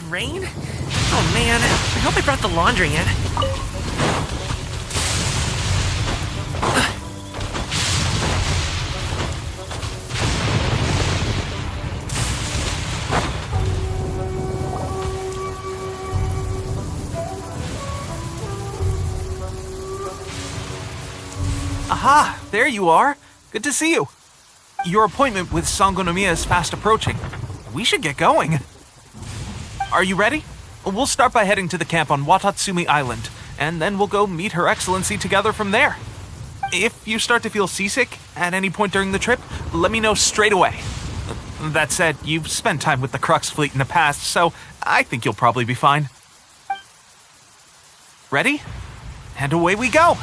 Rain? Oh man, I hope I brought the laundry in. Aha, there you are. Good to see you. Your appointment with Sangonomiya is fast approaching. We should get going. Are you ready? We'll start by heading to the camp on Watatsumi Island, and then we'll go meet Her Excellency together from there. If you start to feel seasick at any point during the trip, let me know straight away. That said, you've spent time with the Crux fleet in the past, so I think you'll probably be fine. Ready? And away we go!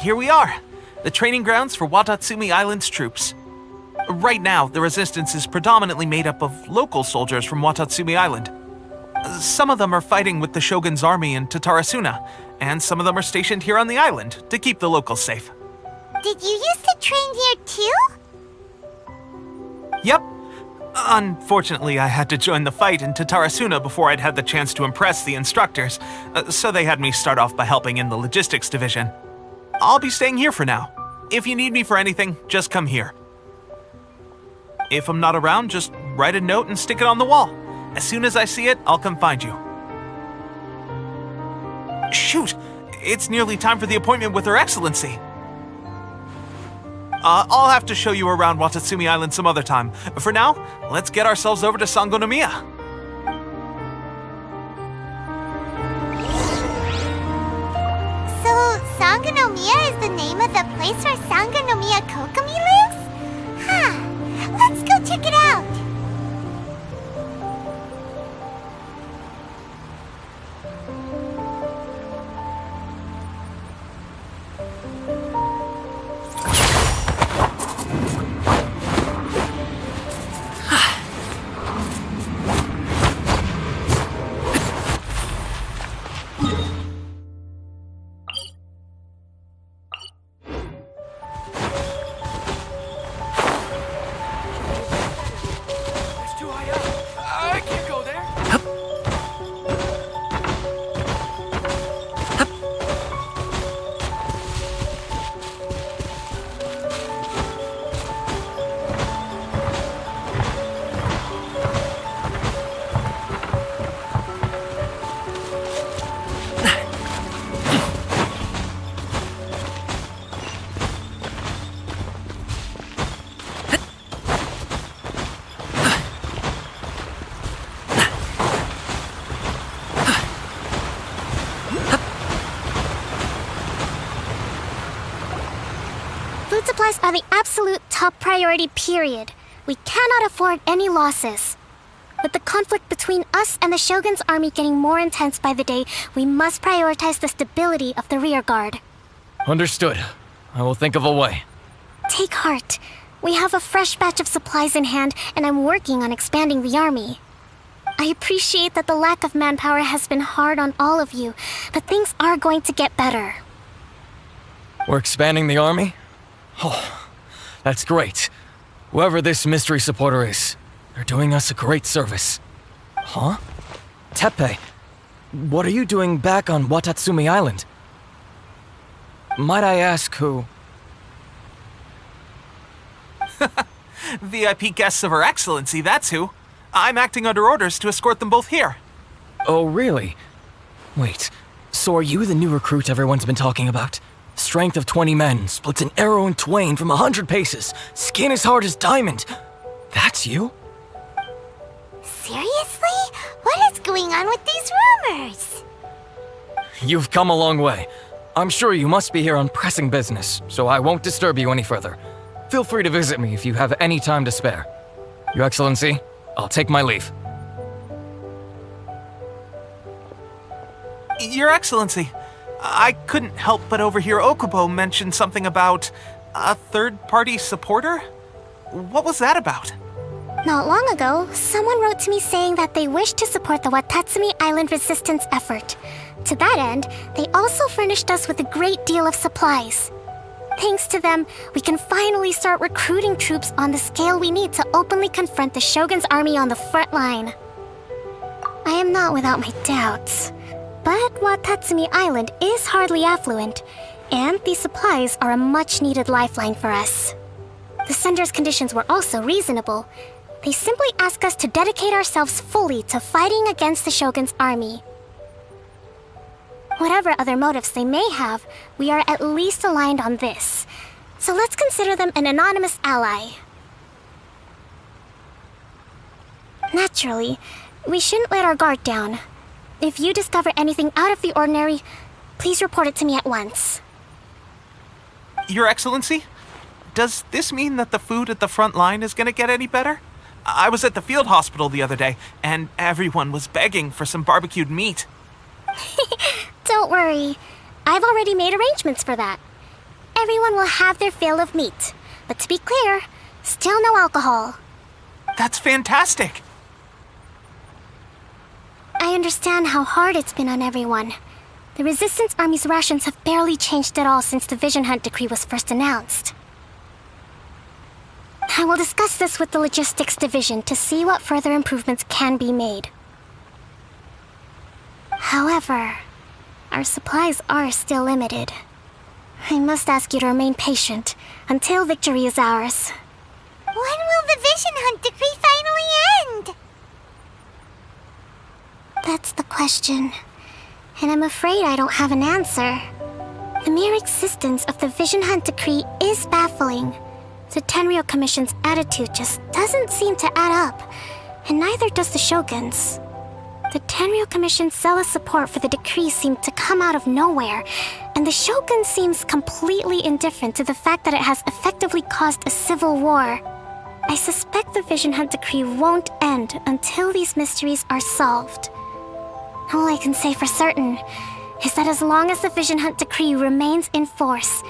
here we are. The training grounds for Watatsumi Island's troops. Right now, the resistance is predominantly made up of local soldiers from Watatsumi Island. Some of them are fighting with the Shogun's army in Tatarasuna, and some of them are stationed here on the island to keep the locals safe. Did you used to train here too? Yep. Unfortunately, I had to join the fight in Tatarasuna before I'd had the chance to impress the instructors, so they had me start off by helping in the logistics division. I'll be staying here for now. If you need me for anything, just come here. If I'm not around, just write a note and stick it on the wall. As soon as I see it, I'll come find you. Shoot! It's nearly time for the appointment with Her Excellency. I'll have to show you around Watatsumi Island some other time. For now, let's get ourselves over to Sangonomiya. So, Sangonomiya is the name of the place where Sangonomiya Kokomi lives? Huh. Let's go check it out. Food supplies are the absolute top priority, period. We cannot afford any losses. With the conflict between us and the Shogun's army getting more intense by the day, we must prioritize the stability of the rear guard. Understood. I will think of a way. Take heart. We have a fresh batch of supplies in hand, and I'm working on expanding the army. I appreciate that the lack of manpower has been hard on all of you, but things are going to get better. We're expanding the army? Oh, that's great. Whoever this mystery supporter is, they're doing us a great service. Huh? Teppei, what are you doing back on Watatsumi Island? Might I ask who? VIP guests of Her Excellency, that's who. I'm acting under orders to escort them both here. Oh, really? Wait, so are you the new recruit everyone's been talking about? Strength of 20 men, splits an arrow in twain from 100 paces, skin as hard as diamond. That's you? Seriously? What is going on with these rumors? You've come a long way. I'm sure you must be here on pressing business, so I won't disturb you any further. Feel free to visit me if you have any time to spare. Your Excellency, I'll take my leave. Your Excellency, I couldn't help but overhear Okubo mention something about a third-party supporter? What was that about? Not long ago, someone wrote to me saying that they wish to support the Watatsumi Island resistance effort. To that end, they also furnished us with a great deal of supplies. Thanks to them, we can finally start recruiting troops on the scale we need to openly confront the Shogun's army on the front line. I am not without my doubts, but Watatsumi Island is hardly affluent, and these supplies are a much-needed lifeline for us. The sender's conditions were also reasonable. They simply ask us to dedicate ourselves fully to fighting against the Shogun's army. Whatever other motives they may have, we are at least aligned on this. So let's consider them an anonymous ally. Naturally, we shouldn't let our guard down. If you discover anything out of the ordinary, please report it to me at once. Your Excellency, does this mean that the food at the front line is gonna get any better? I was at the field hospital the other day, and everyone was begging for some barbecued meat. Don't worry. I've already made arrangements for that. everyone will have their fill of meat. But to be clear, still no alcohol. That's fantastic. I understand how hard it's been on everyone. The Resistance Army's rations have barely changed at all since the Vision Hunt decree was first announced. I will discuss this with the Logistics Division to see what further improvements can be made. However, our supplies are still limited. I must ask you to remain patient until victory is ours. When will the Vision Hunt decree finally end? That's the question. And I'm afraid I don't have an answer. The mere existence of the Vision Hunt decree is baffling. The Tenryou Commission's attitude just doesn't seem to add up, and neither does the Shogun's. The Tenryou Commission's zealous support for the decree seemed to come out of nowhere, and the Shogun seems completely indifferent to the fact that it has effectively caused a civil war. I suspect the Vision Hunt decree won't end until these mysteries are solved. All I can say for certain is that as long as the Vision Hunt decree remains in force,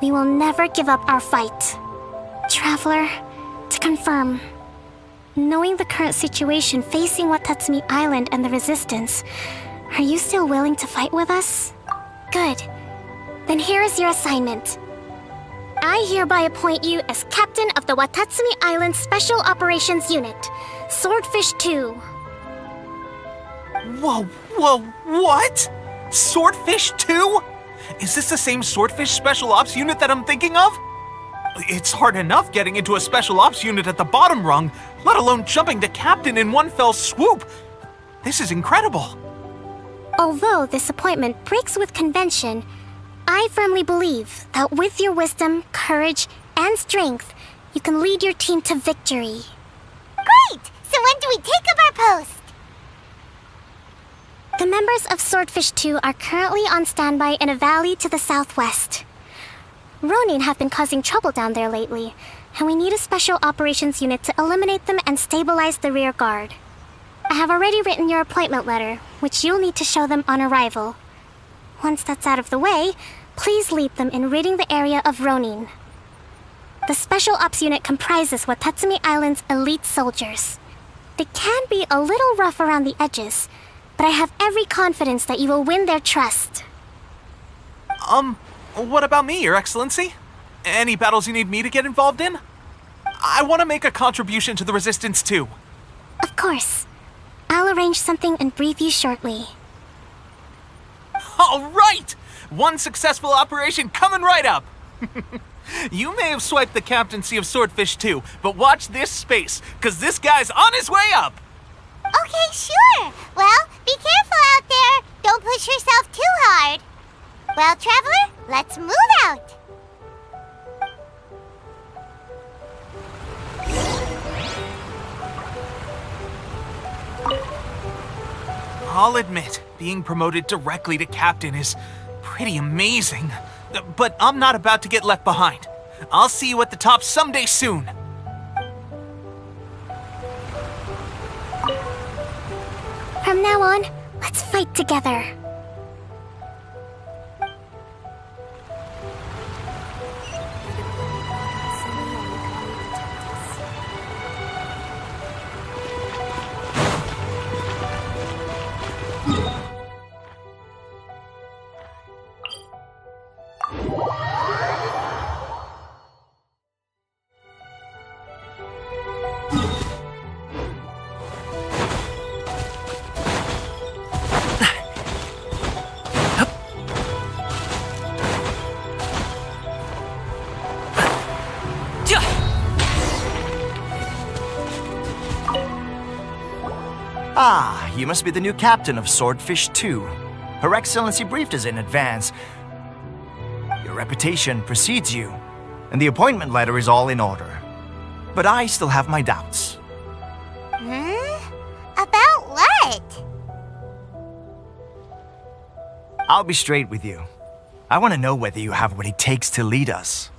we will never give up our fight. Traveler, to confirm, knowing the current situation facing Watatsumi Island and the Resistance, are you still willing to fight with us? Good. Then here is your assignment. I hereby appoint you as Captain of the Watatsumi Island Special Operations Unit, Swordfish 2. Whoa, what? Swordfish 2? Is this the same Swordfish Special Ops unit that I'm thinking of? It's hard enough getting into a Special Ops unit at the bottom rung, let alone jumping to Captain in one fell swoop. This is incredible. Although this appointment breaks with convention, I firmly believe that with your wisdom, courage, and strength, you can lead your team to victory. Great! So when do we take up our post? The members of Swordfish 2 are currently on standby in a valley to the southwest. Ronin have been causing trouble down there lately, and we need a special operations unit to eliminate them and stabilize the rear guard. I have already written your appointment letter, which you'll need to show them on arrival. Once that's out of the way, please lead them in ridding the area of Ronin. The Special Ops unit comprises Watatsumi Island's elite soldiers. They can be a little rough around the edges, but I have every confidence that you will win their trust. What about me, Your Excellency? Any battles you need me to get involved in? I want to make a contribution to the Resistance too. Of course. I'll arrange something and brief you shortly. All right! One successful operation coming right up! You may have swiped the captaincy of Swordfish 2, but watch this space, because this guy's on his way up! Okay, sure. Well, be careful out there. Don't push yourself too hard. Well, Traveler, let's move out. I'll admit, being promoted directly to captain is pretty amazing. But I'm not about to get left behind. I'll see you at the top someday soon. From now on, let's fight together. Ah, you must be the new captain of Swordfish 2. Her Excellency briefed us in advance. Your reputation precedes you, and the appointment letter is all in order. But I still have my doubts. About what? I'll be straight with you. I want to know whether you have what it takes to lead us.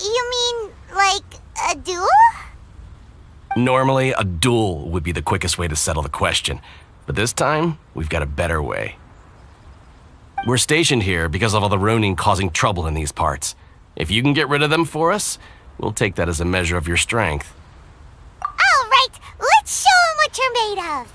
You mean, like, a duel? Normally, a duel would be the quickest way to settle the question, but this time, we've got a better way. We're stationed here because of all the Ronin causing trouble in these parts. If you can get rid of them for us, we'll take that as a measure of your strength. All right, let's show 'em what you're made of.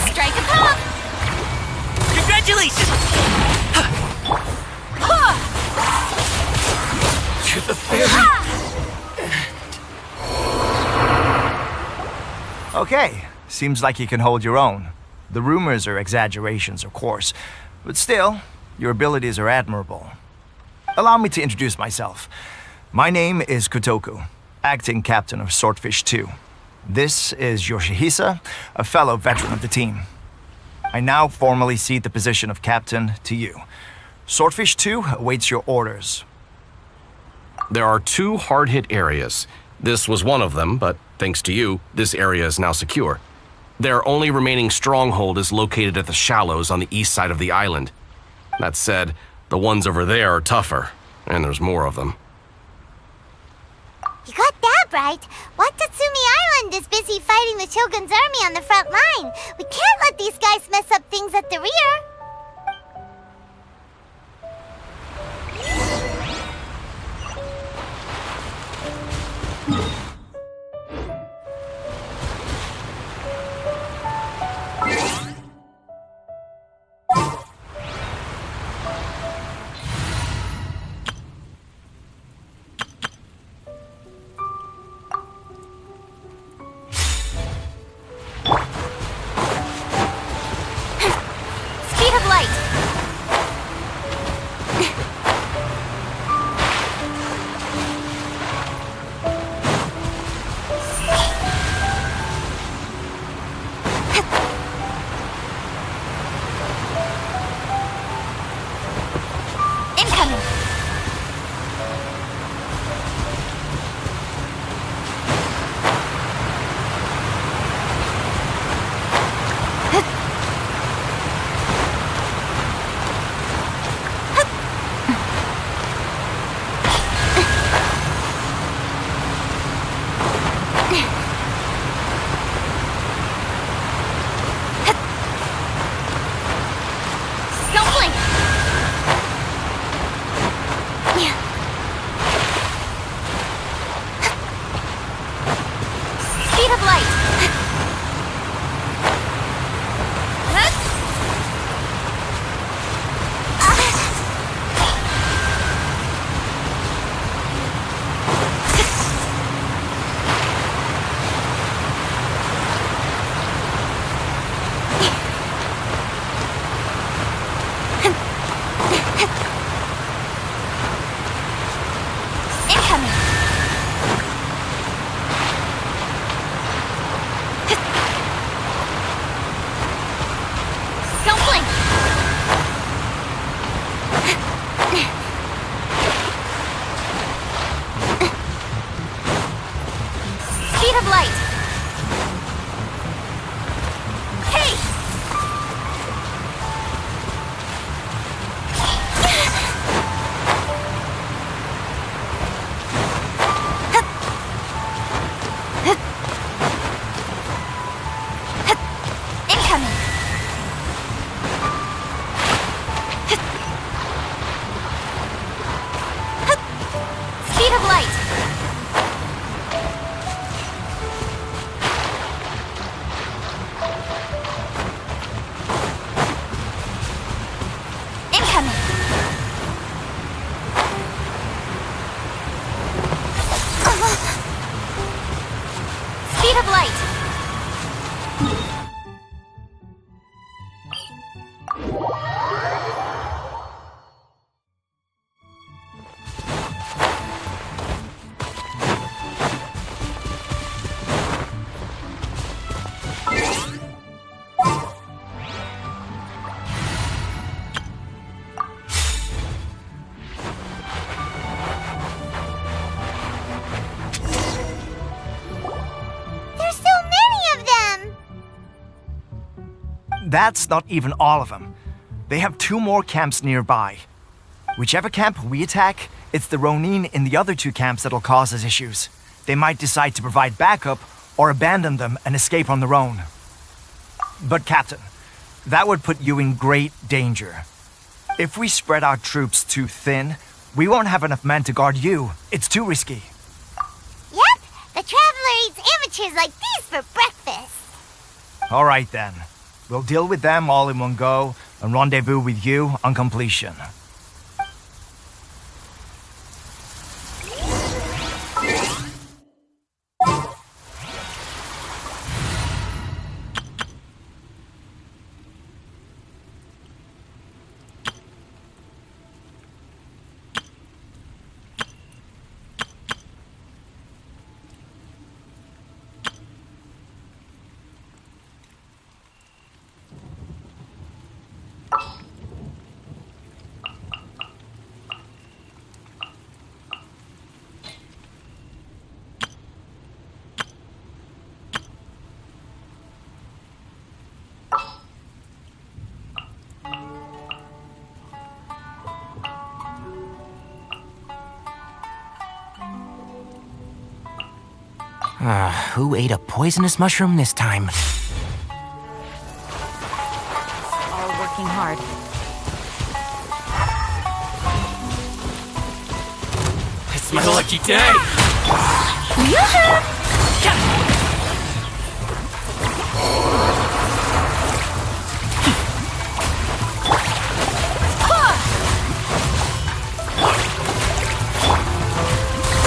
Strike a pop! Congratulations! To the fairy. Okay, seems like you can hold your own. The rumors are exaggerations, of course, but still, your abilities are admirable. Allow me to introduce myself. My name is Kotoku, acting captain of Swordfish 2. This is Yoshihisa, a fellow veteran of the team. I now formally cede the position of captain to you. Swordfish 2 awaits your orders. There are 2 hard-hit areas. This was one of them, but thanks to you, this area is now secure. Their only remaining stronghold is located at the shallows on the east side of the island. That said, the ones over there are tougher, and there's more of them. You got that right. Watatsumi Island is busy fighting the Shogun's army on the front line. We can't let these guys mess up things at the rear. Speed of light. Incoming. Snowflake. Speed of light. Incoming. Snowflake. Speed of light. Hey! Incoming. Speed of light. that's not even all of them. They have 2 more camps nearby. Whichever camp we attack, it's the Ronin in the other 2 camps that'll cause us issues. They might decide to provide backup or abandon them and escape on their own. But Captain, that would put you in great danger. If we spread our troops too thin, we won't have enough men to guard you. It's too risky. Yep, the Traveler eats amateurs like these for breakfast. All right then. We'll deal with them all in one go and rendezvous with you on completion. Who ate a poisonous mushroom this time? All working hard. It's my lucky day!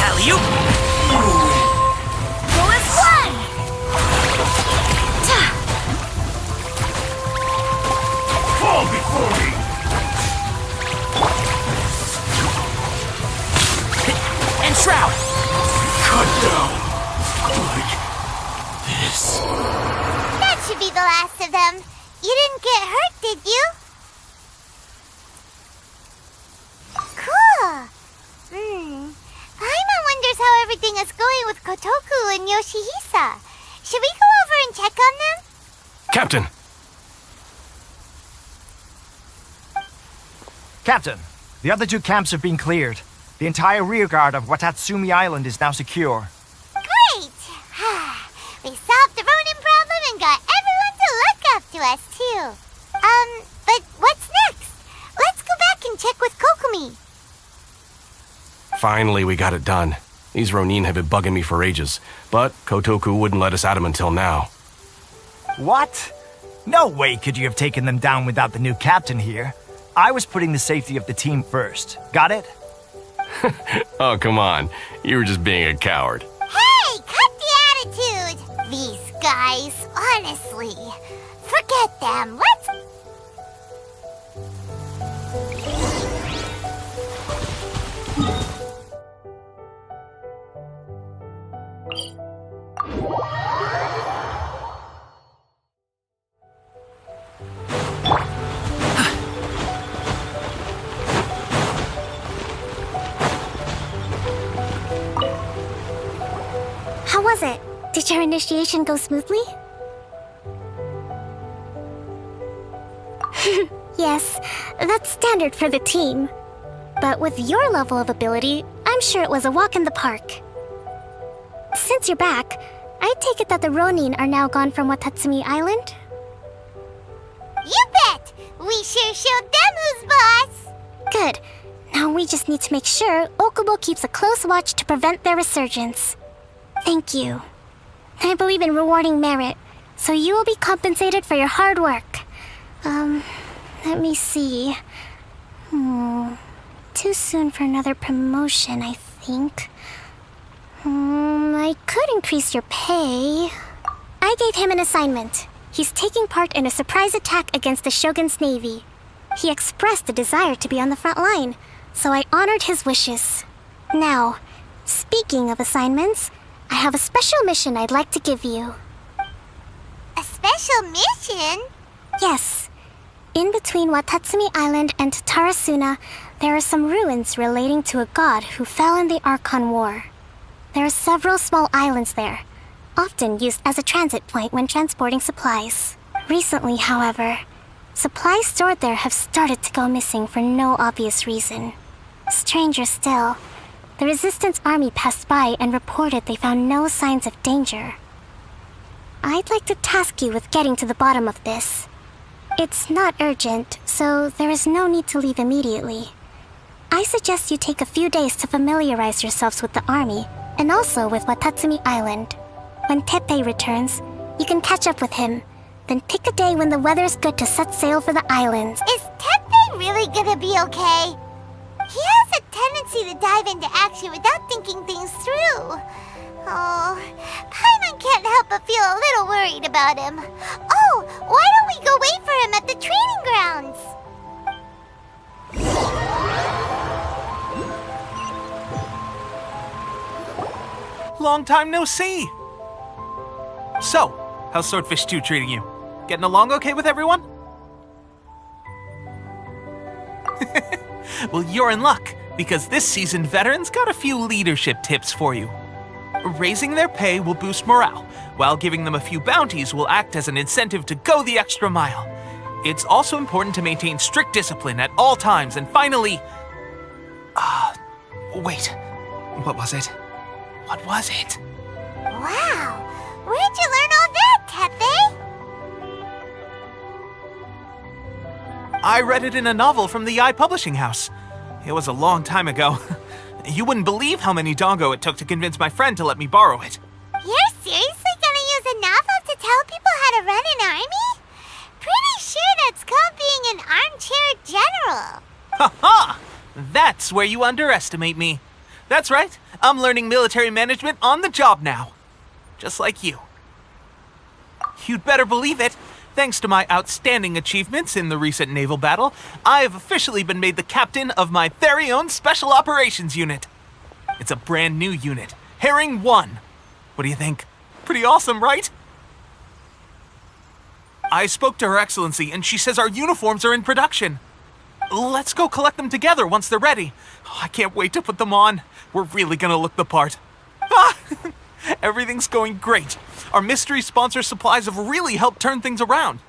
Alley-oop! Shroud! Cut down! Like this. That should be the last of them. You didn't get hurt, did you? Cool. Paimon wonders how everything is going with Kotoku and Yoshihisa. Should we go over and check on them? Captain! Captain, the other 2 camps have been cleared. The entire rearguard of Watatsumi Island is now secure. Great! We solved the Ronin problem and got everyone to look up to us, too. But what's next? Let's go back and check with Kokumi. Finally, we got it done. These Ronin have been bugging me for ages, but Kotoku wouldn't let us at them until now. What? No way could you have taken them down without the new captain here. I was putting the safety of the team first. Got it? Oh, come on. You were just being a coward. Hey, cut the attitude! These guys, honestly. Forget them. Let's... How was it? Did your initiation go smoothly? Yes, that's standard for the team. But with your level of ability, I'm sure it was a walk in the park. Since you're back, I take it that the Ronin are now gone from Watatsumi Island? You bet! We sure showed them who's boss! Good. Now we just need to make sure Okubo keeps a close watch to prevent their resurgence. Thank you. I believe in rewarding merit, so you will be compensated for your hard work. Let me see. Too soon for another promotion, I think. I could increase your pay. I gave him an assignment. He's taking part in a surprise attack against the Shogun's navy. He expressed a desire to be on the front line, so I honored his wishes. Now, speaking of assignments, I have a special mission I'd like to give you. A special mission? Yes. In between Watatsumi Island and Tarasuna, there are some ruins relating to a god who fell in the Archon War. There are several small islands there, often used as a transit point when transporting supplies. Recently, however, supplies stored there have started to go missing for no obvious reason. Stranger still, the Resistance army passed by and reported they found no signs of danger. I'd like to task you with getting to the bottom of this. It's not urgent, so there is no need to leave immediately. I suggest you take a few days to familiarize yourselves with the army, and also with Watatsumi Island. When Teppei returns, you can catch up with him, then pick a day when the weather's good to set sail for the islands. Is Teppei really gonna be okay? He has a tendency to dive into action without thinking things through. Oh, Paimon can't help but feel a little worried about him. Oh, why don't we go wait for him at the training grounds? Long time no see! So, how's Swordfish 2 treating you? Getting along okay with everyone? Well, you're in luck, because this seasoned veteran's got a few leadership tips for you. Raising their pay will boost morale, while giving them a few bounties will act as an incentive to go the extra mile. It's also important to maintain strict discipline at all times, and finally... wait. What was it? What was it? Wow, where'd you learn all that, Teppei? I read it in a novel from the Publishing House. It was a long time ago. You wouldn't believe how many dongo it took to convince my friend to let me borrow it. You're seriously gonna use a novel to tell people how to run an army? Pretty sure that's called being an armchair general. Ha ha! That's where you underestimate me. That's right, I'm learning military management on the job now. Just like you. You'd better believe it. Thanks to my outstanding achievements in the recent naval battle, I have officially been made the captain of my very own Special Operations Unit. It's a brand new unit, Herring 1. What do you think? Pretty awesome, right? I spoke to Her Excellency, and she says our uniforms are in production. Let's go collect them together once they're ready. Oh, I can't wait to put them on. We're really gonna look the part. Ah! Everything's going great. Our mystery sponsor supplies have really helped turn things around.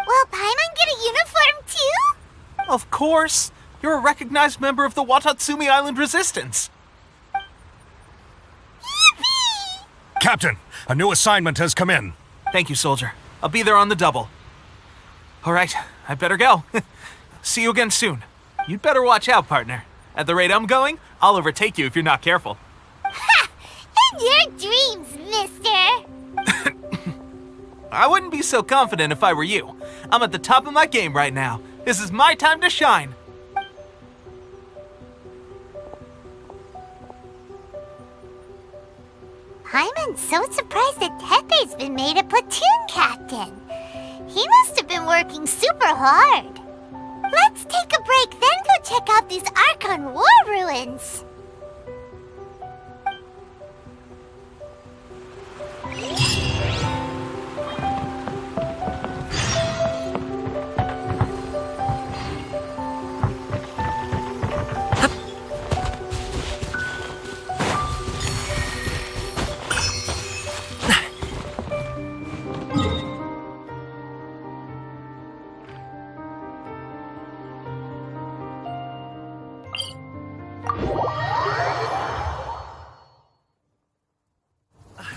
Will Paimon get a uniform too? Of course. You're a recognized member of the Watatsumi Island Resistance. Yippee! Captain, a new assignment has come in. Thank you, soldier. I'll be there on the double. All right, I better go. See you again soon. You'd better watch out, partner. At the rate I'm going, I'll overtake you if you're not careful. Ha! In your dreams, mister! I wouldn't be so confident if I were you. I'm at the top of my game right now. This is my time to shine. Paimon's so surprised that Teppei's been made a platoon captain. He must have been working super hard. Let's take a break, then go check out these Archon War ruins.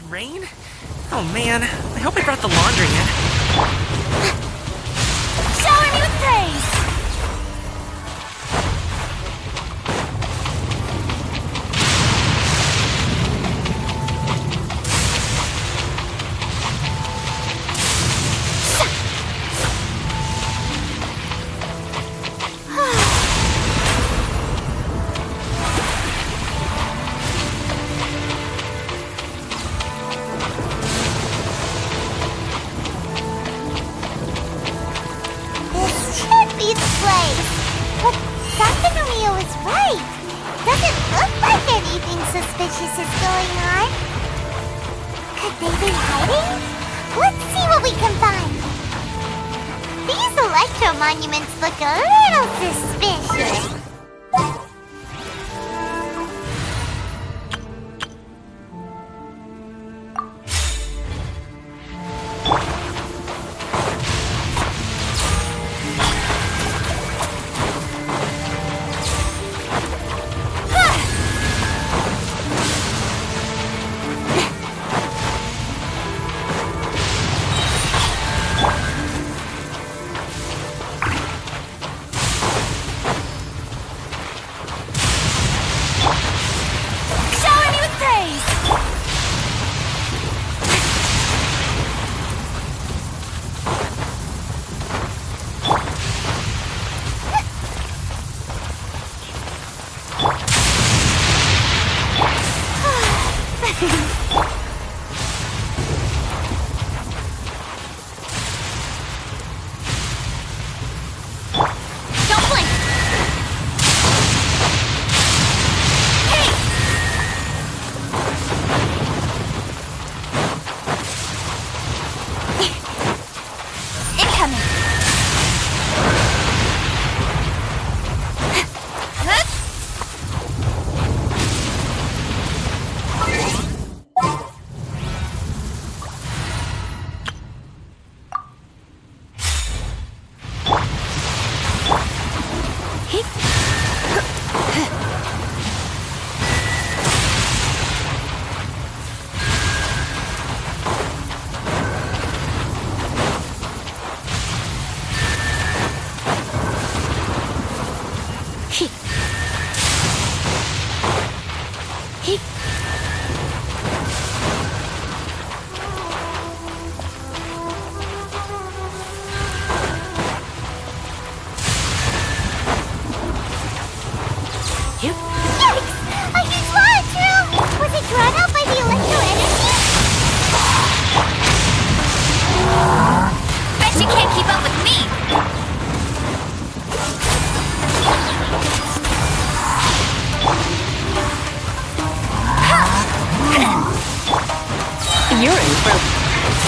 Rain? Oh man, I hope I brought the laundry in. Shower me with praise! Suspicious is going on? Could they be hiding? Let's see what we can find. These electro monuments look a little suspicious.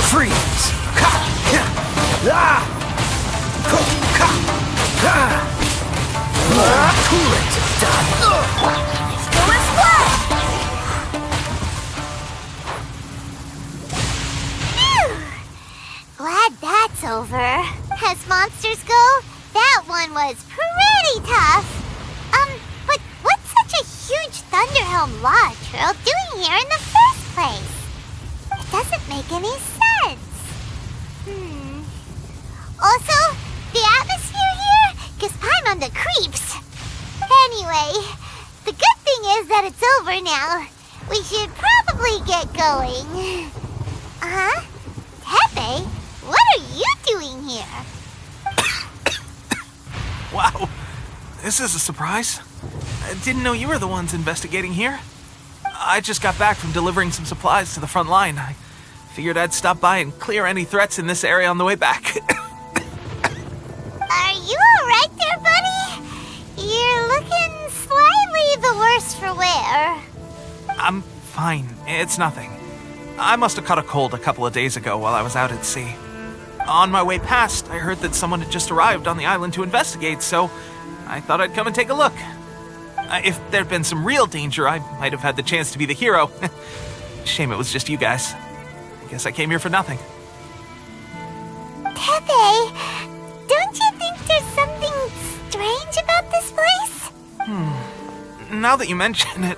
Freeze! Cool it, done. Glad that's over. As monsters go, that one was pretty tough. But what's such a huge Thunderhelm Law Trail doing here in the first place? It doesn't make any sense. Also, the atmosphere here gives Paimon the creeps. Anyway, the good thing is that it's over now. We should probably get going. Tepe, what are you doing here? Wow, this is a surprise. I didn't know you were the ones investigating here. I just got back from delivering some supplies to the front line. I figured I'd stop by and clear any threats in this area on the way back. Are you alright there, buddy? You're looking slightly the worse for wear. I'm fine. It's nothing. I must have caught a cold a couple of days ago while I was out at sea. On my way past, I heard that someone had just arrived on the island to investigate, so I thought I'd come and take a look. If there'd been some real danger, I might have had the chance to be the hero. Shame it was just you guys. Guess I came here for nothing. Tepe, don't you think there's something strange about this place? Now that you mention it,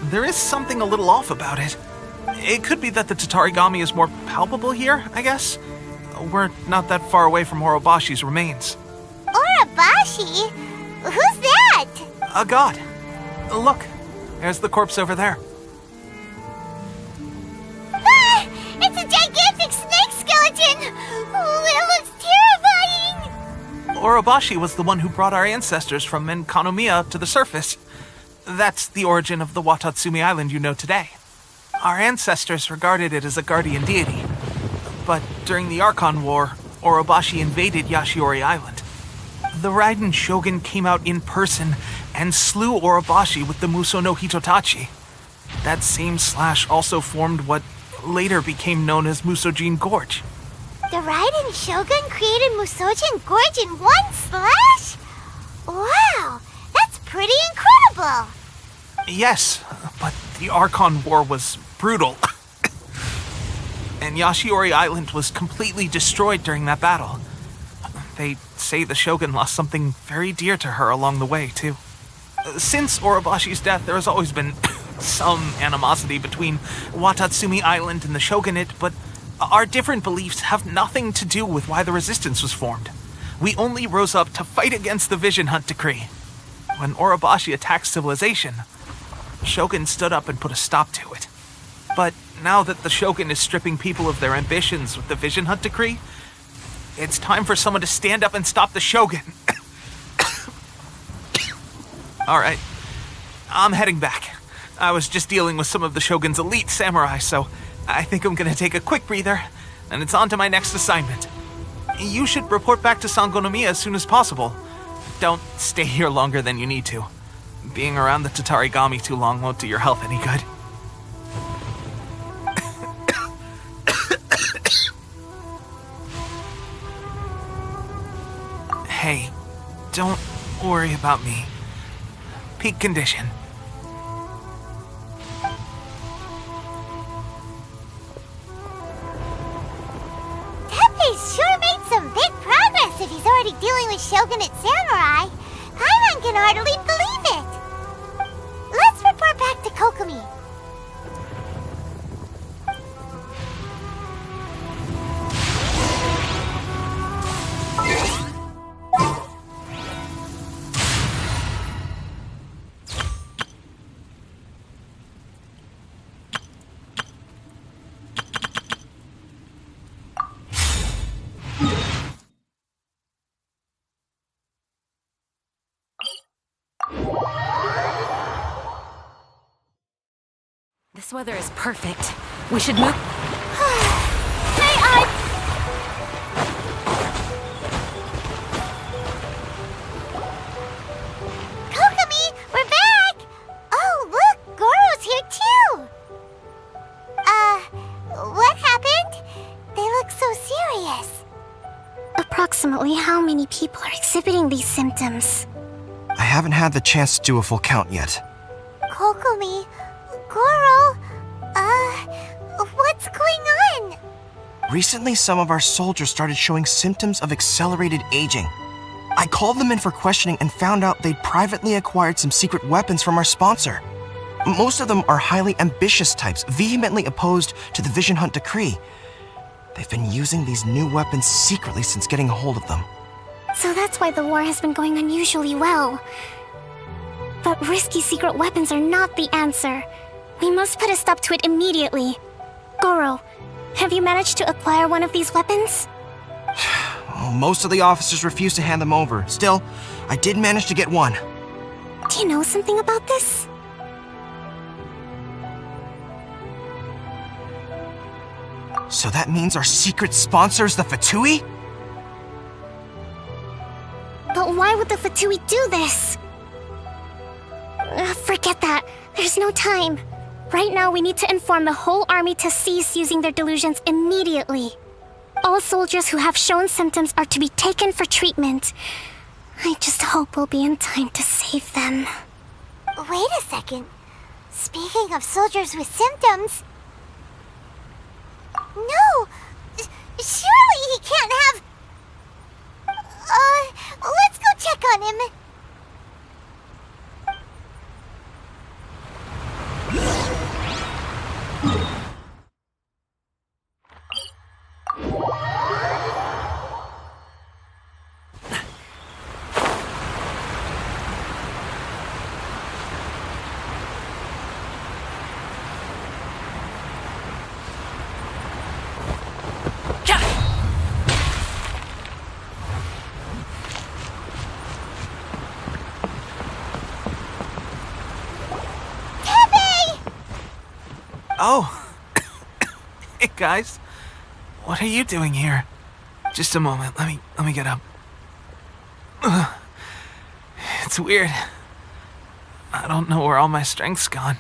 there is something a little off about it. It could be that the Tatarigami is more palpable here, I guess. We're not that far away from Orobashi's remains. Orobashi? Who's that? A god. Look, there's the corpse over there. Ah! It's a gigantic snake skeleton! Oh, it looks terrifying! Orobashi was the one who brought our ancestors from Menkanomiya to the surface. That's the origin of the Watatsumi Island you know today. Our ancestors regarded it as a guardian deity. But during the Archon War, Orobashi invaded Yashiori Island. The Raiden Shogun came out in person and slew Orobashi with the Muso no Hitotachi. That same slash also formed what later became known as Musojin Gorge. The Raiden Shogun created Musojin Gorge in one slash? Wow, that's pretty incredible! Yes, but the Archon War was brutal. And Yashiori Island was completely destroyed during that battle. They say the Shogun lost something very dear to her along the way, too. Since Orobashi's death, there has always been some animosity between Watatsumi Island and the Shogunate, but our different beliefs have nothing to do with why the resistance was formed. We only rose up to fight against the Vision Hunt Decree. When Orobashi attacked civilization, the Shogun stood up and put a stop to it. But now that the Shogun is stripping people of their ambitions with the Vision Hunt Decree, it's time for someone to stand up and stop the Shogun. All right, I'm heading back. I was just dealing with some of the Shogun's elite samurai, so I think I'm gonna take a quick breather, and it's on to my next assignment. You should report back to Sangonomiya as soon as possible. Don't stay here longer than you need to. Being around the Tatarigami too long won't do your health any good. Hey, don't worry about me. Peak condition. Tepe's sure made some big progress if he's already dealing with Shogunate samurai. Paimon can hardly believe it. Let's report back to Kokomi. This weather is perfect. We should move. Kokomi, we're back! Oh, look, Goro's here too! What happened? Approximately how many people are exhibiting these symptoms? I haven't had the chance to do a full count yet. Kokomi, Goro, what's going on? Recently, some of our soldiers started showing symptoms of accelerated aging. I called them in for questioning and found out they'd privately acquired some secret weapons from our sponsor. Most of them are highly ambitious types, vehemently opposed to the Vision Hunt decree. They've been using these new weapons secretly since getting a hold of them. So that's why the war has been going unusually well. But risky secret weapons are not the answer. We must put a stop to it immediately. Goro, have you managed to acquire one of these weapons? Most of the officers refuse to hand them over. Still, I did manage to get one. Do you know something about this? So that means our secret sponsor is the Fatui? But why would the Fatui do this? Forget that. There's no time. Right now, we need to inform the whole army to cease using their delusions immediately. All soldiers who have shown symptoms are to be taken for treatment. I just hope we'll be in time to save them. Wait a second. Speaking of soldiers with symptoms... No! Surely he can't have... let's go check on him. Oh. Hey, guys. What are you doing here? Just a moment. Let me get up. Ugh. It's weird. I don't know where all my strength's gone.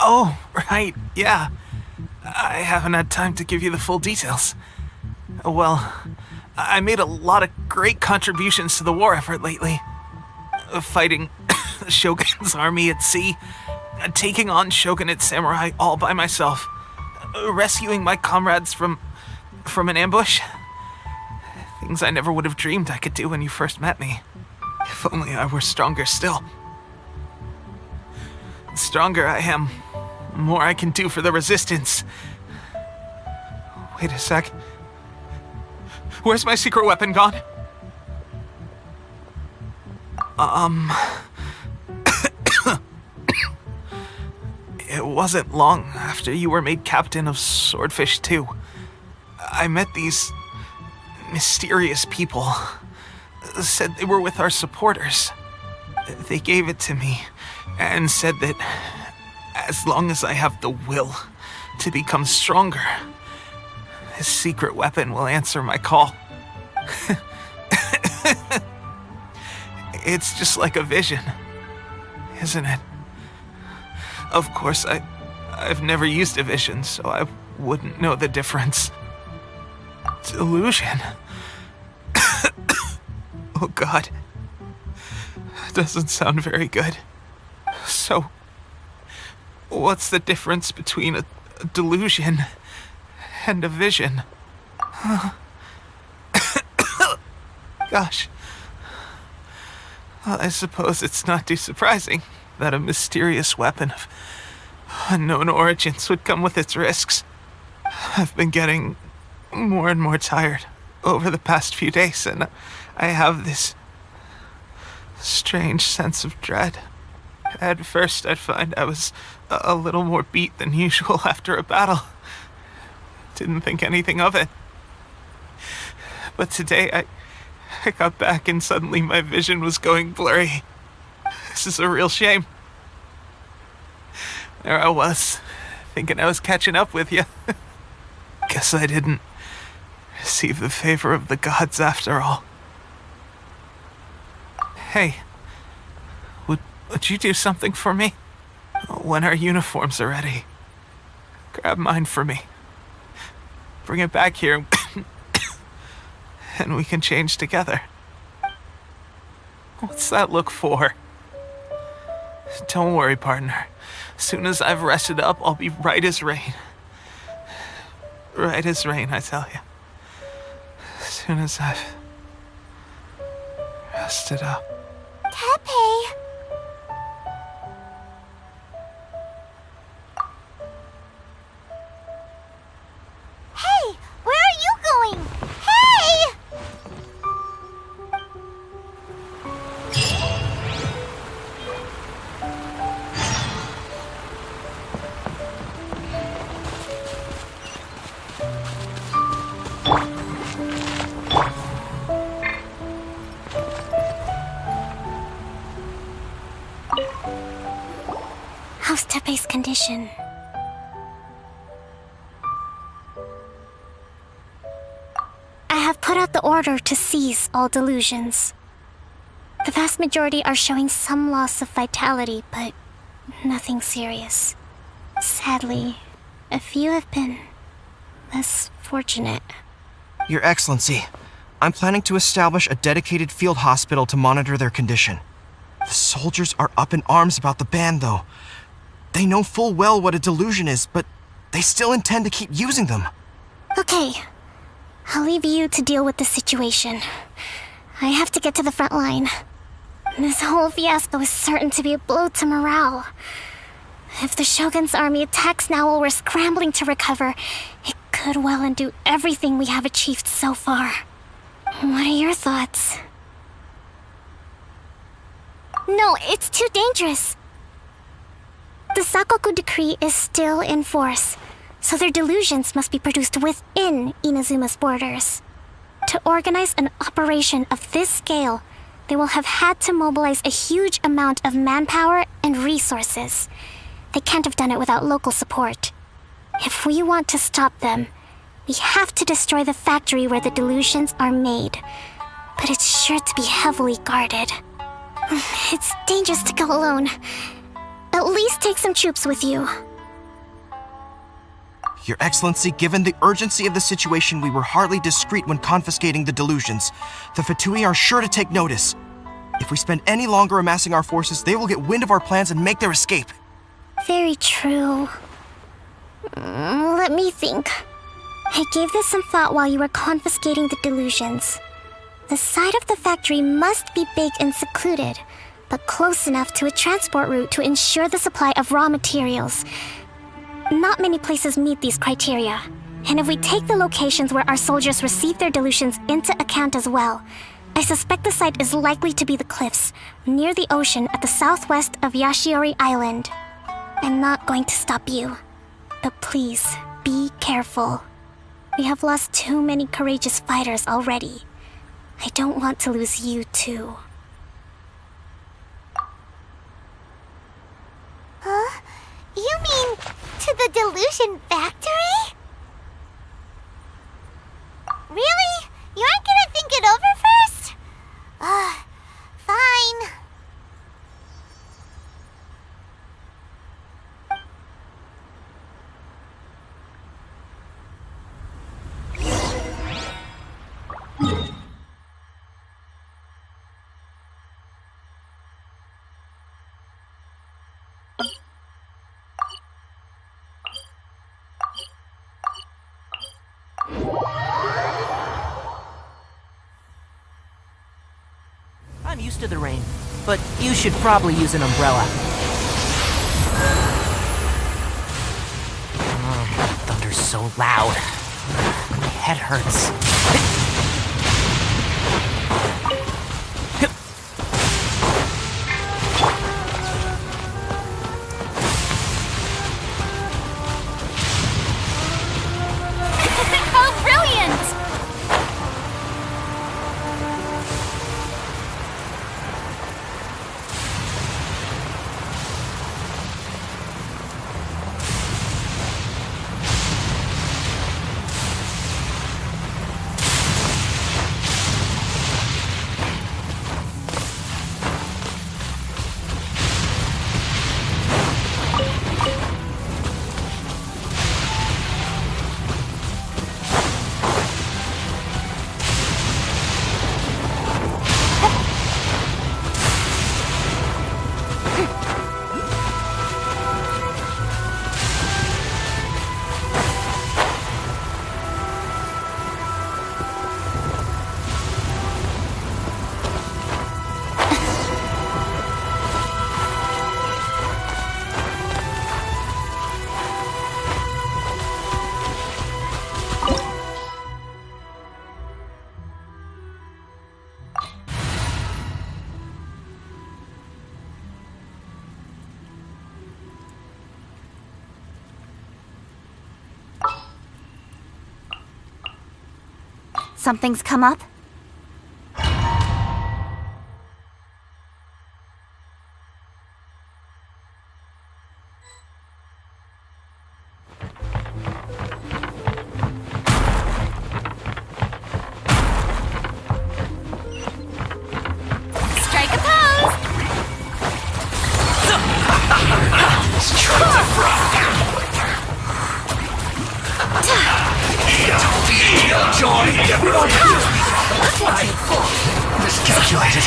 Oh, right. Yeah. I haven't had time to give you the full details. Well, I made a lot of great contributions to the war effort lately. Fighting the Shogun's army at sea, taking on Shogunate samurai all by myself, rescuing my comrades from an ambush. Things I never would have dreamed I could do when you first met me. If only I were stronger still. The stronger I am, the more I can do for the resistance. Wait a sec. Where's my secret weapon gone? It wasn't long after you were made captain of Swordfish 2. I met these mysterious people. Said they were with our supporters. They gave it to me and said that as long as I have the will to become stronger, this secret weapon will answer my call. It's just like a vision, isn't it? Of course, I've never used a vision, so I wouldn't know the difference. Delusion? Oh God. Doesn't sound very good. So, what's the difference between a delusion and a vision? Gosh. Well, I suppose it's not too surprising that a mysterious weapon of unknown origins would come with its risks. I've been getting more and more tired over the past few days, and I have this strange sense of dread. At first, I'd find I was a little more beat than usual after a battle. Didn't think anything of it. But today, I got back and suddenly my vision was going blurry. This is a real shame. There I was, thinking I was catching up with you. Guess I didn't receive the favor of the gods after all. Hey, would you do something for me? When our uniforms are ready, grab mine for me. Bring it back here, and we can change together. What's that look for? Don't worry, partner. As soon as I've rested up, I'll be right as rain. Right as rain, I tell you. As soon as I've rested up. Tepe! Hey! Where are you going? Hey! How's Tepe's condition? I have put out the order to seize all delusions. The vast majority are showing some loss of vitality, but nothing serious. Sadly, a few have been less fortunate. Your Excellency, I'm planning to establish a dedicated field hospital to monitor their condition. The soldiers are up in arms about the ban, though. They know full well what a delusion is, but they still intend to keep using them. Okay, I'll leave you to deal with the situation. I have to get to the front line. This whole fiasco is certain to be a blow to morale. If the Shogun's army attacks now while we're scrambling to recover, it could well undo everything we have achieved so far. What are your thoughts? No, it's too dangerous. The Sakoku decree is still in force, so their delusions must be produced within Inazuma's borders. To organize an operation of this scale, they will have had to mobilize a huge amount of manpower and resources. They can't have done it without local support. If we want to stop them, we have to destroy the factory where the delusions are made. But it's sure to be heavily guarded. It's dangerous to go alone. At least take some troops with you. Your Excellency, given the urgency of the situation, we were hardly discreet when confiscating the delusions. The Fatui are sure to take notice. If we spend any longer amassing our forces, they will get wind of our plans and make their escape. Very true. Let me think. I gave this some thought while you were confiscating the delusions. The side of the factory must be big and secluded, but close enough to a transport route to ensure the supply of raw materials. Not many places meet these criteria, and if we take the locations where our soldiers receive their delusions into account as well, I suspect the site is likely to be the cliffs, near the ocean at the southwest of Yashiori Island. I'm not going to stop you, but please, be careful. We have lost too many courageous fighters already. I don't want to lose you too. Huh? You mean to the delusion factory? Really? You aren't gonna think it over first? Fine. I'm used to the rain, but you should probably use an umbrella. Thunder's so loud. My head hurts. How brilliant! Something's come up? Strike a pose! Miscalculated.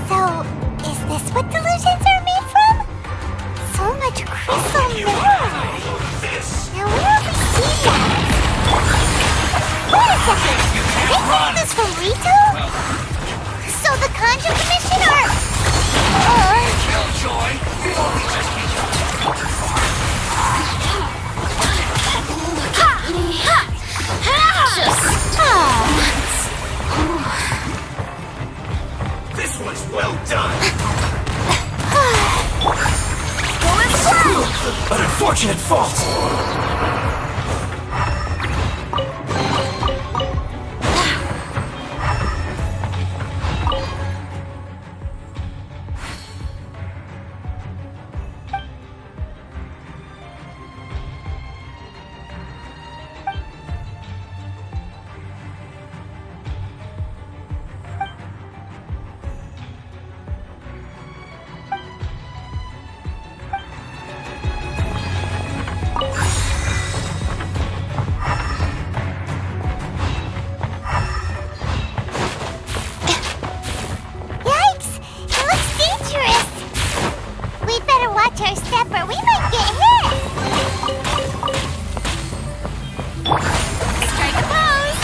So, is this what delusions are made from? So much crystal mineral. Now where have we seen that? Wait a second. Are they getting this from Rito? So the Kanji Commission This was well done. An unfortunate fault. Yikes! It looks dangerous! We'd better watch our step or we might get hit! Strike a pose!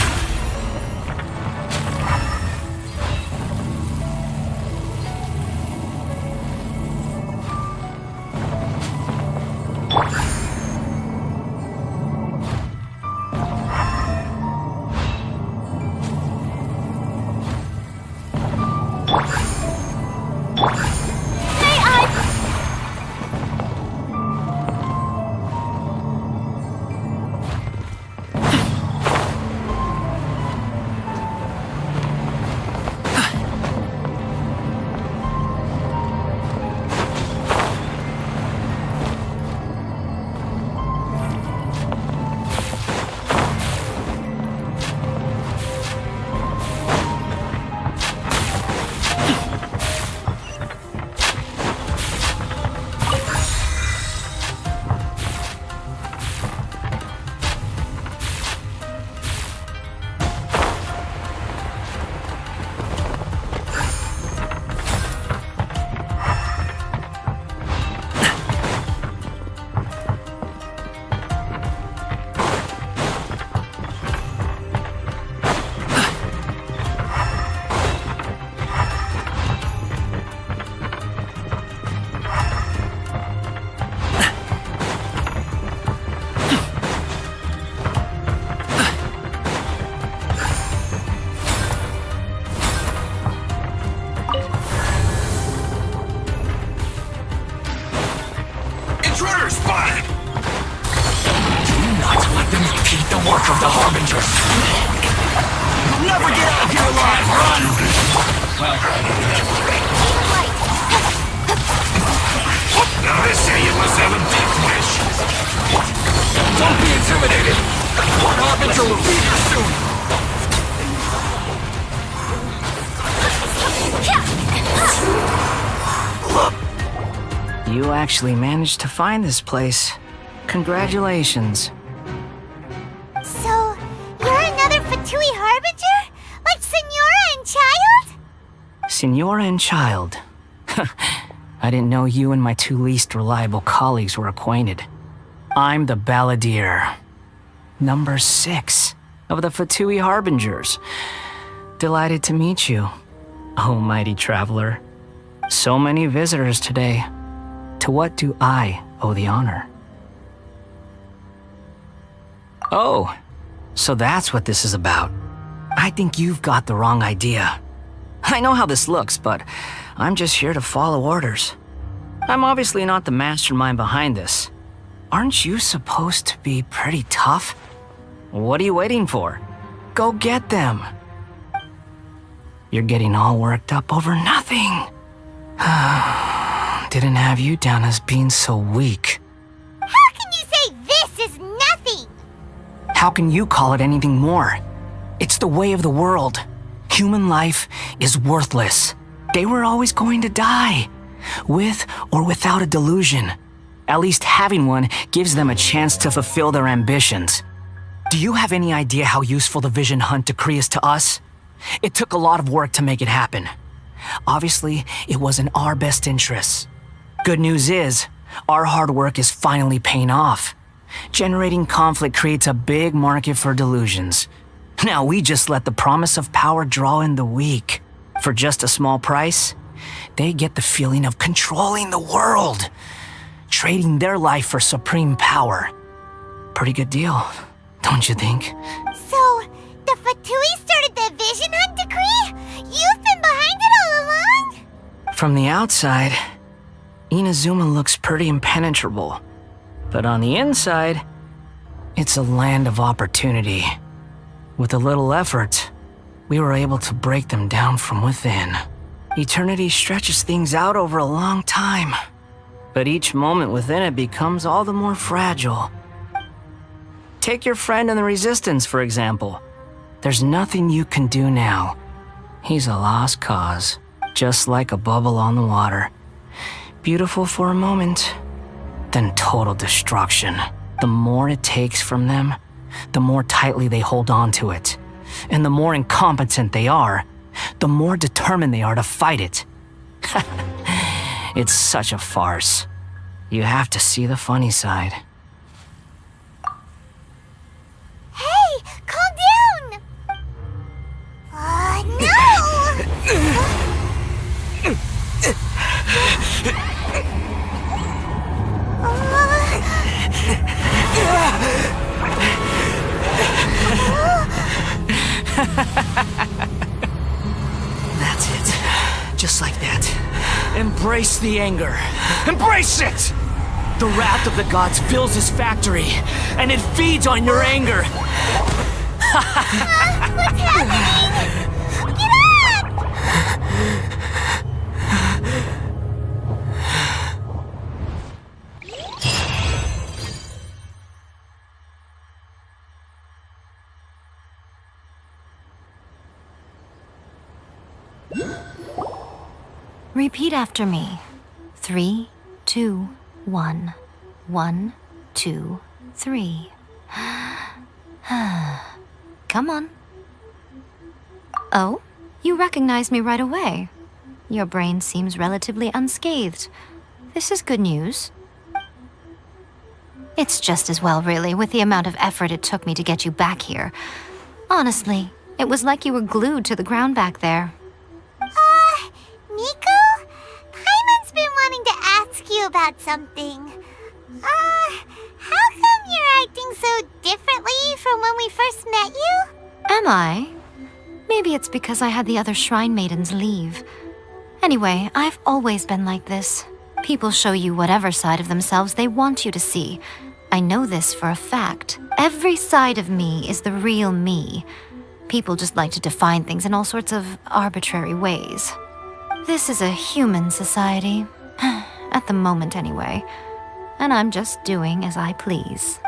Intruder spotted! Do not let them impede the work of the Harbingers! You'll never get out of here alive! Run! Now they say you must have a deep wish! Don't be intimidated! One Harbinger will be here soon! You actually managed to find this place. Congratulations. So, you're another Fatui Harbinger? Like Signora and Child? Signora and Child. I didn't know you and my two least reliable colleagues were acquainted. I'm the Balladeer, number 6 of the Fatui Harbingers. Delighted to meet you, oh mighty traveler. So many visitors today. To what do I owe the honor? Oh, so that's what this is about. I think you've got the wrong idea. I know how this looks, but I'm just here to follow orders. I'm obviously not the mastermind behind this. Aren't you supposed to be pretty tough? What are you waiting for? Go get them. You're getting all worked up over nothing. Didn't have you down as being so weak. How can you say this is nothing? How can you call it anything more? It's the way of the world. Human life is worthless. They were always going to die, with or without a delusion. At least having one gives them a chance to fulfill their ambitions. Do you have any idea how useful the Vision Hunt decree is to us? It took a lot of work to make it happen. Obviously, it was in our best interests. Good news is, our hard work is finally paying off. Generating conflict creates a big market for delusions. Now we just let the promise of power draw in the weak. For just a small price, they get the feeling of controlling the world, trading their life for supreme power. Pretty good deal, don't you think? So, the Fatui started the Vision Hunt decree? You've been behind it all along? From the outside, Inazuma looks pretty impenetrable. But on the inside, it's a land of opportunity. With a little effort, we were able to break them down from within. Eternity stretches things out over a long time, but each moment within it becomes all the more fragile. Take your friend in the Resistance, for example. There's nothing you can do now. He's a lost cause, just like a bubble on the water. Beautiful for a moment, then total destruction. The more it takes from them, the more tightly they hold on to it. And the more incompetent they are, the more determined they are to fight it. It's such a farce. You have to see the funny side. Hey, calm down! No! That's it. Just like that. Embrace the anger. Embrace it! The wrath of the gods fills this factory, and it feeds on your anger. What's happening? Get up! Repeat after me. 3, 2, 1. 1, 2, 3. Come on. Oh, you recognize me right away. Your brain seems relatively unscathed. This is good news. It's just as well, really, with the amount of effort it took me to get you back here. Honestly, it was like you were glued to the ground back there. Nico? Paimon's been wanting to ask you about something. How come you're acting so differently from when we first met you? Am I? Maybe it's because I had the other shrine maidens leave. Anyway, I've always been like this. People show you whatever side of themselves they want you to see. I know this for a fact. Every side of me is the real me. People just like to define things in all sorts of arbitrary ways. This is a human society. At the moment, anyway. And I'm just doing as I please.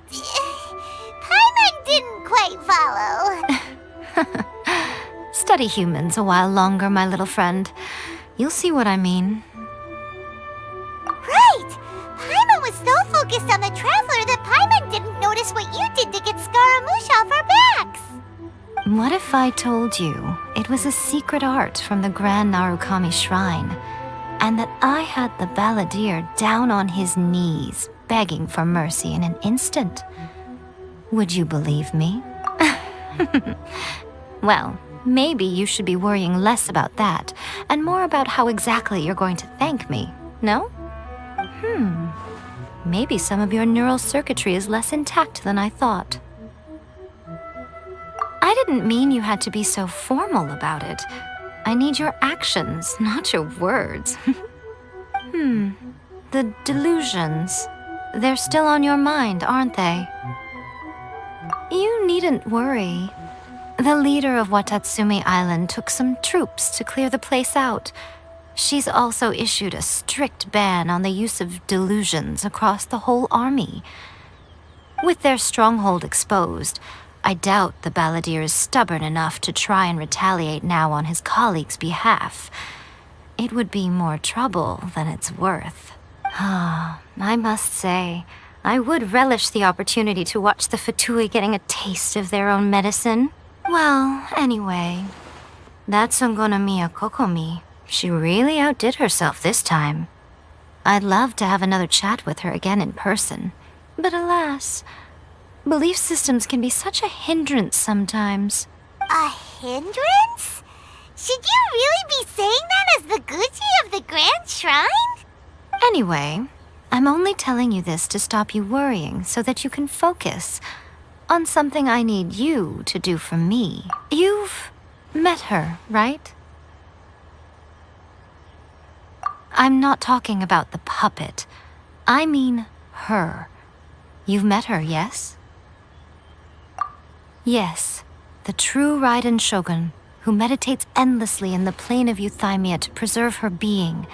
Paimon didn't quite follow. Study humans a while longer, my little friend. You'll see what I mean. Right! Paimon was so focused on the Traveler that Paimon didn't notice what you did to get Scaramouche off our backs. What if I told you it was a secret art from the Grand Narukami Shrine? and that I had the balladeer down on his knees, begging for mercy in an instant. Would you believe me? Well, maybe you should be worrying less about that, and more about how exactly you're going to thank me, no? Maybe some of your neural circuitry is less intact than I thought. I didn't mean you had to be so formal about it. I need your actions, not your words. The delusions. They're still on your mind, aren't they? You needn't worry. The leader of Watatsumi Island took some troops to clear the place out. She's also issued a strict ban on the use of delusions across the whole army. With their stronghold exposed, I doubt the balladeer is stubborn enough to try and retaliate now on his colleagues' behalf. It would be more trouble than it's worth. I must say, I would relish the opportunity to watch the Fatui getting a taste of their own medicine. Well, anyway, that Sangonomiya Kokomi, she really outdid herself this time. I'd love to have another chat with her again in person, but alas, belief systems can be such a hindrance sometimes. A hindrance? Should you really be saying that as the Gucci of the Grand Shrine? Anyway, I'm only telling you this to stop you worrying so that you can focus on something I need you to do for me. You've met her, right? I'm not talking about the puppet. I mean her. You've met her, yes? Yes, the true Raiden Shogun, who meditates endlessly in the plane of Euthymia to preserve her being.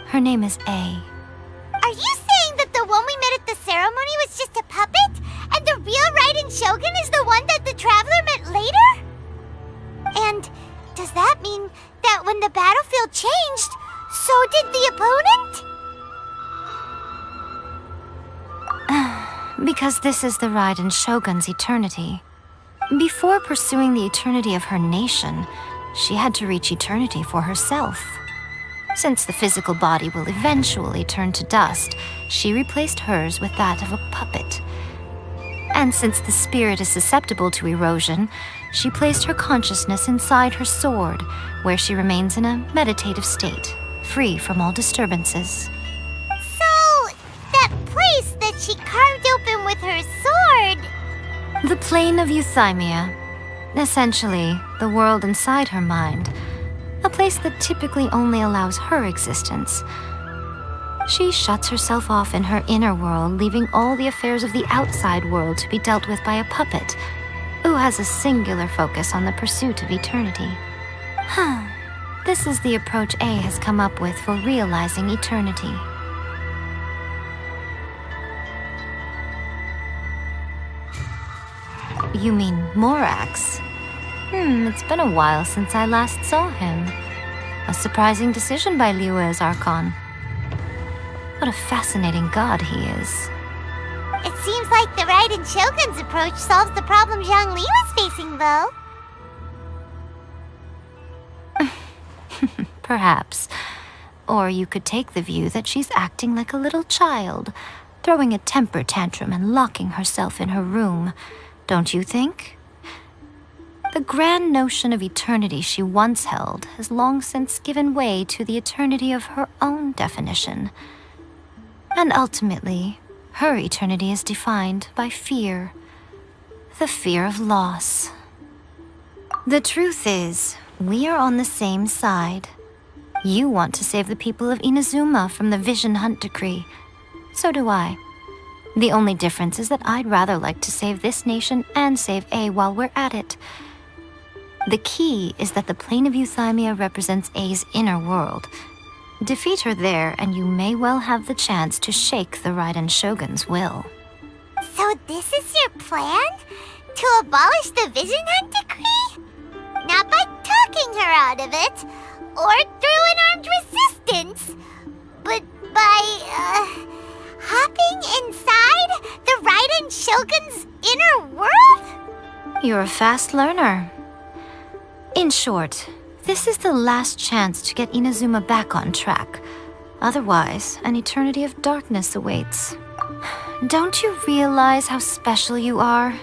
Her name is A. Are you saying that the one we met at the ceremony was just a puppet? And the real Raiden Shogun is the one that the Traveler met later? And does that mean that when the battlefield changed, so did the opponent? Because this is the Raiden Shogun's eternity. Before pursuing the eternity of her nation, she had to reach eternity for herself. Since the physical body will eventually turn to dust, she replaced hers with that of a puppet. And since the spirit is susceptible to erosion, she placed her consciousness inside her sword, where she remains in a meditative state, free from all disturbances. So, that place that she carved open with her sword... The plane of Euthymia. Essentially, the world inside her mind. A place that typically only allows her existence. She shuts herself off in her inner world, leaving all the affairs of the outside world to be dealt with by a puppet, who has a singular focus on the pursuit of eternity. This is the approach A has come up with for realizing eternity. You mean Morax? It's been a while since I last saw him. A surprising decision by Liyue's Archon. What a fascinating god he is. It seems like the Raiden Shogun's approach solves the problem Zhangli was facing, though. Perhaps. Or you could take the view that she's acting like a little child, throwing a temper tantrum and locking herself in her room. Don't you think? The grand notion of eternity she once held has long since given way to the eternity of her own definition. And ultimately, her eternity is defined by fear. The fear of loss. The truth is, we are on the same side. You want to save the people of Inazuma from the Vision Hunt decree. So do I. The only difference is that I'd rather like to save this nation and save A while we're at it. The key is that the plane of Euthymia represents A's inner world. Defeat her there, and you may well have the chance to shake the Raiden Shogun's will. So this is your plan? To abolish the Vision Hunt decree? Not by talking her out of it, or through an armed resistance, but by, hopping inside the Raiden Shogun's inner world? You're a fast learner. In short, This is the last chance to get Inazuma back on track. Otherwise, an eternity of darkness awaits. Don't you realize how special you are?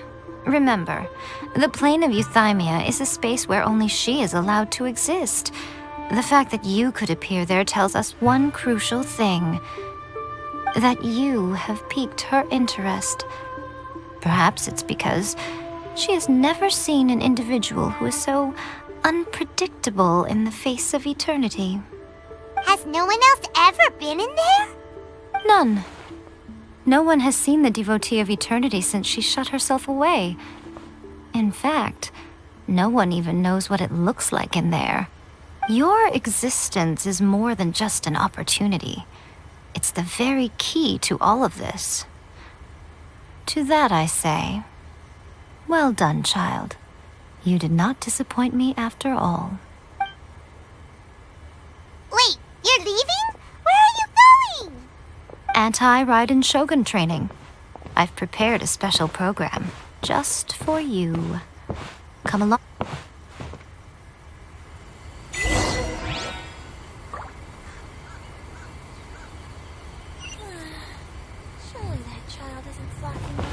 Remember, the plane of Euthymia is a space where only she is allowed to exist. The fact that you could appear there tells us one crucial thing. That you have piqued her interest. Perhaps it's because she has never seen an individual who is so unpredictable in the face of eternity. Has no one else ever been in there? None. No one has seen the devotee of eternity since she shut herself away. In fact, no one even knows what it looks like in there. Your existence is more than just an opportunity. It's the very key to all of this. To that I say, well done, child. You did not disappoint me after all. Wait, you're leaving? Where are you going? Anti-Raiden Shogun training. I've prepared a special program just for you. Come along. Surely that child isn't flocking around.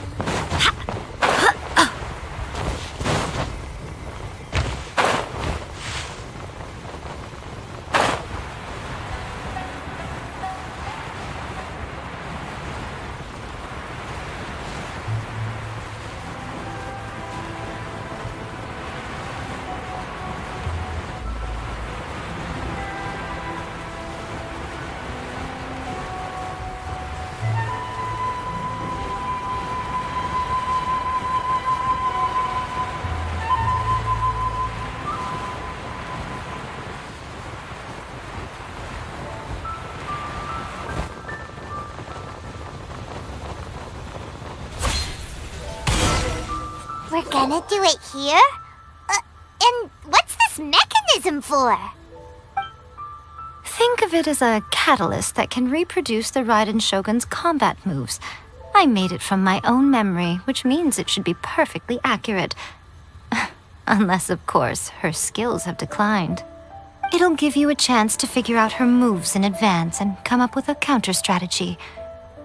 We're gonna do it here? And what's this mechanism for? Think of it as a catalyst that can reproduce the Raiden Shogun's combat moves. I made it from my own memory, which means it should be perfectly accurate. Unless, of course, her skills have declined. It'll give you a chance to figure out her moves in advance and come up with a counter strategy.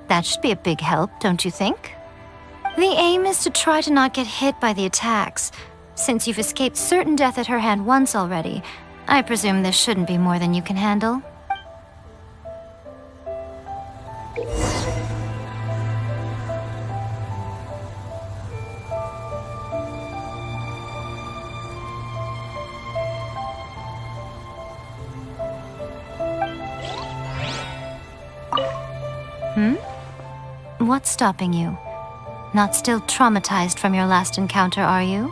That should be a big help, don't you think? The aim is to try to not get hit by the attacks. Since you've escaped certain death at her hand once already, I presume this shouldn't be more than you can handle. What's stopping you? Not still traumatized from your last encounter, are you?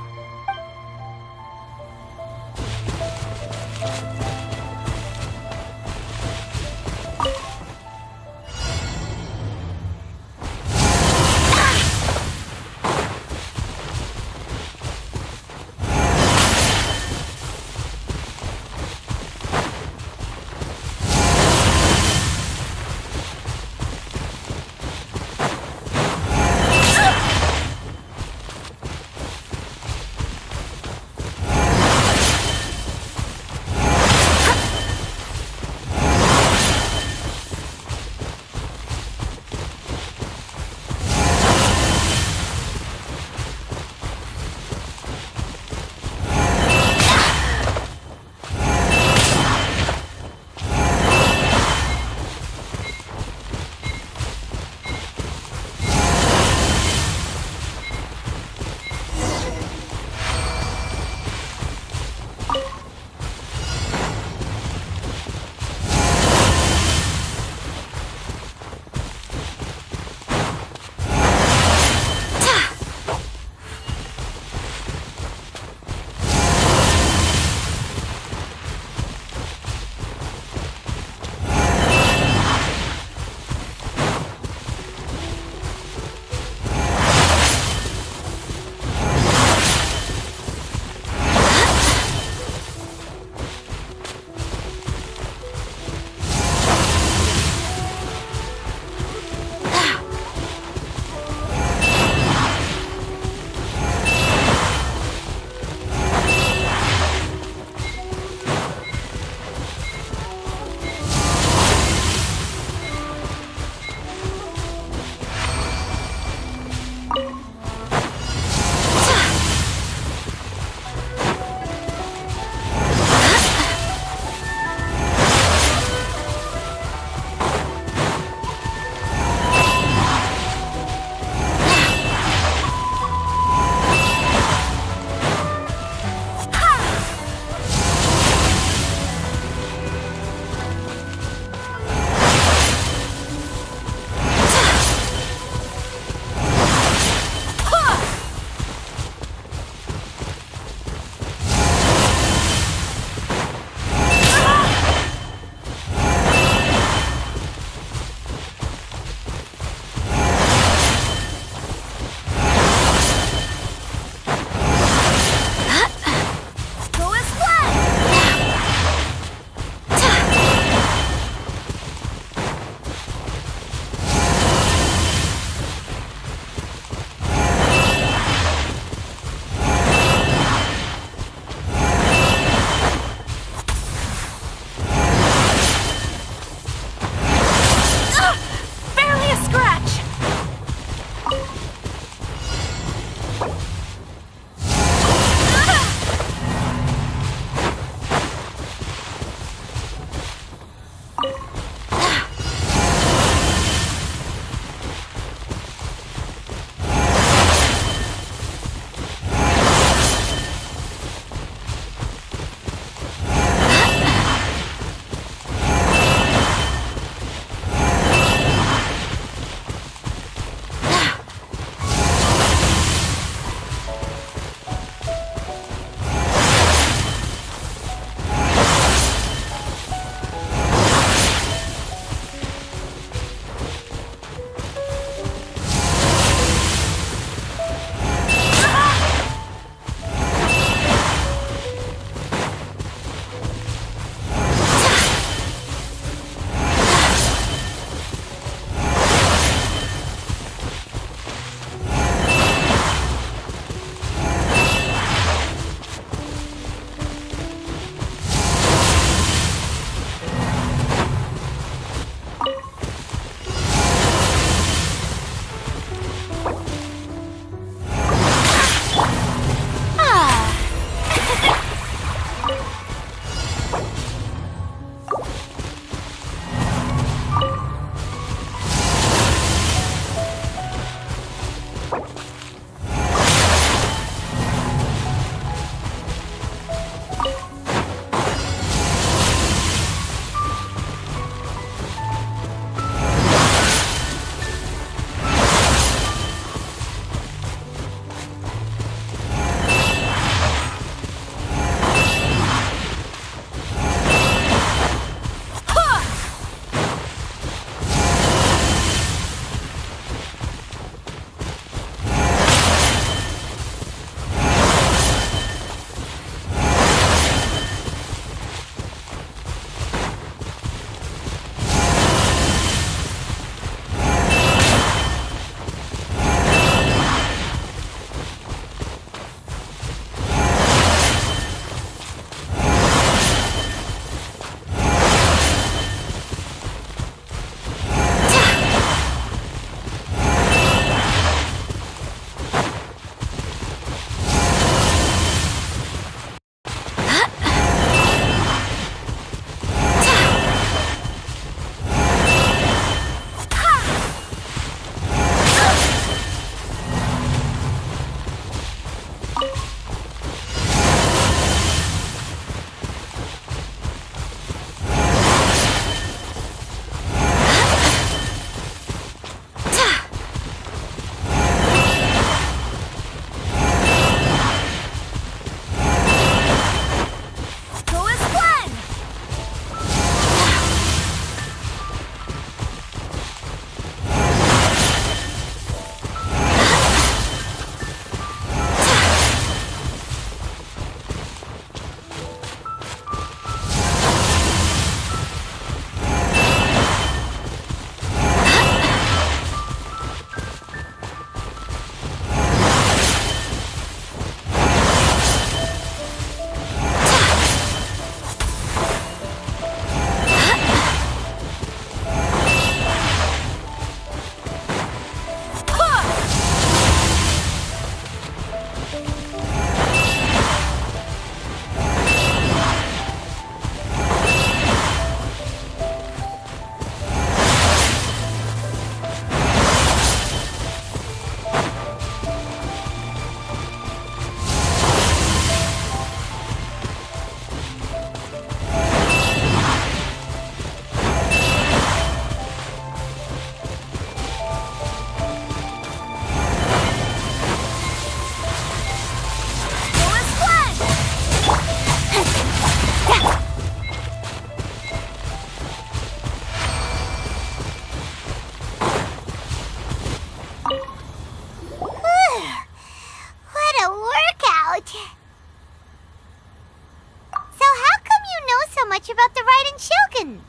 much about the Raiden Shogun?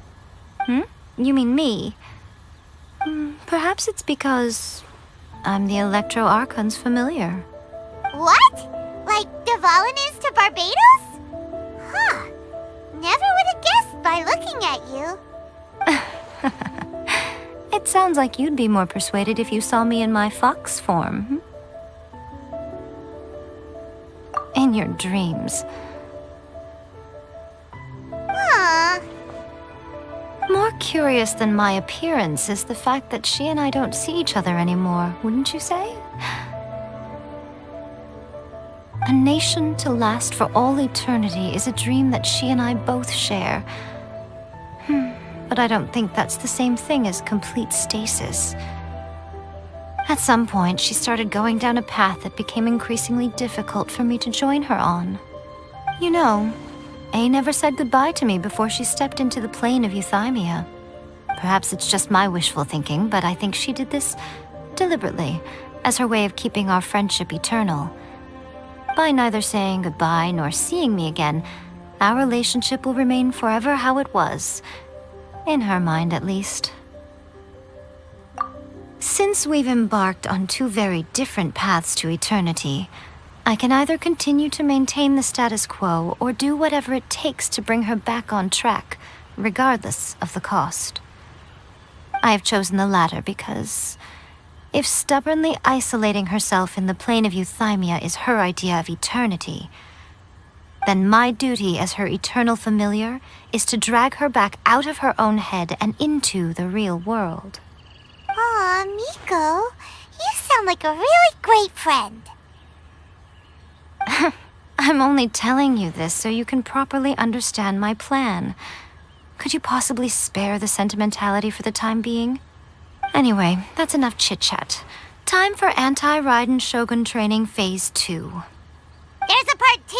You mean me? Perhaps it's because I'm the Electro Archon's familiar. What? Like Dvalin is to Barbados? Huh. Never would have guessed by looking at you. It sounds like you'd be more persuaded if you saw me in my fox form. In your dreams. Huh. More curious than my appearance is the fact that she and I don't see each other anymore, wouldn't you say? A nation to last for all eternity is a dream that she and I both share. But I don't think that's the same thing as complete stasis. At some point, she started going down a path that became increasingly difficult for me to join her on. You know, A never said goodbye to me before she stepped into the plane of Euthymia. Perhaps it's just my wishful thinking, but I think she did this deliberately, as her way of keeping our friendship eternal. By neither saying goodbye nor seeing me again, our relationship will remain forever how it was. In her mind, at least. Since we've embarked on two very different paths to eternity, I can either continue to maintain the status quo or do whatever it takes to bring her back on track, regardless of the cost. I have chosen the latter because if stubbornly isolating herself in the plane of Euthymia is her idea of eternity, then my duty as her eternal familiar is to drag her back out of her own head and into the real world. Aw, Miko, you sound like a really great friend. I'm only telling you this so you can properly understand my plan. Could you possibly spare the sentimentality for the time being? Anyway, that's enough chit-chat. Time for Anti-Raiden Shogun Training Phase 2. There's a part 2?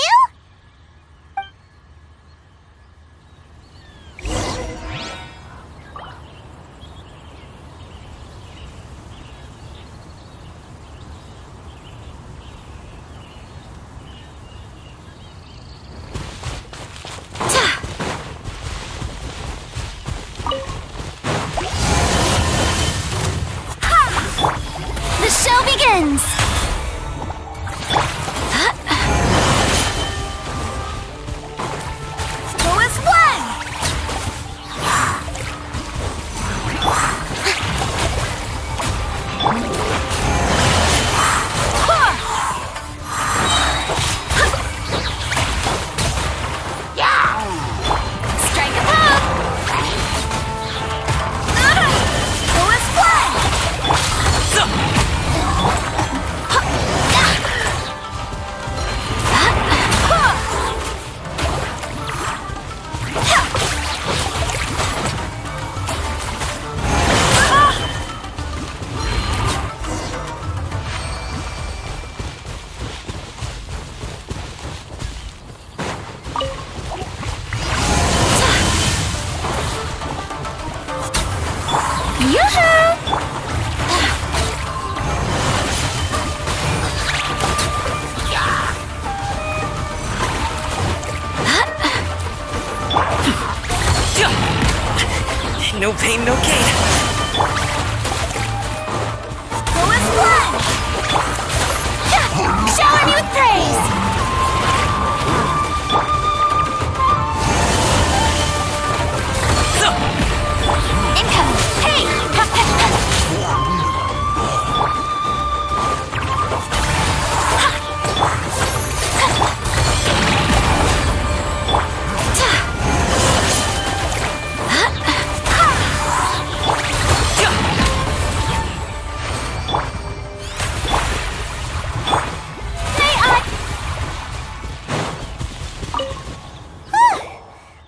The show begins! Who is one? Strike a pop! Who is one? No pain, no gain. Who is one? Shower me with praise! Incoming! Hey!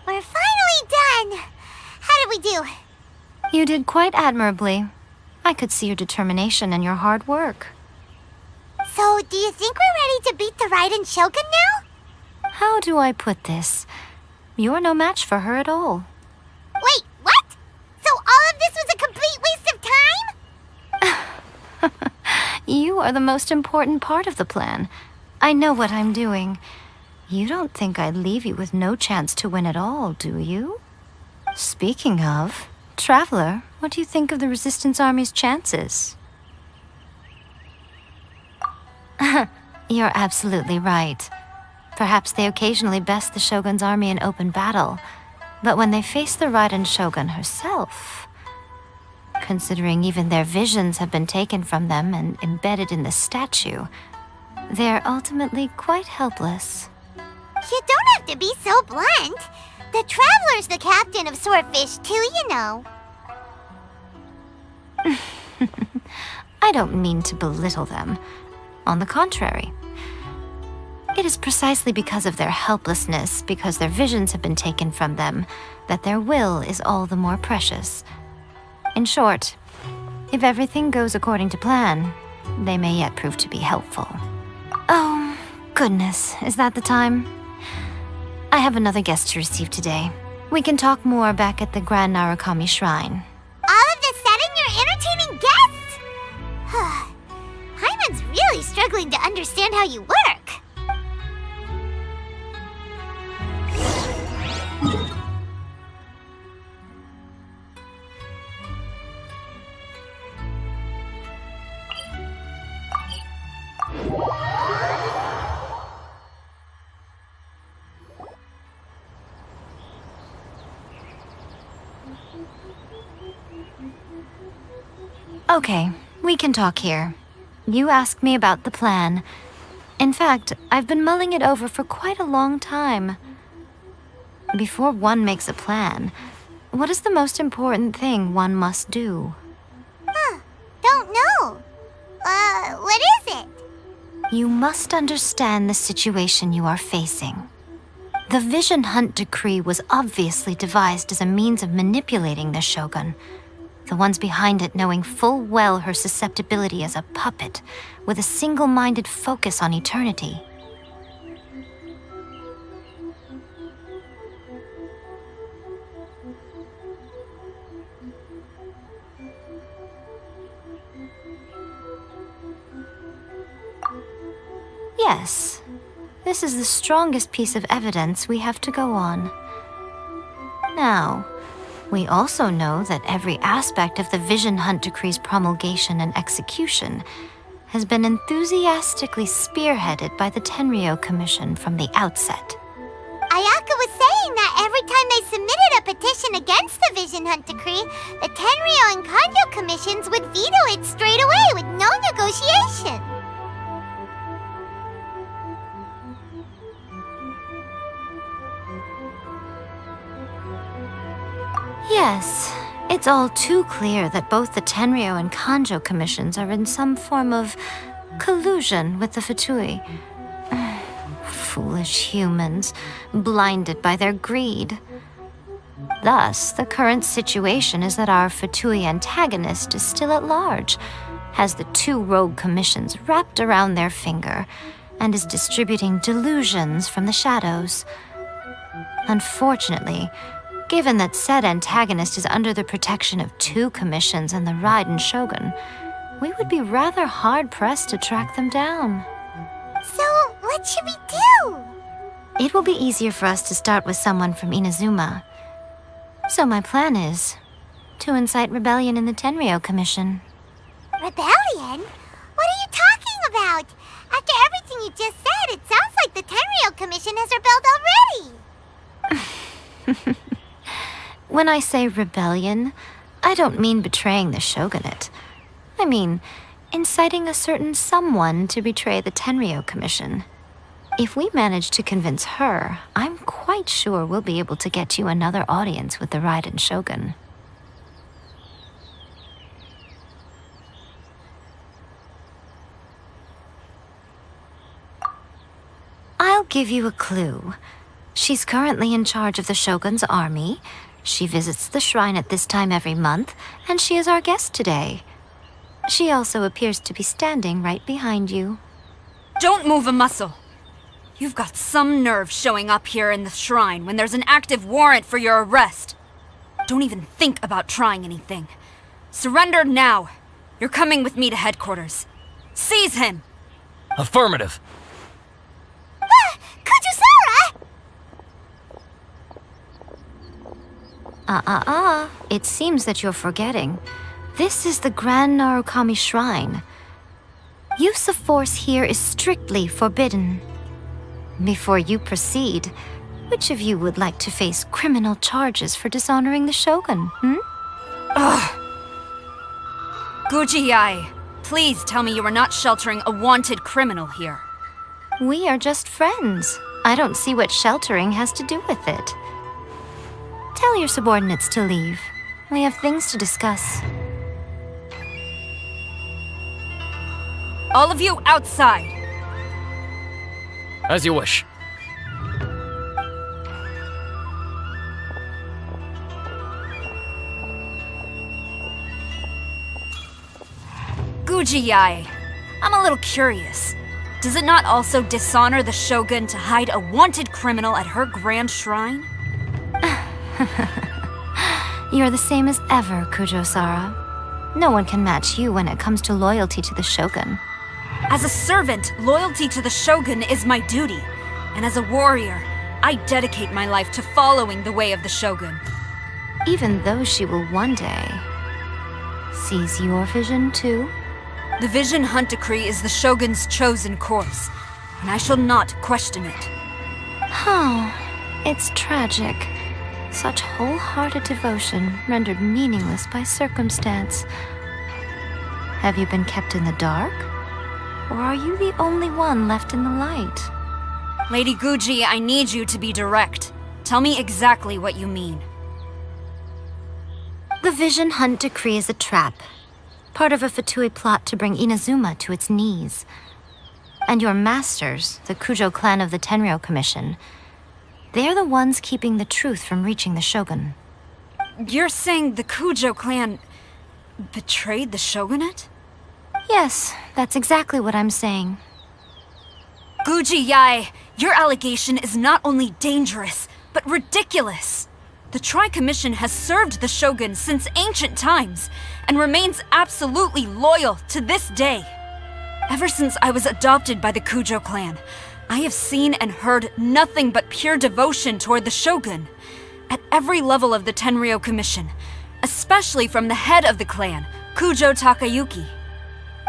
We're finally done. How did we do? You did quite admirably. I could see your determination and your hard work. So, do you think we're ready to beat the Raiden Shogun now? How do I put this? You're no match for her at all. Wait, what? So all of this was a complete waste of time? You are the most important part of the plan. I know what I'm doing. You don't think I'd leave you with no chance to win at all, do you? Speaking of, Traveler, what do you think of the Resistance Army's chances? You're absolutely right. Perhaps they occasionally best the Shogun's army in open battle, but when they face the Raiden Shogun herself... Considering even their visions have been taken from them and embedded in the statue, they're ultimately quite helpless. You don't have to be so blunt. The Traveler's the captain of Swordfish too, you know. I don't mean to belittle them. On the contrary. It is precisely because of their helplessness, because their visions have been taken from them, that their will is all the more precious. In short, if everything goes according to plan, they may yet prove to be helpful. Oh, goodness, is that the time? I have another guest to receive today. We can talk more back at the Grand Narukami Shrine. All of a sudden, you're entertaining guests? Paimon's really struggling to understand how you work. Okay, we can talk here. You asked me about the plan. In fact, I've been mulling it over for quite a long time. Before one makes a plan, what is the most important thing one must do? Don't know. What is it? You must understand the situation you are facing. The Vision Hunt Decree was obviously devised as a means of manipulating the Shogun. The ones behind it knowing full well her susceptibility as a puppet, with a single-minded focus on eternity. Yes, this is the strongest piece of evidence we have to go on. Now, we also know that every aspect of the Vision Hunt Decree's promulgation and execution has been enthusiastically spearheaded by the Tenryou Commission from the outset. Ayaka was saying that every time they submitted a petition against the Vision Hunt Decree, the Tenryou and Kanjo commissions would veto it straight away with no negotiation. Yes, it's all too clear that both the Tenryou and Kanjo commissions are in some form of collusion with the Fatui. Foolish humans, blinded by their greed. Thus, the current situation is that our Fatui antagonist is still at large, has the two rogue commissions wrapped around their finger, and is distributing delusions from the shadows. Unfortunately, given that said antagonist is under the protection of two commissions and the Raiden Shogun, we would be rather hard-pressed to track them down. So, what should we do? It will be easier for us to start with someone from Inazuma. So my plan is to incite rebellion in the Tenryou Commission. Rebellion? What are you talking about? After everything you just said, it sounds like the Tenryou Commission has rebelled already. When I say rebellion, I don't mean betraying the shogunate. I mean inciting a certain someone to betray the Tenryou Commission. If we manage to convince her, I'm quite sure we'll be able to get you another audience with the Raiden Shogun. I'll give you a clue. She's currently in charge of the Shogun's army. She visits the shrine at this time every month, and she is our guest today. She also appears to be standing right behind you. Don't move a muscle. You've got some nerve showing up here in the shrine when there's an active warrant for your arrest. Don't even think about trying anything. Surrender now. You're coming with me to headquarters. Seize him! Affirmative. Kajusara! It seems that you're forgetting. This is the Grand Narukami Shrine. Use of force here is strictly forbidden. Before you proceed, which of you would like to face criminal charges for dishonoring the Shogun, Guji-ai, please tell me you are not sheltering a wanted criminal here. We are just friends. I don't see what sheltering has to do with it. Tell your subordinates to leave. We have things to discuss. All of you outside! As you wish. Guji-ai, I'm a little curious. Does it not also dishonor the Shogun to hide a wanted criminal at her grand shrine? You're the same as ever, Kujo-sara. No one can match you when it comes to loyalty to the Shogun. As a servant, loyalty to the Shogun is my duty. And as a warrior, I dedicate my life to following the way of the Shogun. Even though she will one day seize your vision too? The Vision Hunt Decree is the Shogun's chosen course, and I shall not question it. Oh, it's tragic. Such wholehearted devotion rendered meaningless by circumstance. Have you been kept in the dark? Or are you the only one left in the light? Lady Guji, I need you to be direct. Tell me exactly what you mean. The Vision Hunt Decree is a trap. Part of a Fatui plot to bring Inazuma to its knees. And your masters, the Kujo clan of the Tenryou Commission, they're the ones keeping the truth from reaching the Shogun. You're saying the Kujo clan betrayed the Shogunate? Yes, that's exactly what I'm saying. Guji-ai, your allegation is not only dangerous, but ridiculous. The Tri-Commission has served the Shogun since ancient times, and remains absolutely loyal to this day. Ever since I was adopted by the Kujo clan, I have seen and heard nothing but pure devotion toward the Shogun. At every level of the Tenryou Commission, especially from the head of the clan, Kujo Takayuki.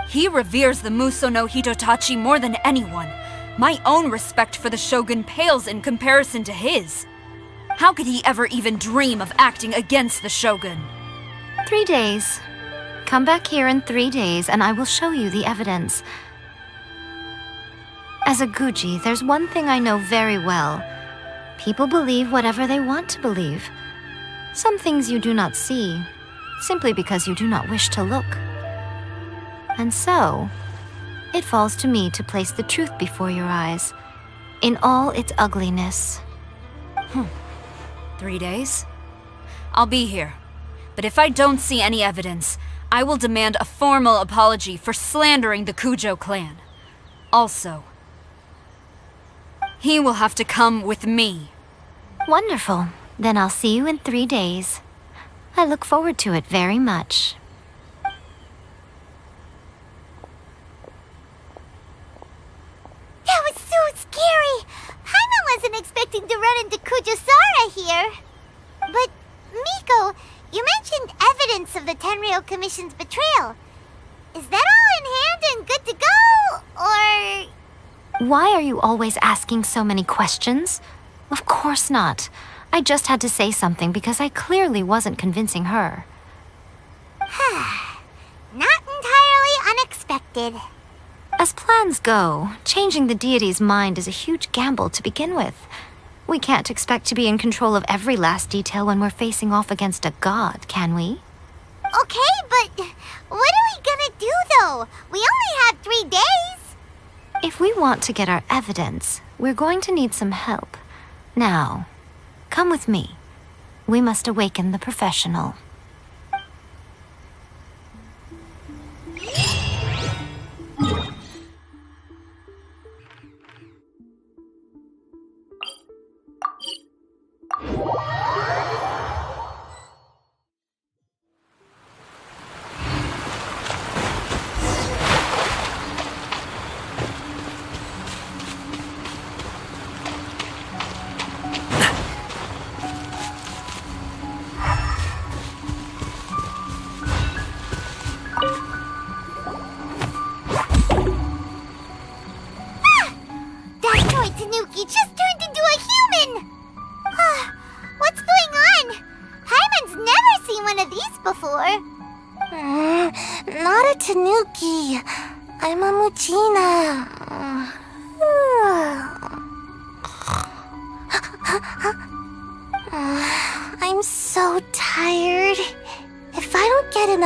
He reveres the Muso no Hitotachi more than anyone. My own respect for the Shogun pales in comparison to his. How could he ever even dream of acting against the Shogun? 3 days. Come back here in 3 days and I will show you the evidence. As a Guji, there's one thing I know very well. People believe whatever they want to believe. Some things you do not see, simply because you do not wish to look. And so, it falls to me to place the truth before your eyes, in all its ugliness. 3 days? I'll be here. But if I don't see any evidence, I will demand a formal apology for slandering the Kujo clan. Also, he will have to come with me. Wonderful. Then I'll see you in 3 days. I look forward to it very much. That was so scary! Paimon wasn't expecting to run into Kujo-sara here. But, Miko, you mentioned evidence of the Tenryou Commission's betrayal. Is that all in hand and good to go, or...? Why are you always asking so many questions? Of course not. I just had to say something because I clearly wasn't convincing her. Not entirely unexpected. As plans go, changing the deity's mind is a huge gamble to begin with. We can't expect to be in control of every last detail when we're facing off against a god, can we? Okay, but what are we gonna do, though? We only have 3 days. If we want to get our evidence, we're going to need some help. Now, come with me. We must awaken the professional.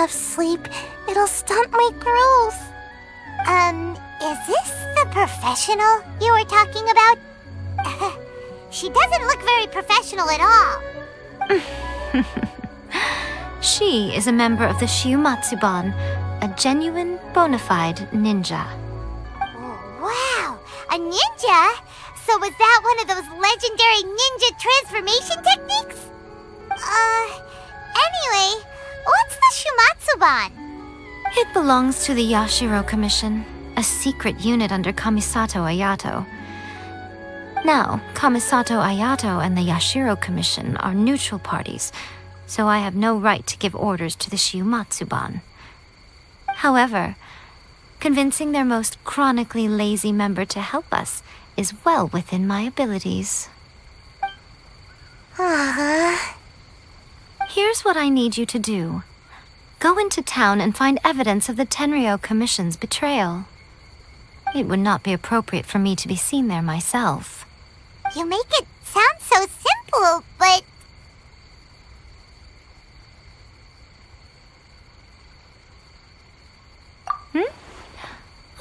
enough sleep, it'll stunt my growth. Is this the professional you were talking about? She doesn't look very professional at all. She is a member of the Shiumatsuban, a genuine, bona fide ninja. Wow, a ninja? So was that one of those legendary ninja transformation techniques? Anyway, what's the Shumatsuban? It belongs to the Yashiro Commission, a secret unit under Kamisato Ayato. Now, Kamisato Ayato and the Yashiro Commission are neutral parties, so I have no right to give orders to the Shiumatsuban. However, convincing their most chronically lazy member to help us is well within my abilities. Here's what I need you to do. Go into town and find evidence of the Tenryou Commission's betrayal. It would not be appropriate for me to be seen there myself. You make it sound so simple, but...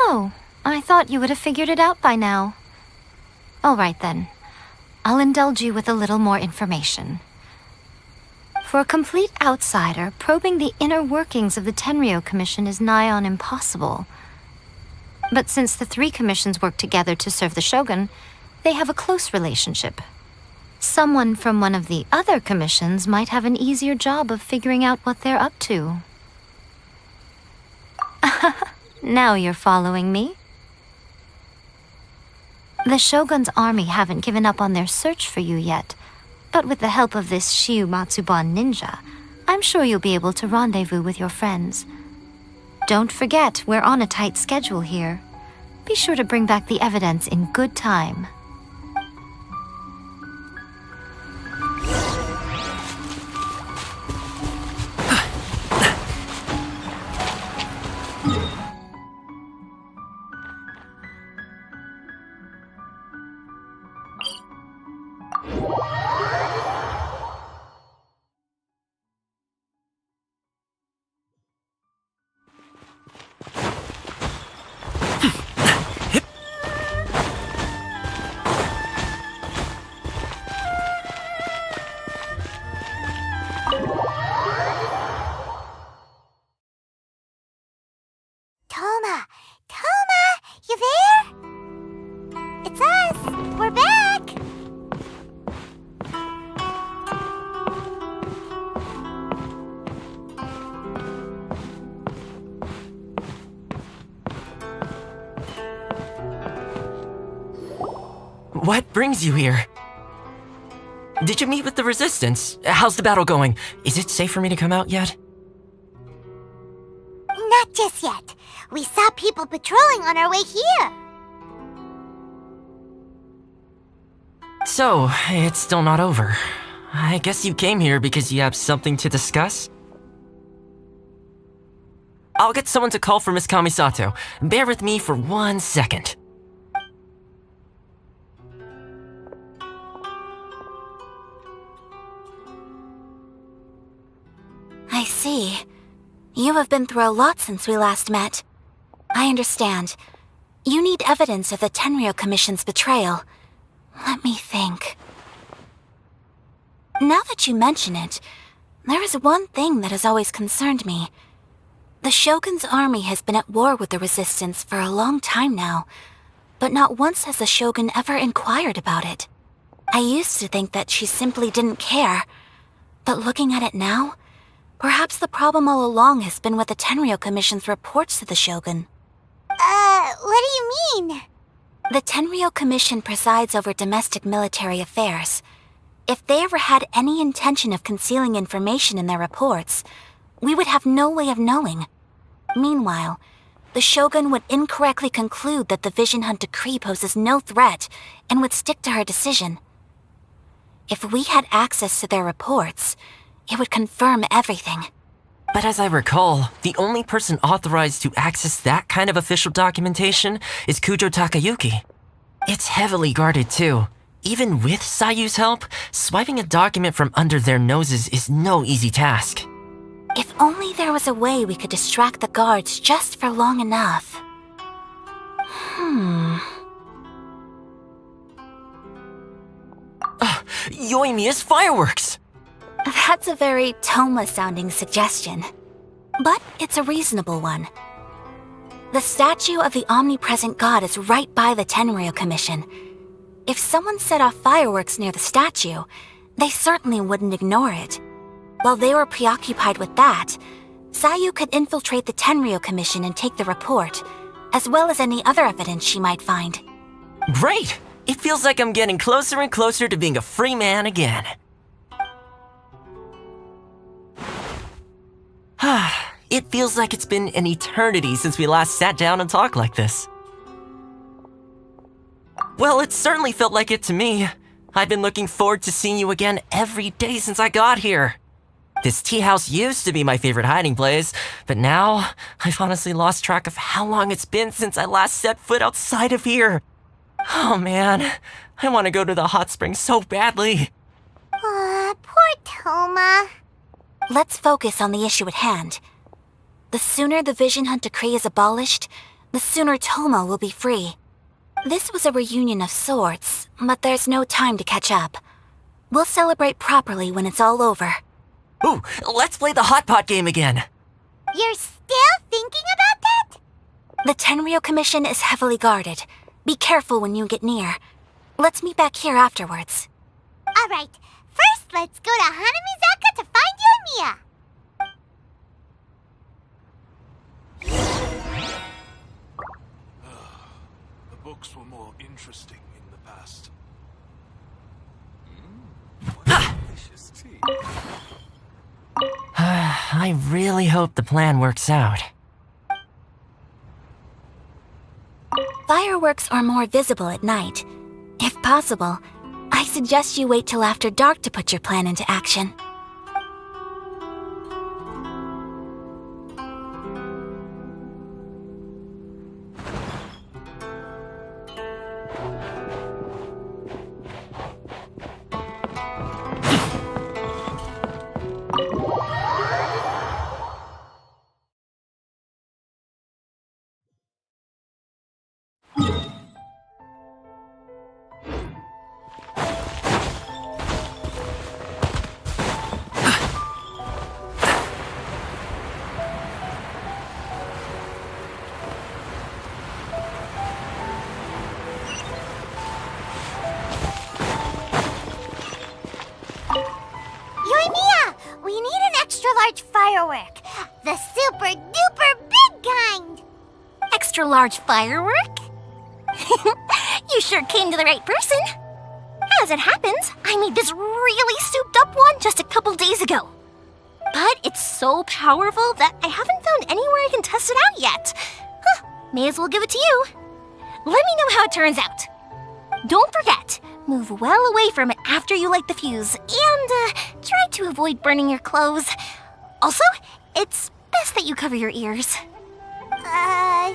Oh, I thought you would have figured it out by now. All right then. I'll indulge you with a little more information. For a complete outsider, probing the inner workings of the Tenryou Commission is nigh on impossible. But since the three commissions work together to serve the Shogun, they have a close relationship. Someone from one of the other commissions might have an easier job of figuring out what they're up to. Now you're following me? The Shogun's army haven't given up on their search for you yet, but with the help of this Shiumatsuban ninja, I'm sure you'll be able to rendezvous with your friends. Don't forget, we're on a tight schedule here. Be sure to bring back the evidence in good time. Toma, you there? It's us, we're back. What brings you here? Did you meet with the Resistance? How's the battle going? Is it safe for me to come out yet? Not just yet. We saw people patrolling on our way here. So, it's still not over. I guess you came here because you have something to discuss? I'll get someone to call for Miss Kamisato. Bear with me for 1 second. I see. You have been through a lot since we last met. I understand. You need evidence of the Tenryou Commission's betrayal. Let me think. Now that you mention it, there is one thing that has always concerned me. The Shogun's army has been at war with the Resistance for a long time now, but not once has the Shogun ever inquired about it. I used to think that she simply didn't care, but looking at it now, perhaps the problem all along has been with the Tenryou Commission's reports to the Shogun. What do you mean? The Tenryou Commission presides over domestic military affairs. If they ever had any intention of concealing information in their reports, we would have no way of knowing. Meanwhile, the Shogun would incorrectly conclude that the Vision Hunt decree poses no threat and would stick to her decision. If we had access to their reports, it would confirm everything. But as I recall, the only person authorized to access that kind of official documentation is Kujo Takayuki. It's heavily guarded too. Even with Sayu's help, swiping a document from under their noses is no easy task. If only there was a way we could distract the guards just for long enough. Yoimiya's fireworks! That's a very Toma-sounding suggestion. But it's a reasonable one. The statue of the omnipresent god is right by the Tenryou Commission. If someone set off fireworks near the statue, they certainly wouldn't ignore it. While they were preoccupied with that, Sayu could infiltrate the Tenryou Commission and take the report, as well as any other evidence she might find. Great! It feels like I'm getting closer and closer to being a free man again. It feels like it's been an eternity since we last sat down and talked like this. Well, it certainly felt like it to me. I've been looking forward to seeing you again every day since I got here. This tea house used to be my favorite hiding place, but now I've honestly lost track of how long it's been since I last set foot outside of here. Oh man, I want to go to the hot springs so badly. Poor Toma. Let's focus on the issue at hand. The sooner the Vision Hunt Decree is abolished, the sooner Toma will be free. This was a reunion of sorts, but there's no time to catch up. We'll celebrate properly when it's all over. Ooh, let's play the hot pot game again. You're still thinking about that? The Tenryou Commission is heavily guarded. Be careful when you get near. Let's meet back here afterwards. Alright, first let's go to Hanamizaka to find Yoimiya. The books were more interesting in the past. Delicious tea. I really hope the plan works out. Fireworks are more visible at night. If possible, I suggest you wait till after dark to put your plan into action. Large firework. The super duper big kind. Extra large firework? You sure came to the right person. As it happens, I made this really souped up one just a couple days ago. But it's so powerful that I haven't found anywhere I can test it out yet. May as well give it to you. Let me know how it turns out. Don't forget, move well away from it after you light the fuse, and try to avoid burning your clothes. Also, it's best that you cover your ears. Why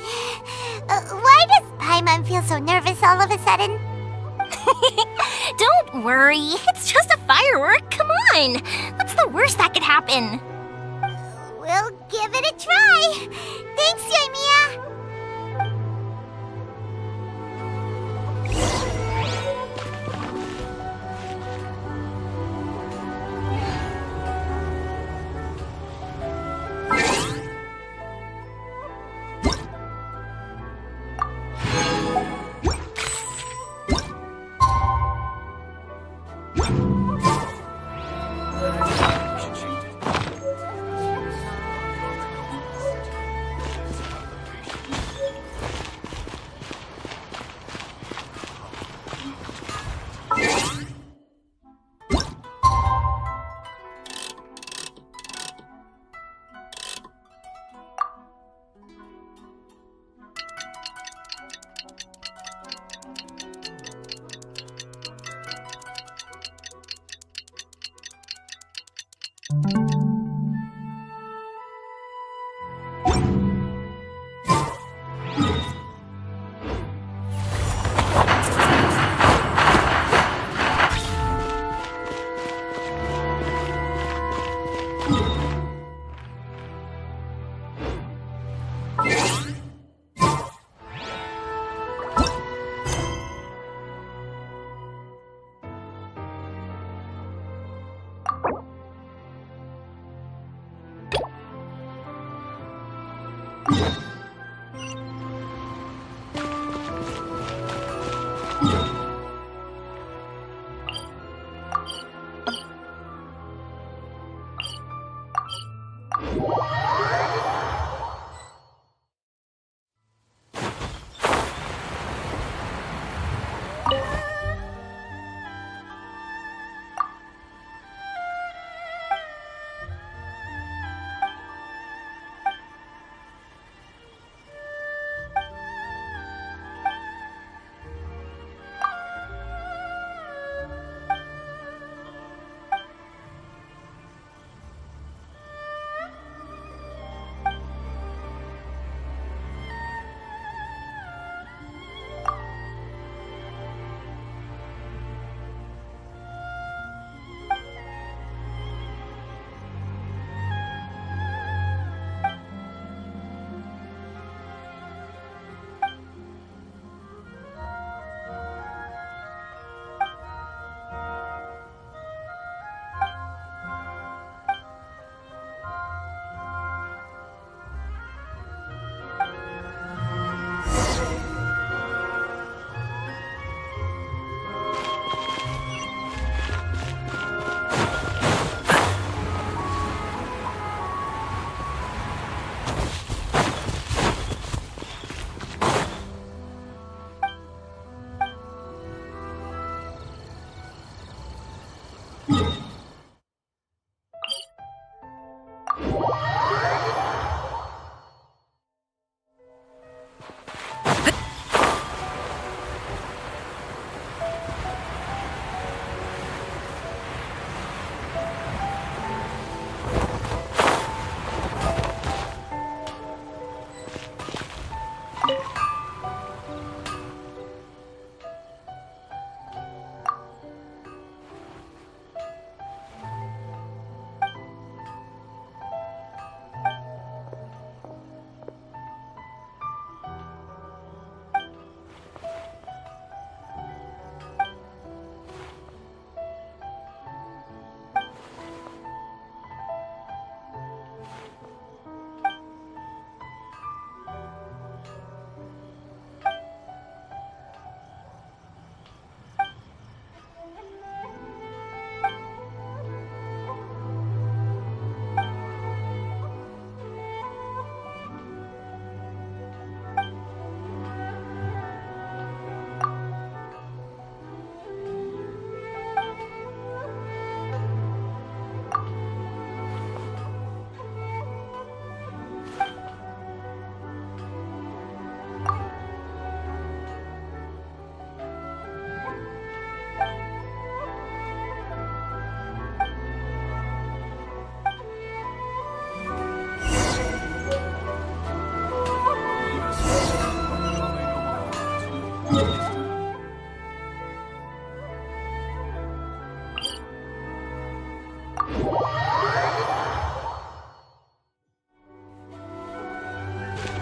does Paimon feel so nervous all of a sudden? Don't worry, it's just a firework, come on! What's the worst that could happen? We'll give it a try. Thanks, Yoimiya.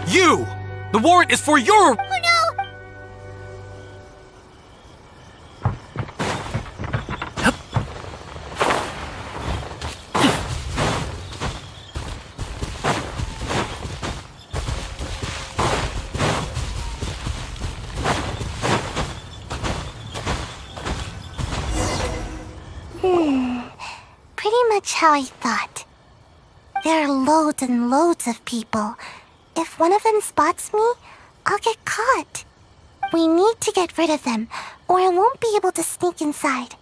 You! The warrant is for your... Oh no! Pretty much how I thought. There are loads and loads of people. If one of them spots me, I'll get caught. We need to get rid of them, or I won't be able to sneak inside.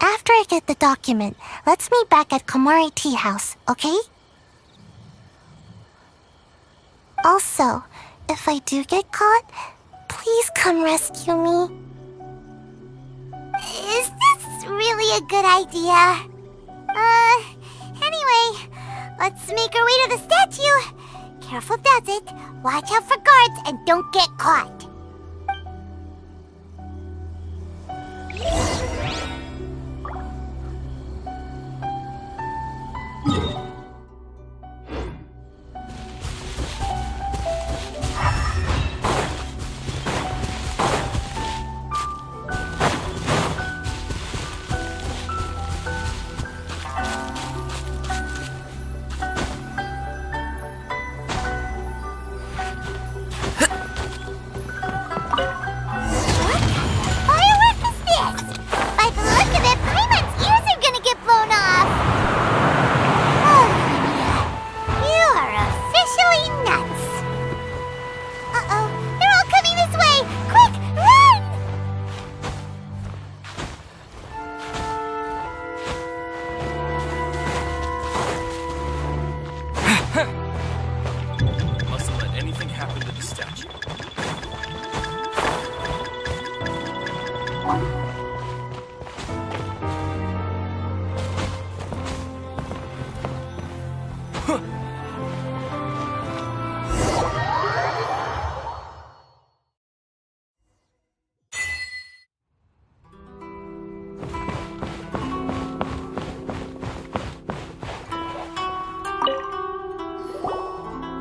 After I get the document, let's meet back at Komari Tea House, okay? Also, if I do get caught, please come rescue me. Is this really a good idea? Anyway, let's make our way to the statue. Careful does it. Watch out for guards and don't get caught.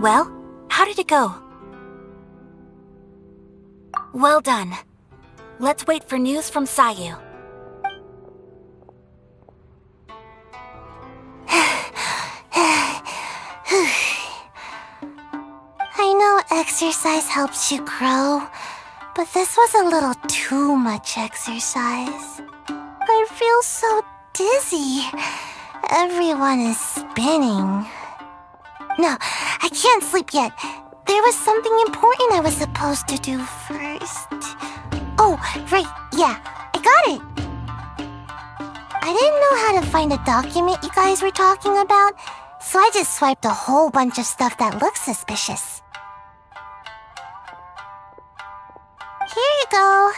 Well, how did it go? Well done. Let's wait for news from Sayu. I know exercise helps you grow, but this was a little too much exercise. I feel so dizzy. Everyone is spinning. No, I can't sleep yet. There was something important I was supposed to do first. Oh, right, yeah, I got it. I didn't know how to find a document you guys were talking about, so I just swiped a whole bunch of stuff that looks suspicious. Here you go.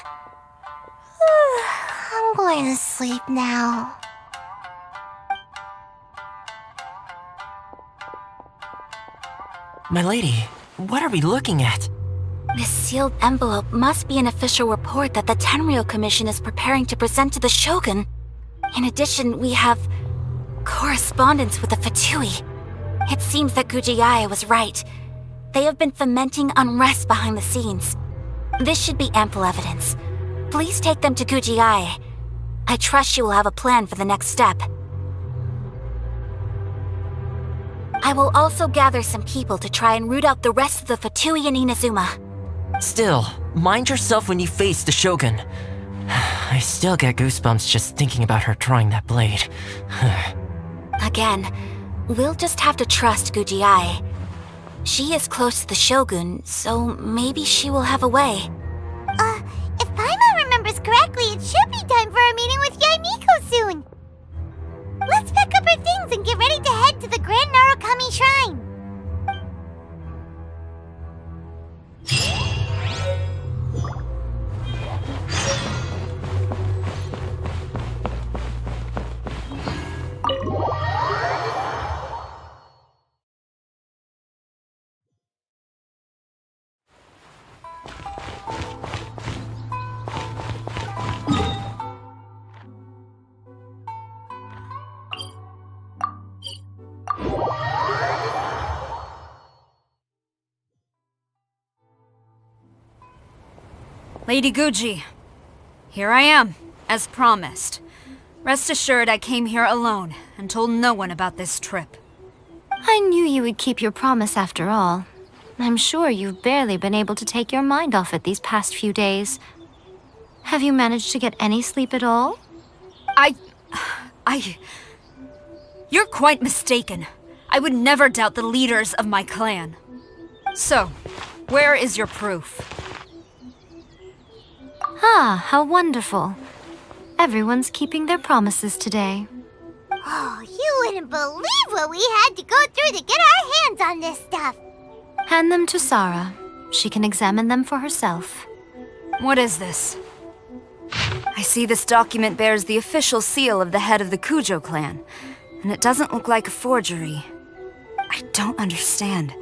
I'm going to sleep now. My lady, what are we looking at? This sealed envelope must be an official report that the Tenryou Commission is preparing to present to the Shogun. In addition, we have correspondence with the Fatui. It seems that Gujiai was right. They have been fomenting unrest behind the scenes. This should be ample evidence. Please take them to Gujiai. I trust you will have a plan for the next step. I will also gather some people to try and root out the rest of the Fatui in Inazuma. Still, mind yourself when you face the Shogun. I still get goosebumps just thinking about her drawing that blade. Again, we'll just have to trust Gujiai. She is close to the Shogun, so maybe she will have a way. If Paimon remembers correctly, it should be time for a meeting with Yaimiko soon. Let's pack up our things and get ready to head to the Grand Narukami Shrine. Lady Guji, here I am, as promised. Rest assured I came here alone and told no one about this trip. I knew you would keep your promise after all. I'm sure you've barely been able to take your mind off it these past few days. Have you managed to get any sleep at all? You're quite mistaken. I would never doubt the leaders of my clan. So, where is your proof? Ah, how wonderful. Everyone's keeping their promises today. Oh, you wouldn't believe what we had to go through to get our hands on this stuff. Hand them to Sarah. She can examine them for herself. What is this? I see this document bears the official seal of the head of the Kujo clan, and it doesn't look like a forgery. I don't understand.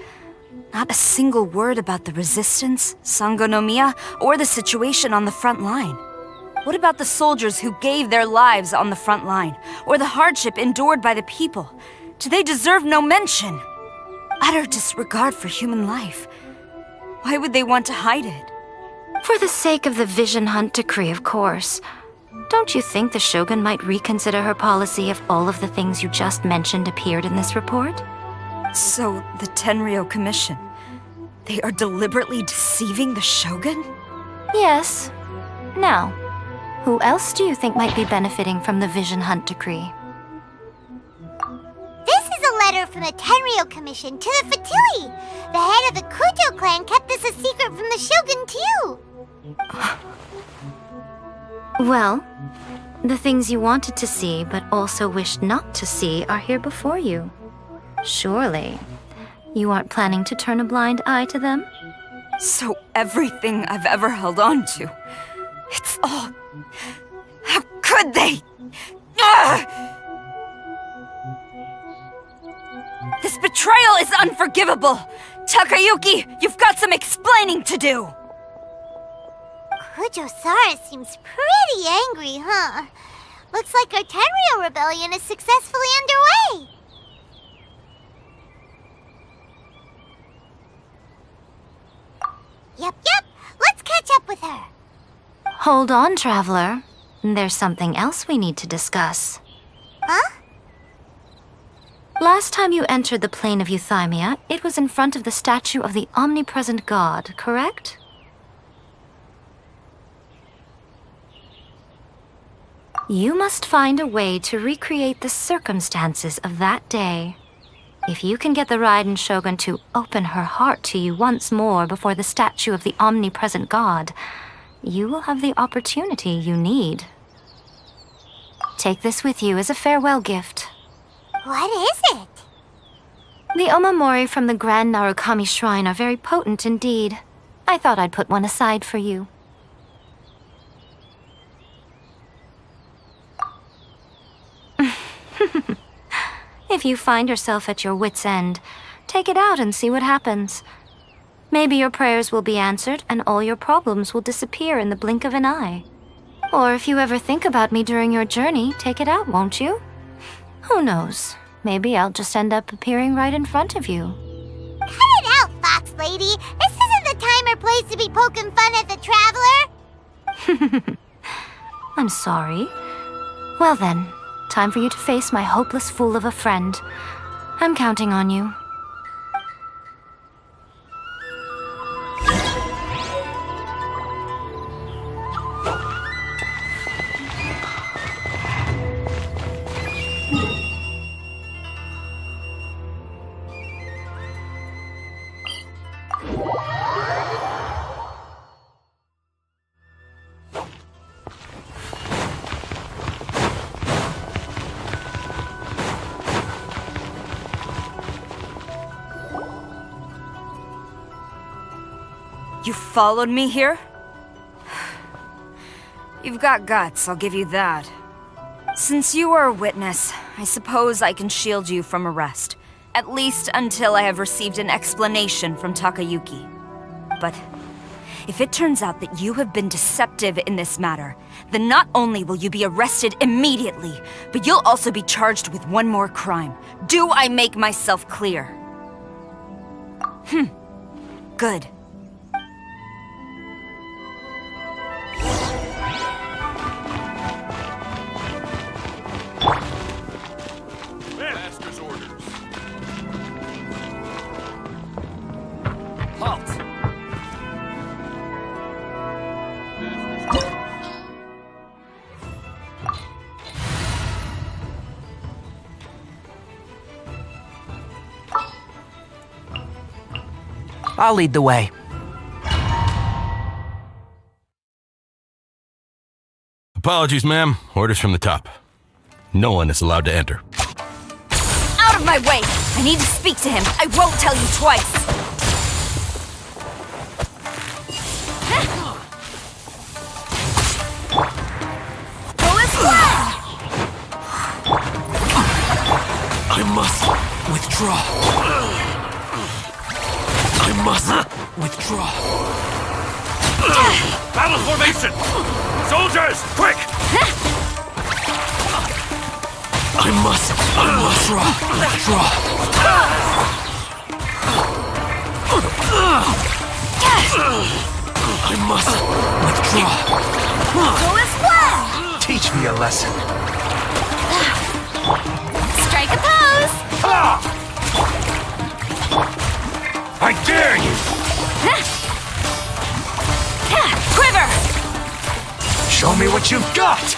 Not a single word about the resistance, Sangonomiya, or the situation on the front line. What about the soldiers who gave their lives on the front line, or the hardship endured by the people? Do they deserve no mention? Utter disregard for human life. Why would they want to hide it? For the sake of the Vision Hunt decree, of course. Don't you think the Shogun might reconsider her policy if all of the things you just mentioned appeared in this report? So, the Tenryou Commission, they are deliberately deceiving the Shogun? Yes. Now, who else do you think might be benefiting from the Vision Hunt decree? This is a letter from the Tenryou Commission to the Fatui. The head of the Kujo clan kept this a secret from the Shogun, too. Well, the things you wanted to see but also wished not to see are here before you. Surely, you aren't planning to turn a blind eye to them? So everything I've ever held on to, it's all... How could they? Ugh! This betrayal is unforgivable! Takayuki, you've got some explaining to do! Kujo-Sara seems pretty angry, huh? Looks like our Tenryou rebellion is successfully underway. Yep. Let's catch up with her. Hold on, Traveler. There's something else we need to discuss. Huh? Last time you entered the plane of Euthymia, it was in front of the statue of the omnipresent god, correct? You must find a way to recreate the circumstances of that day. If you can get the Raiden Shogun to open her heart to you once more before the statue of the omnipresent god, you will have the opportunity you need. Take this with you as a farewell gift. What is it? The omamori from the Grand Narukami Shrine are very potent indeed. I thought I'd put one aside for you. If you find yourself at your wit's end, take it out and see what happens. Maybe your prayers will be answered and all your problems will disappear in the blink of an eye. Or if you ever think about me during your journey, take it out, won't you? Who knows? Maybe I'll just end up appearing right in front of you. Cut it out, Fox Lady. This isn't the time or place to be poking fun at the Traveler. I'm sorry. Well then, time for you to face my hopeless fool of a friend. I'm counting on you. You followed me here? You've got guts, I'll give you that. Since you are a witness, I suppose I can shield you from arrest. At least until I have received an explanation from Takayuki. But if it turns out that you have been deceptive in this matter, then not only will you be arrested immediately, but you'll also be charged with one more crime. Do I make myself clear? Good. Master's orders. Halt! I'll lead the way. Apologies, ma'am. Orders from the top. No one is allowed to enter. Out of my way! I need to speak to him. I won't tell you twice. Go as planned! I must withdraw. I must withdraw. Battle formation! Soldiers, quick! I must withdraw. I must withdraw. Go as planned! Teach me a lesson. Strike a pose! I dare you! Quiver! Show me what you've got!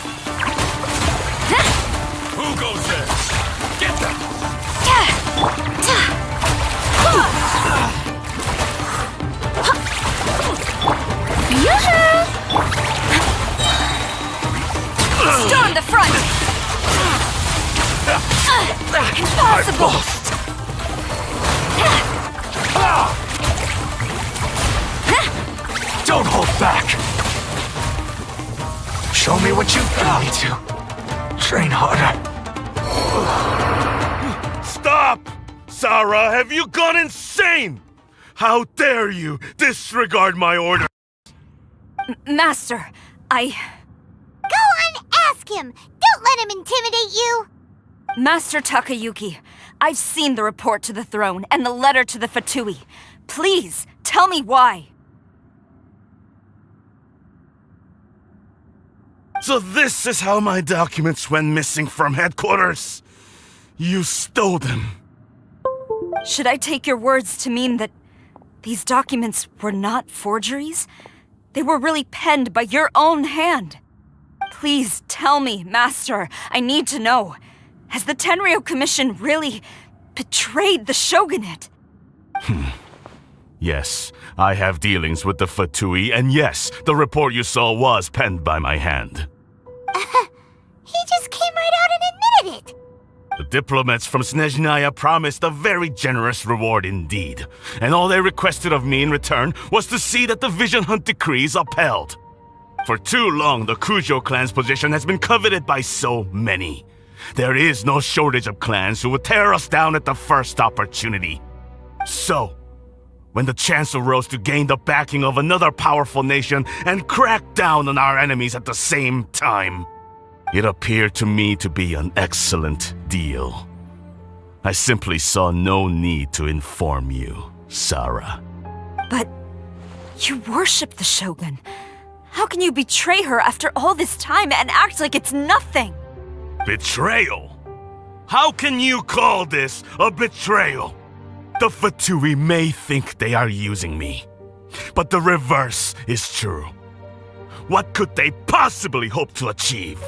Who goes there? Get them! Storm the front! Impossible! Don't hold back! Show me what you've got! Me to train harder. Stop! Sarah, have you gone insane? How dare you disregard my order? Master, Go on, ask him! Don't let him intimidate you! Master Takayuki, I've seen the report to the throne and the letter to the Fatui. Please, tell me why. So this is how my documents went missing from headquarters. You stole them. Should I take your words to mean that these documents were not forgeries? They were really penned by your own hand. Please tell me, Master. I need to know. Has the Tenryou Commission really betrayed the Shogunate? Yes, I have dealings with the Fatui, and yes, the report you saw was penned by my hand. He just came right out and admitted it. The diplomats from Snezhnaya promised a very generous reward indeed, and all they requested of me in return was to see that the Vision Hunt decree is upheld. For too long, the Kujo clan's position has been coveted by so many. There is no shortage of clans who would tear us down at the first opportunity. So, when the chance arose to gain the backing of another powerful nation and crack down on our enemies at the same time, it appeared to me to be an excellent deal. I simply saw no need to inform you, Sarah. But you worship the Shogun. How can you betray her after all this time and act like it's nothing? Betrayal? How can you call this a betrayal? The Fatui may think they are using me, but the reverse is true. What could they possibly hope to achieve?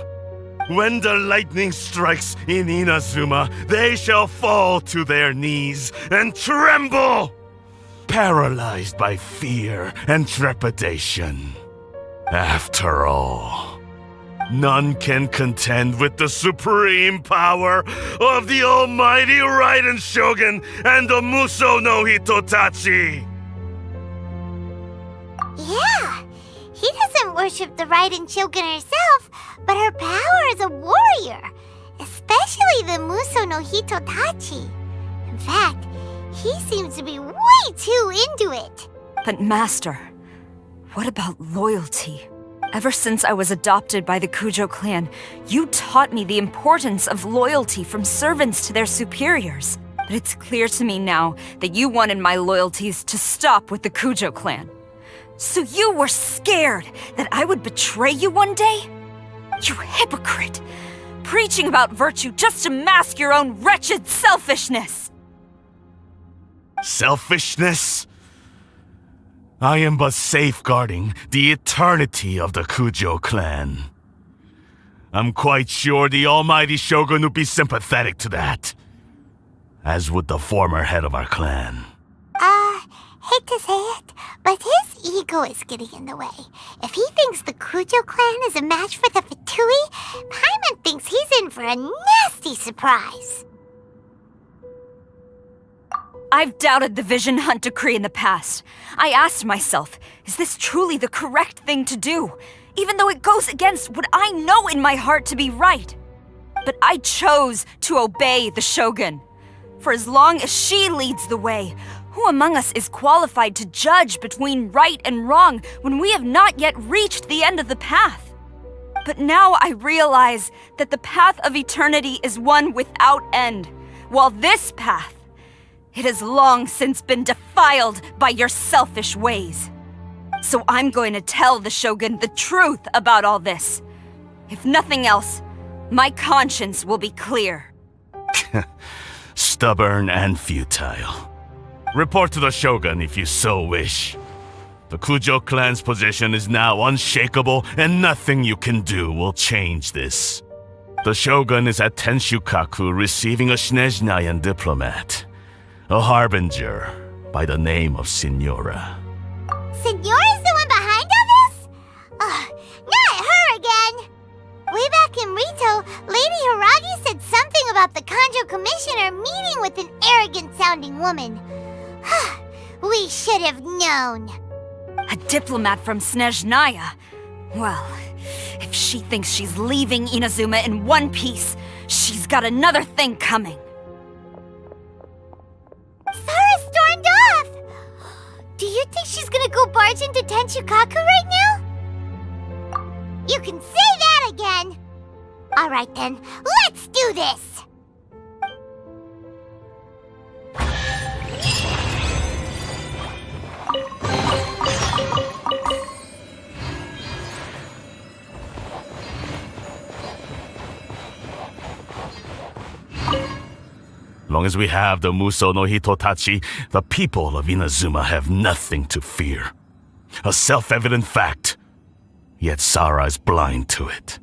When the lightning strikes in Inazuma, they shall fall to their knees and tremble, paralyzed by fear and trepidation. After all, none can contend with the supreme power of the almighty Raiden Shogun and the Muso no Hitotachi! Yeah, he doesn't worship the Raiden Shogun herself, but her power as a warrior, especially the Muso no Hitotachi. In fact, he seems to be way too into it. But Master, what about loyalty? Ever since I was adopted by the Kujo clan, you taught me the importance of loyalty from servants to their superiors. But it's clear to me now that you wanted my loyalties to stop with the Kujo clan. So you were scared that I would betray you one day? You hypocrite! Preaching about virtue just to mask your own wretched selfishness! Selfishness? I am but safeguarding the eternity of the Kujo clan. I'm quite sure the almighty Shogun would be sympathetic to that, as would the former head of our clan. Hate to say it, but his ego is getting in the way. If he thinks the Kujo clan is a match for the Fatui, Paimon thinks he's in for a nasty surprise. I've doubted the Vision Hunt decree in the past. I asked myself, is this truly the correct thing to do? Even though it goes against what I know in my heart to be right. But I chose to obey the Shogun. For as long as she leads the way, who among us is qualified to judge between right and wrong when we have not yet reached the end of the path? But now I realize that the path of eternity is one without end, while this path, it has long since been defiled by your selfish ways. So I'm going to tell the Shogun the truth about all this. If nothing else, my conscience will be clear. Stubborn and futile. Report to the Shogun if you so wish. The Kujo clan's position is now unshakable, and nothing you can do will change this. The Shogun is at Tenshukaku receiving a Snezhnayan diplomat. A harbinger by the name of Signora. Signora's the one behind all this? Not her again! Way back in Rito, Lady Hiragi said something about the Kanjo Commissioner meeting with an arrogant-sounding woman. We should have known. A diplomat from Snezhnaya? Well, if she thinks she's leaving Inazuma in one piece, she's got another thing coming. Sarah stormed off! Do you think she's gonna go barge into Tenshukaku right now? You can say that again! Alright then, let's do this! Long as we have the Muso no Hitotachi, the people of Inazuma have nothing to fear. A self-evident fact. Yet Sara is blind to it.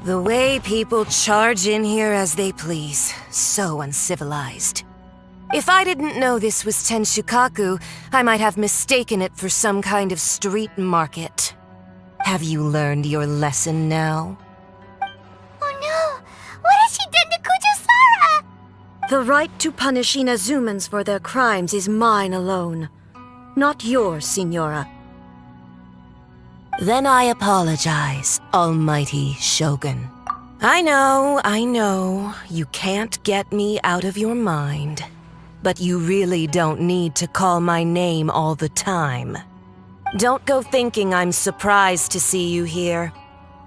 The way people charge in here as they please. So uncivilized. If I didn't know this was Tenshukaku, I might have mistaken it for some kind of street market. Have you learned your lesson now? Oh no! What has she done to Kujo-Sara? The right to punish Inazumans for their crimes is mine alone. Not yours, Signora. Then I apologize, Almighty Shogun. I know, you can't get me out of your mind. But you really don't need to call my name all the time. Don't go thinking I'm surprised to see you here.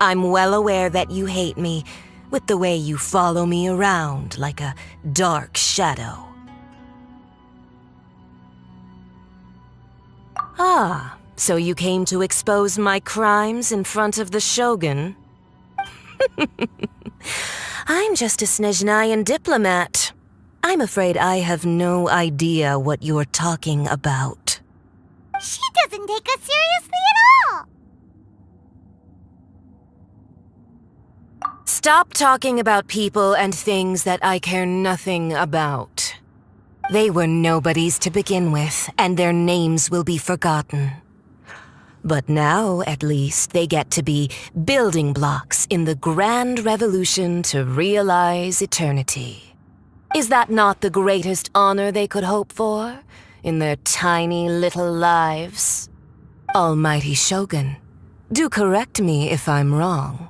I'm well aware that you hate me, with the way you follow me around like a dark shadow. Ah, so you came to expose my crimes in front of the Shogun? I'm just a Snezhnayan diplomat. I'm afraid I have no idea what you're talking about. She doesn't take us seriously at all! Stop talking about people and things that I care nothing about. They were nobodies to begin with, and their names will be forgotten. But now, at least, they get to be building blocks in the grand revolution to realize eternity. Is that not the greatest honor they could hope for in their tiny little lives? Almighty Shogun, do correct me if I'm wrong.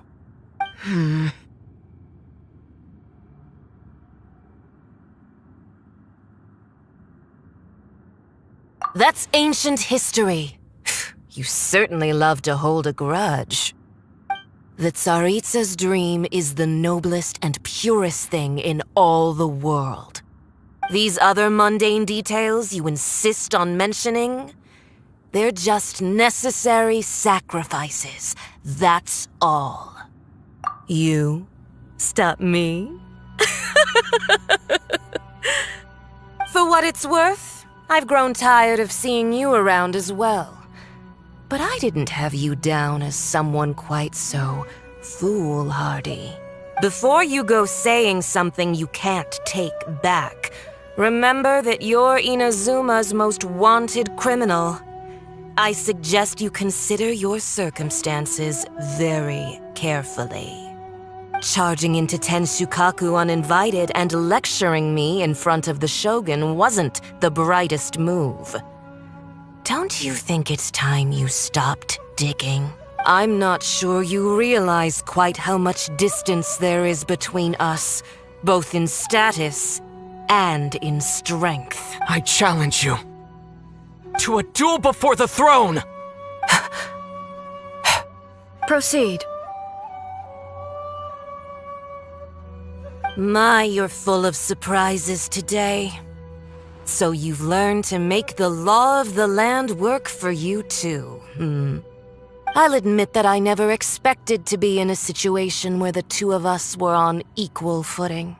That's ancient history. You certainly love to hold a grudge. The Tsaritsa's dream is the noblest and purest thing in all the world. These other mundane details you insist on mentioning, they're just necessary sacrifices. That's all. You stop me? For what it's worth, I've grown tired of seeing you around as well. But I didn't have you down as someone quite so foolhardy. Before you go saying something you can't take back, Remember that you're Inazuma's most wanted criminal. I suggest you consider your circumstances very carefully. Charging into Tenshukaku uninvited and lecturing me in front of the Shogun wasn't the brightest move. Don't you think it's time you stopped digging? I'm not sure you realize quite how much distance there is between us, both in status and in strength. I challenge you to a duel before the throne! Proceed. My, you're full of surprises today. So you've learned to make the law of the land work for you too, I'll admit that I never expected to be in a situation where the two of us were on equal footing.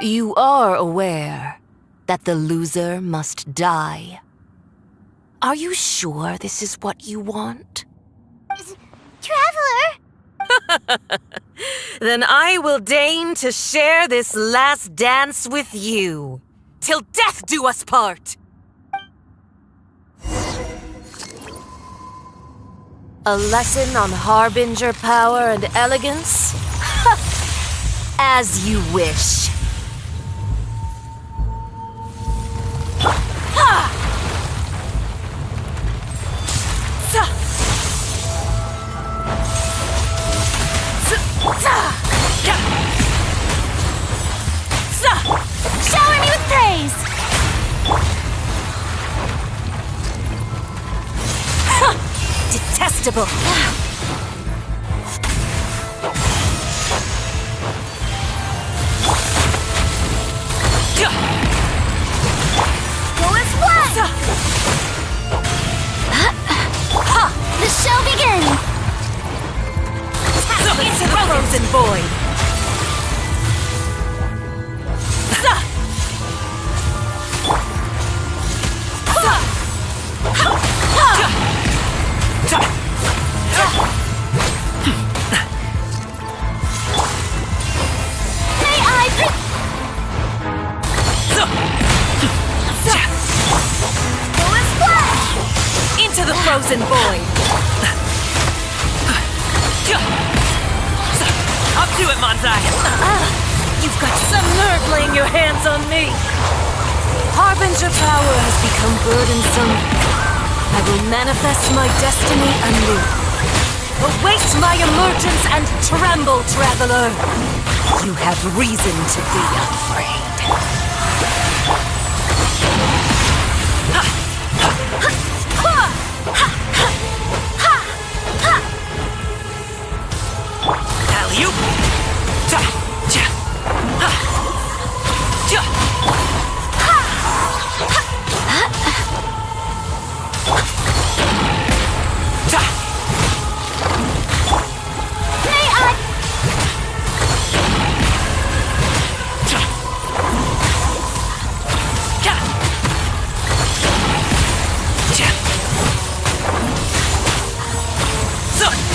You are aware that the loser must die. Are you sure this is what you want? Traveler! Then I will deign to share this last dance with you. Till death do us part! A lesson on harbinger power and elegance? As you wish. Shower me with praise! Detestable! Go and splat! The show begins! Into the frozen void! Into the frozen void! Up to it, Manzai! You've got some nerve laying your hands on me! Harbinger power has become burdensome. I will manifest my destiny anew. Await my emergence and tremble, traveler! You have reason to be afraid. Alley-oop!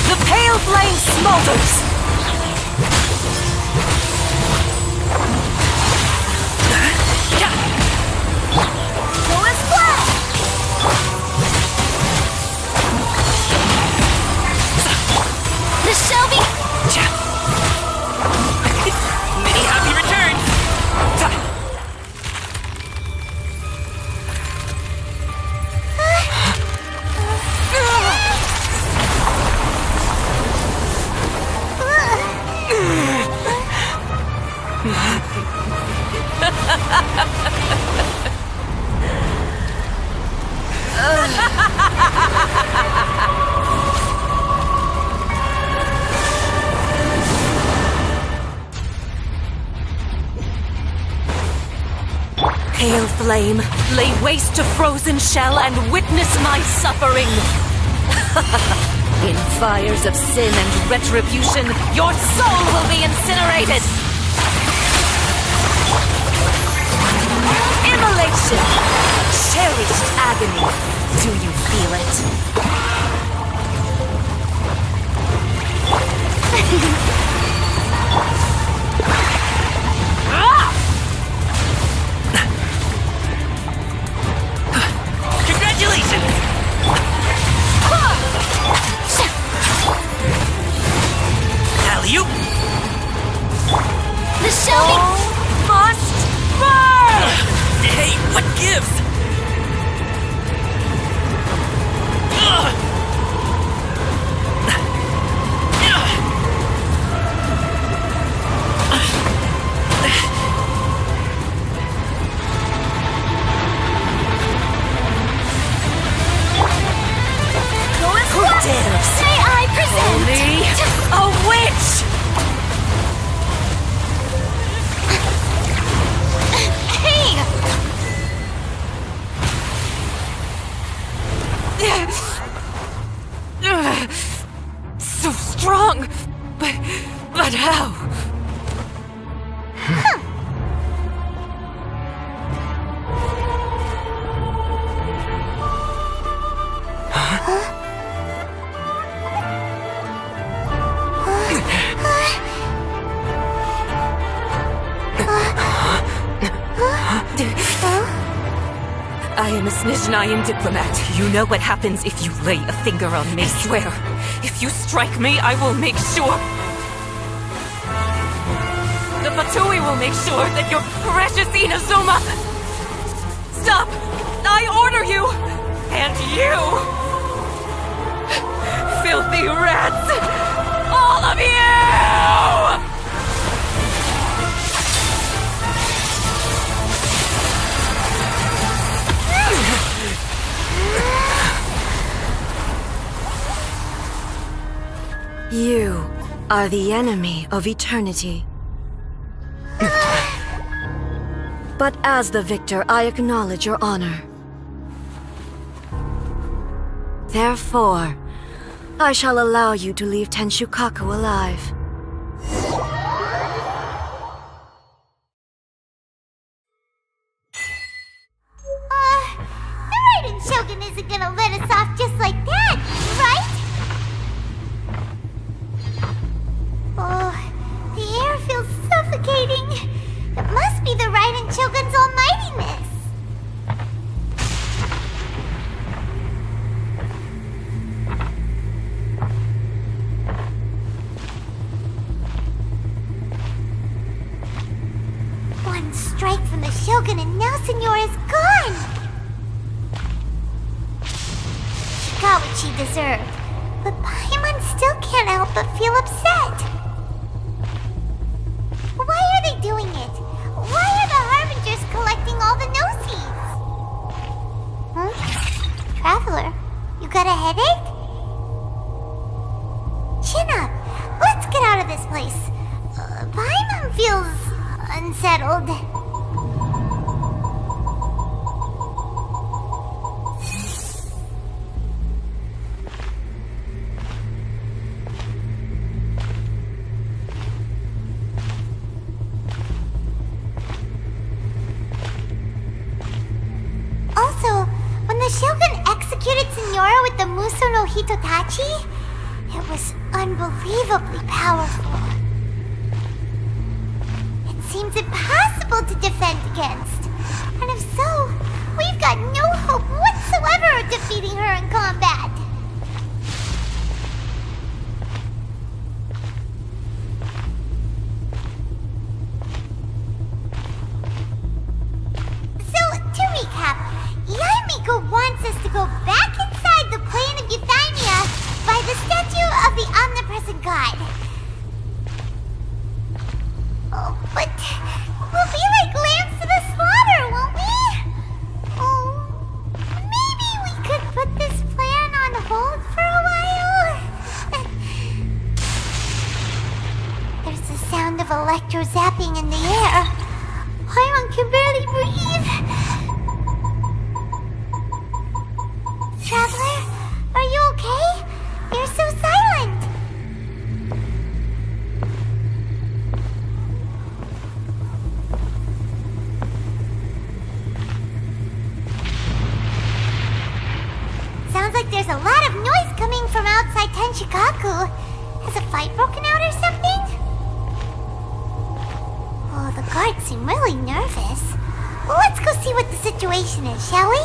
The pale flame smolders! Go and splat! The show Many happy returns! Pale flame, lay waste to frozen shell and witness my suffering! In fires of sin and retribution, your soul will be incinerated! Immolation! Cherished agony! Do you feel it? The show must burn! Hey, what gives? Who dares? May I present? Only a witch! Hey! So strong, but how? I am a Snezhnayan diplomat. You know what happens if you lay a finger on me. Swear, if you strike me, I will make sure. The Fatui will make sure that your precious Inazuma. Stop! I order you! And you! Filthy rats! All of you! You are the enemy of eternity. But as the victor, I acknowledge your honor. Therefore, I shall allow you to leave Tenshukaku alive. The Raiden Shogun isn't gonna let us off just like that, right? Oh, the air feels suffocating. It must be the Raiden Shogun's almightiness. One strike from the Shogun and now Signora's gone! She got what she deserved, but Paimon still can't help but feel upset. Why are they doing it? Why are the Harbingers collecting all the no-seeds? Huh? Traveler, you got a headache? Chin up. Let's get out of this place. Paimon feels unsettled. Also, when the Shogun executed Signora with the Muso no Hitotachi, it was unbelievably powerful. It seems impossible to defend against. And if so, we've got no hope whatsoever of defeating her in combat. So, to recap, Yaemiko wants us to go back inside the plane of Euthymia by the statue of the omnipresent god. Oh, but we'll be like lambs to the slaughter, won't we? Oh, maybe we could put this plan on hold for a while? There's the sound of electro zapping in the air. Paimon can barely breathe. Traveler, are you okay? You're so silent. Sounds like there's a lot of noise coming from outside Tenshukaku. Has a fight broken out or something? Oh, the guards seem really nervous. Well, let's go see what the situation is, shall we?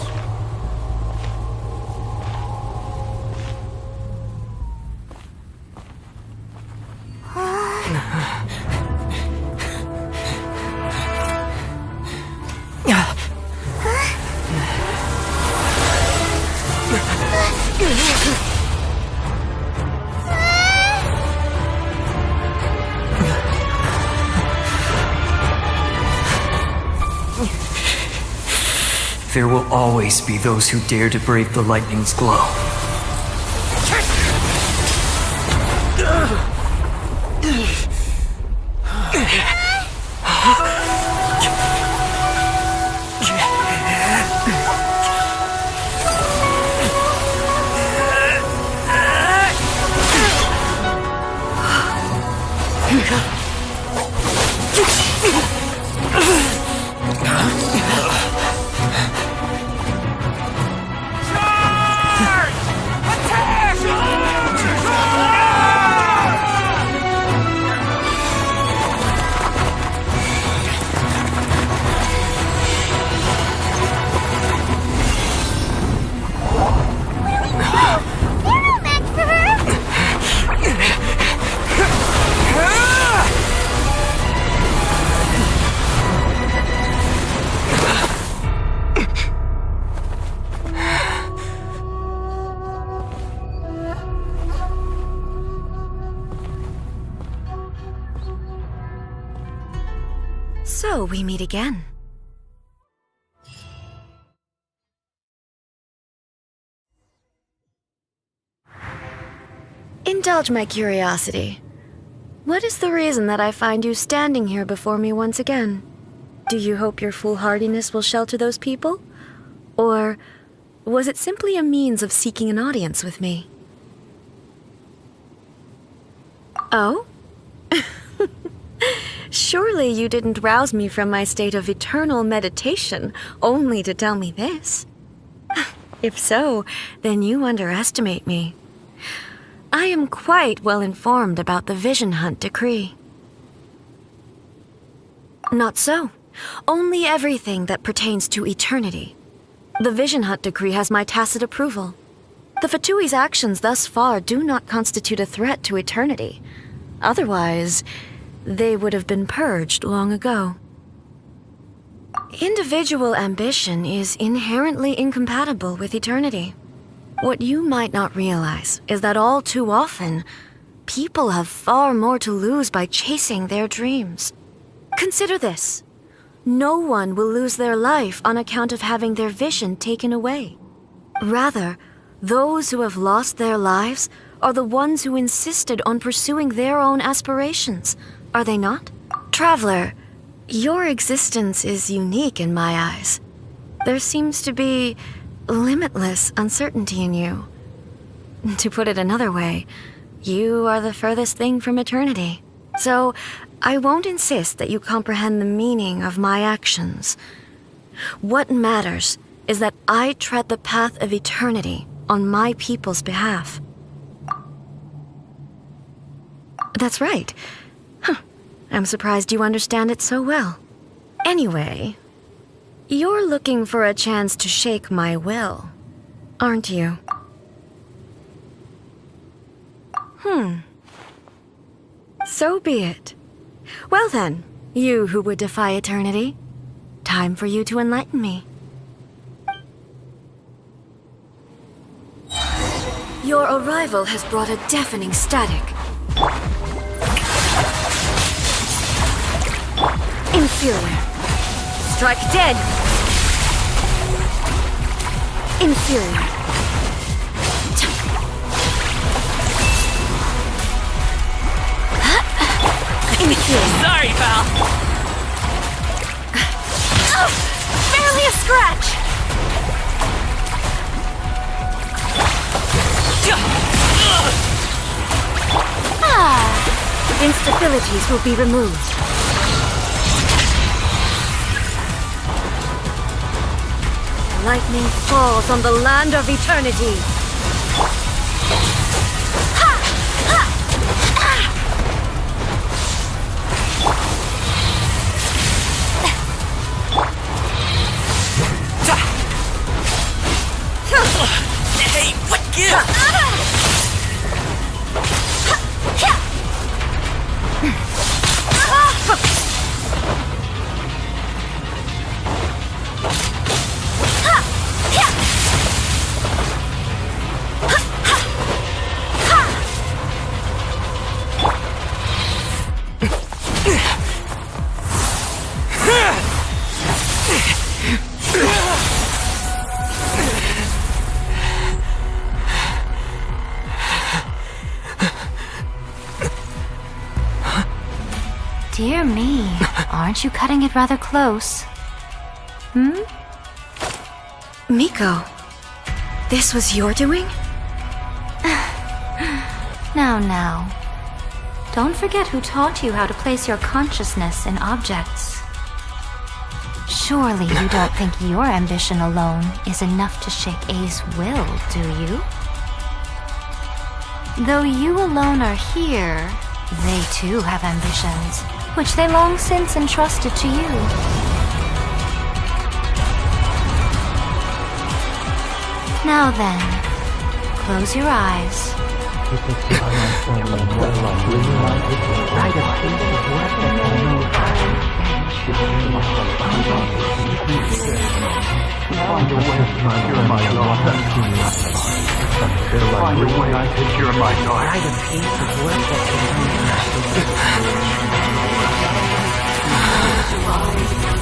there will always be those who dare to brave the lightning's glow. So we meet again. Indulge my curiosity. What is the reason that I find you standing here before me once again? Do you hope your foolhardiness will shelter those people? Or was it simply a means of seeking an audience with me? Oh? Surely you didn't rouse me from my state of eternal meditation only to tell me this. If so, then you underestimate me. I am quite well informed about the Vision Hunt decree. Not so. Only everything that pertains to eternity. The Vision Hunt decree has my tacit approval. The Fatui's actions thus far do not constitute a threat to eternity. Otherwise, they would have been purged long ago. Individual ambition is inherently incompatible with eternity. What you might not realize is that all too often, people have far more to lose by chasing their dreams. Consider this. No one will lose their life on account of having their vision taken away. Rather, those who have lost their lives are the ones who insisted on pursuing their own aspirations, are they not? Traveler, your existence is unique in my eyes. There seems to be limitless uncertainty in you. To put it another way, you are the furthest thing from eternity. So, I won't insist that you comprehend the meaning of my actions. What matters is that I tread the path of eternity on my people's behalf. That's right. I'm surprised you understand it so well. Anyway, you're looking for a chance to shake my will, aren't you? So be it. Well then, you who would defy eternity, time for you to enlighten me. Your arrival has brought a deafening static. Inferior. Strike dead. Inferior. Inferior. Sorry, pal. Oh, barely a scratch. Instabilities will be removed. Lightning falls on the land of eternity. Hey, what gives? Dear me, aren't you cutting it rather close? Miko, this was your doing? Now. Don't forget who taught you how to place your consciousness in objects. Surely you don't think your ambition alone is enough to shake A's will, do you? Though you alone are here, they too have ambitions, which they long since entrusted to you. Now then, close your eyes.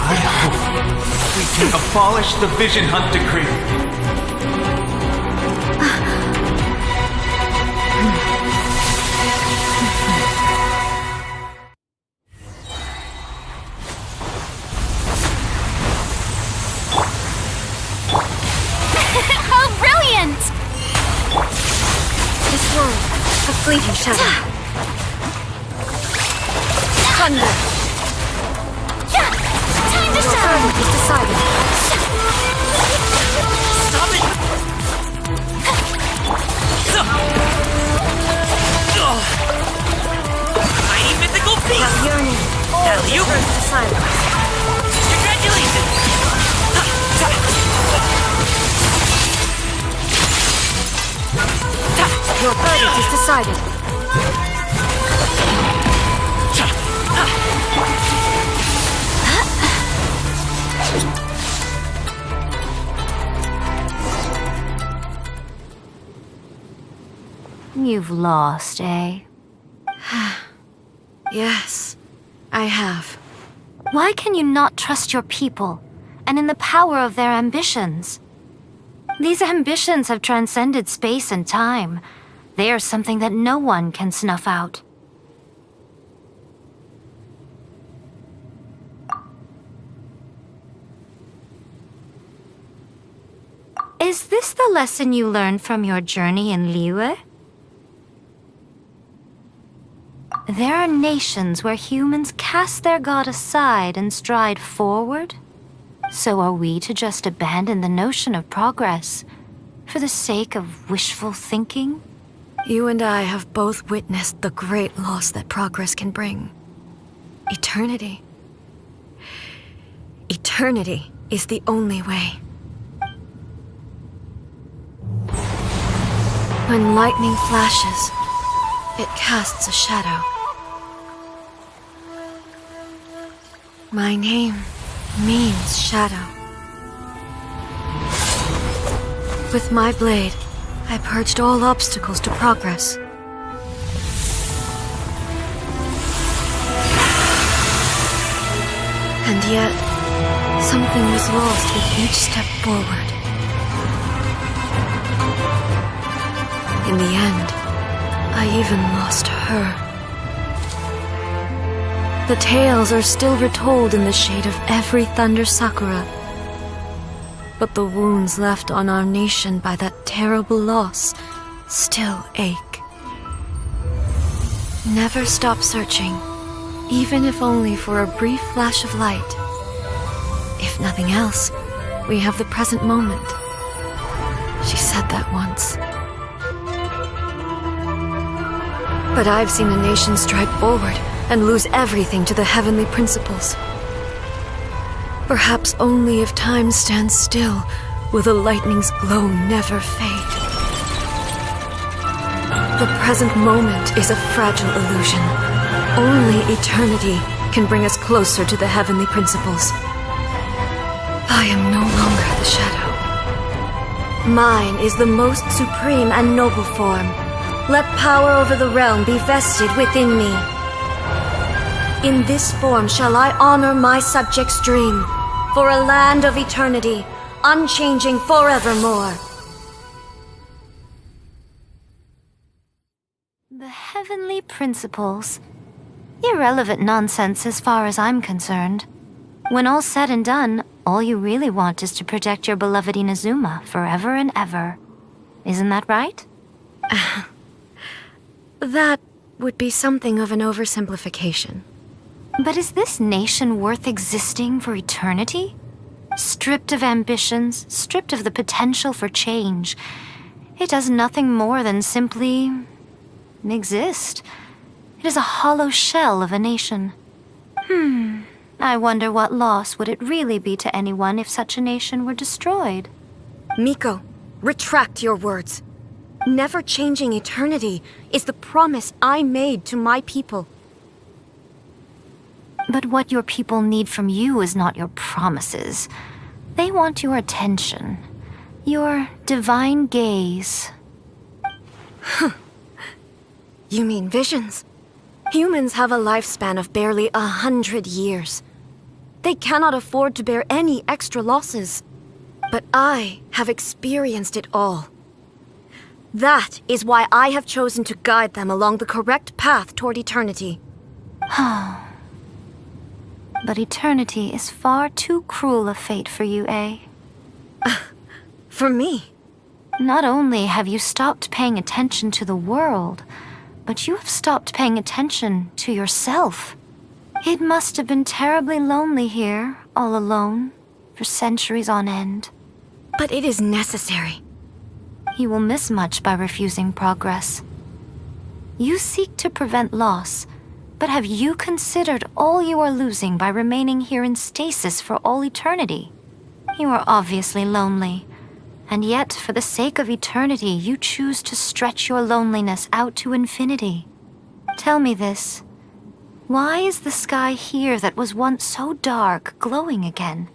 I hope we can abolish the Vision Hunt Decree. Oh, brilliant! This world, a fleeting shadow. Thunder! Time to shine! Verdict is decided. Stop it! Mighty mythical beast! Now yearning. Now you Turn to silence. Congratulations! Your verdict is decided. You've lost, eh? Yes, I have. Why can you not trust your people, and in the power of their ambitions? These ambitions have transcended space and time. They are something that no one can snuff out. Is this the lesson you learned from your journey in Liyue? There are nations where humans cast their god aside and stride forward. So are we to just abandon the notion of progress for the sake of wishful thinking? You and I have both witnessed the great loss that progress can bring. Eternity. Eternity is the only way. When lightning flashes, it casts a shadow. My name means shadow. With my blade, I purged all obstacles to progress. And yet, something was lost with each step forward. In the end, I even lost her. The tales are still retold in the shade of every thunder sakura. But the wounds left on our nation by that terrible loss still ache. Never stop searching, even if only for a brief flash of light. If nothing else, we have the present moment. She said that once. But I've seen a nation stride forward and lose everything to the heavenly principles. Perhaps only if time stands still will the lightning's glow never fade. The present moment is a fragile illusion. Only eternity can bring us closer to the heavenly principles. I am no longer the shadow. Mine is the most supreme and noble form. Let power over the realm be vested within me. In this form shall I honor my subjects' dream, for a land of eternity, unchanging forevermore. The heavenly principles. Irrelevant nonsense as far as I'm concerned. When all's said and done, all you really want is to protect your beloved Inazuma forever and ever. Isn't that right? That would be something of an oversimplification. But is this nation worth existing for eternity? Stripped of ambitions, stripped of the potential for change, it does nothing more than simply exist. It is a hollow shell of a nation. I wonder what loss would it really be to anyone if such a nation were destroyed? Miko, retract your words. Never changing eternity is the promise I made to my people. But what your people need from you is not your promises. They want your attention. Your divine gaze. You mean visions? Humans have a lifespan of barely 100 years. They cannot afford to bear any extra losses. But I have experienced it all. That is why I have chosen to guide them along the correct path toward eternity. But eternity is far too cruel a fate for you, eh? For me? Not only have you stopped paying attention to the world, but you have stopped paying attention to yourself. It must have been terribly lonely here, all alone, for centuries on end. But it is necessary. You will miss much by refusing progress. You seek to prevent loss, but have you considered all you are losing by remaining here in stasis for all eternity? You are obviously lonely, and yet for the sake of eternity you choose to stretch your loneliness out to infinity. Tell me this. Why is the sky here that was once so dark glowing again?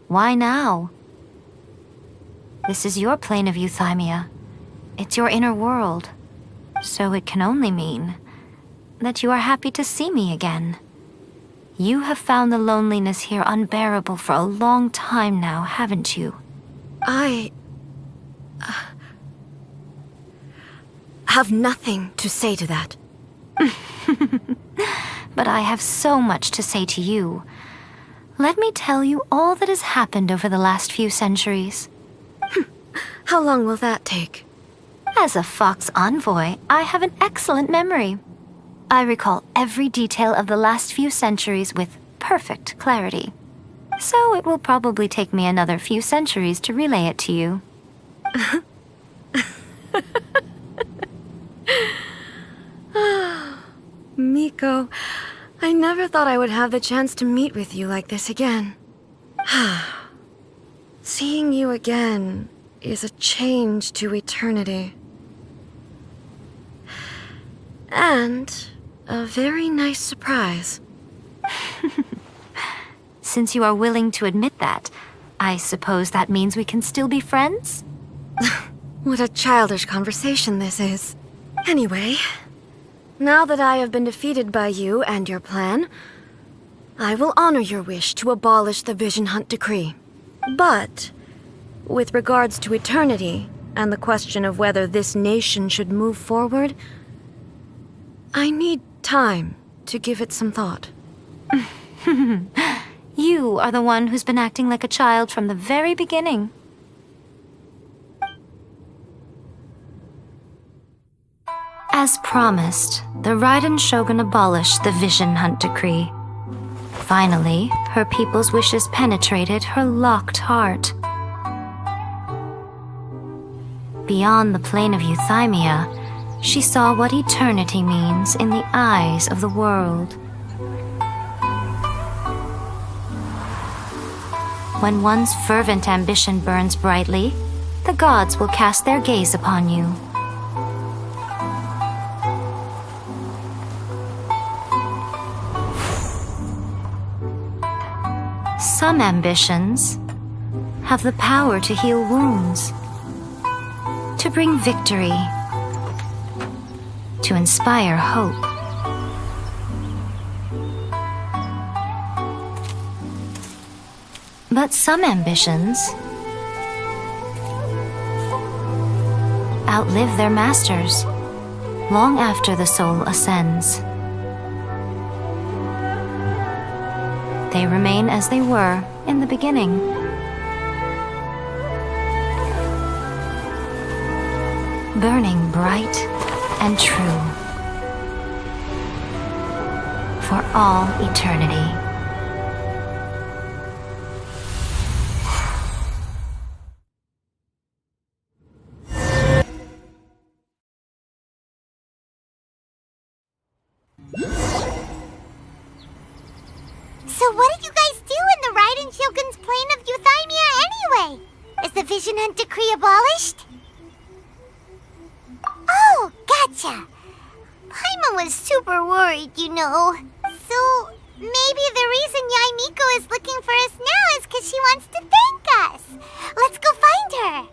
Why now? This is your plane of euthymia. It's your inner world. So it can only mean that you are happy to see me again. You have found the loneliness here unbearable for a long time now, haven't you? I have nothing to say to that. But I have so much to say to you. Let me tell you all that has happened over the last few centuries. How long will that take? As a Fox envoy, I have an excellent memory. I recall every detail of the last few centuries with perfect clarity. So it will probably take me another few centuries to relay it to you. Miko, I never thought I would have the chance to meet with you like this again. Seeing you again is a change to eternity. And a very nice surprise. Since you are willing to admit that, I suppose that means we can still be friends? What a childish conversation this is. Anyway, now that I have been defeated by you and your plan, I will honor your wish to abolish the Vision Hunt Decree. But, with regards to eternity and the question of whether this nation should move forward, I need time to give it some thought. You are the one who's been acting like a child from the very beginning. As promised, the Raiden Shogun abolished the Vision Hunt Decree. Finally, her people's wishes penetrated her locked heart. Beyond the plane of euthymia, she saw what eternity means in the eyes of the world. When one's fervent ambition burns brightly, the gods will cast their gaze upon you. Some ambitions have the power to heal wounds, to bring victory, to inspire hope. But some ambitions outlive their masters long after the soul ascends. they remain as they were in the beginning. Burning bright and true for all eternity. So what did you guys do in the Raiden Shogun's plane of Euthymia anyway? Is the Vision Hunt decree abolished? Oh, gotcha. Paimon was super worried, you know. So maybe the reason Yaimiko is looking for us now is because she wants to thank us. Let's go find her.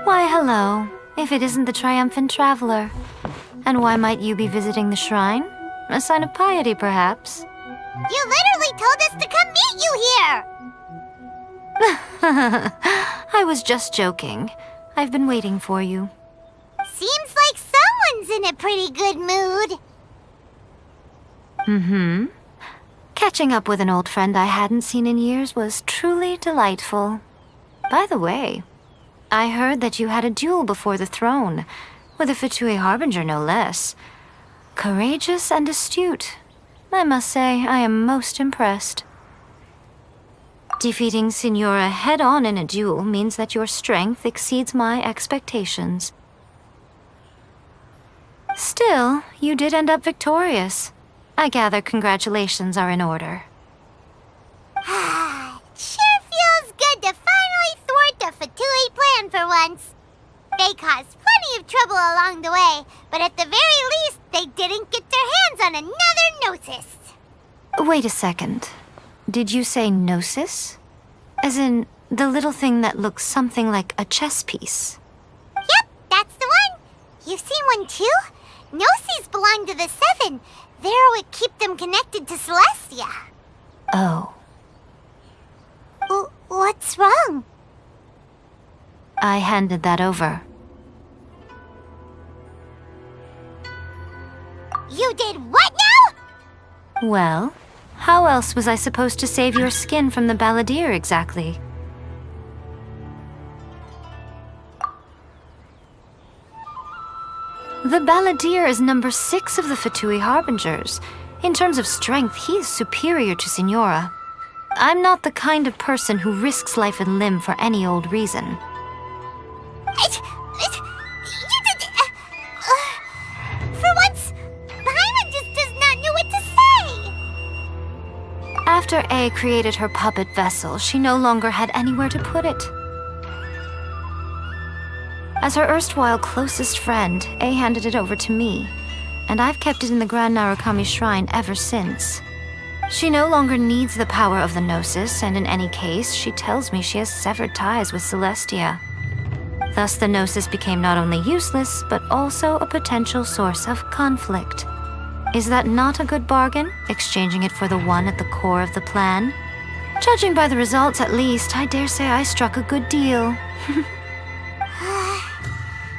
Why, hello, if it isn't the triumphant traveler. And why might you be visiting the shrine? A sign of piety, perhaps? You literally told us to come meet you here! I was just joking. I've been waiting for you. Seems like someone's in a pretty good mood. Mm-hmm. Catching up with an old friend I hadn't seen in years was truly delightful. By the way, I heard that you had a duel before the throne, with a Fatui Harbinger no less. Courageous and astute. I must say, I am most impressed. Defeating Signora head-on in a duel means that your strength exceeds my expectations. Still, you did end up victorious. I gather congratulations are in order. Sure feels good to finally thwart the Fatui plan for once. They caused plenty of trouble along the way, but at the very least, they didn't get their hands on another Gnosis. Wait a second. Did you say Gnosis? As in, the little thing that looks something like a chess piece? Yep, that's the one. You've seen one too? Gnosis belong to the Seven. They're what keep them connected to Celestia. Oh. What's wrong? I handed that over. You did what now? Well, how else was I supposed to save your skin from the Balladeer exactly? The Balladeer is number 6 of the Fatui Harbingers. In terms of strength, he is superior to Signora. I'm not the kind of person who risks life and limb for any old reason. For once, Paimon just does not know what to say. After A created her puppet vessel, she no longer had anywhere to put it. As her erstwhile closest friend, A handed it over to me, and I've kept it in the Grand Narukami Shrine ever since. She no longer needs the power of the Gnosis, and in any case, she tells me she has severed ties with Celestia. Thus, the Gnosis became not only useless, but also a potential source of conflict. Is that not a good bargain, exchanging it for the one at the core of the plan? Judging by the results, at least, I dare say I struck a good deal.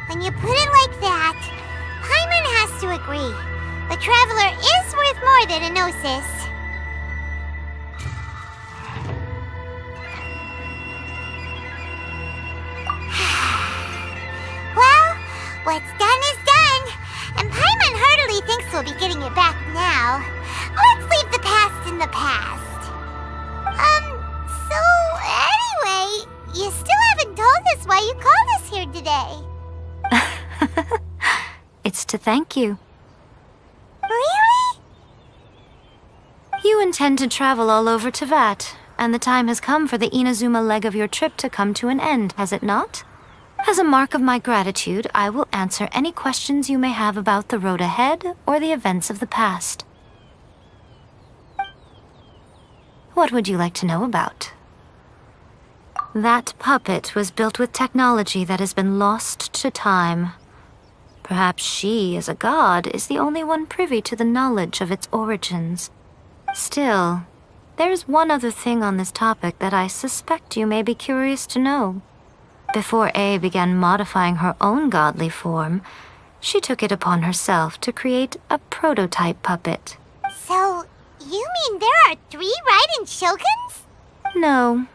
When you put it like that, Paimon has to agree. The Traveler is worth more than a Gnosis. Well, what's done is done, and Paimon heartily thinks we'll be getting it back now. Let's leave the past in the past. So anyway, you still haven't told us why you called us here today. It's to thank you. Really? You intend to travel all over Teyvat, and the time has come for the Inazuma leg of your trip to come to an end, has it not? As a mark of my gratitude, I will answer any questions you may have about the road ahead or the events of the past. What would you like to know about? That puppet was built with technology that has been lost to time. Perhaps she, as a god, is the only one privy to the knowledge of its origins. Still, there is one other thing on this topic that I suspect you may be curious to know. Before A began modifying her own godly form, she took it upon herself to create a prototype puppet. So, you mean there are 3 Raiden Shoguns? No.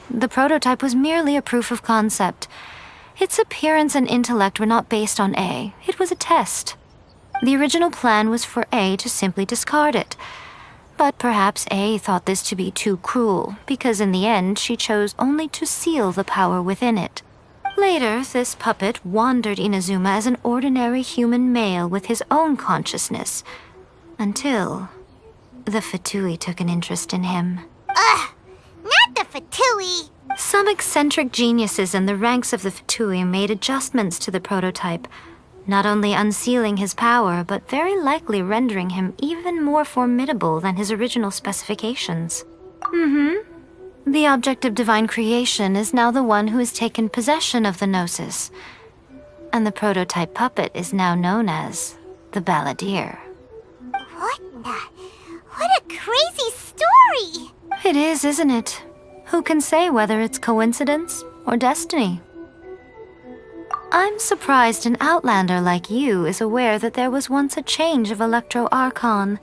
The prototype was merely a proof of concept. Its appearance and intellect were not based on A. It was a test. The original plan was for A to simply discard it. But perhaps A thought this to be too cruel, because in the end she chose only to seal the power within it. Later, this puppet wandered Inazuma as an ordinary human male with his own consciousness, until the Fatui took an interest in him. Ugh! Not the Fatui! Some eccentric geniuses in the ranks of the Fatui made adjustments to the prototype, not only unsealing his power, but very likely rendering him even more formidable than his original specifications. The object of divine creation is now the one who has taken possession of the Gnosis, and the prototype puppet is now known as the Balladeer. What a crazy story! It is, isn't it? Who can say whether it's coincidence or destiny? I'm surprised an outlander like you is aware that there was once a change of Electro Archon.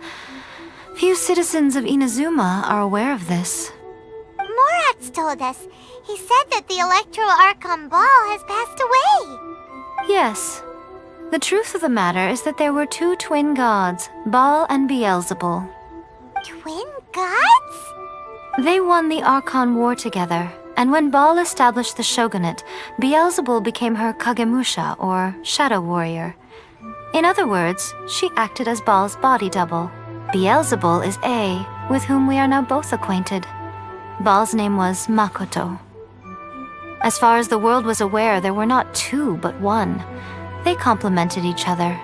Few citizens of Inazuma are aware of this. Morat's told us. He said that the Electro Archon Ball has passed away. Yes. The truth of the matter is that there were 2 twin gods, Baal and Beelzebul. Twin gods? They won the Archon War together, and when Baal established the shogunate, Beelzebul became her Kagemusha, or shadow warrior. In other words, she acted as Baal's body double. Beelzebul is A, with whom we are now both acquainted. Baal's name was Makoto. As far as the world was aware, there were not 2, but 1. They complemented each other,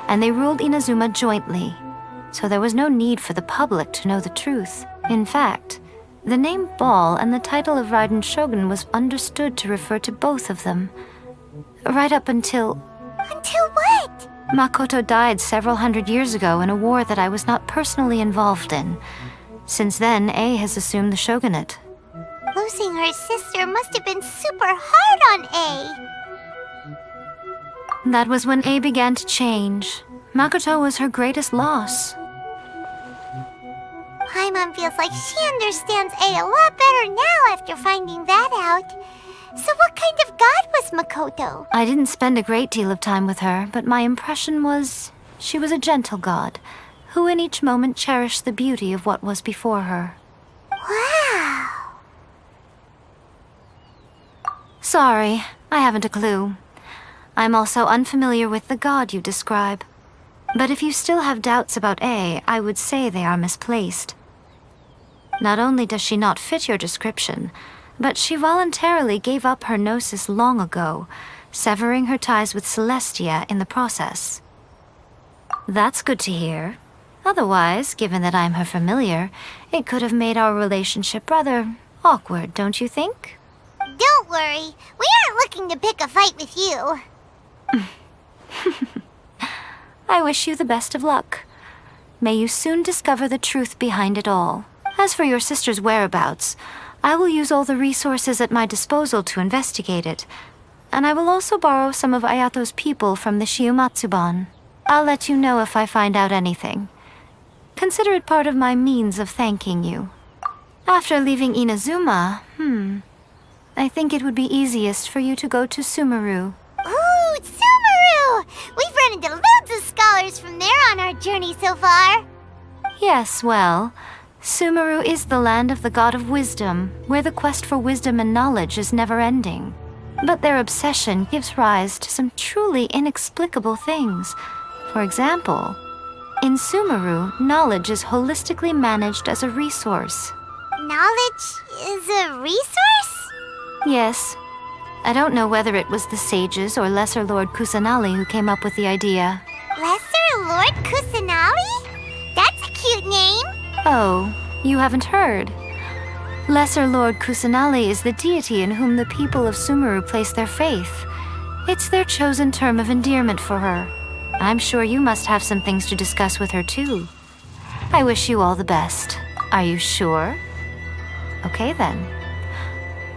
and they ruled Inazuma jointly, so there was no need for the public to know the truth. In fact, the name Baal and the title of Raiden Shogun was understood to refer to both of them. Right up until... Until what? Makoto died several hundred years ago in a war that I was not personally involved in. Since then, A has assumed the shogunate. Losing her sister must have been super hard on A. That was when A began to change. Makoto was her greatest loss. Paimon feels like she understands A a lot better now after finding that out. So what kind of god was Makoto? I didn't spend a great deal of time with her, but my impression was she was a gentle god, who in each moment cherished the beauty of what was before her. Wow! Sorry, I haven't a clue. I'm also unfamiliar with the god you describe. But if you still have doubts about A, I would say they are misplaced. Not only does she not fit your description, but she voluntarily gave up her gnosis long ago, severing her ties with Celestia in the process. That's good to hear. Otherwise, given that I'm her familiar, it could have made our relationship rather awkward, don't you think? Don't worry. We aren't looking to pick a fight with you. I wish you the best of luck. May you soon discover the truth behind it all. As for your sister's whereabouts, I will use all the resources at my disposal to investigate it. And I will also borrow some of Ayato's people from the Shiumatsuban. I'll let you know if I find out anything. Consider it part of my means of thanking you. After leaving Inazuma, I think it would be easiest for you to go to Sumeru. Ooh, Sumeru! We've run into loads of scholars from there on our journey so far. Yes, well, Sumeru is the land of the god of wisdom, where the quest for wisdom and knowledge is never-ending. But their obsession gives rise to some truly inexplicable things. For example, in Sumeru, knowledge is holistically managed as a resource. Knowledge is a resource? Yes. I don't know whether it was the sages or Lesser Lord Kusanali who came up with the idea. Lesser Lord Kusanali? That's a cute name. Oh, you haven't heard. Lesser Lord Kusanali is the deity in whom the people of Sumeru place their faith. It's their chosen term of endearment for her. I'm sure you must have some things to discuss with her too. I wish you all the best. Are you sure? Okay then.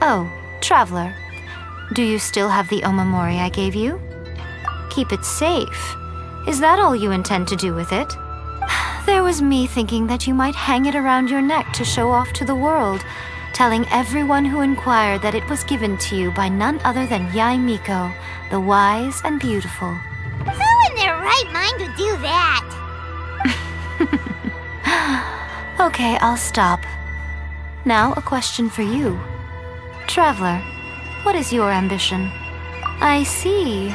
Oh, Traveler, do you still have the omamori I gave you? Keep it safe. Is that all you intend to do with it? There was me thinking that you might hang it around your neck to show off to the world, telling everyone who inquired that it was given to you by none other than Yae Miko, the wise and beautiful. Who in their right mind would do that? Okay, I'll stop. Now, a question for you. Traveler, what is your ambition? I see.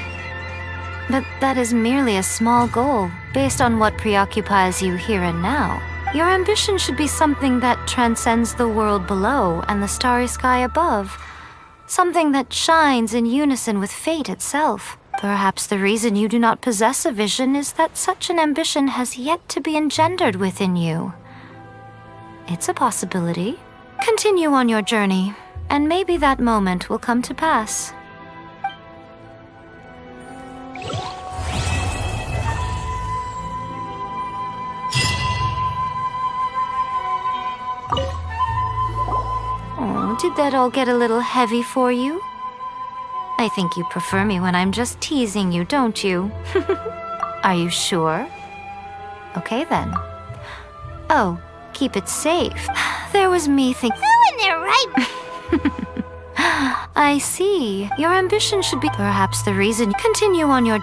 But that is merely a small goal, based on what preoccupies you here and now. Your ambition should be something that transcends the world below and the starry sky above. Something that shines in unison with fate itself. Perhaps the reason you do not possess a vision is that such an ambition has yet to be engendered within you. It's a possibility. Continue on your journey, and maybe that moment will come to pass. Oh, did that all get a little heavy for you? I think you prefer me when I'm just teasing you, don't you? Are you sure? Okay then. Oh, keep it safe. There was me thinking. Who in their right? I see. Your ambition should be perhaps the reason. Continue on your.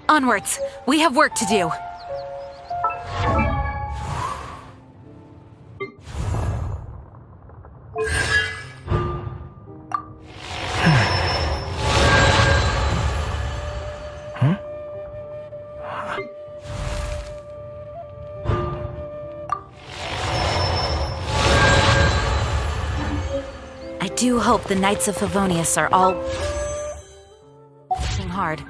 Onwards! We have work to do. hope the Knights of Favonius are all working hard.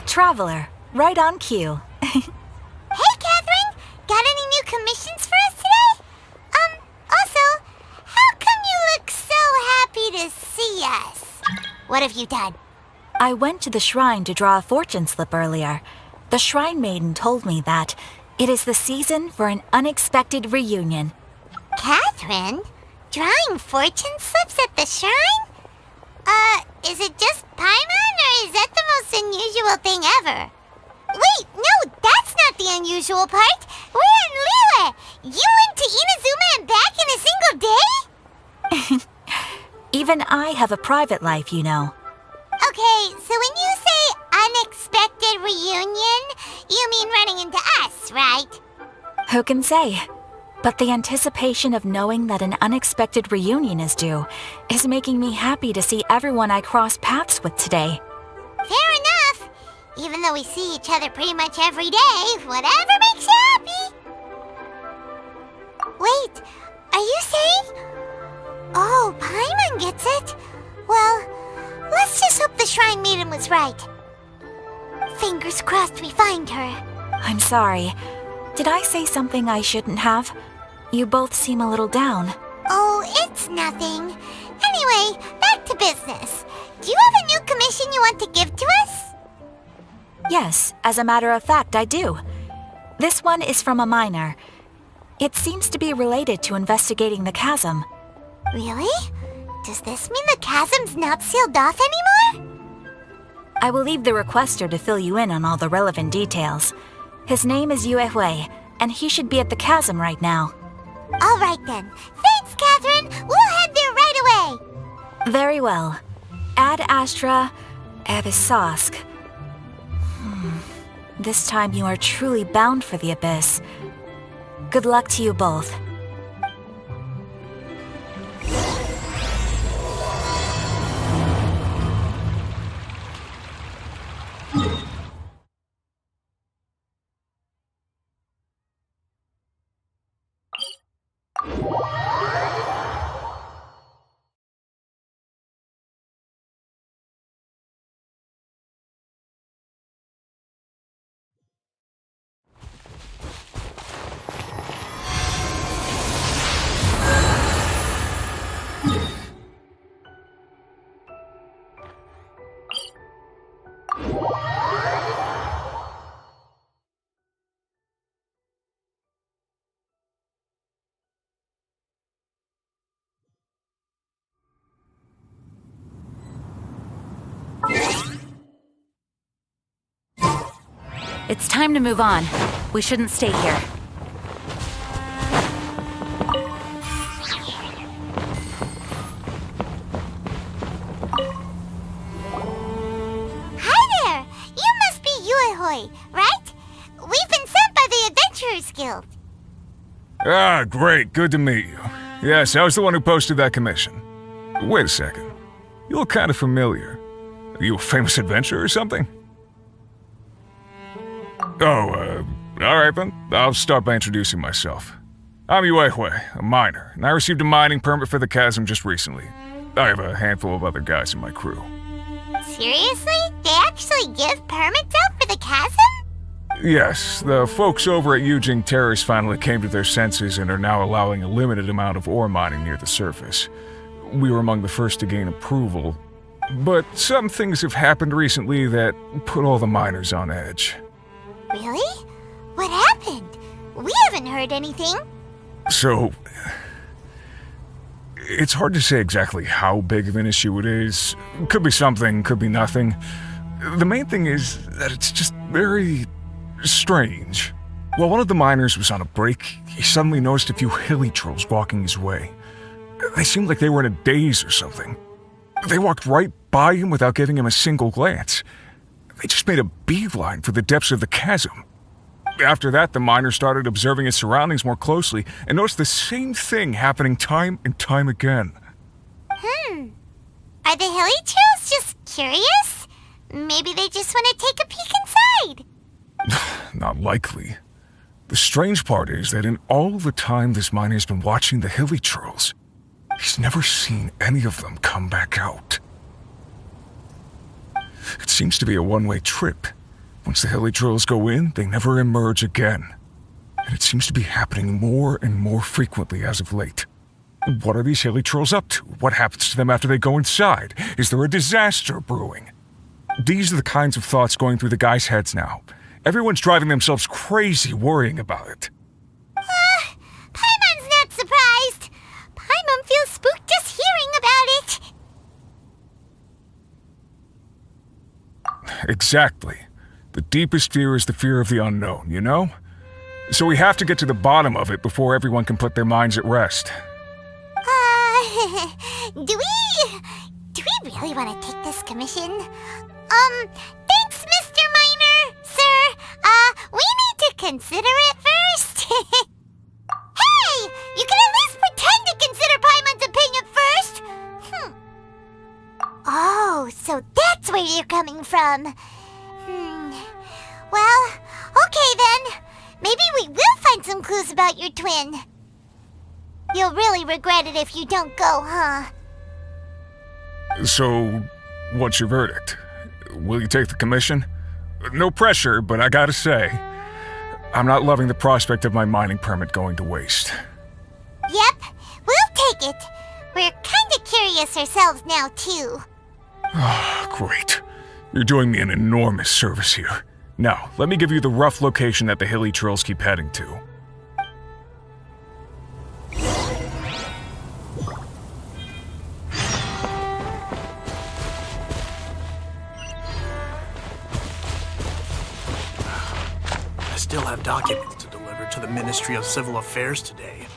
Traveler, right on cue. Hey, Catherine! Got any new commissions for us today? Also, how come you look so happy to see us? What have you done? I went to the shrine to draw a fortune slip earlier. The shrine maiden told me that it is the season for an unexpected reunion. Catherine? Drawing fortune slips at the shrine? Is it just Paimon, or is that the most unusual thing ever? Wait, no, that's not the unusual part. We're in Liyue. You went to Inazuma and back in a single day? Even I have a private life, you know. Okay, so when you say unexpected reunion, you mean running into us, right? Who can say? But the anticipation of knowing that an unexpected reunion is due is making me happy to see everyone I cross paths with today. Fair enough. Even though we see each other pretty much every day, whatever makes you happy. Wait, are you saying? Oh, Paimon gets it. Well, let's just hope the Shrine Maiden was right. Fingers crossed we find her. I'm sorry. Did I say something I shouldn't have? You both seem a little down. Oh, it's nothing. Anyway, back to business. Do you have a new commission you want to give to us? Yes, as a matter of fact, I do. This one is from a miner. It seems to be related to investigating the chasm. Really? Does this mean the chasm's not sealed off anymore? I will leave the requester to fill you in on all the relevant details. His name is Yue Hui, and he should be at the chasm right now. All right then. Thanks, Catherine. We'll head there right away. Very well. Ad Astra Abyssosque. This time you are truly bound for the abyss. Good luck to you both. It's time to move on. We shouldn't stay here. Hi there! You must be Yue Hui, right? We've been sent by the Adventurers Guild. Ah, great. Good to meet you. Yes, I was the one who posted that commission. Wait a second. You look kind of familiar. Are you a famous adventurer or something? Oh, alright then. I'll start by introducing myself. I'm Yue Hui, a miner, and I received a mining permit for the chasm just recently. I have a handful of other guys in my crew. Seriously? They actually give permits out for the chasm? Yes, the folks over at Yujing Terrace finally came to their senses and are now allowing a limited amount of ore mining near the surface. We were among the first to gain approval, but some things have happened recently that put all the miners on edge. Really? What happened? We haven't heard anything. So, it's hard to say exactly how big of an issue it is. Could be something, could be nothing. The main thing is that it's just very strange. While one of the miners was on a break, he suddenly noticed a few hilly trolls walking his way. They seemed like they were in a daze or something. They walked right by him without giving him a single glance. They just made a beeline for the depths of the chasm. After that, the miner started observing his surroundings more closely and noticed the same thing happening time and time again. Are the hilly trolls just curious? Maybe they just want to take a peek inside. Not likely. The strange part is that in all the time this miner's been watching the hilly trolls, he's never seen any of them come back out. It seems to be a one-way trip. Once the hilly trolls go in, they never emerge again. And it seems to be happening more and more frequently as of late. What are these hilly trolls up to? What happens to them after they go inside? Is there a disaster brewing? These are the kinds of thoughts going through the guys' heads now. Everyone's driving themselves crazy worrying about it. Paimon's not surprised. Paimon feels spooked just hearing about it. Exactly. The deepest fear is the fear of the unknown, you know? So we have to get to the bottom of it before everyone can put their minds at rest. Do we really want to take this commission? Thanks, Mr. Miner, sir. We need to consider it first. Hey, you can at least pretend to consider Paimon's opinion first. Oh, so that's where you're coming from. Well, okay then. Maybe we will find some clues about your twin. You'll really regret it if you don't go, huh? So, what's your verdict? Will you take the commission? No pressure, but I gotta say, I'm not loving the prospect of my mining permit going to waste. Yep, we'll take it. We're kinda curious ourselves now, too. Great. You're doing me an enormous service here. Now, let me give you the rough location that the hilly trolls keep heading to. I still have documents to deliver to the Ministry of Civil Affairs today.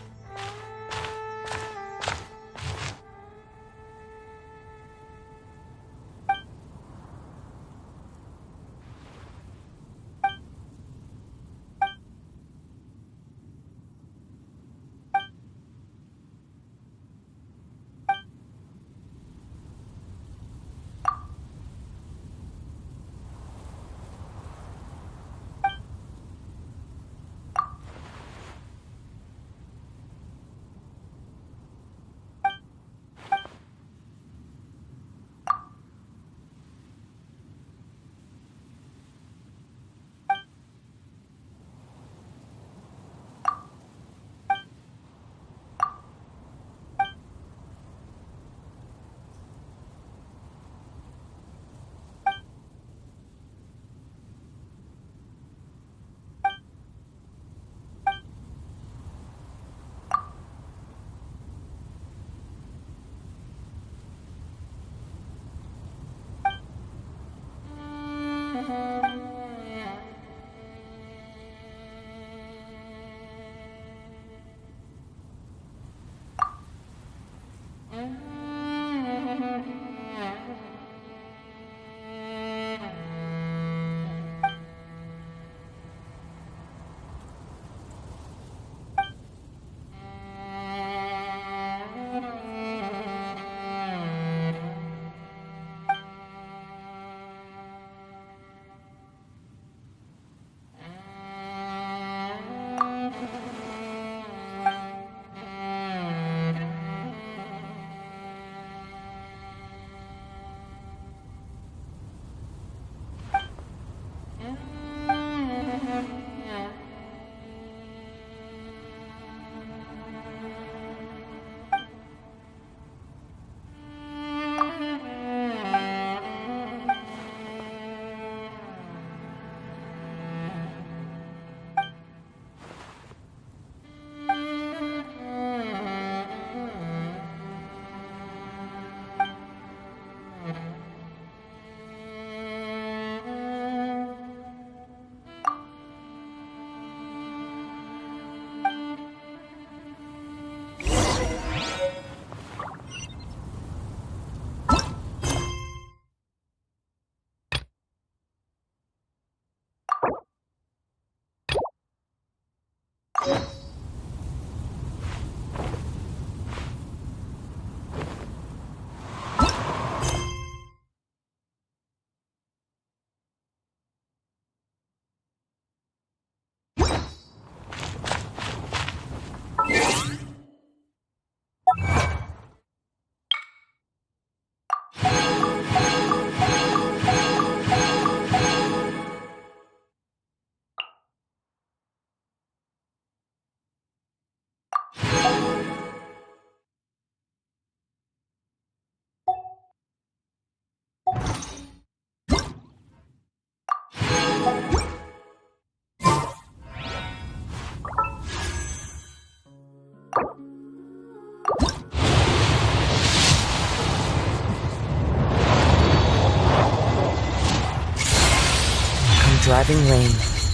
driving rain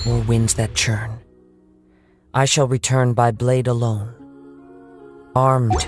or winds that churn, I shall return by blade alone, armed.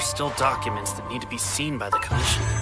still documents that need to be seen by the Commissioner.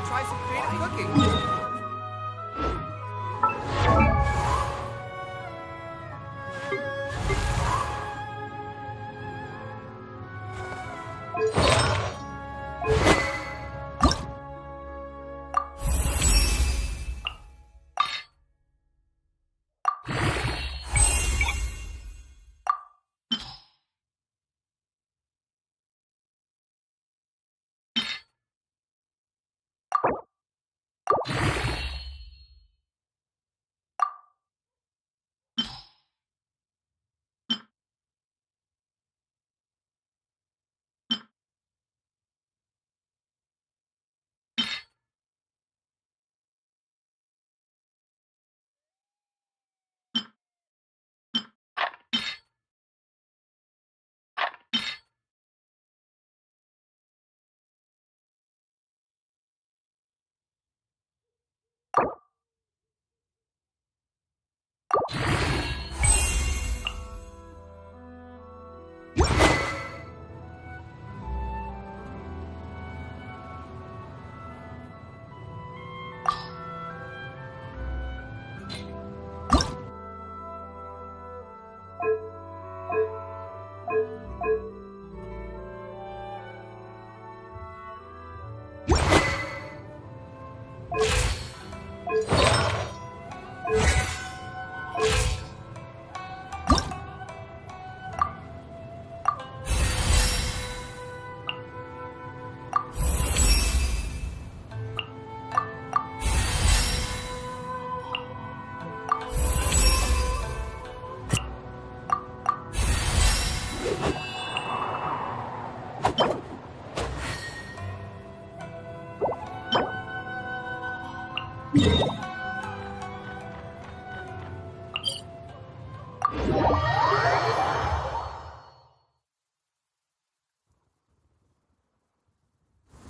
Try some creative cooking.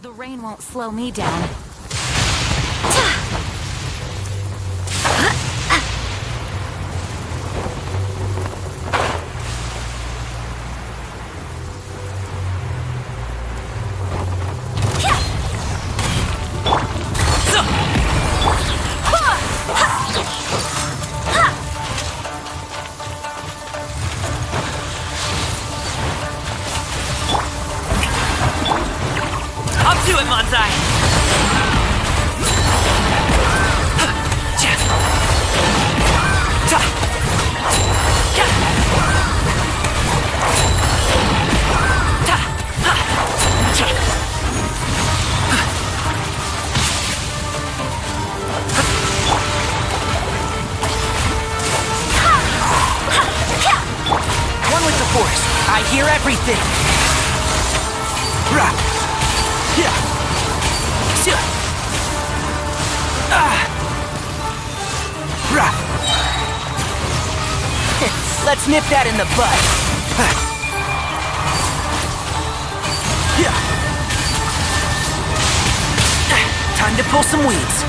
The rain won't slow me down. Up to it, Manzai! hear everything! Rah! Yeah! Sia! Ah! Rah! Let's nip that in the bud! Yeah! Time to pull some weeds.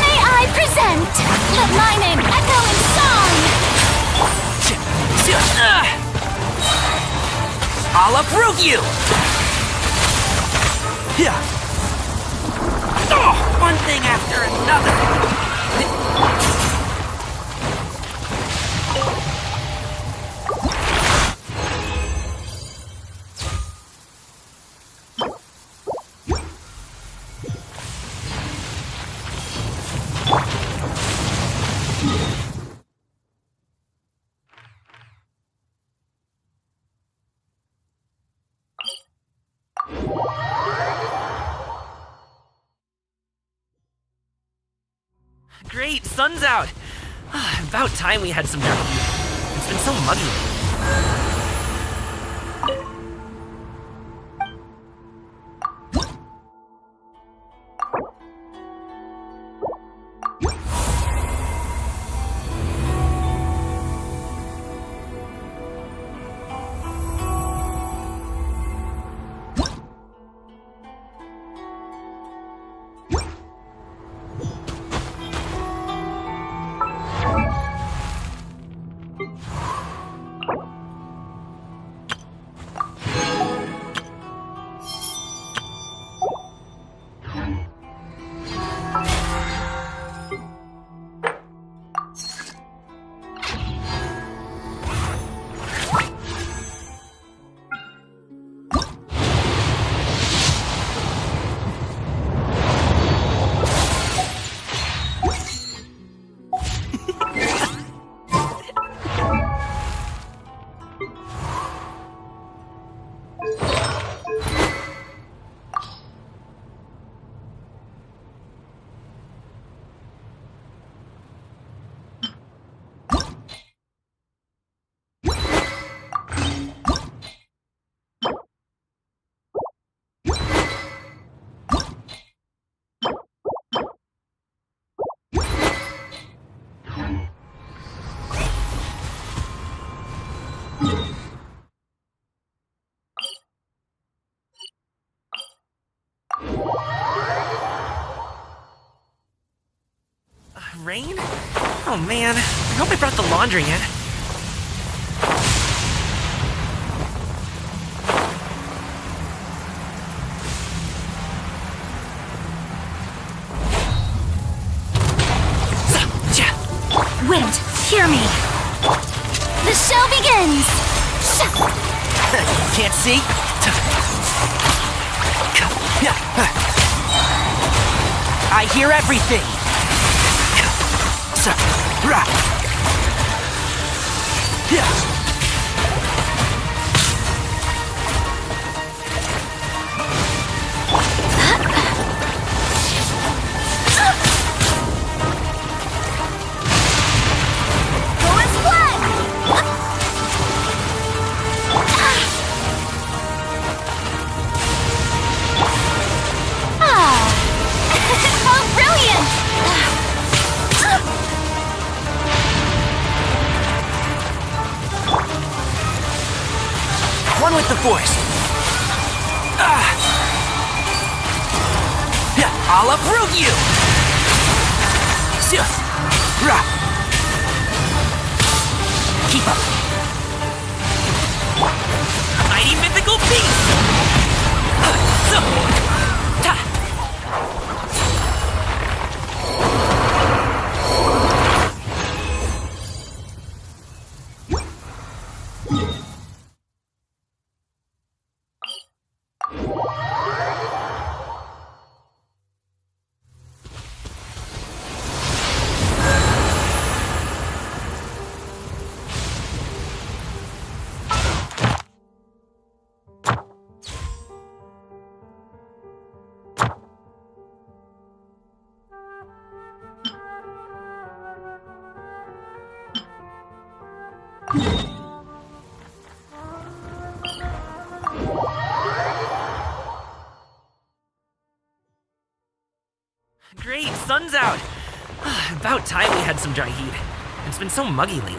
May I present? Let my name echo in song! I'll approve you! Yeah! Oh, one thing after another! Great, sun's out! About time we had some dark heat. It's been so muggy lately. Rain? Oh man, I hope I brought the laundry in. Wind, hear me! The show begins! Can't see? I hear everything! Oh, brilliant! One with the force. I'll approve you! Keep up. Mighty mythical beast! Great, sun's out. About time we had some dry heat. It's been so muggy lately.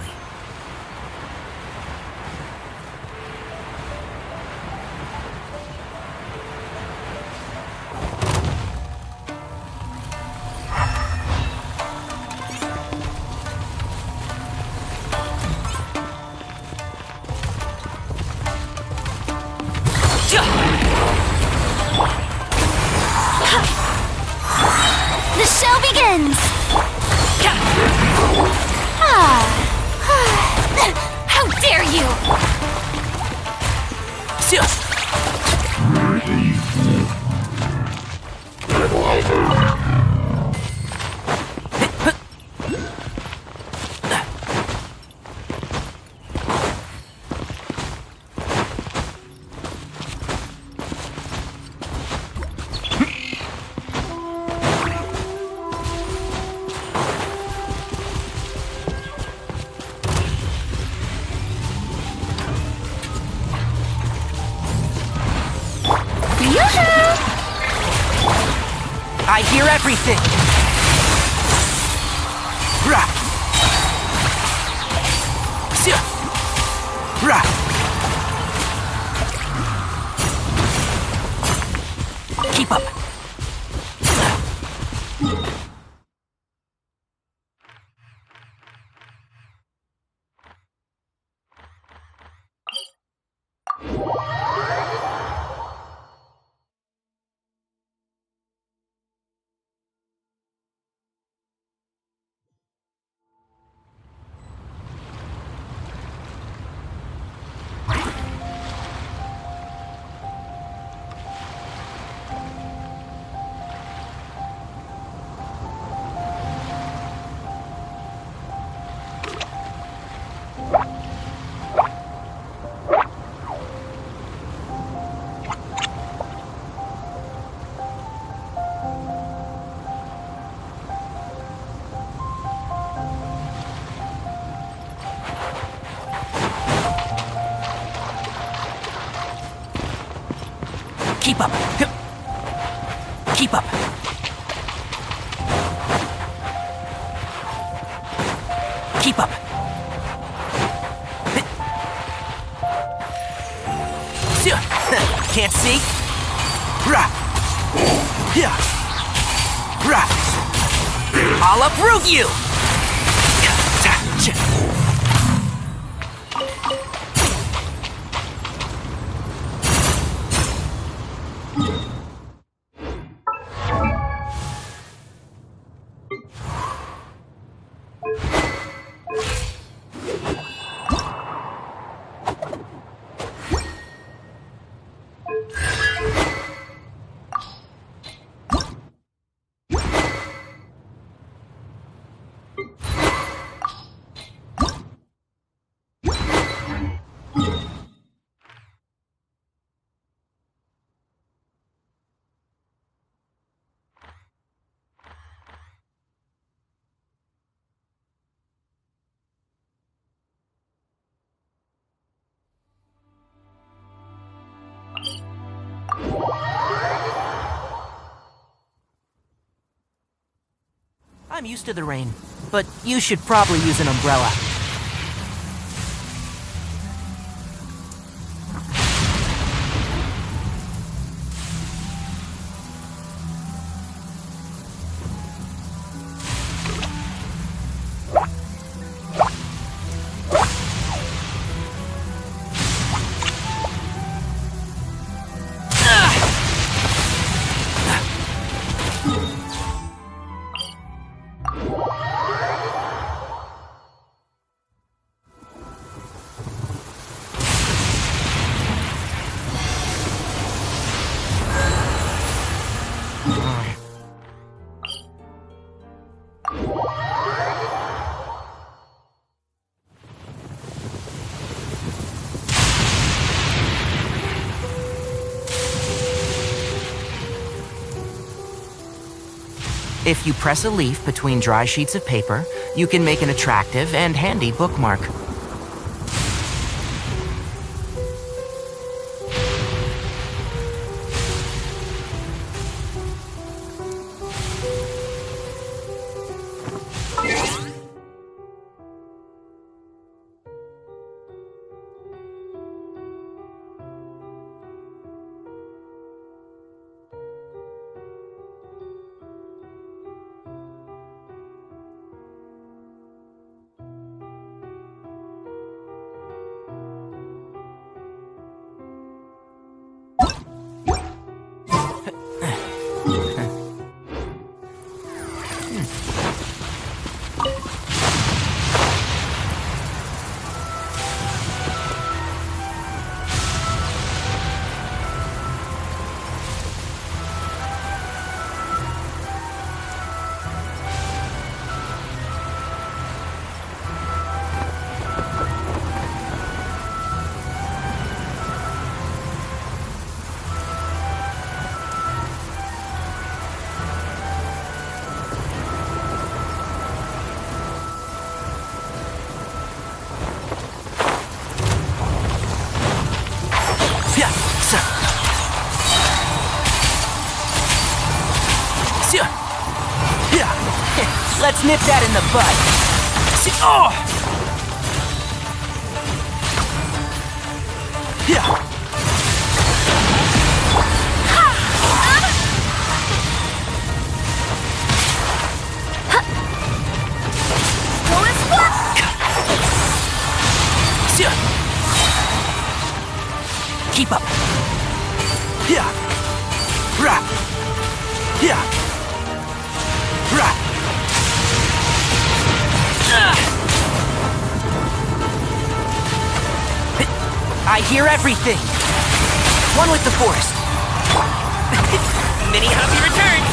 The show begins! How dare you! I hear everything! Rah! Rah! Keep up! Keep up! Keep up! Keep up! Can't see? Rah! Yeah! Rah! I'll uproot you! I'm used to the rain, but you should probably use an umbrella. If you press a leaf between dry sheets of paper, you can make an attractive and handy bookmark. Let's nip that in the bud. Keep up. I hear everything. One with the forest. Many happy returns.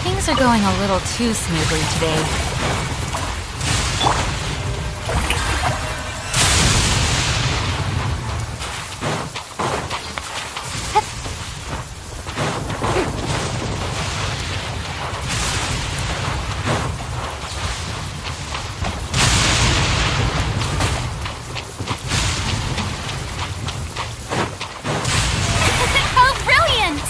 Things are going a little too smoothly today. How brilliant!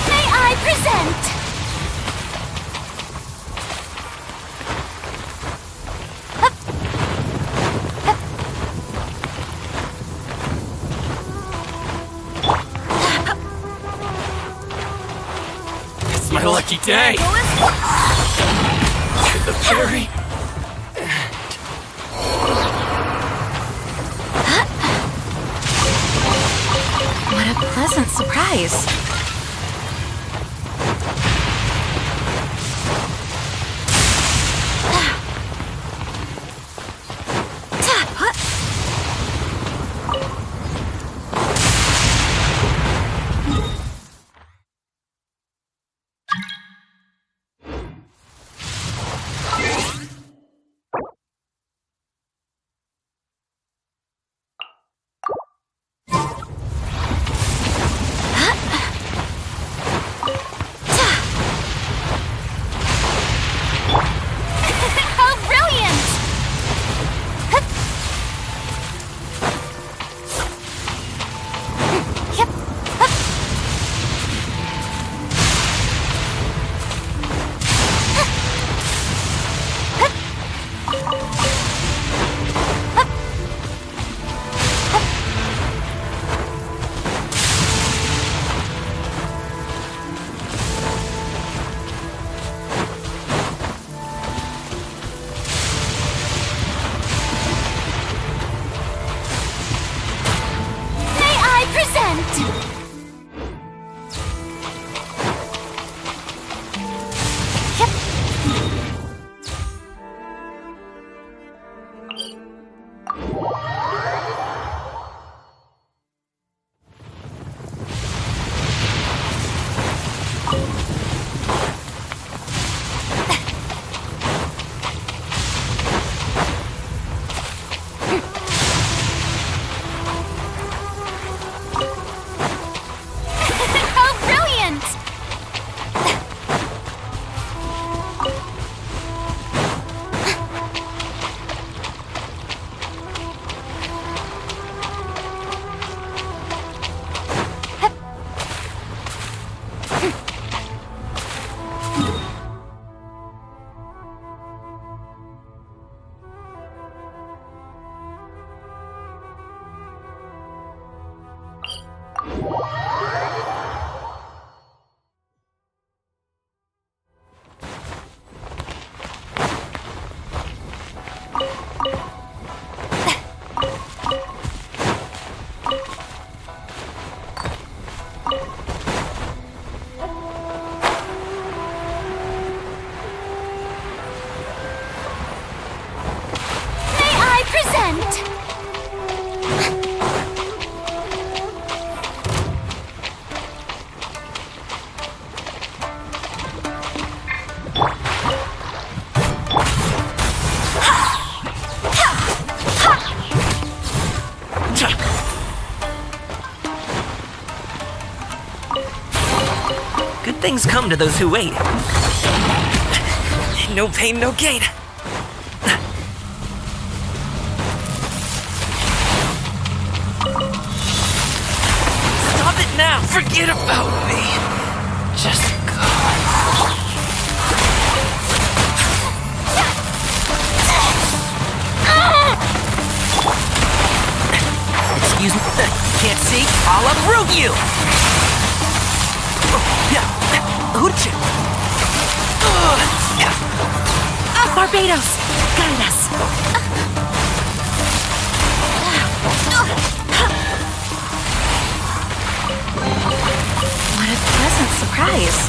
May I present? It's my lucky day. To the ferry. What a pleasant surprise. things come to those who wait. No pain, no gain. Stop it now! Forget about me! Just go. Excuse me? Can't see? I'll uproot you! Who'd you? Barbados, guide us. What a pleasant surprise.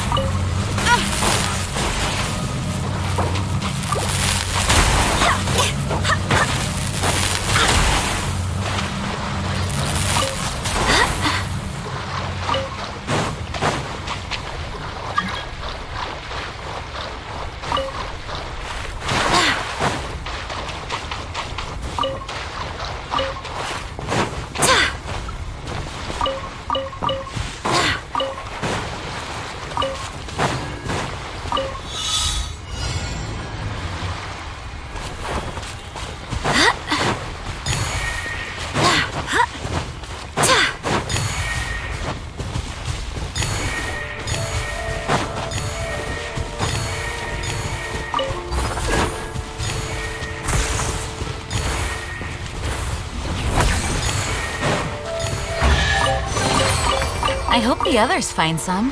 I hope the others find some.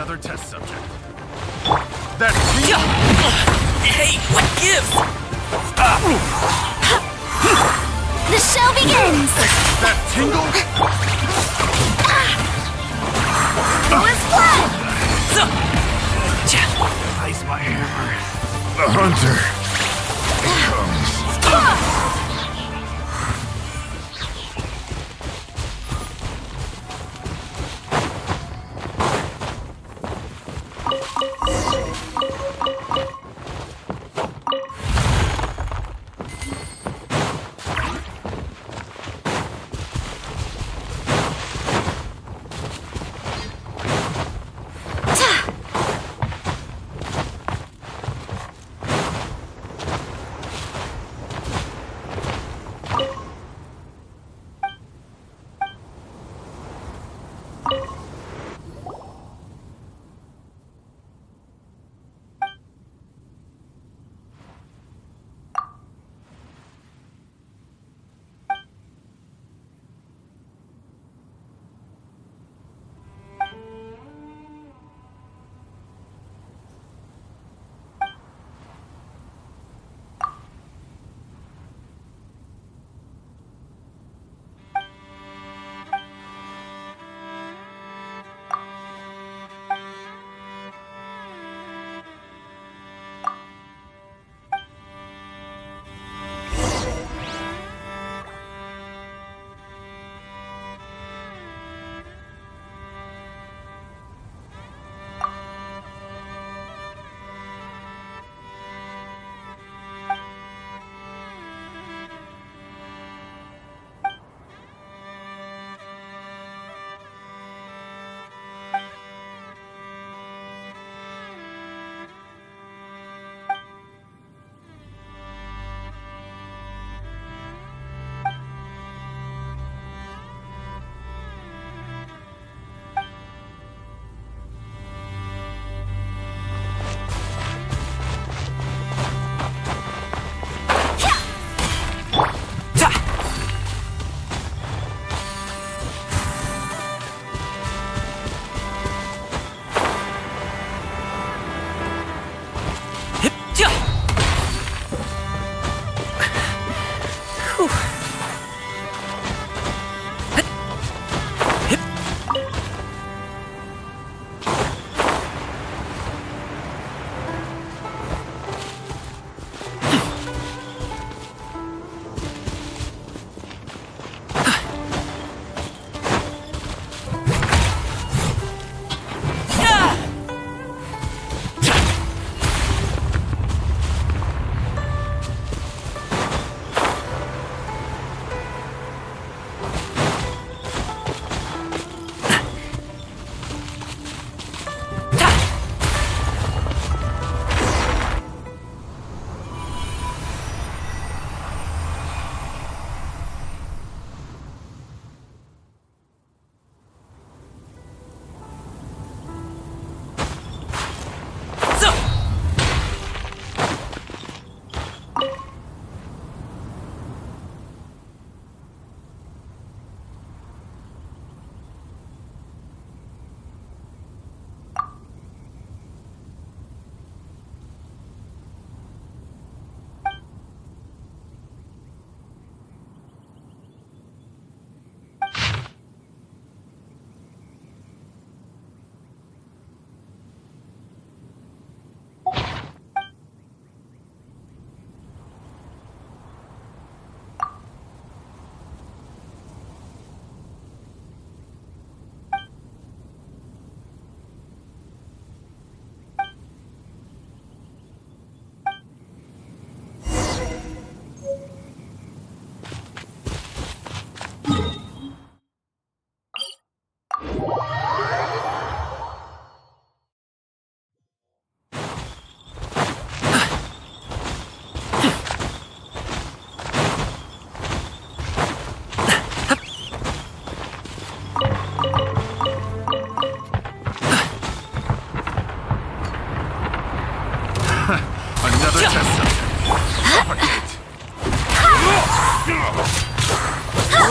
Another test subject. That Hey, what gives? The show begins! That tingle? With blood! Ice my hammer. The hunter comes.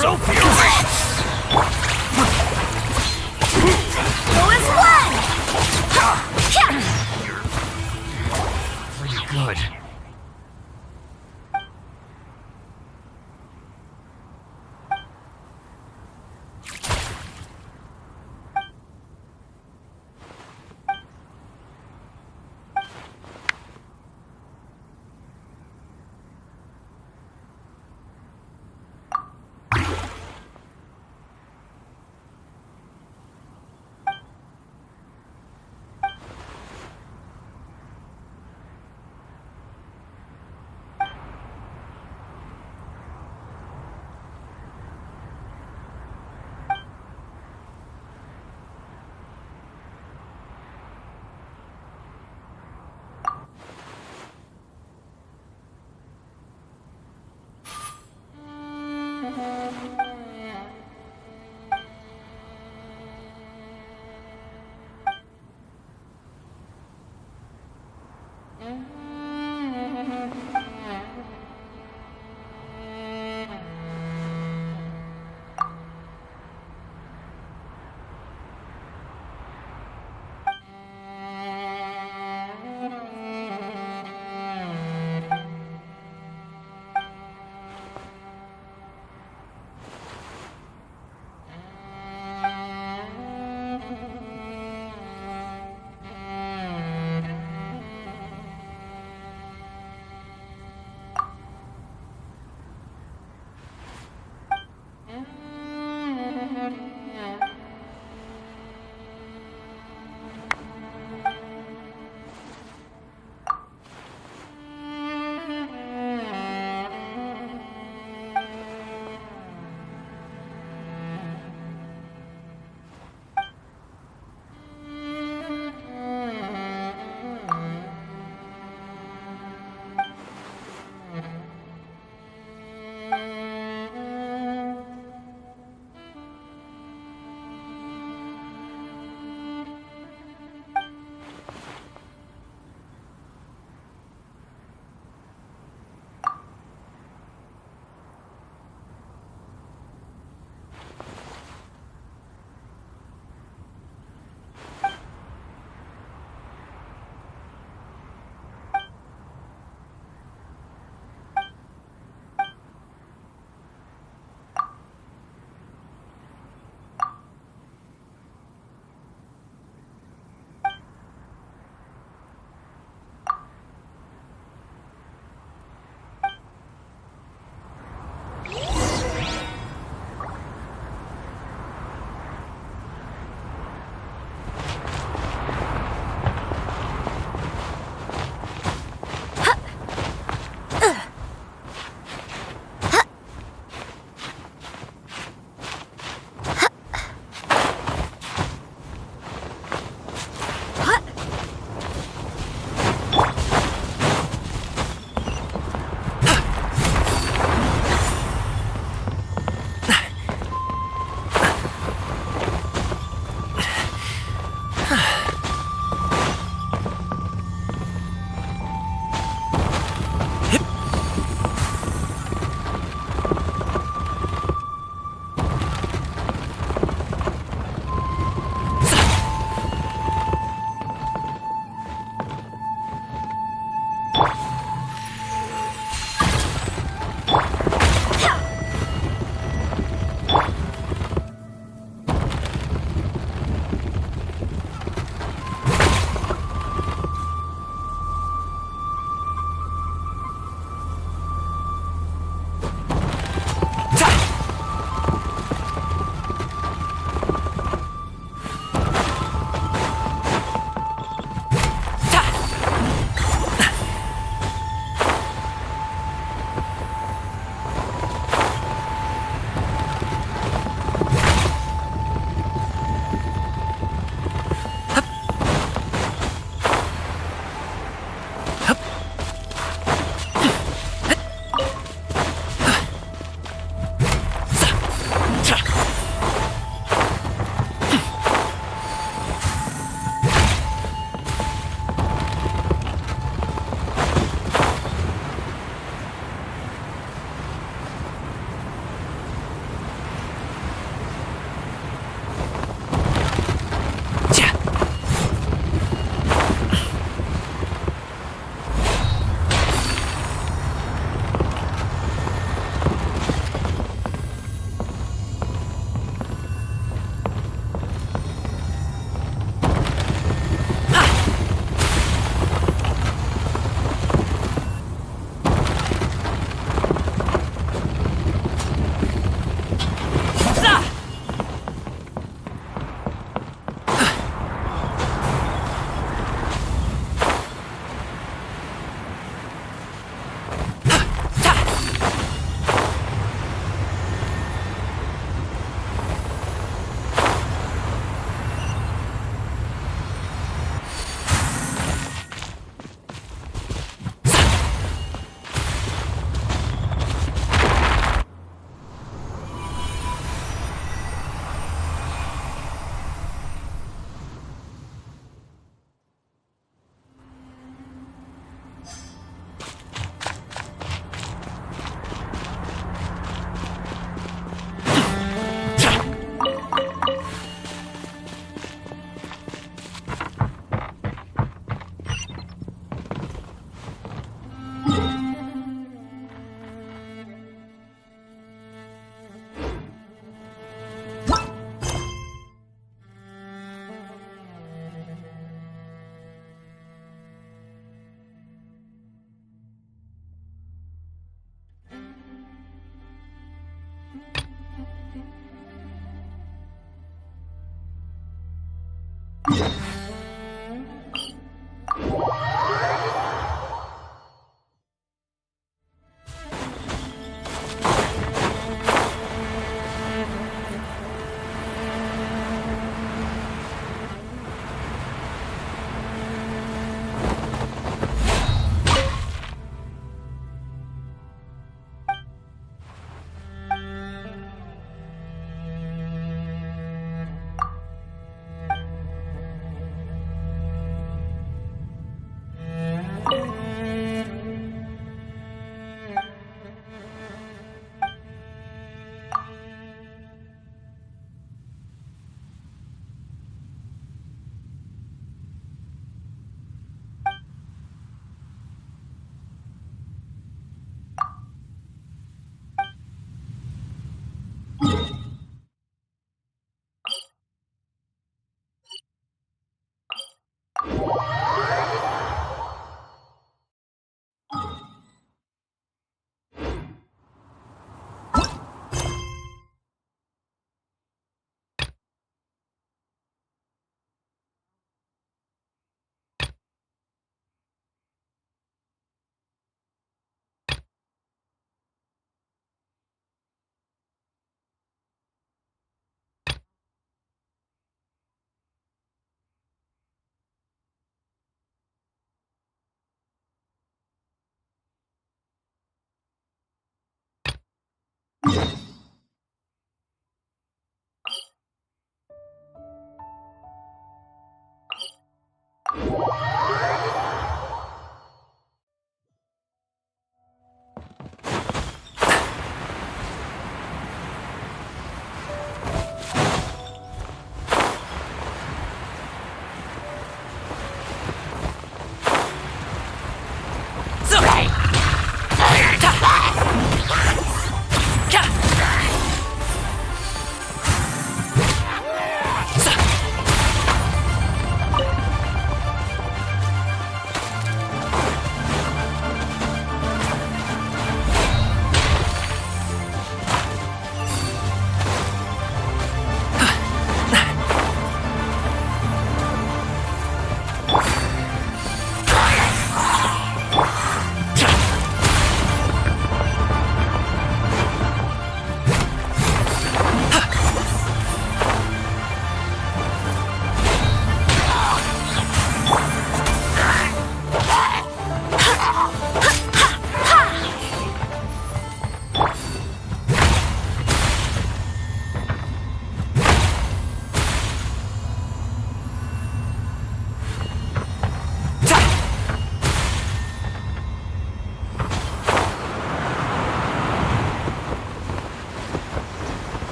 So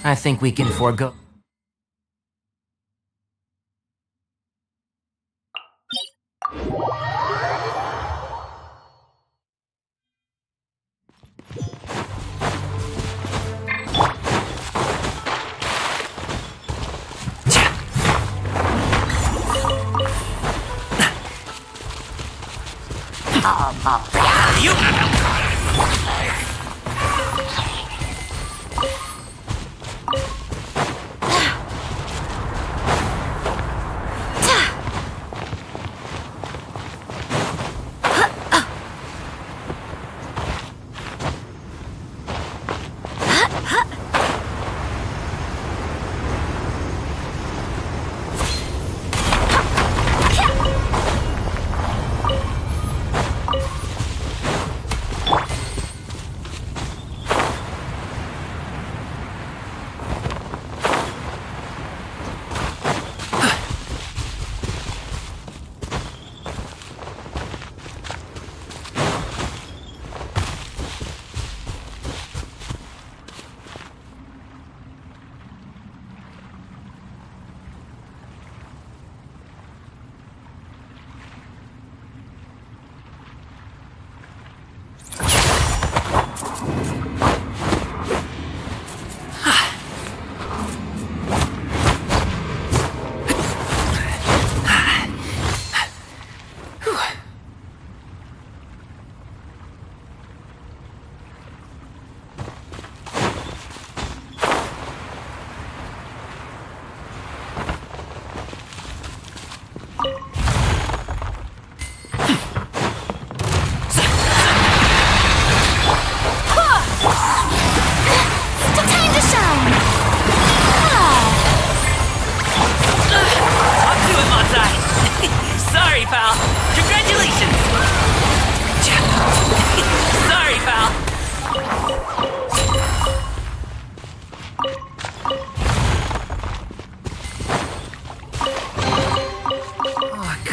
I think we can forego. You.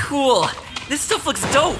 Cool. This stuff looks dope.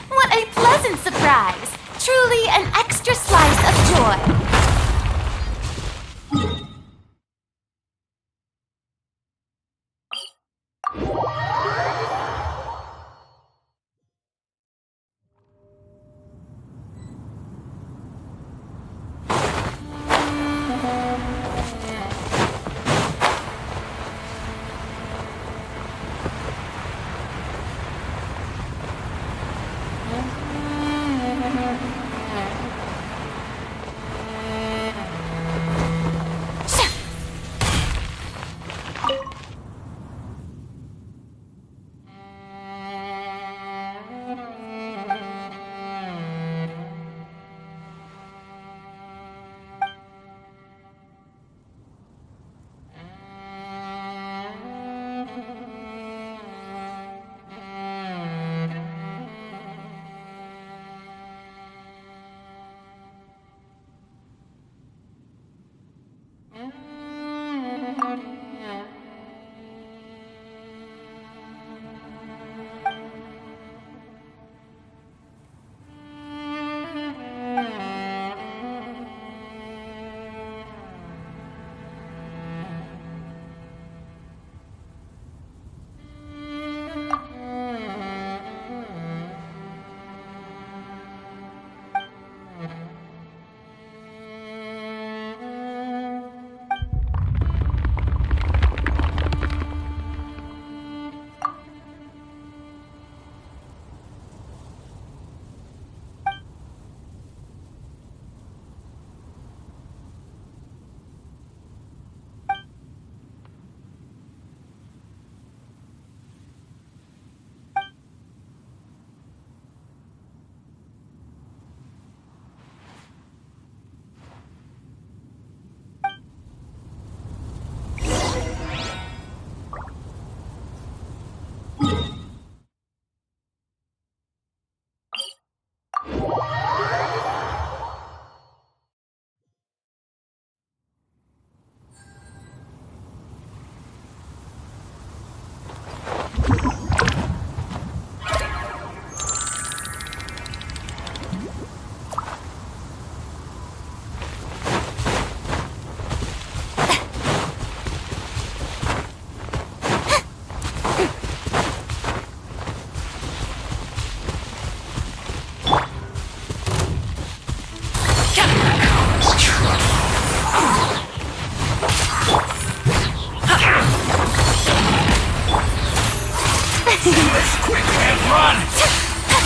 What a pleasant surprise! Truly an extra slice of joy.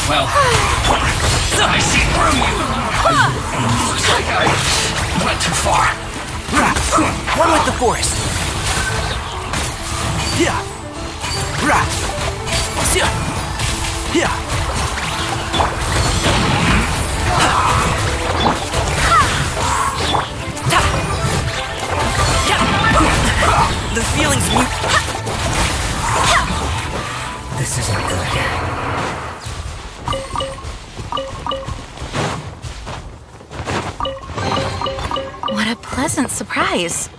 Well, I see through you. Looks like I went too far. One with the forest. Yeah. Yeah. The feeling's mute. This isn't good. What a pleasant surprise.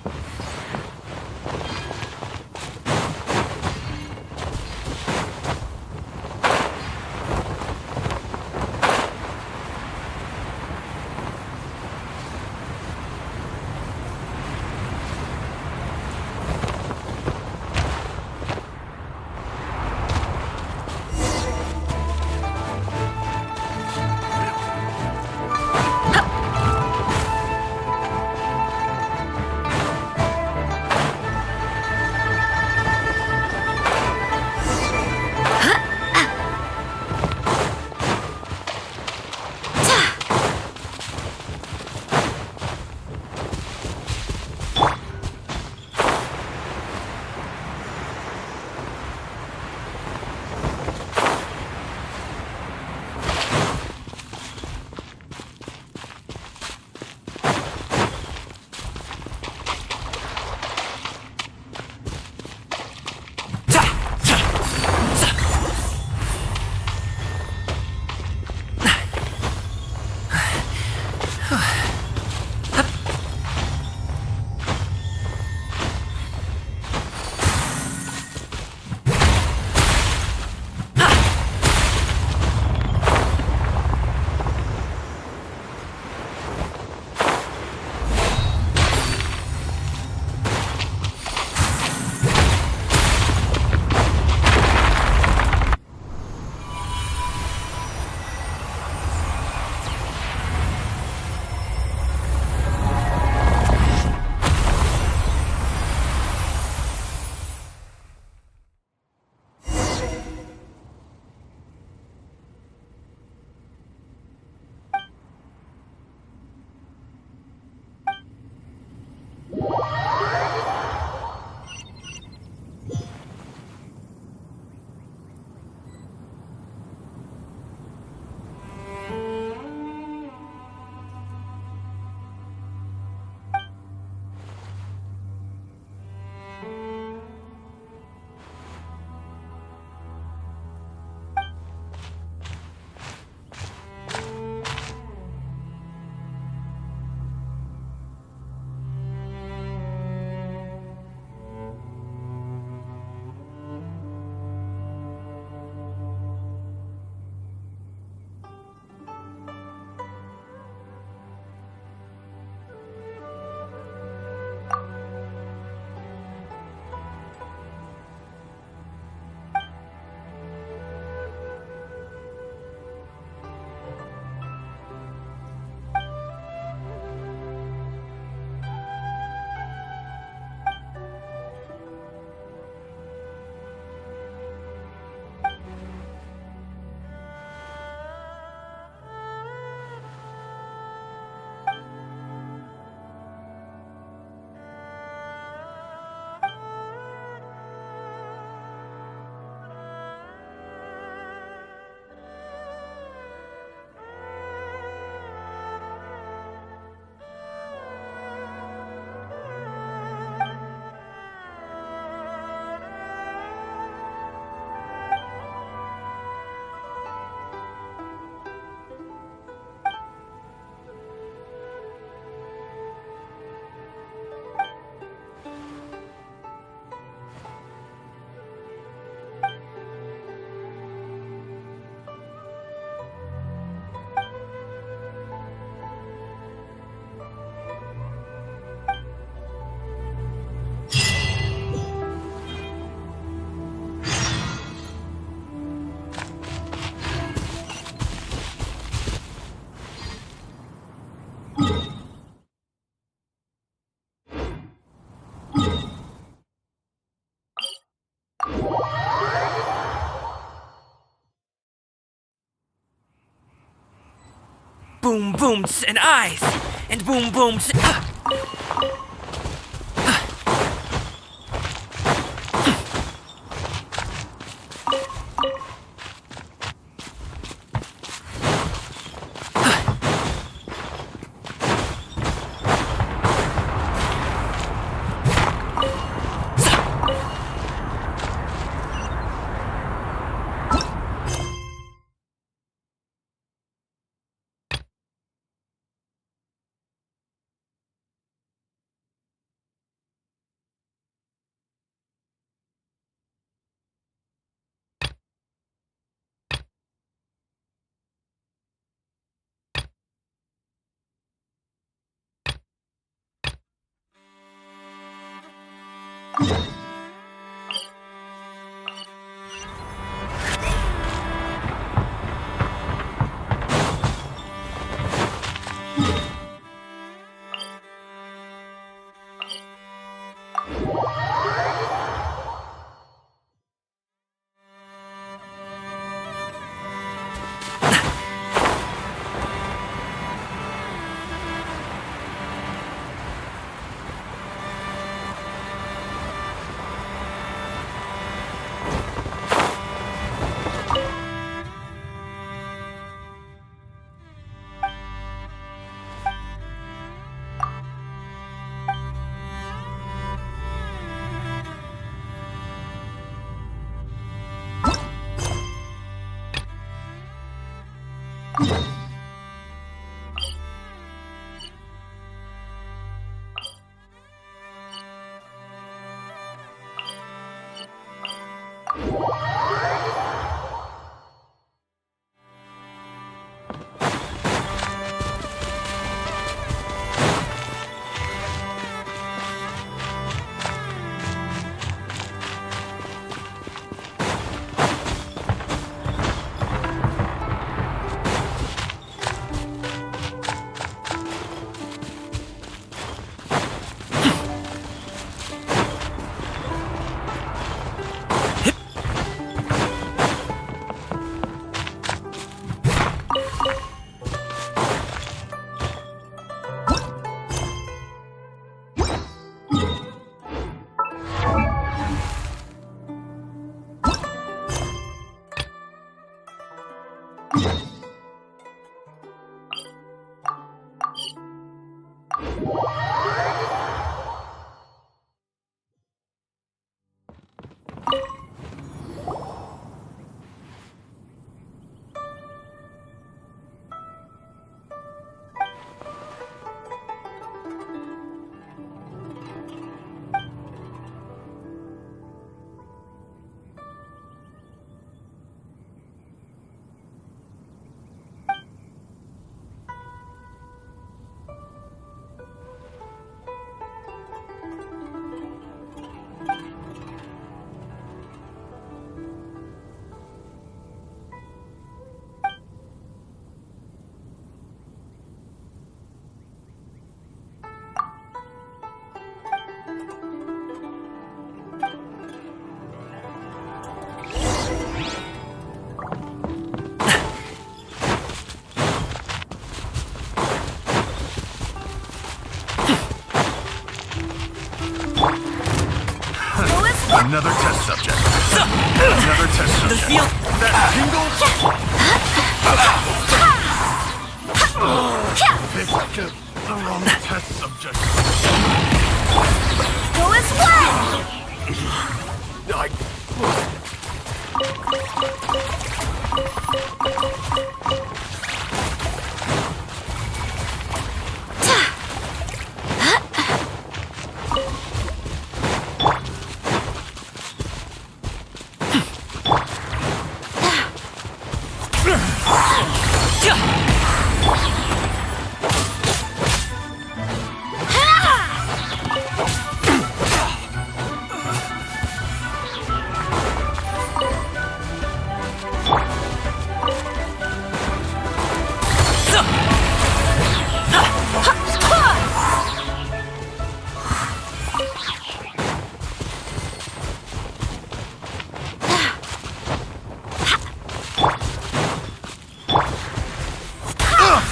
boom booms and eyes, and boom booms. Another test subject. Another test subject. The field. That tingle. Picked the wrong test subject. Go as well!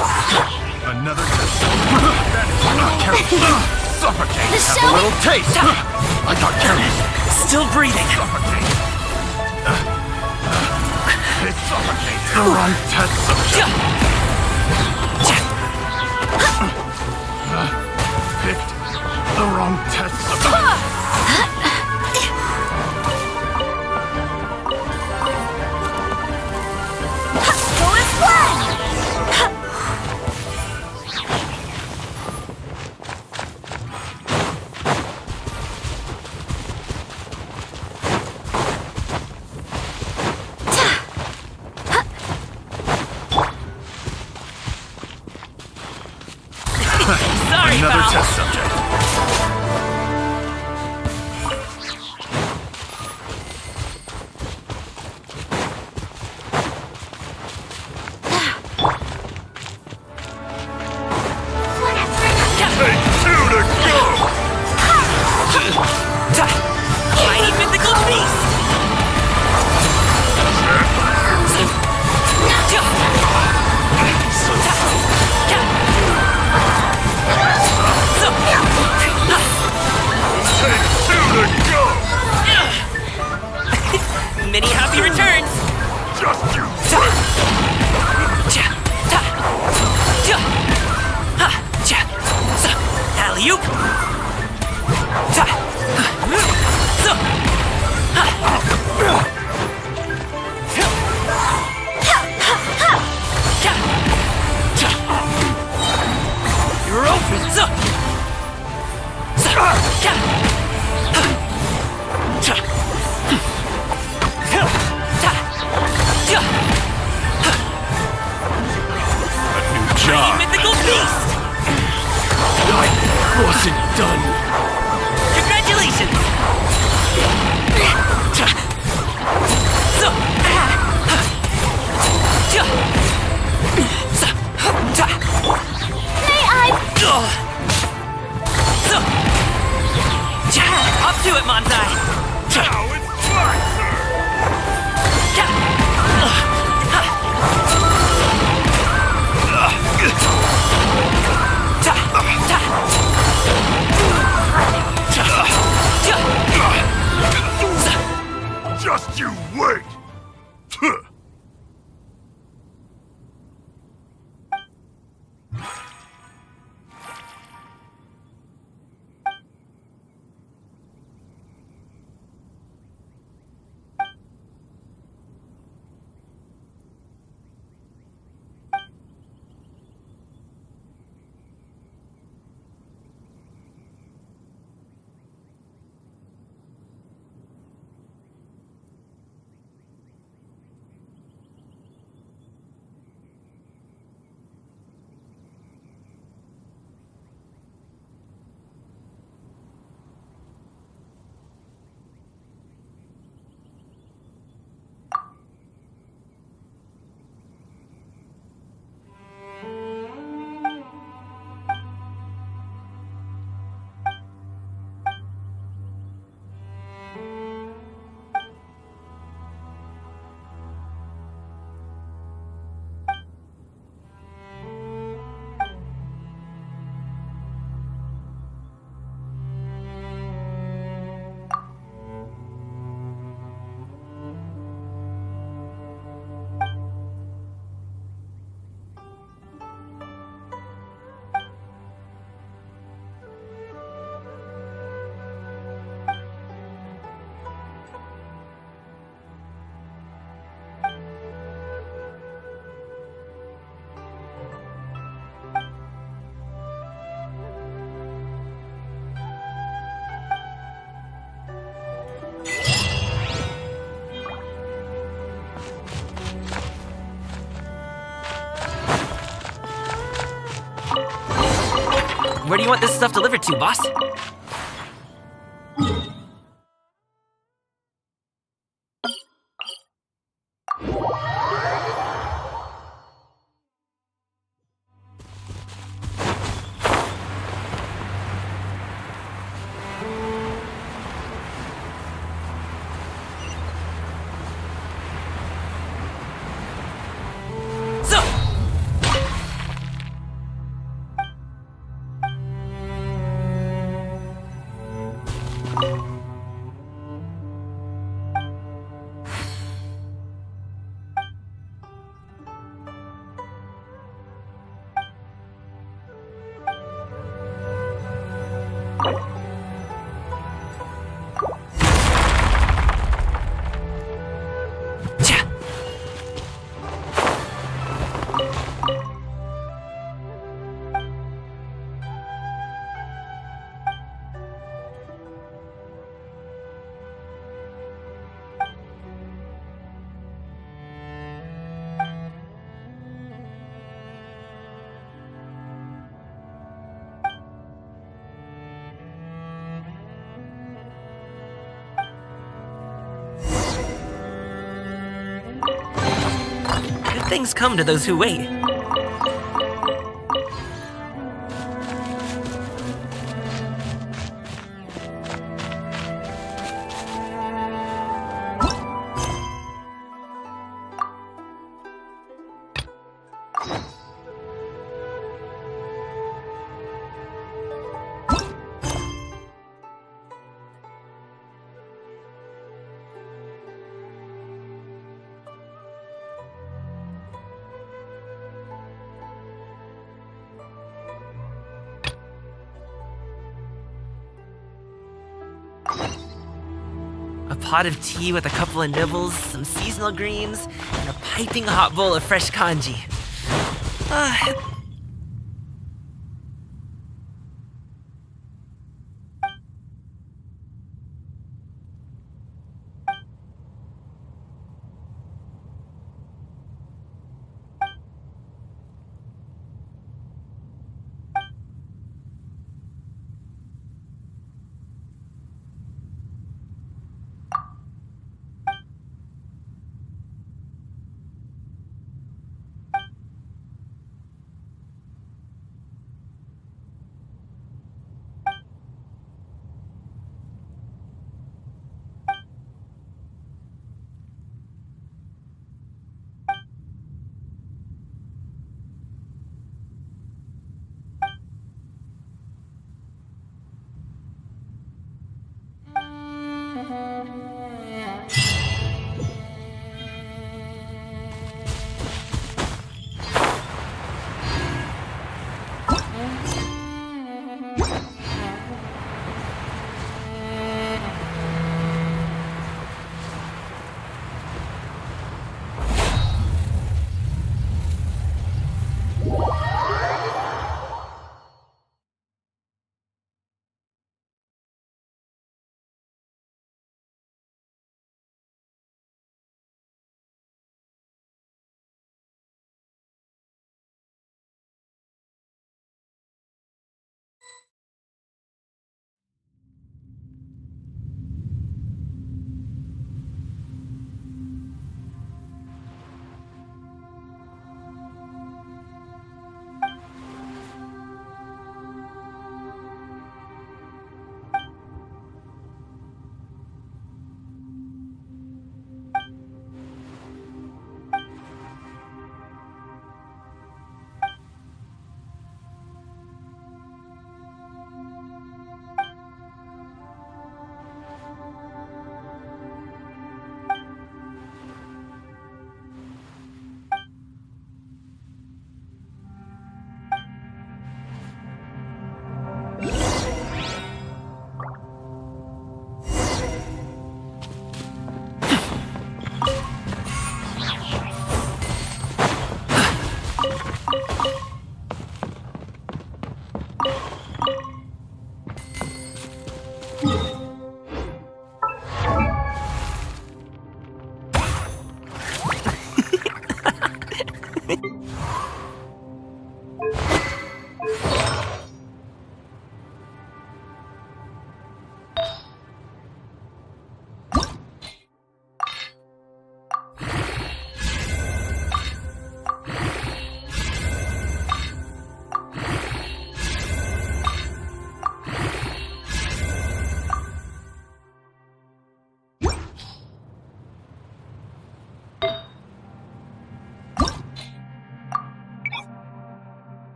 Another test. That is not careful. Suffocate. Have a little taste. I got carried. Still breathing. Suffocate. It suffocates the wrong test subject. Picked the wrong test subject. Another test subject. Take two to go! Mighty mythical beast! Many happy returns! Just you Alley-oop! You're open! job. Mythical beast! I wasn't done. Congratulations! May I? Up to it, Manzai! Now it's mine, sir! Just you wait! Where do you want this stuff delivered to, boss? things come to those who wait. A pot of tea with a couple of nibbles, some seasonal greens, and a piping hot bowl of fresh kanji.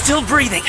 Still breathing.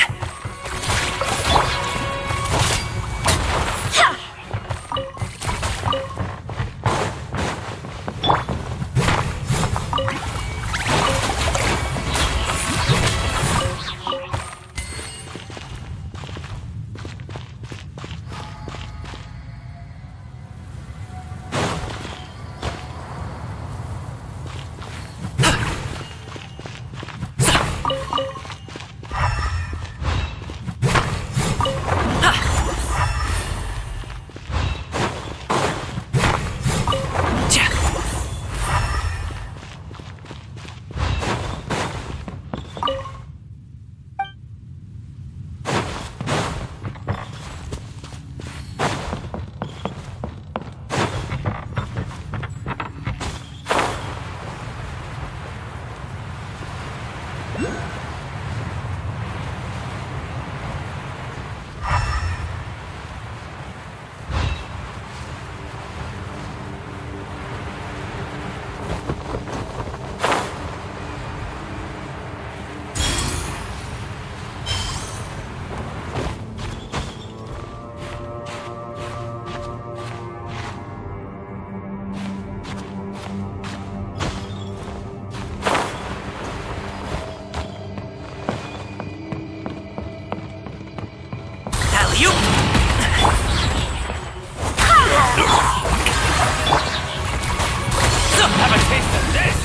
Have a taste of this!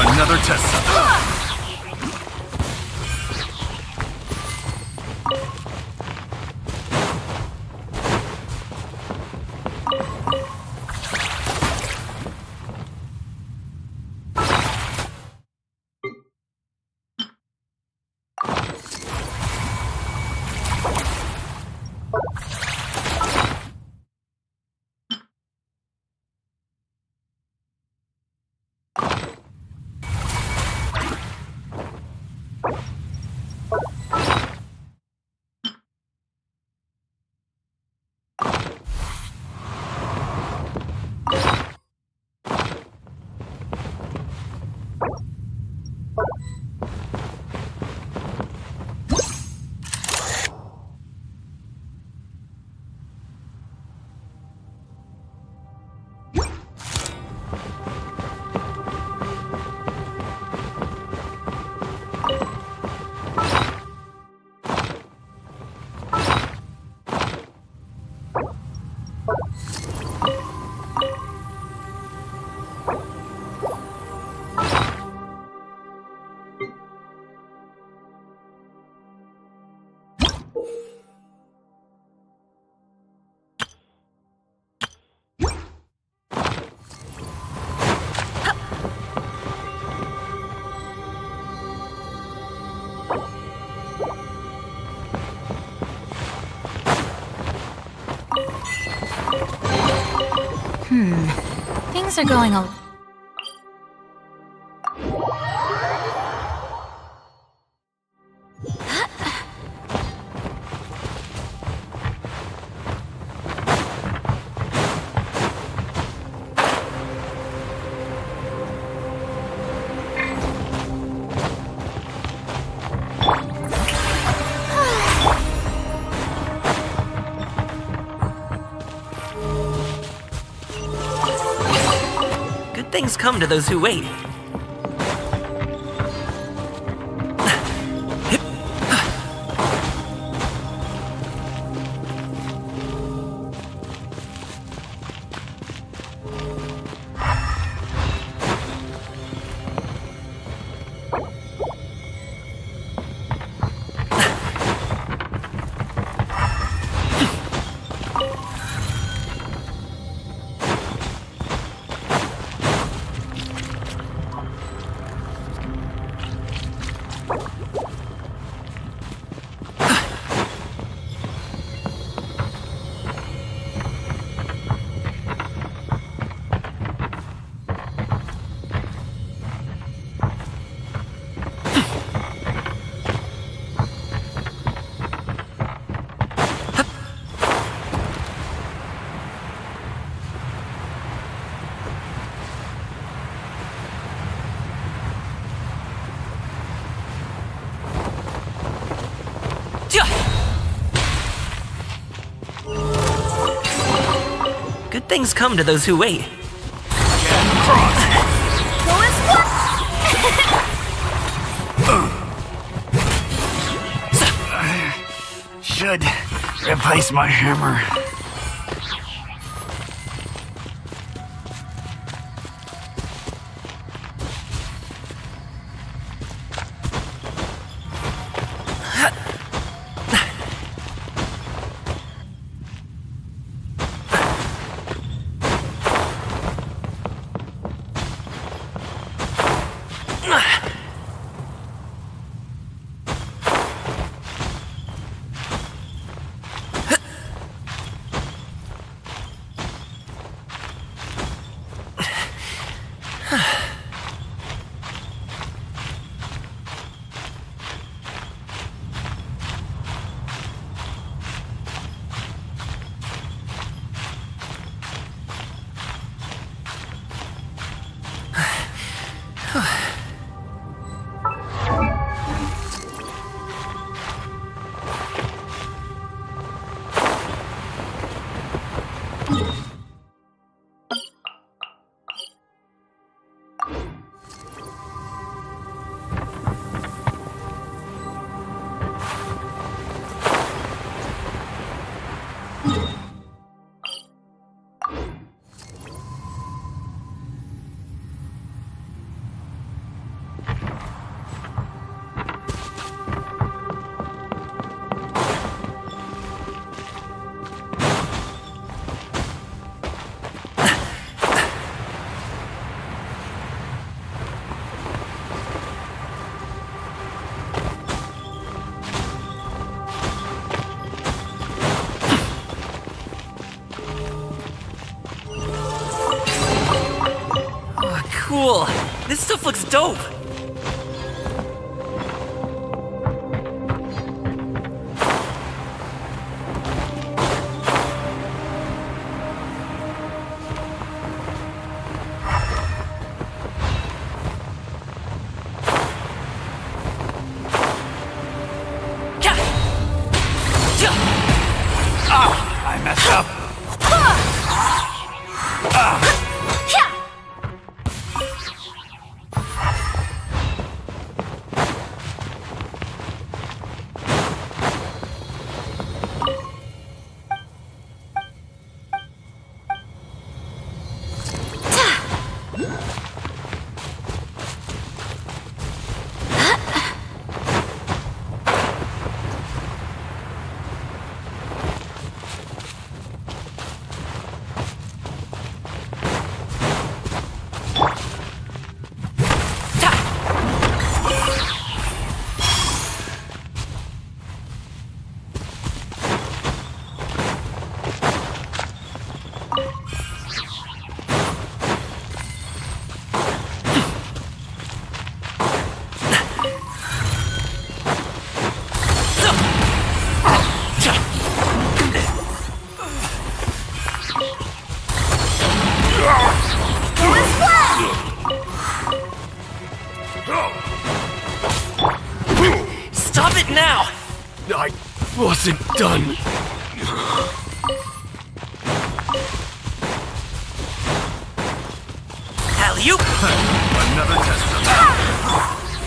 Another test subject. Things are going a... Things come to those who wait. things come to those who wait. Should replace my hammer. Cool. This stuff looks dope. I messed up. Stop it now! I wasn't done. Alley-oop! Another test.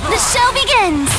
The show begins!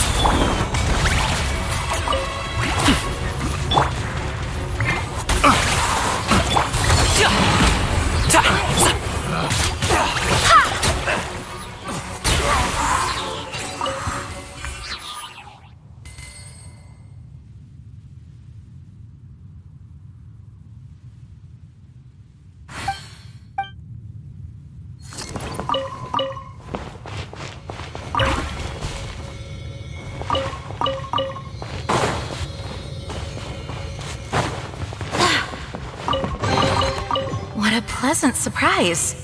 What a pleasant surprise.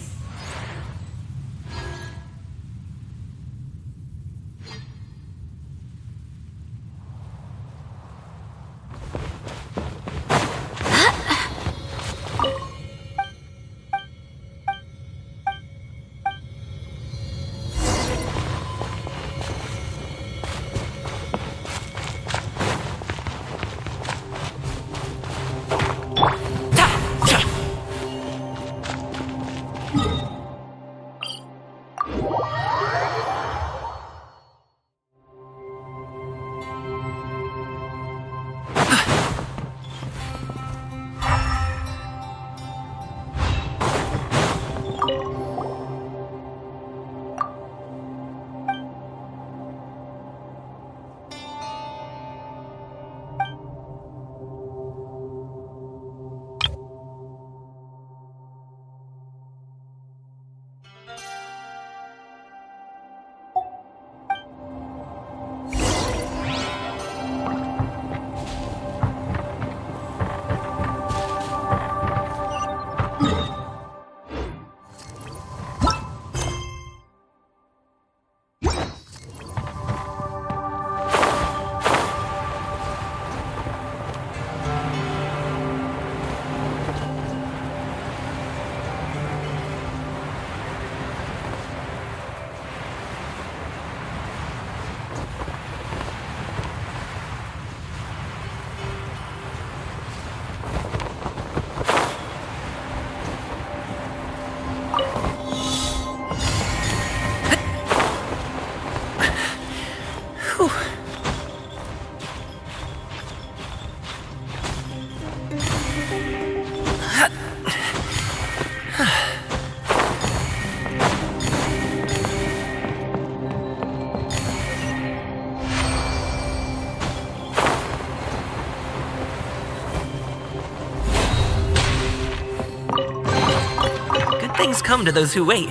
things come to those who wait.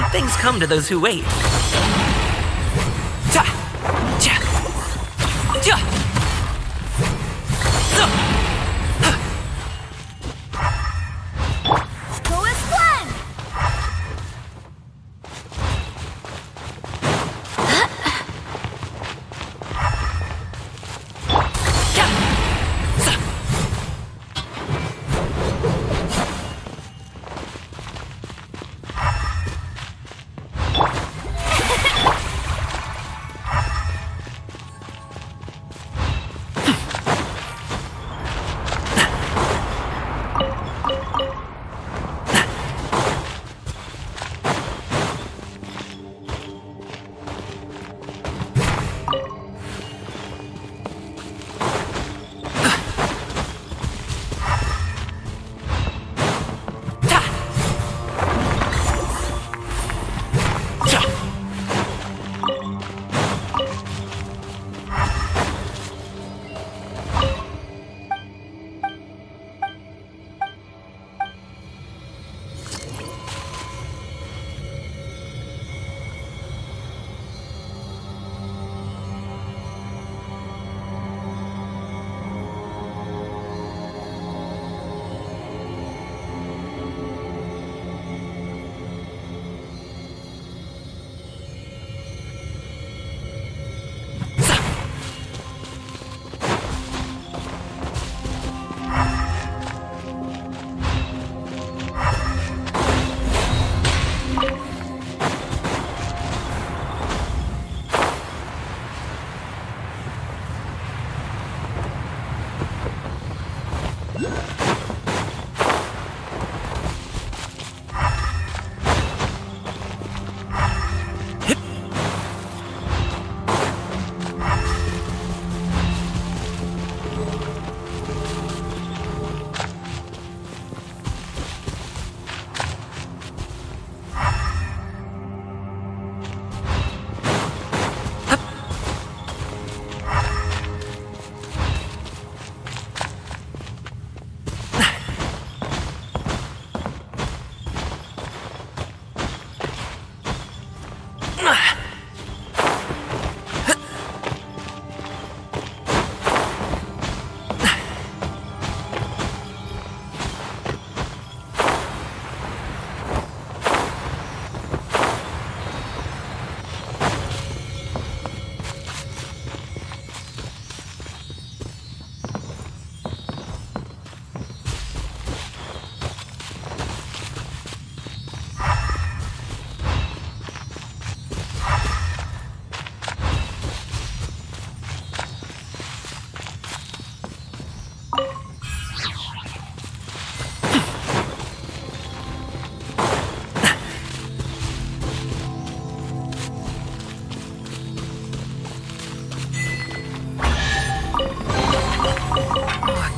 Things come to those who wait. Go as one!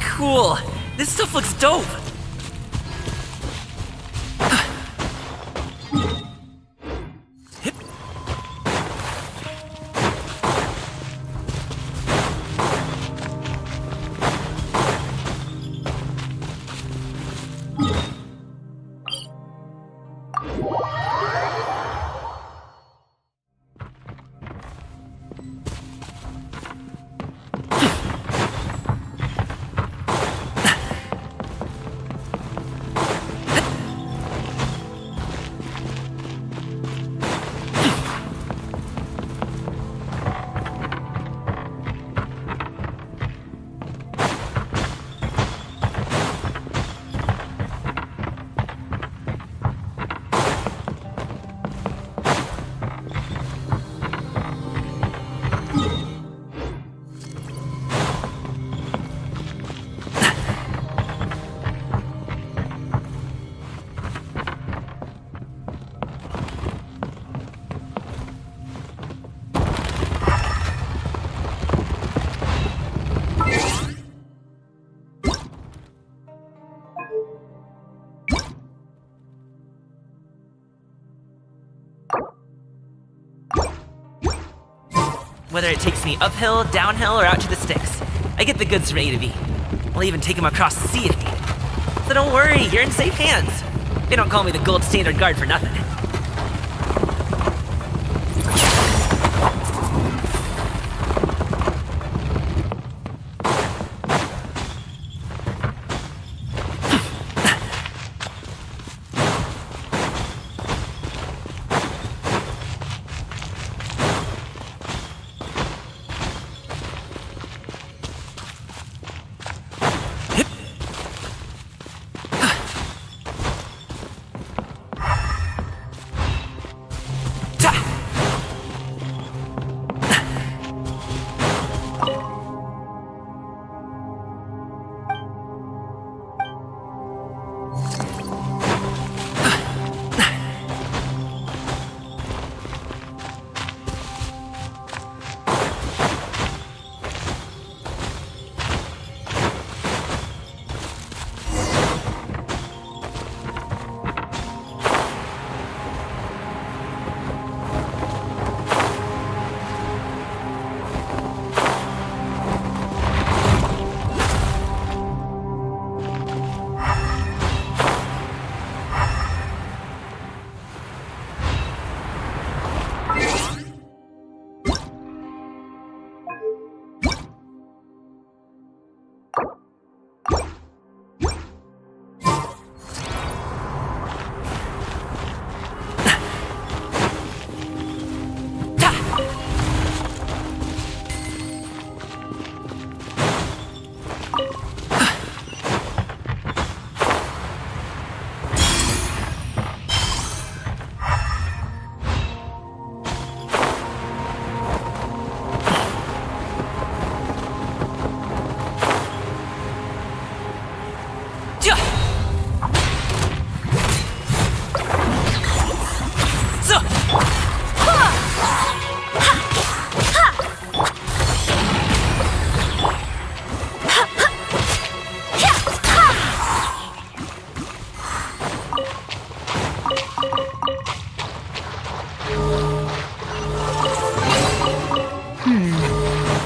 Cool. This stuff looks dope. Whether it takes me uphill, downhill, or out to the sticks. I get the goods from A to B. I'll even take them across the sea if needed. So don't worry, you're in safe hands. They don't call me the gold standard guard for nothing.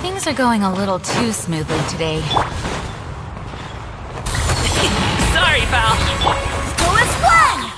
Things are going a little too smoothly today. Sorry, pal. Go as one!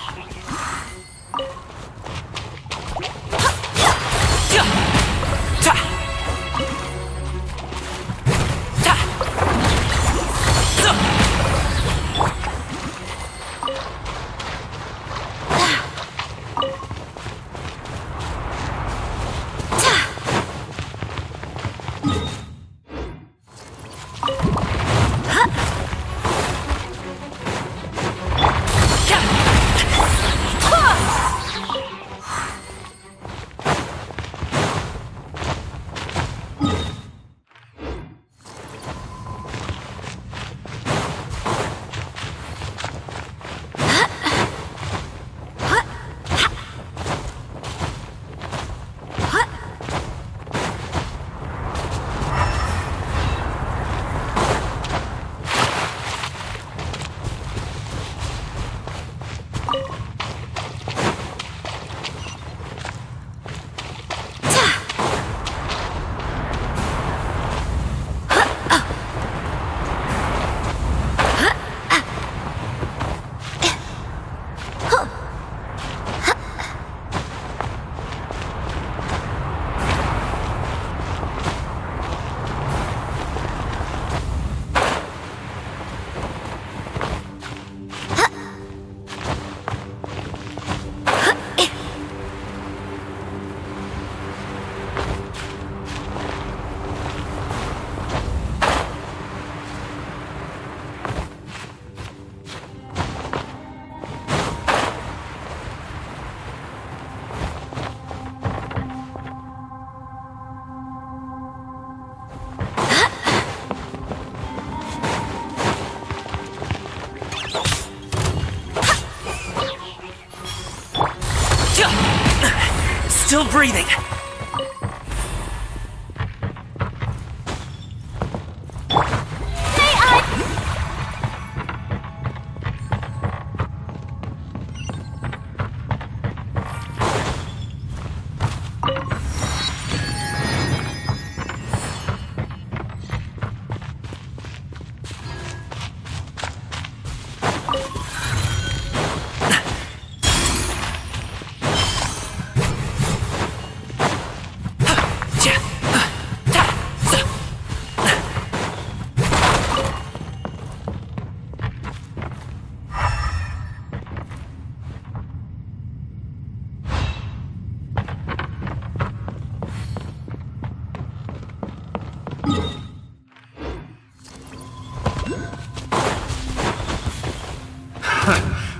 Still breathing.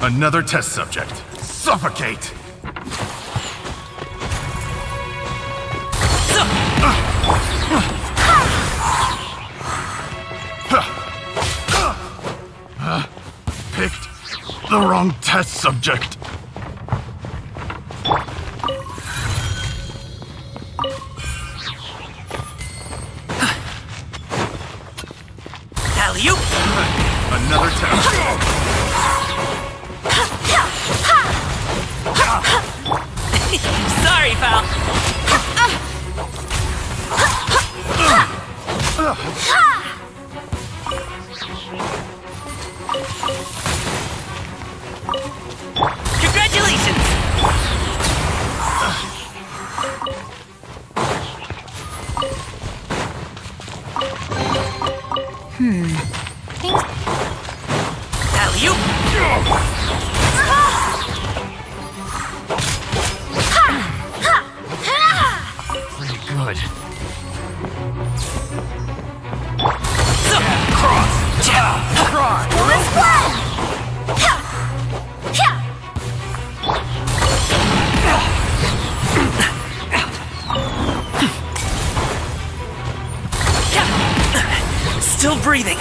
Another test subject. Suffocate! Picked the wrong test subject. Alley-oop! Another test. Sorry, pal. Congratulations! Alley-oop! Pretty good. Still breathing.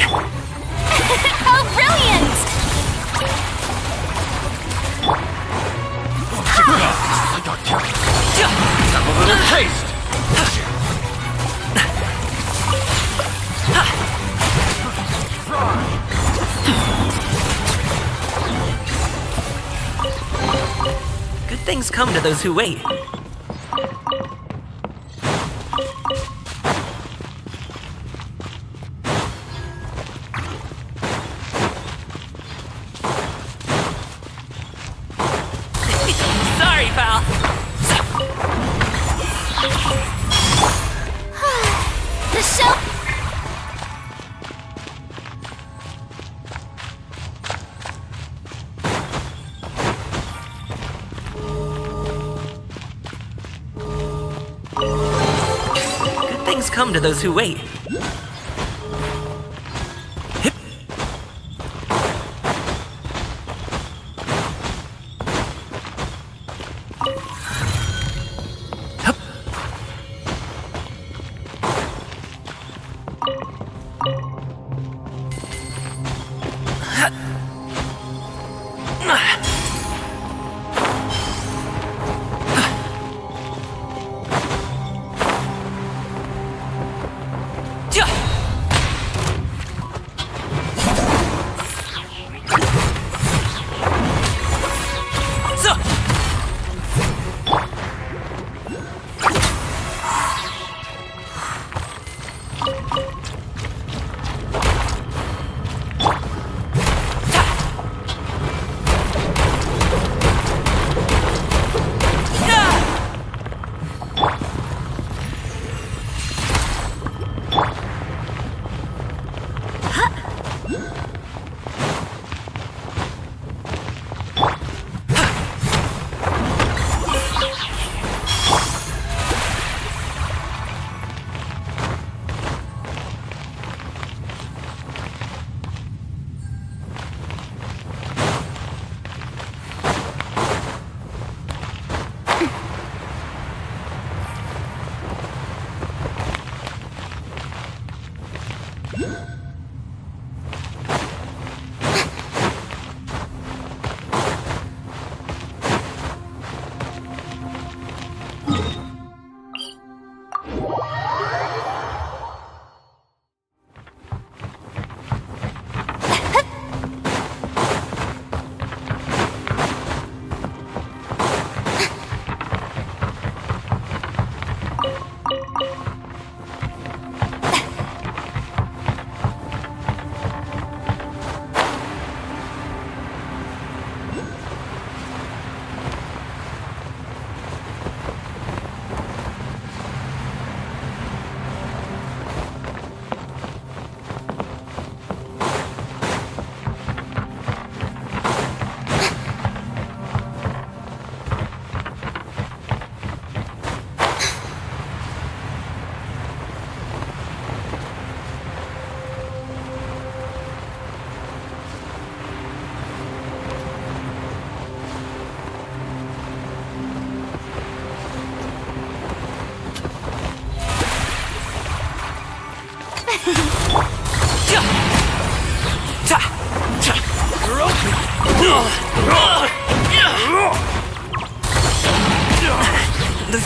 How brilliant! Have a little taste. Good things come to those who wait. Sorry, pal. The show. Good things come to those who wait.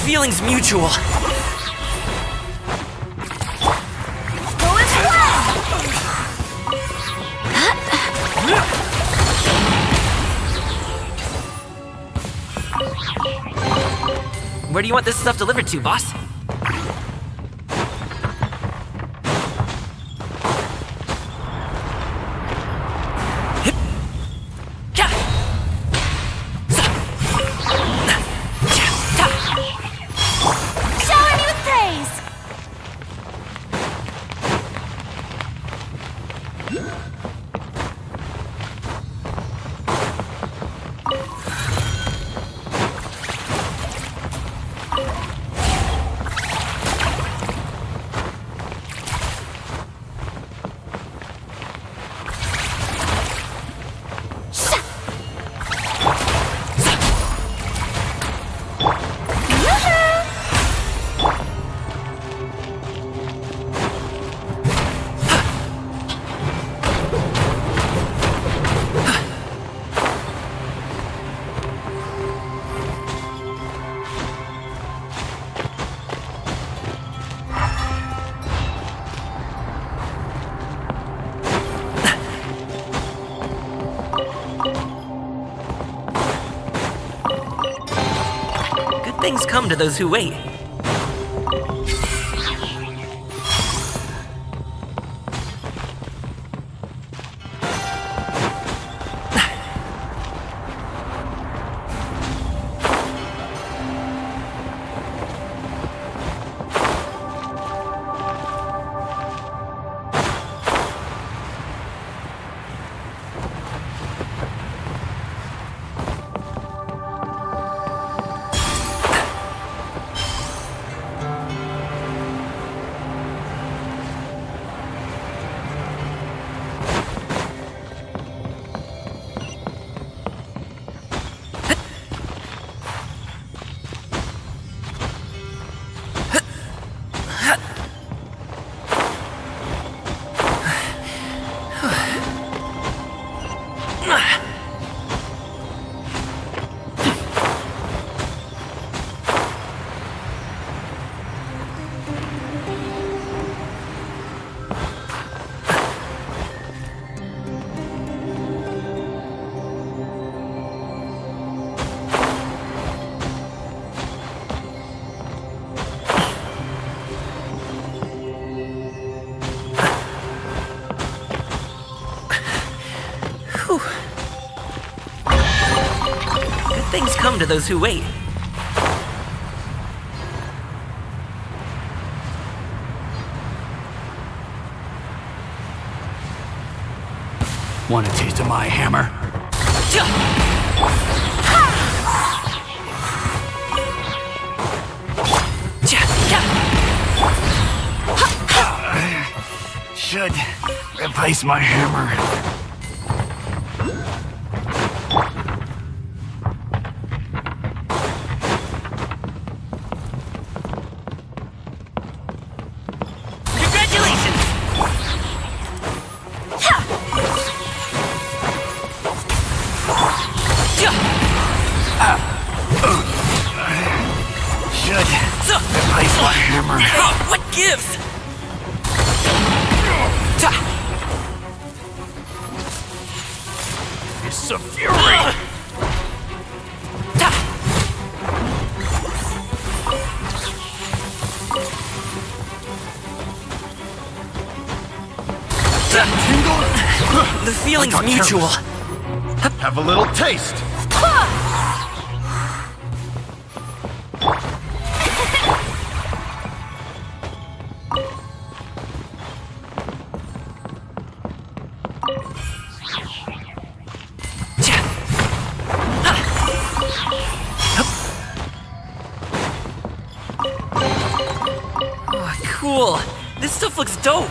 feeling's mutual. Where do you want this stuff delivered to, boss? Shower me with praise! Good things come to those who wait. Things come to those who wait. Want a taste of my hammer? Should replace my hammer. What gives? It's a fury! The feeling's mutual. Have a little taste. Oh, cool. This stuff looks dope.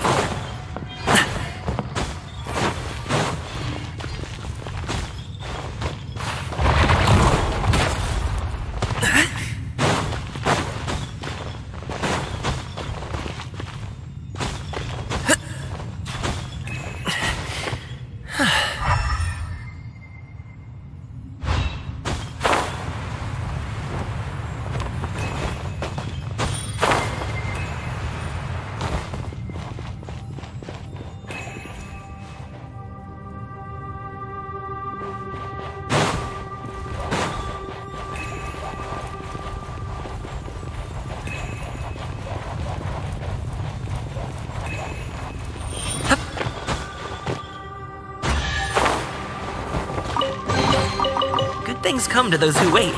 things come to those who wait.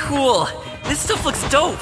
Cool! This stuff looks dope!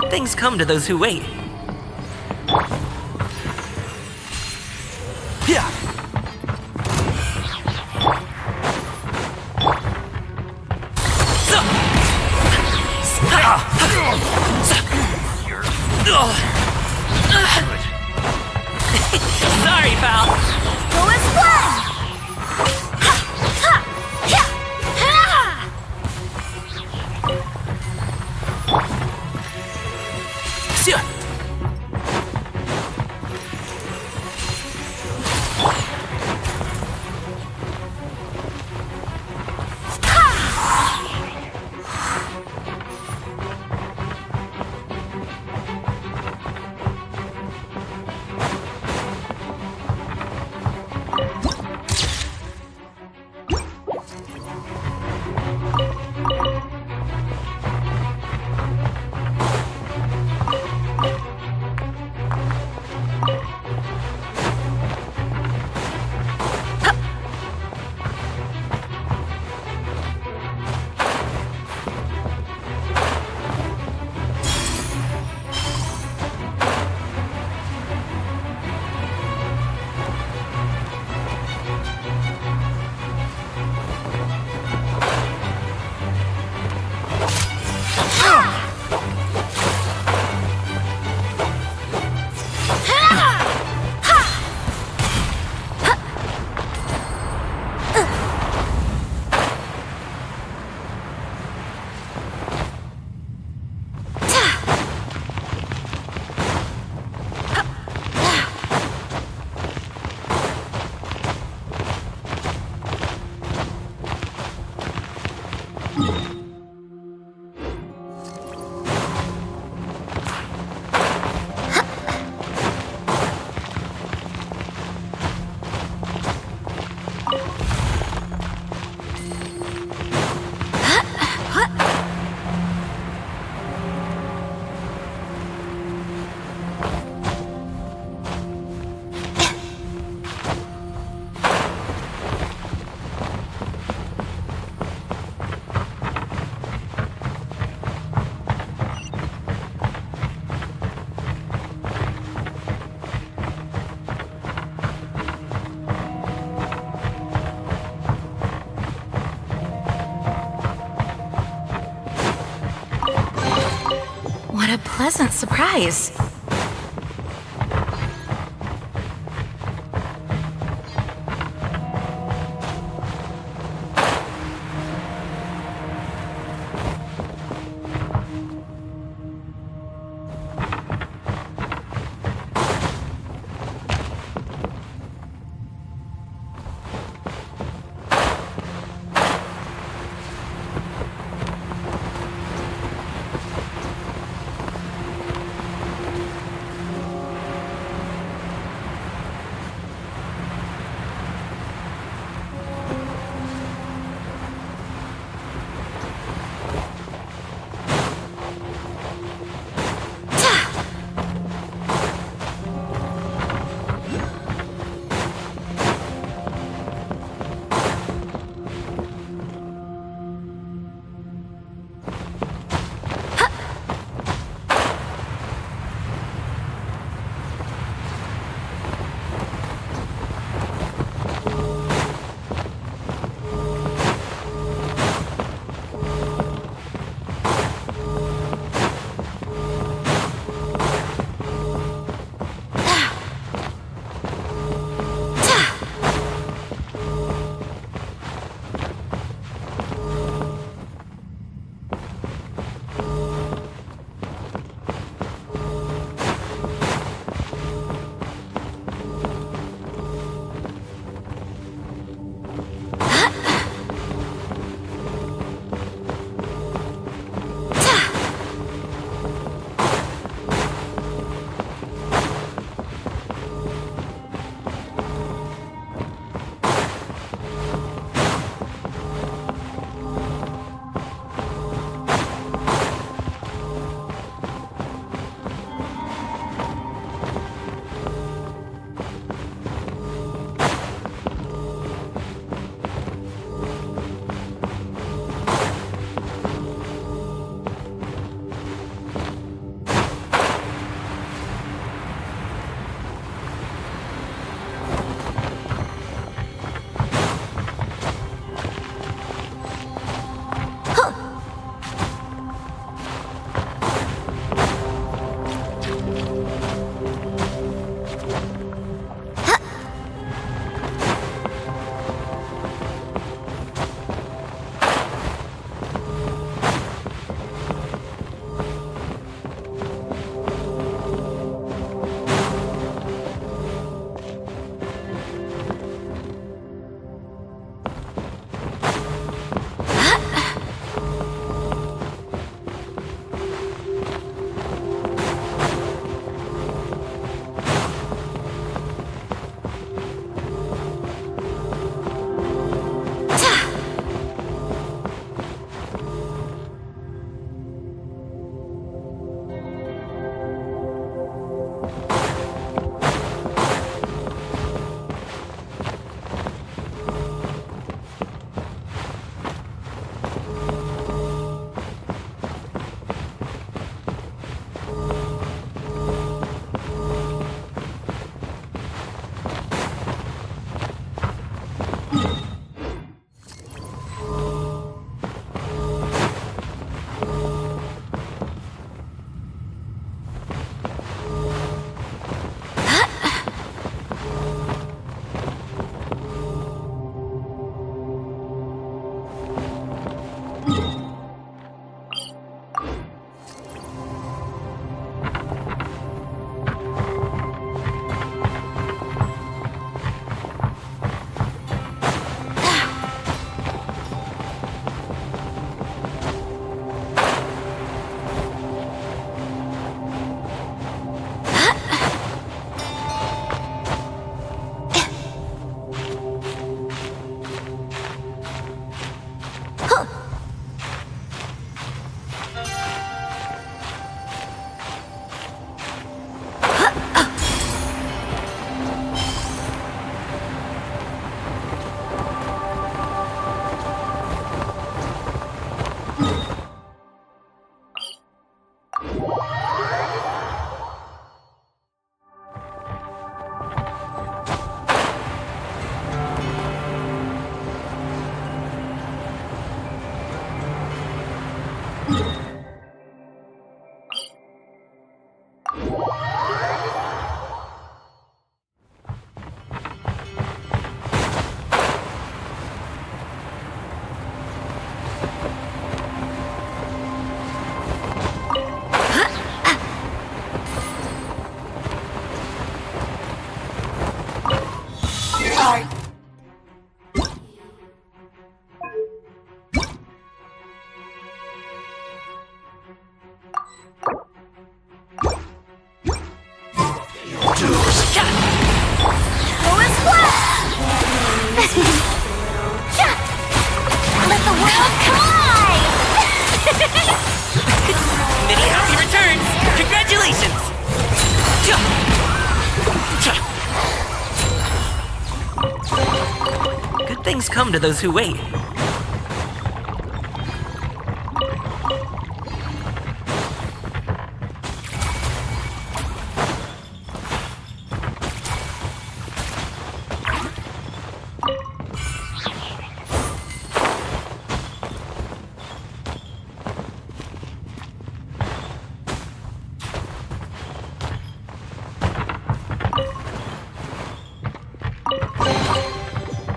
Things come to those who wait. Yeah. Sorry, pal. Go as planned. a pleasant surprise. Go and splash! Let the world collide! Many happy returns! Congratulations! Good things come to those who wait.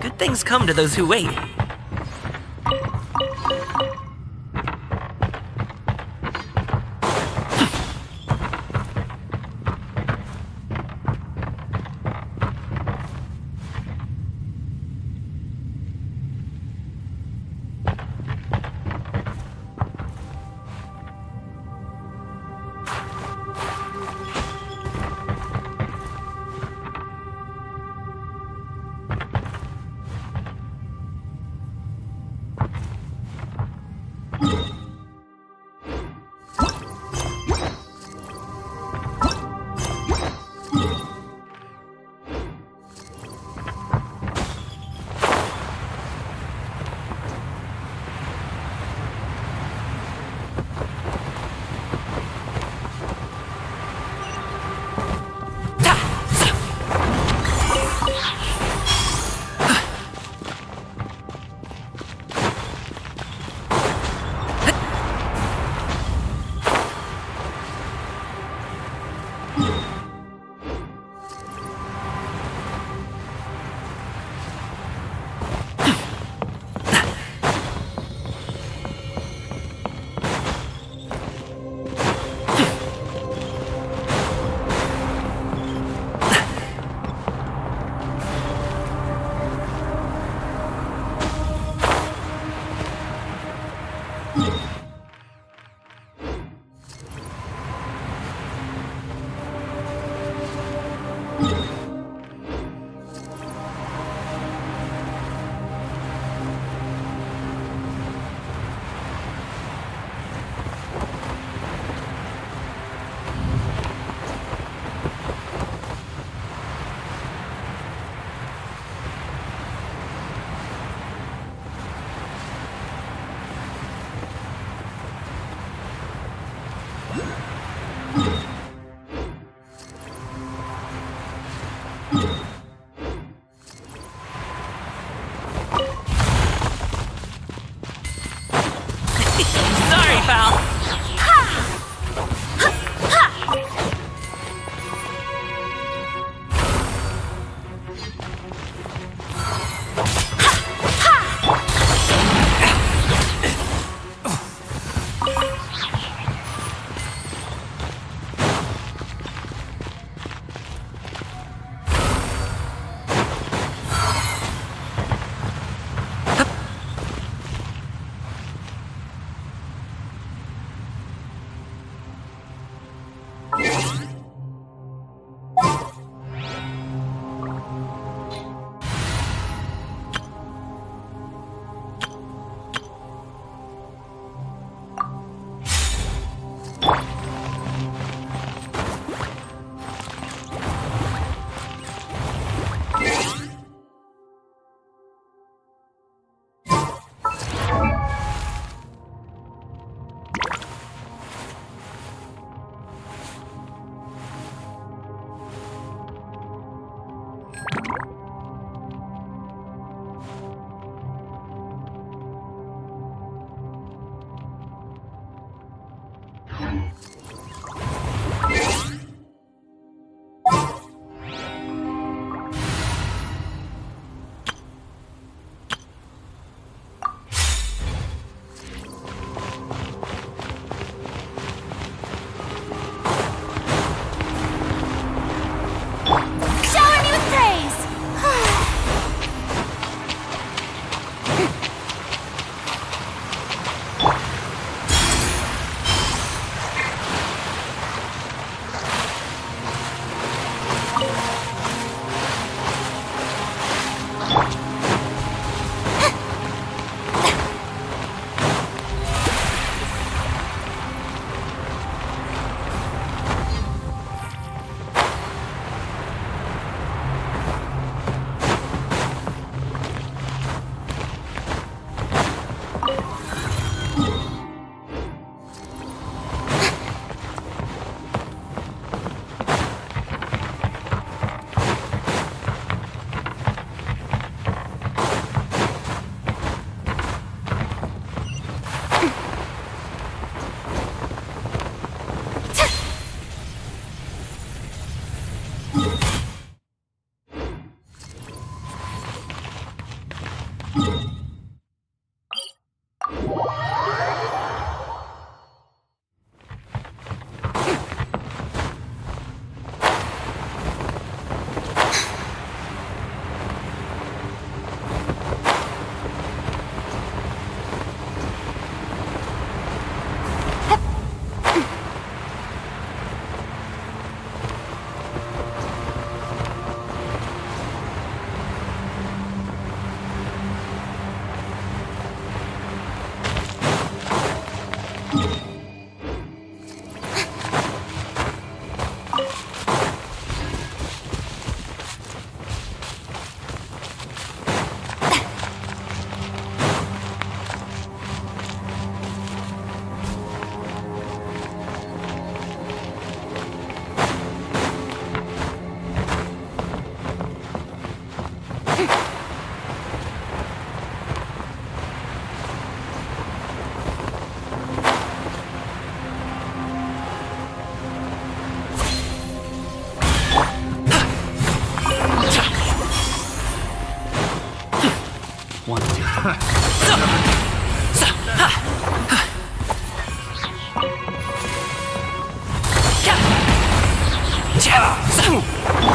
Good things come to those who wait.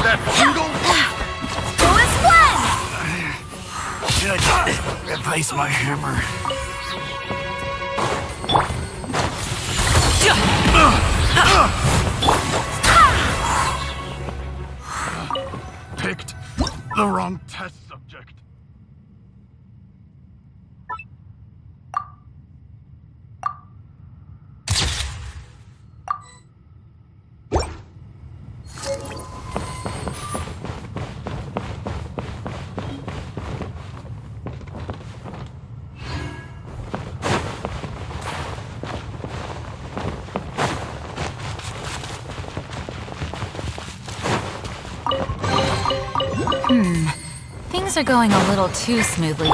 That poodle? Should replace my hammer. Picked the wrong test subject. Things are going a little too smoothly.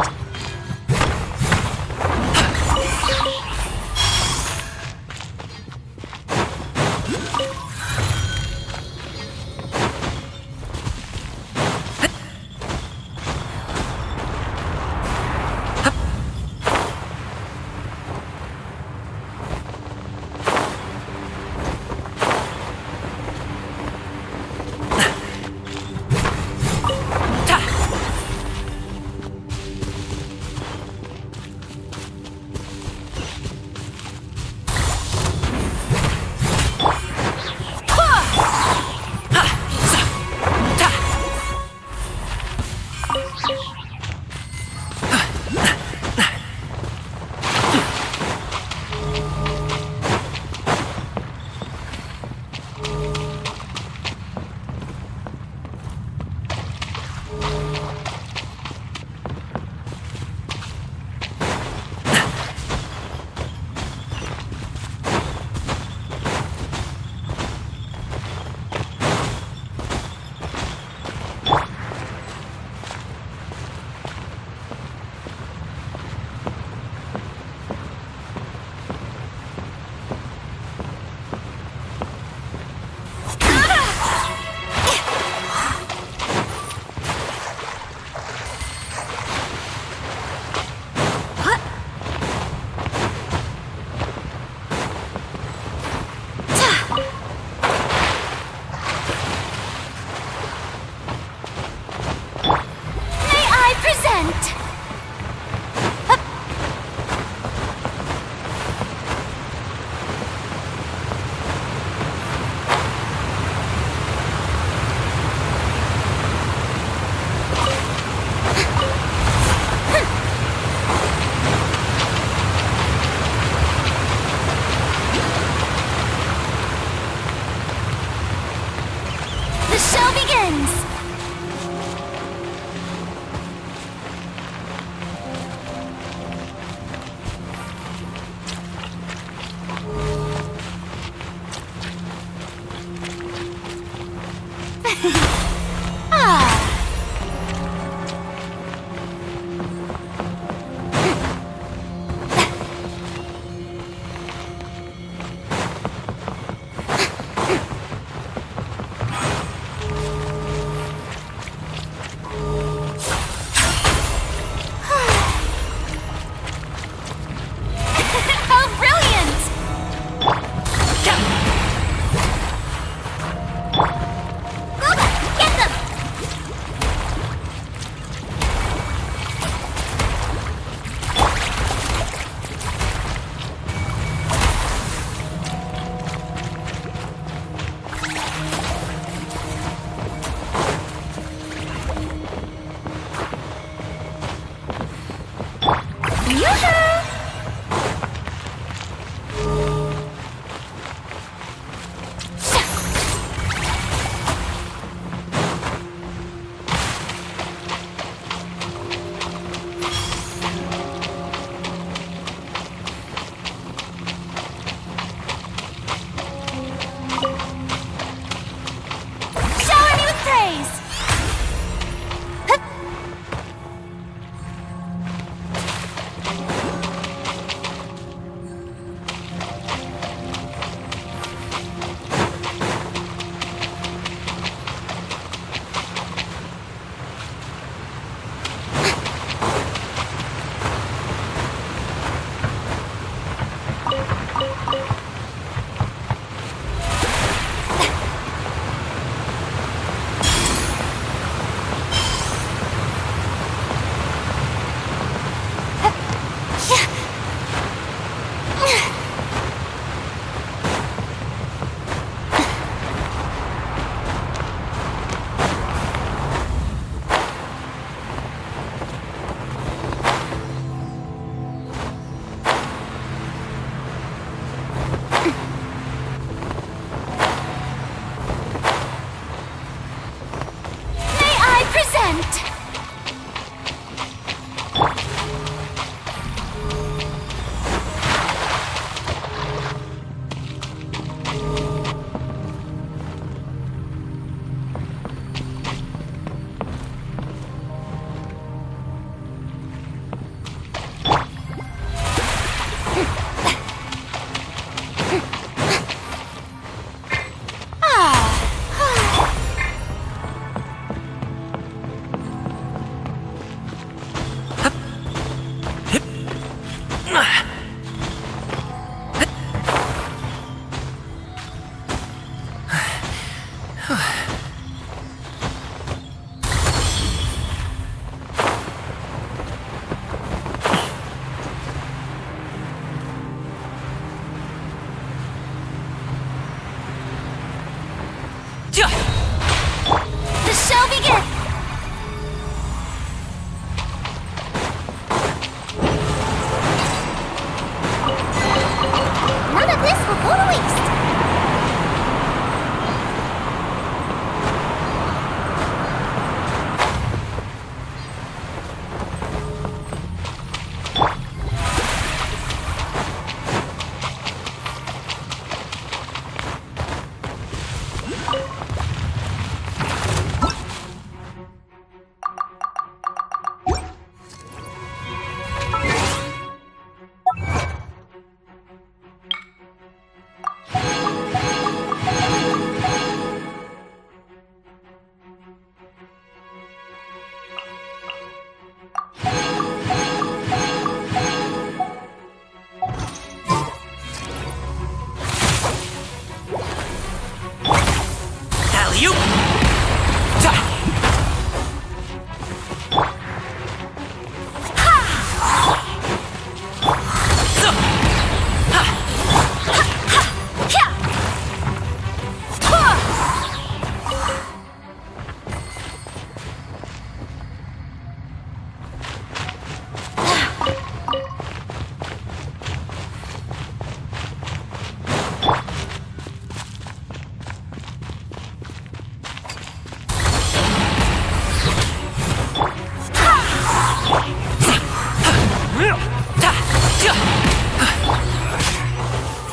Get You!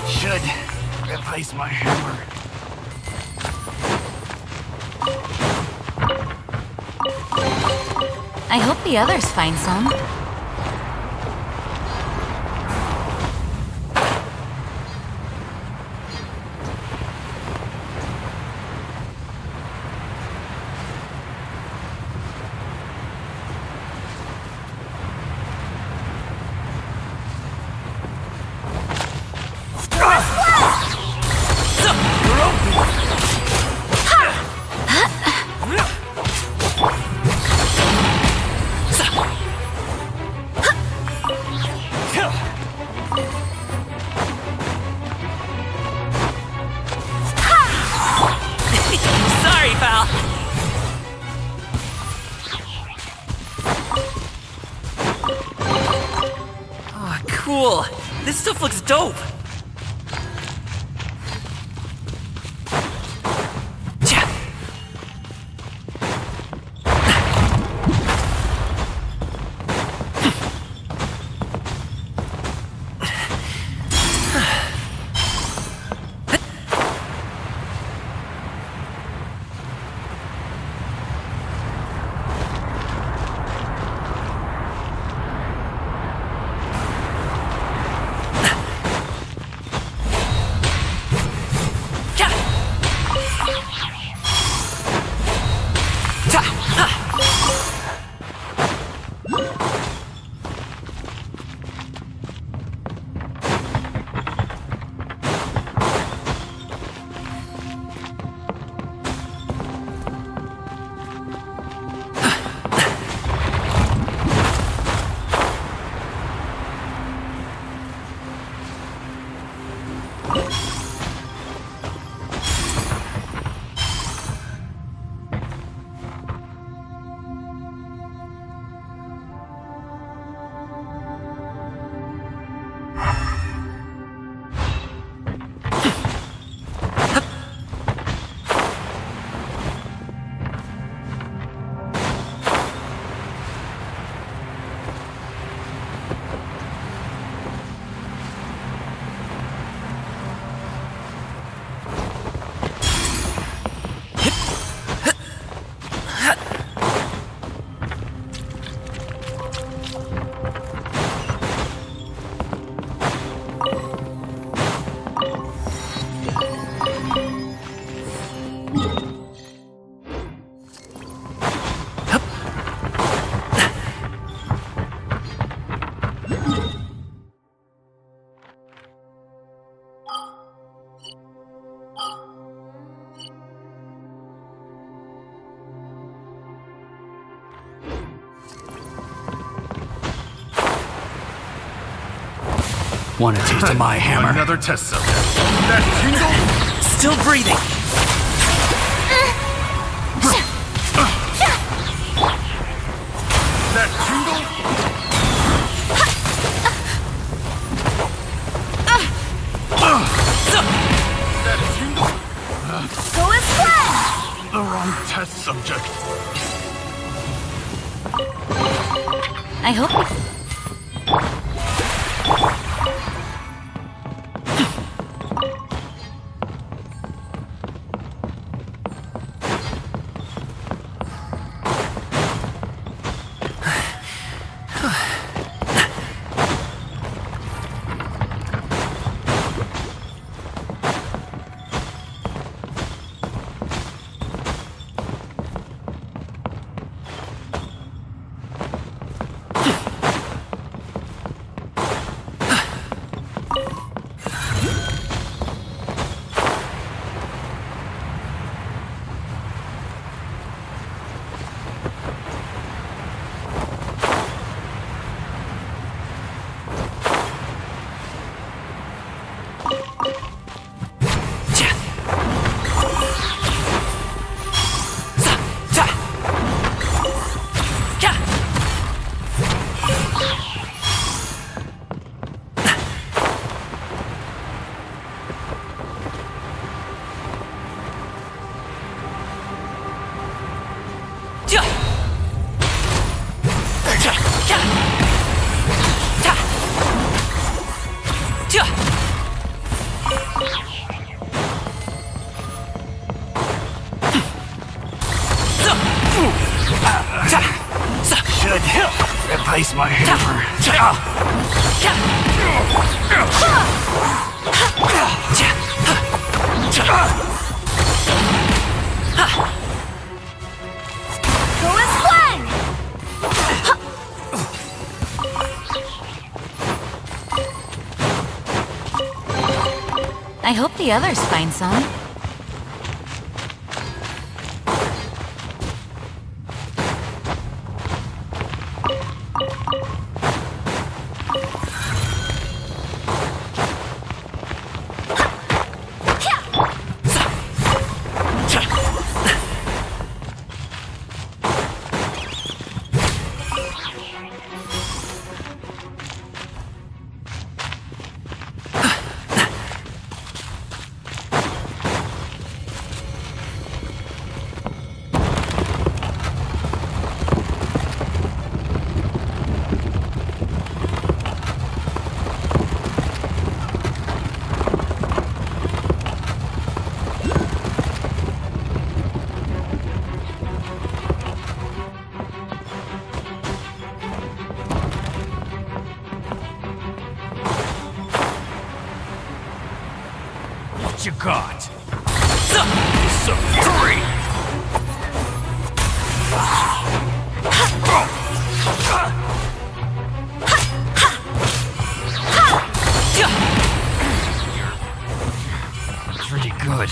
Should replace my hammer. I hope the others find some. Sorry, pal. Oh, cool. This stuff looks dope. Want a taste of my hammer? Another test subject. That tingle? Still breathing. That tingle? That tingle? Go as planned! The wrong test subject. I hope. Place my hammer. Go as planned! I hope the others find some. What you got? Some fury! Pretty good.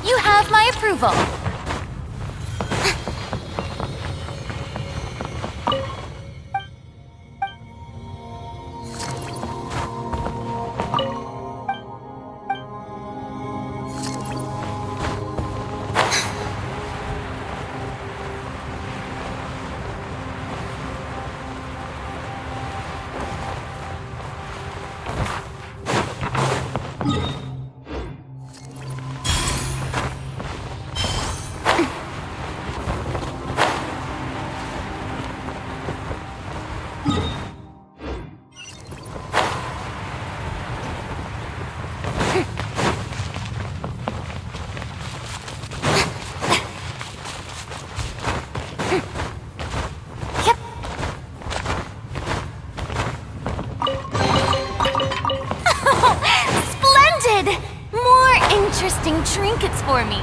You have my approval. Interesting trinkets for me.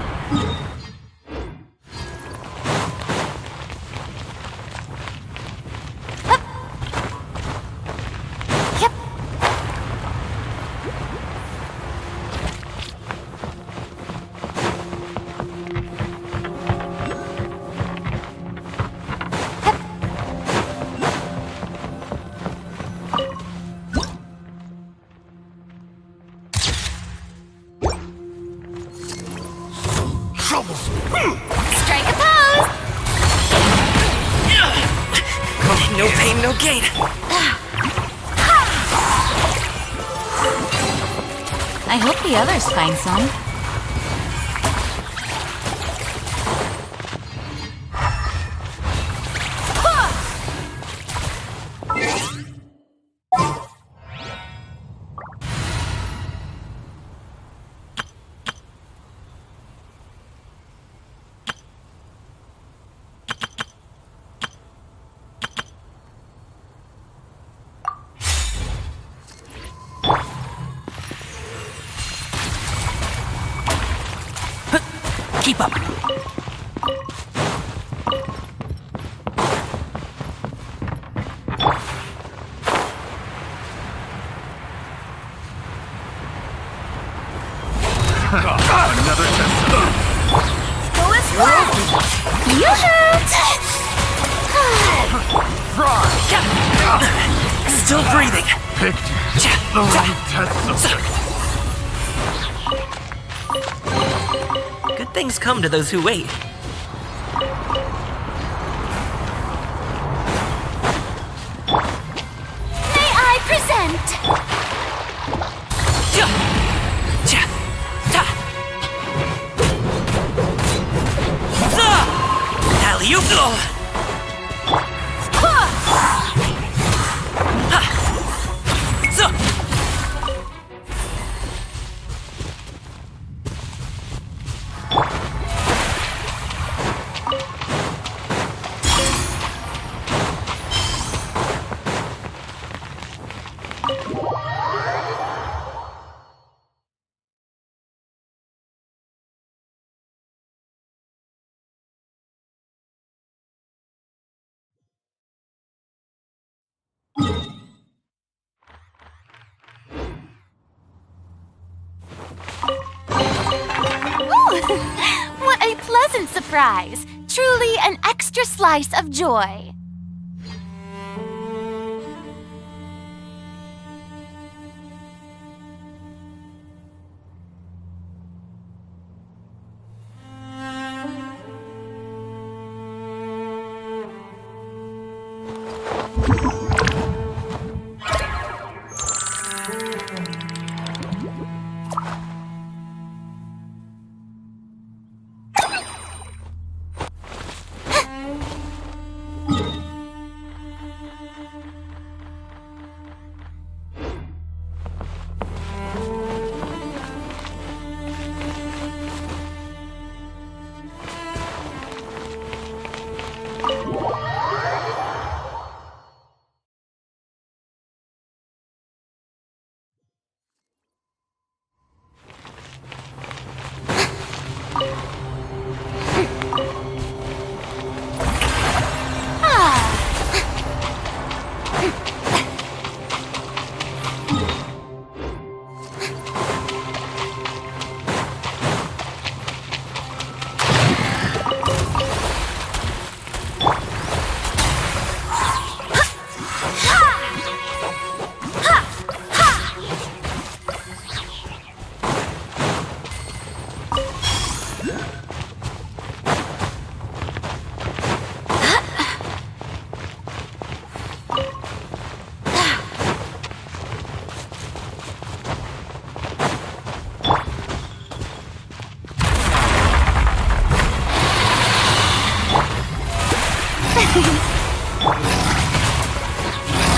No pain, no gain. I hope the others find some. Keep up. Another test. Go as well! You shoot! Still breathing. Picked the right test subject. Good things come to those who wait. May I present? Alley-oop! What a pleasant surprise! Truly an extra slice of joy.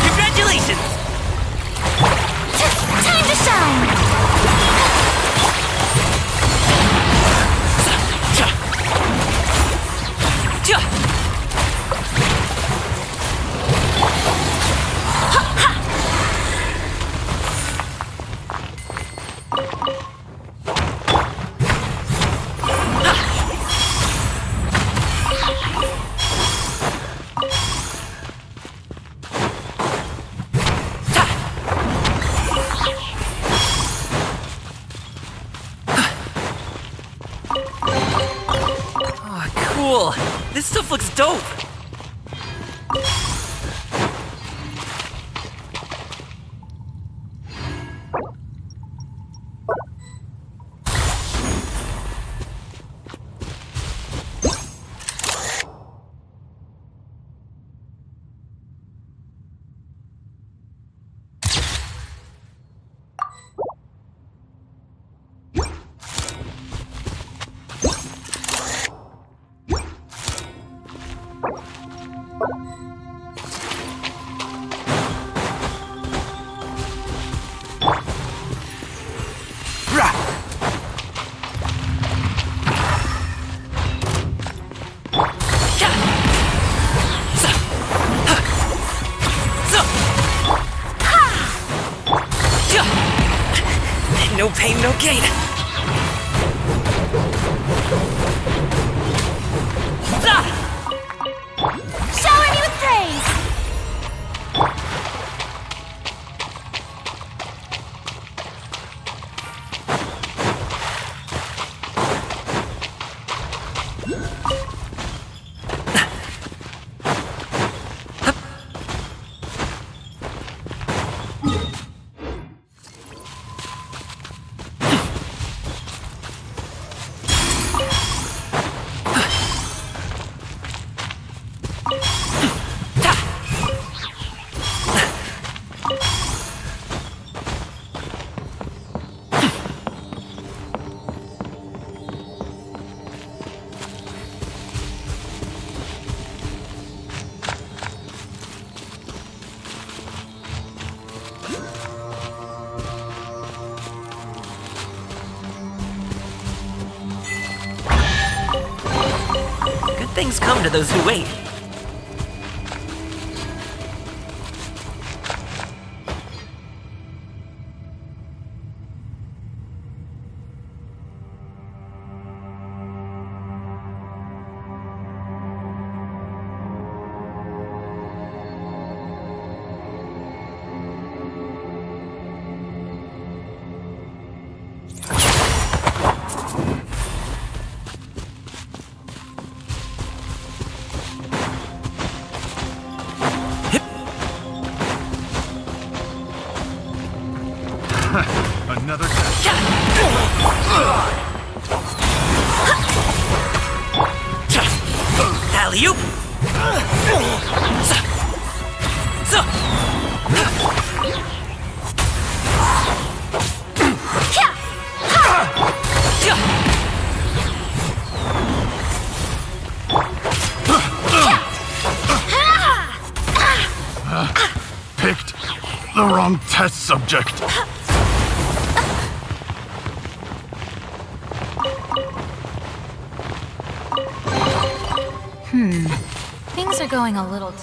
Congratulations! Time to shine! Cool. This stuff looks dope. ain't no gate. Shower me with praise! Things come to those who wait. Another Alley-oop! Picked the wrong test subject. Things are going a little too...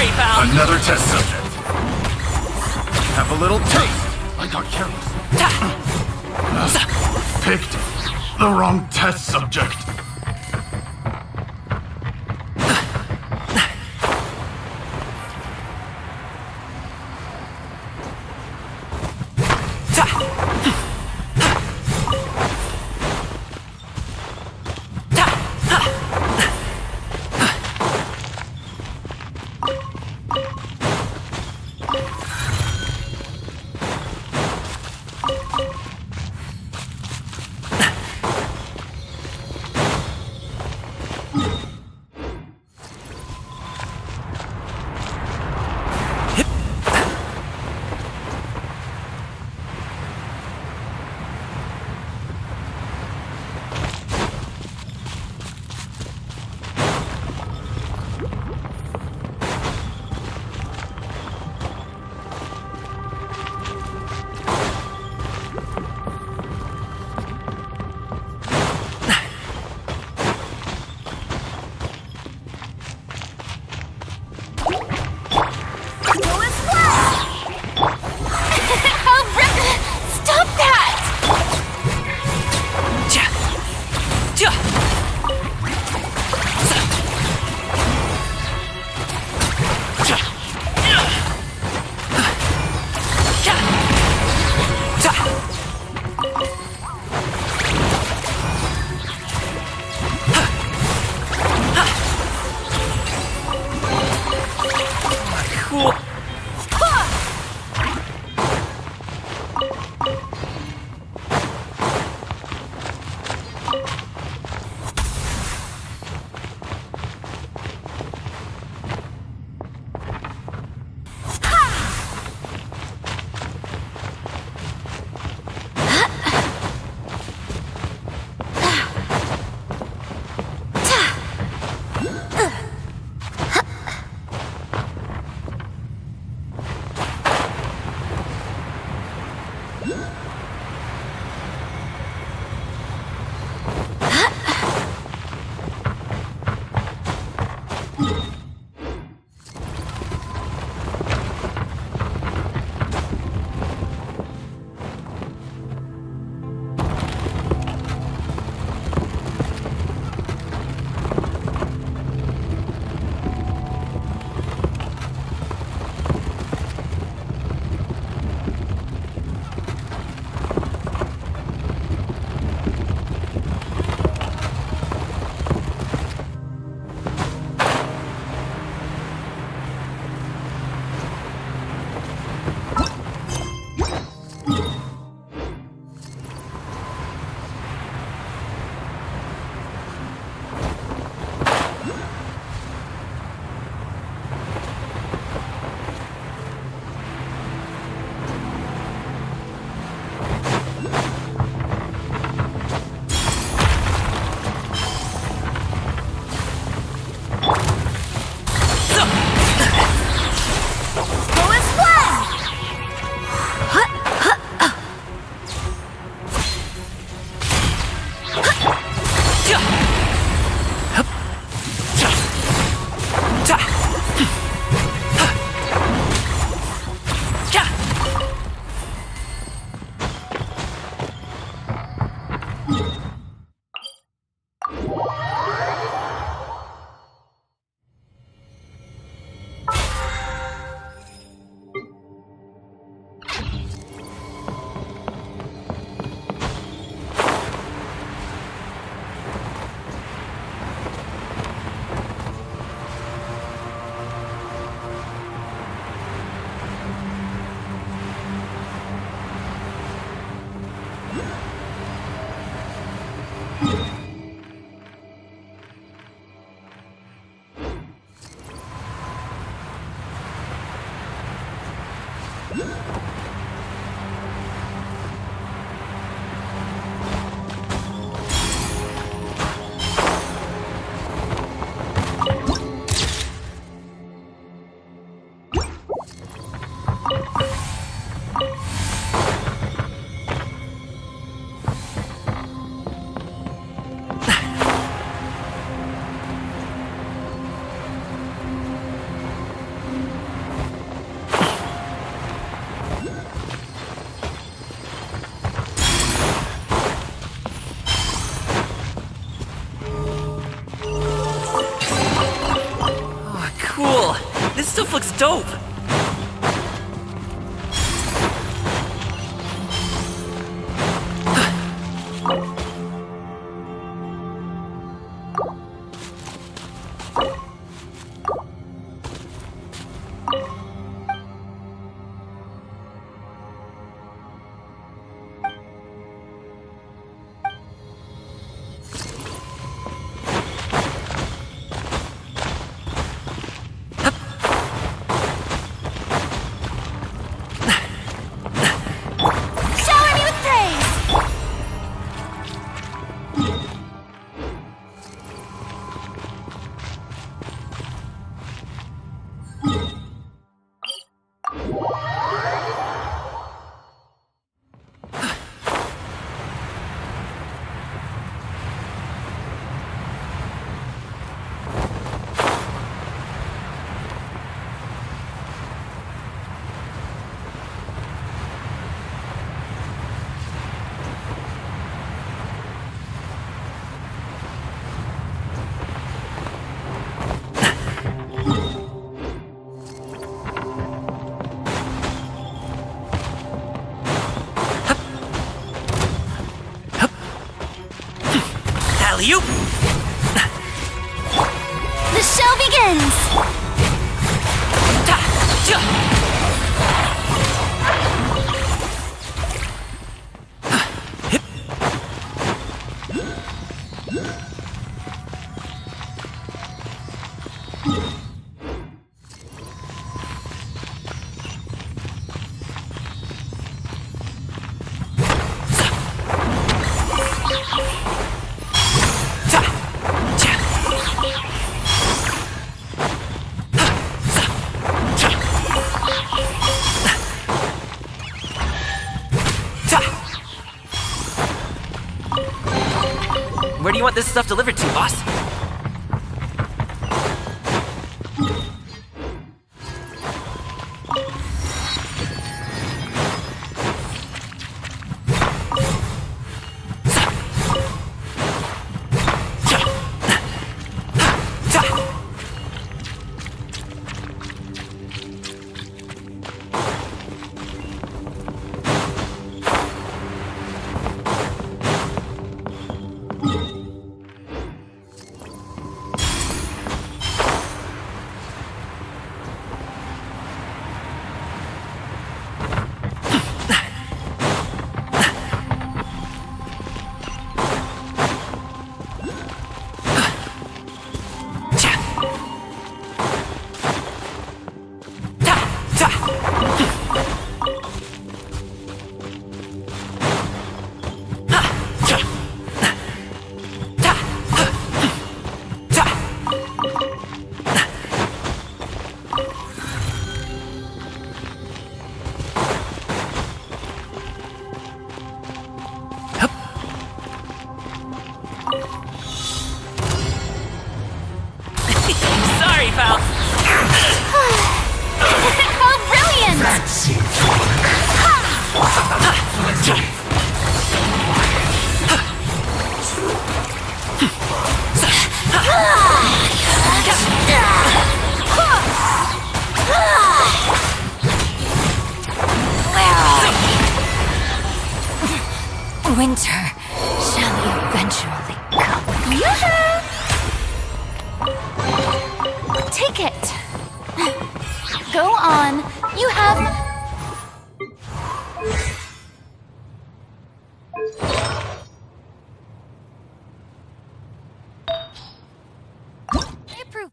Sorry, pal. Another test subject. Have a little taste. I got careless. Picked the wrong test subject. This stuff looks dope. Alley-oop! The show begins! Where do you want this stuff delivered to, boss? Sorry, pal. How brilliant! Winter shall eventually come. Yoo-hoo! Take it. Go on. You have... I approve.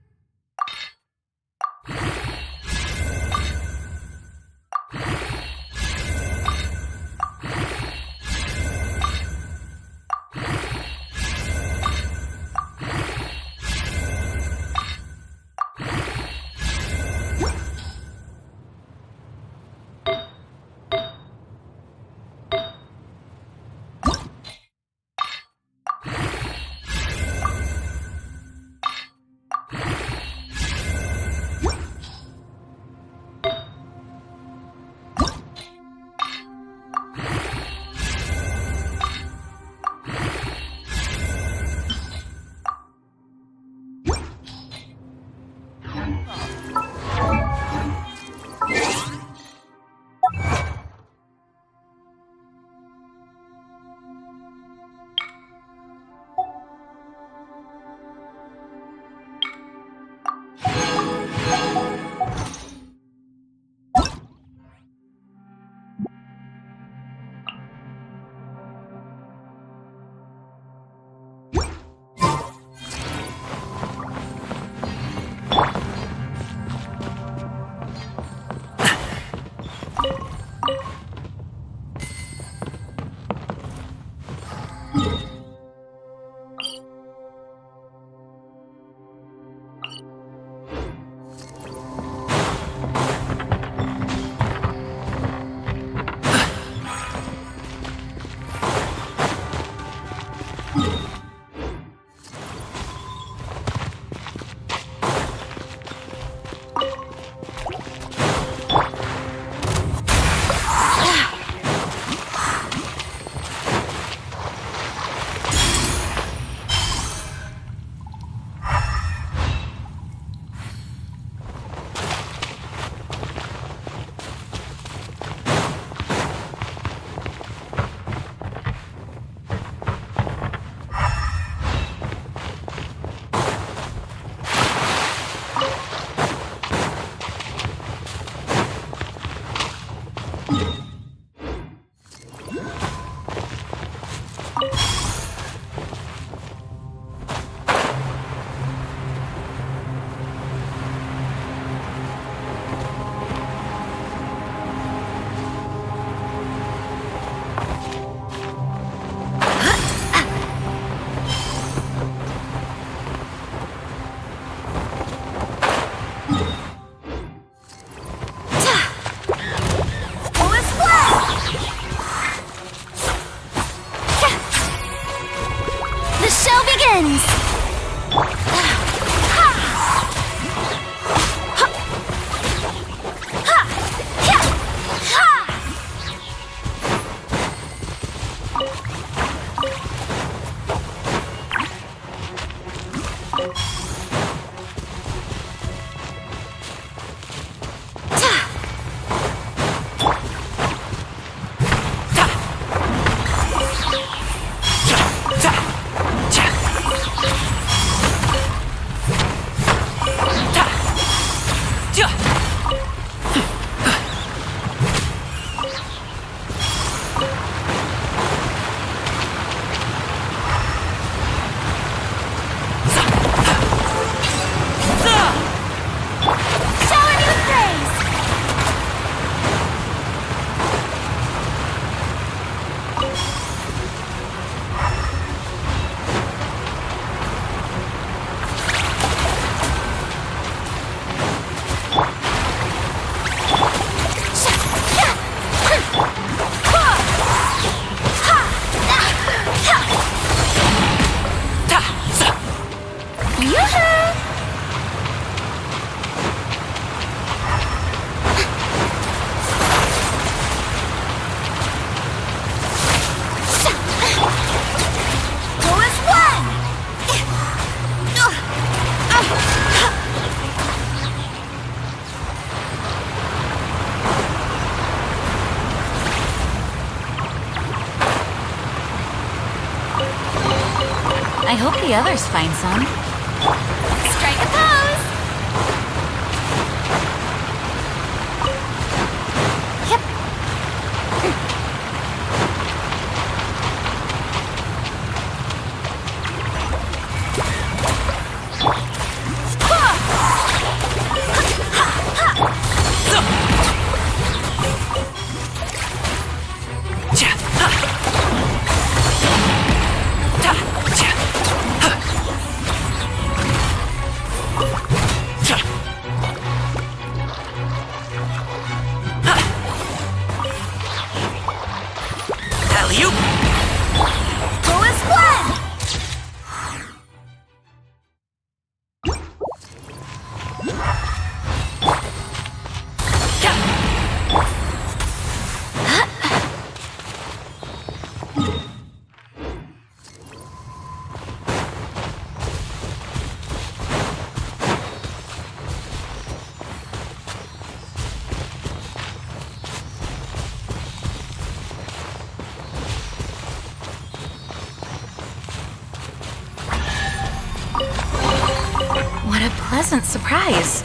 I hope the others find some. Strike a pose! Yep. Alley-oop! Go as planned! What a pleasant surprise.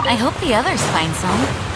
I hope the others find some.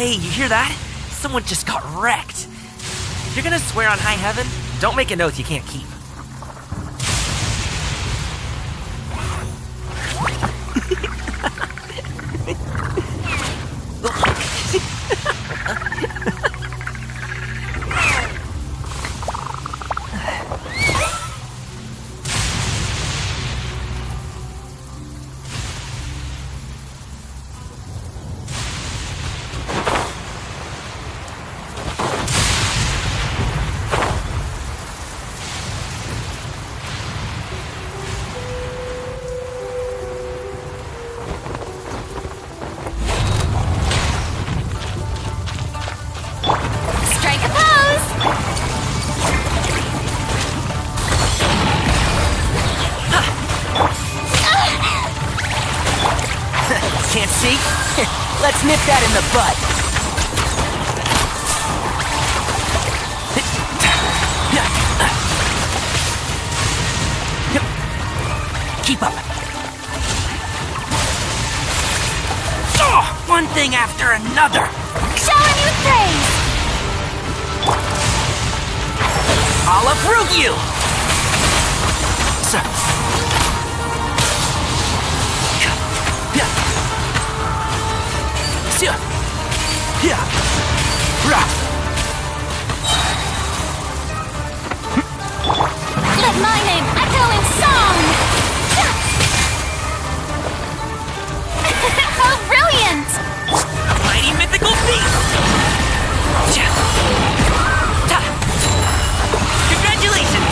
Hey, you hear that? Someone just got wrecked. If you're gonna swear on high heaven, don't make an oath you can't keep. Can't see? Let's nip that in the bud. Keep up. Oh, one thing after another. Showing you praise. I'll approve you. So. Let my name echo in song! How brilliant! Mighty mythical beast! Congratulations!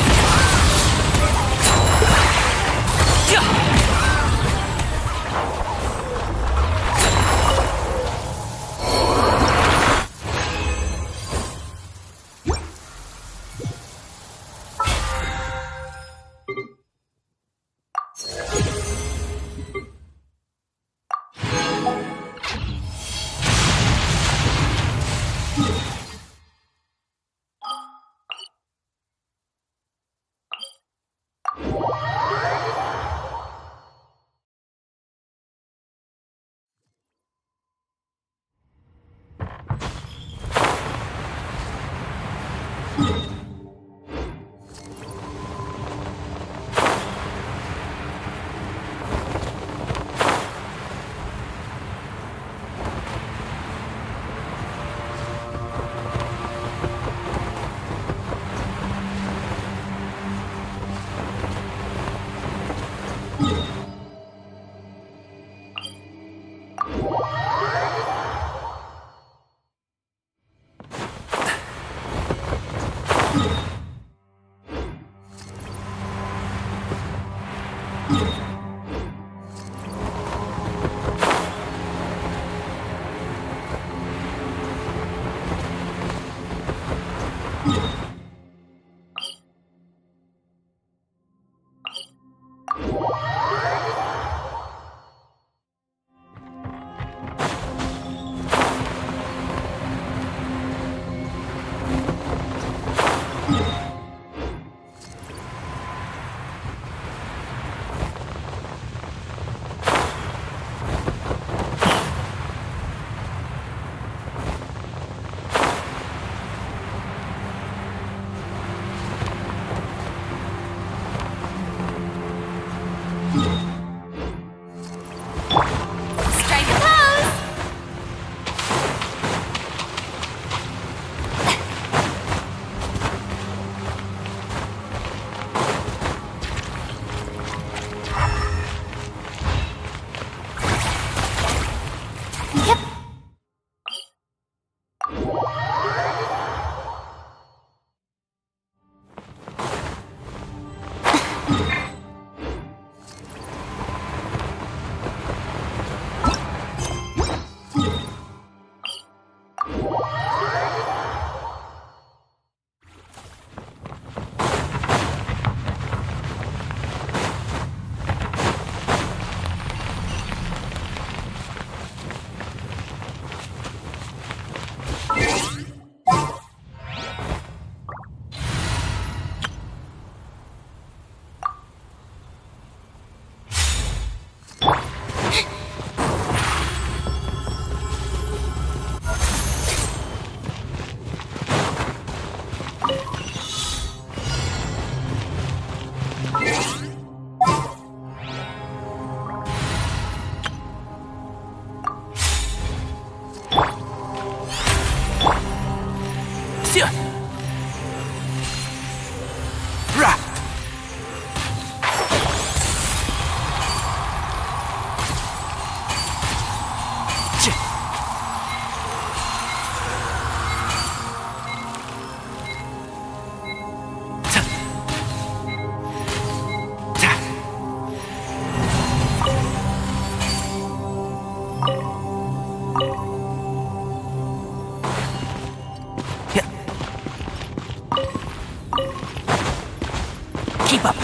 Keep up.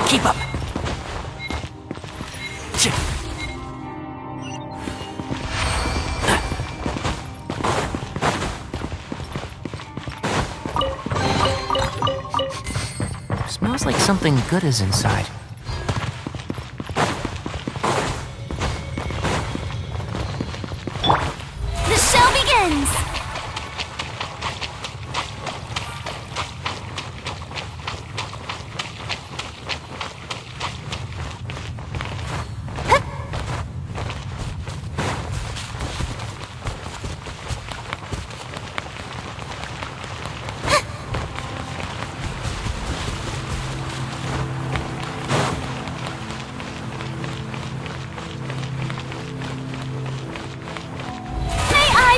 Keep up. Smells like something good is inside. The show begins!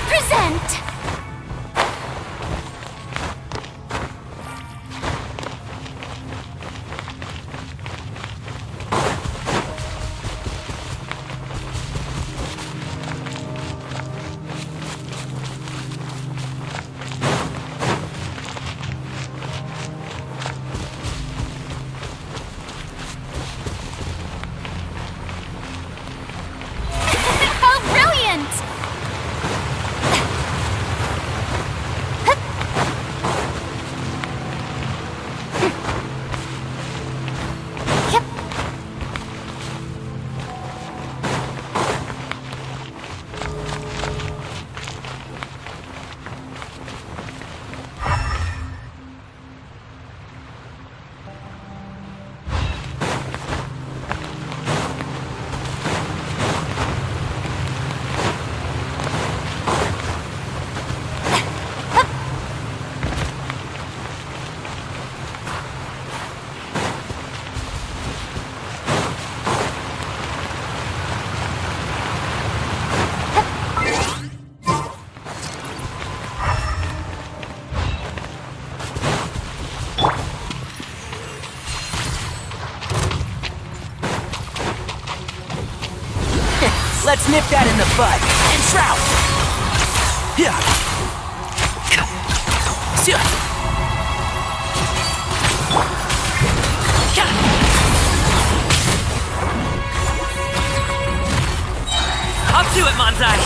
Present! How brilliant! Let's nip that in the bud. And trout! Yeah. Up to it, Manzai!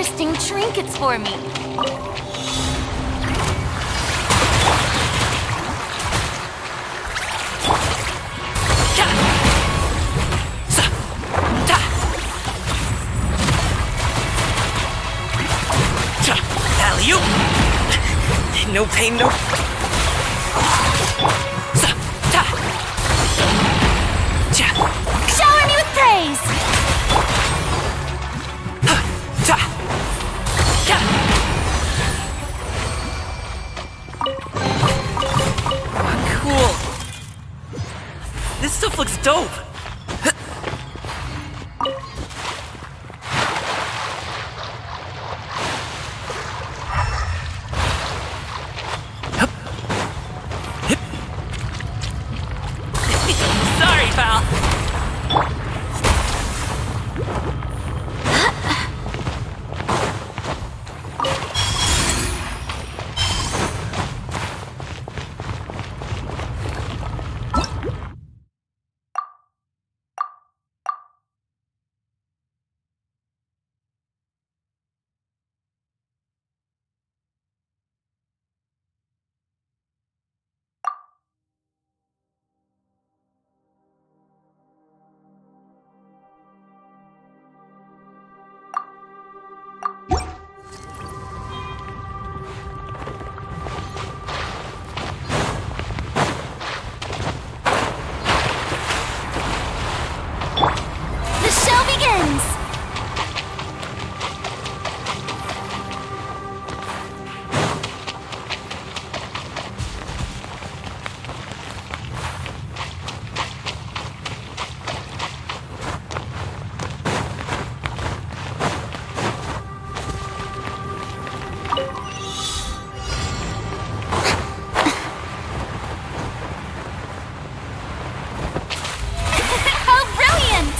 interesting trinkets for me. Alley-oop! No pain, no... Shower me with praise! Cool. This stuff looks dope. Sorry, pal. The show begins! How brilliant!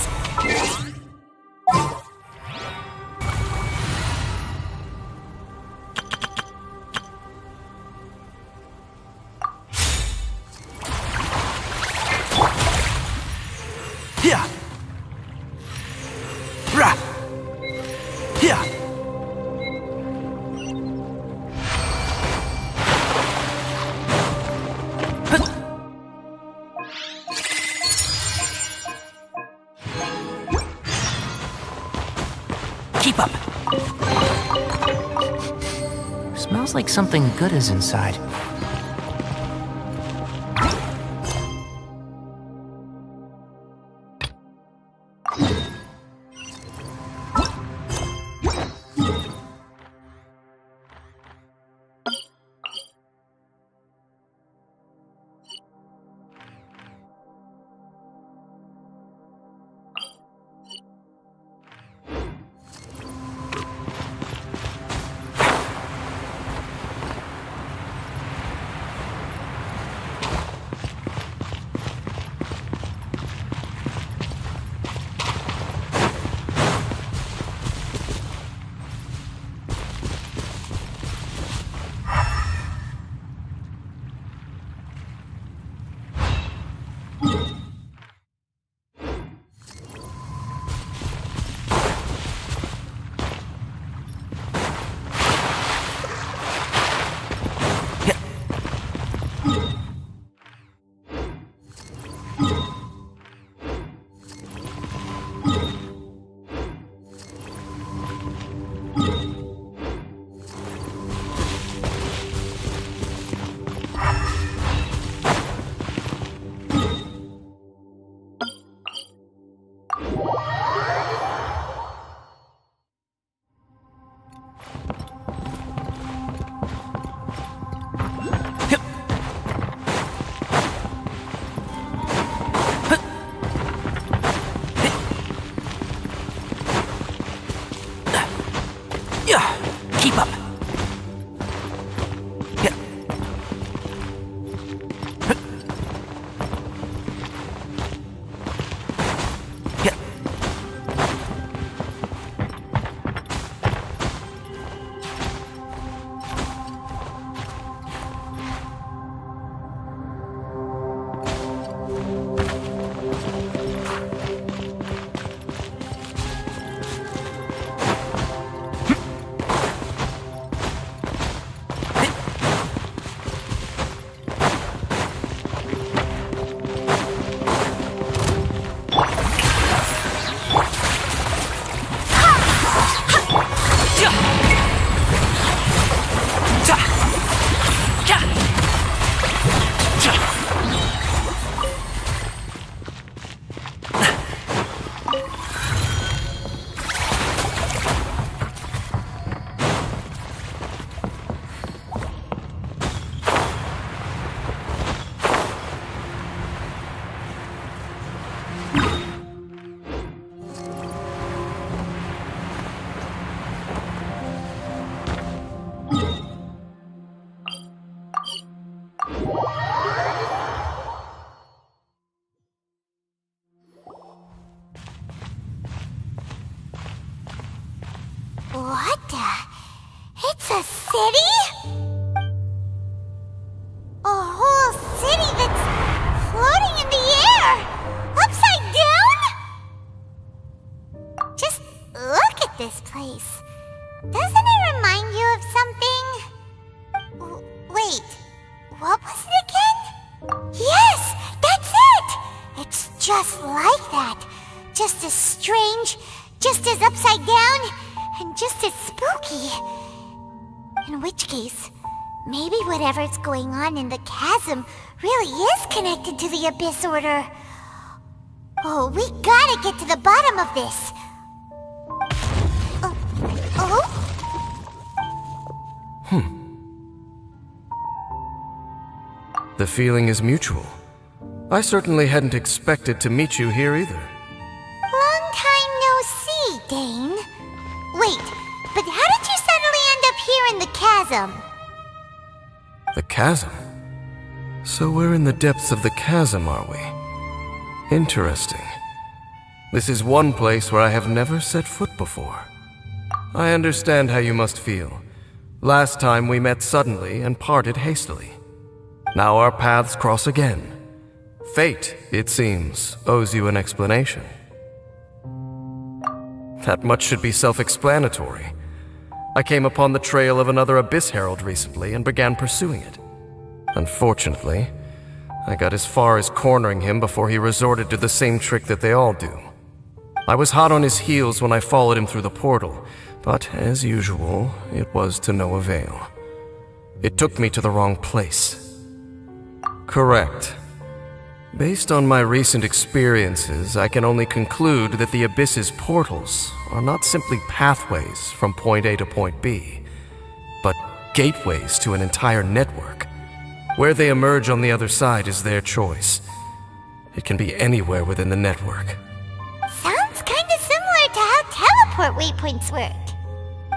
Yeah. Rah. Yeah. Keep up. Smells like something good is inside. What the? It's a city? A whole city that's floating in the air! Upside down? Just look at this place. Doesn't it remind you of something? Wait, what was it again? Yes, that's it! It's just like that. Just as strange, just as upside down, and just as spooky. In which case, maybe whatever's going on in the chasm really is connected to the Abyss Order. Oh, we gotta get to the bottom of this. Oh? The feeling is mutual. I certainly hadn't expected to meet you here either. Long time no see, Dane. Wait, but how did you suddenly end up here in the chasm? The chasm? So we're in the depths of the chasm, are we? Interesting. This is one place where I have never set foot before. I understand how you must feel. Last time we met suddenly and parted hastily. Now our paths cross again. Fate, it seems, owes you an explanation. That much should be self-explanatory. I came upon the trail of another Abyss Herald recently and began pursuing it. Unfortunately, I got as far as cornering him before he resorted to the same trick that they all do. I was hot on his heels when I followed him through the portal, but as usual, it was to no avail. It took me to the wrong place. Correct. Based on my recent experiences, I can only conclude that the Abyss's portals are not simply pathways from point A to point B, but gateways to an entire network. Where they emerge on the other side is their choice. It can be anywhere within the network. Sounds kinda similar to how teleport waypoints work.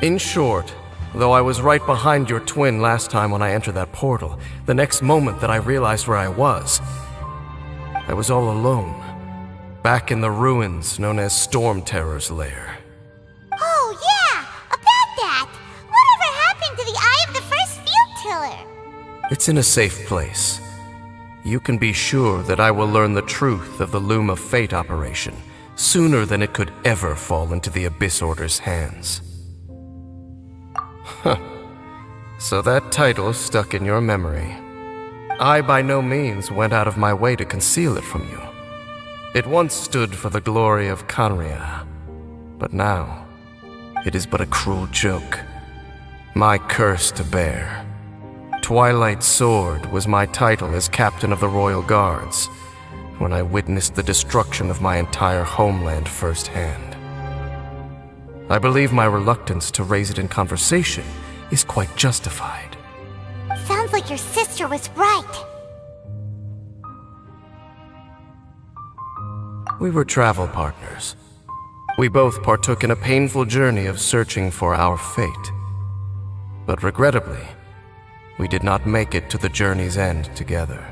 In short, though I was right behind your twin last time when I entered that portal, the next moment that I realized where I was all alone, back in the ruins known as Storm Terror's lair. Oh yeah, about that! Whatever happened to the Eye of the First Field Tiller? It's in a safe place. You can be sure that I will learn the truth of the Loom of Fate operation sooner than it could ever fall into the Abyss Order's hands. Huh. So that title stuck in your memory. I by no means went out of my way to conceal it from you. It once stood for the glory of Kanria, but now it is but a cruel joke. My curse to bear. Twilight Sword was my title as captain of the Royal Guards when I witnessed the destruction of my entire homeland firsthand. I believe my reluctance to raise it in conversation is quite justified. Sounds like your sister was right. We were travel partners. We both partook in a painful journey of searching for our fate. But regrettably, we did not make it to the journey's end together.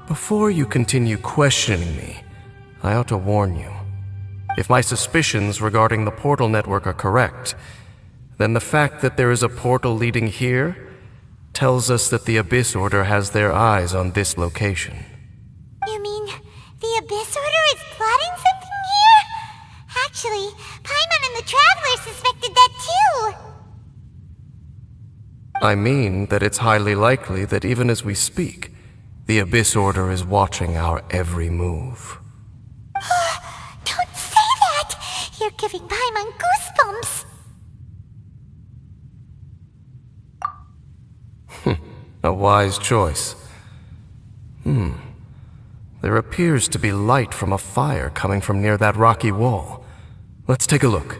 Before you continue questioning me, I ought to warn you. If my suspicions regarding the portal network are correct, then the fact that there is a portal leading here tells us that the Abyss Order has their eyes on this location. You mean the Abyss Order is plotting something here? Actually, Paimon and the Traveler suspected that too. I mean that it's highly likely that even as we speak, the Abyss Order is watching our every move. Don't say that! You're giving Paimon goosebumps. A wise choice. There appears to be light from a fire coming from near that rocky wall. Let's take a look.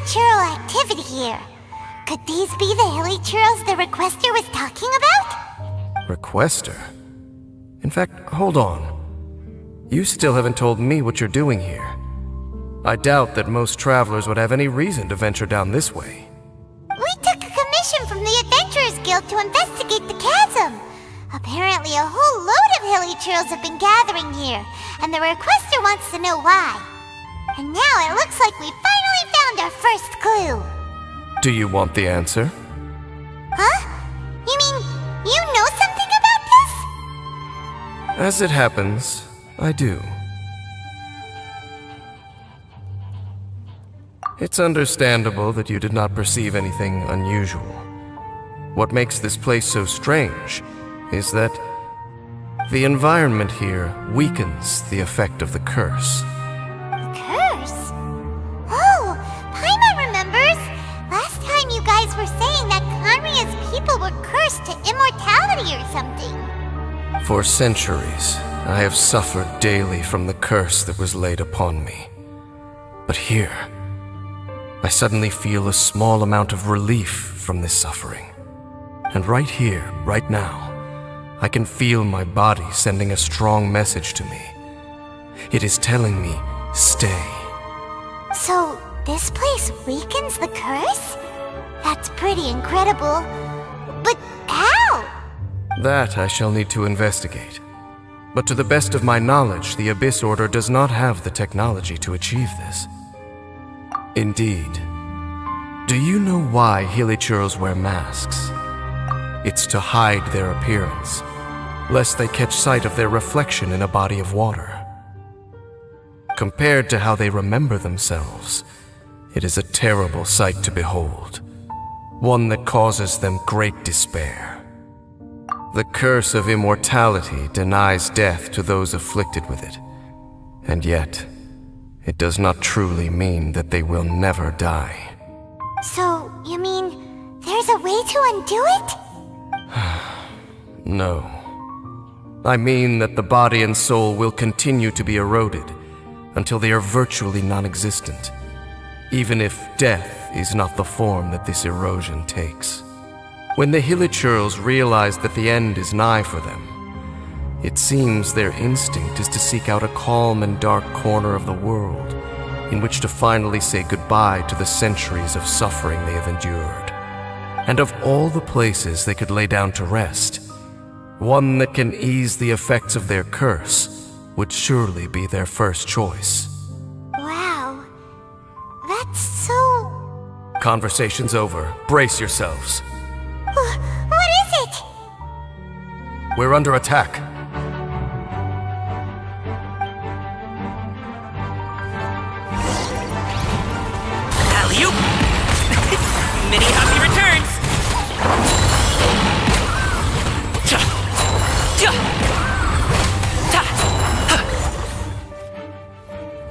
churl activity here. Could these be the hilly churls the requester was talking about? Requester? In fact, hold on. You still haven't told me what you're doing here. I doubt that most travelers would have any reason to venture down this way. We took a commission from the Adventurers Guild to investigate the chasm. Apparently a whole load of hilly churls have been gathering here, and the requester wants to know why. And now it looks like we finally found our first clue. Do you want the answer? Huh? You mean, you know something about this? As it happens, I do. It's understandable that you did not perceive anything unusual. What makes this place so strange is that the environment here weakens the effect of the curse. Curse? Oh, Paimon remembers. Last time you guys were saying that Conria's people were cursed to immortality or something. For centuries, I have suffered daily from the curse that was laid upon me. But here, I suddenly feel a small amount of relief from this suffering. And right here, right now, I can feel my body sending a strong message to me. It is telling me, stay. So, this place weakens the curse? That's pretty incredible. But how? That I shall need to investigate. But to the best of my knowledge, the Abyss Order does not have the technology to achieve this. Indeed. Do you know why Hilichurls wear masks? It's to hide their appearance, lest they catch sight of their reflection in a body of water. Compared to how they remember themselves, it is a terrible sight to behold, one that causes them great despair. The curse of immortality denies death to those afflicted with it, and yet, it does not truly mean that they will never die. So, you mean, there's a way to undo it? No. I mean that the body and soul will continue to be eroded until they are virtually non-existent, even if death is not the form that this erosion takes. When the Hilichurls realize that the end is nigh for them, it seems their instinct is to seek out a calm and dark corner of the world in which to finally say goodbye to the centuries of suffering they have endured. And of all the places they could lay down to rest, one that can ease the effects of their curse would surely be their first choice. Wow. That's so... Conversation's over. Brace yourselves. What is it? We're under attack. Alley-oop! Many happy returns!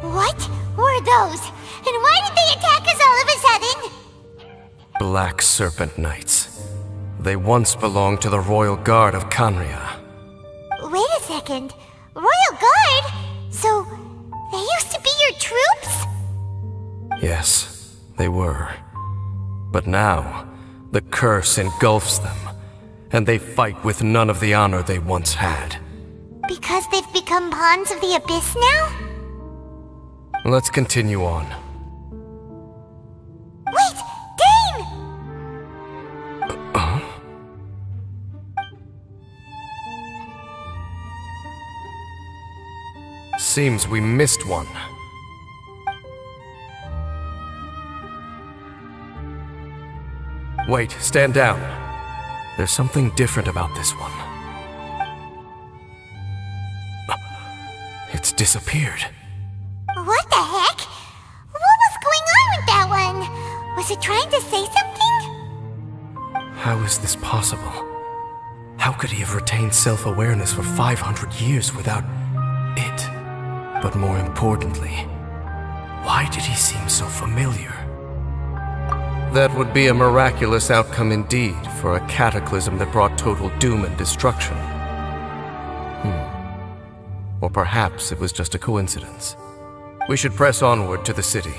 What were those? And why did they attack us all of a sudden? Black Serpent Knights. They once belonged to the Royal Guard of Kanria. Wait a second. Royal Guard? So, they used to be your troops? Yes, they were. But now, the curse engulfs them, and they fight with none of the honor they once had. Because they've become pawns of the Abyss now? Let's continue on. Wait! Dane! Seems we missed one. Wait, stand down. There's something different about this one. It's disappeared. What the heck? What was going on with that one? Was it trying to say something? How is this possible? How could he have retained self-awareness for 500 years without it? But more importantly, why did he seem so familiar? That would be a miraculous outcome indeed for a cataclysm that brought total doom and destruction. Or perhaps it was just a coincidence. We should press onward to the city.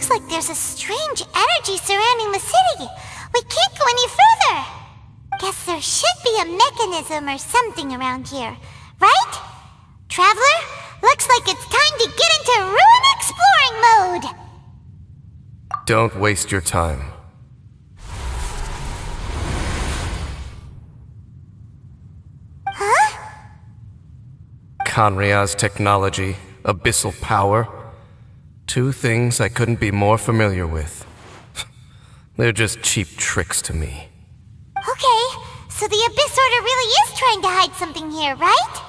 Looks like there's a strange energy surrounding the city. We can't go any further. Guess there should be a mechanism or something around here, right? Traveler, looks like it's time to get into ruin exploring mode. Don't waste your time. Huh? Kanria's technology, abyssal power. Two things I couldn't be more familiar with. They're just cheap tricks to me. Okay, so the Abyss Order really is trying to hide something here, right?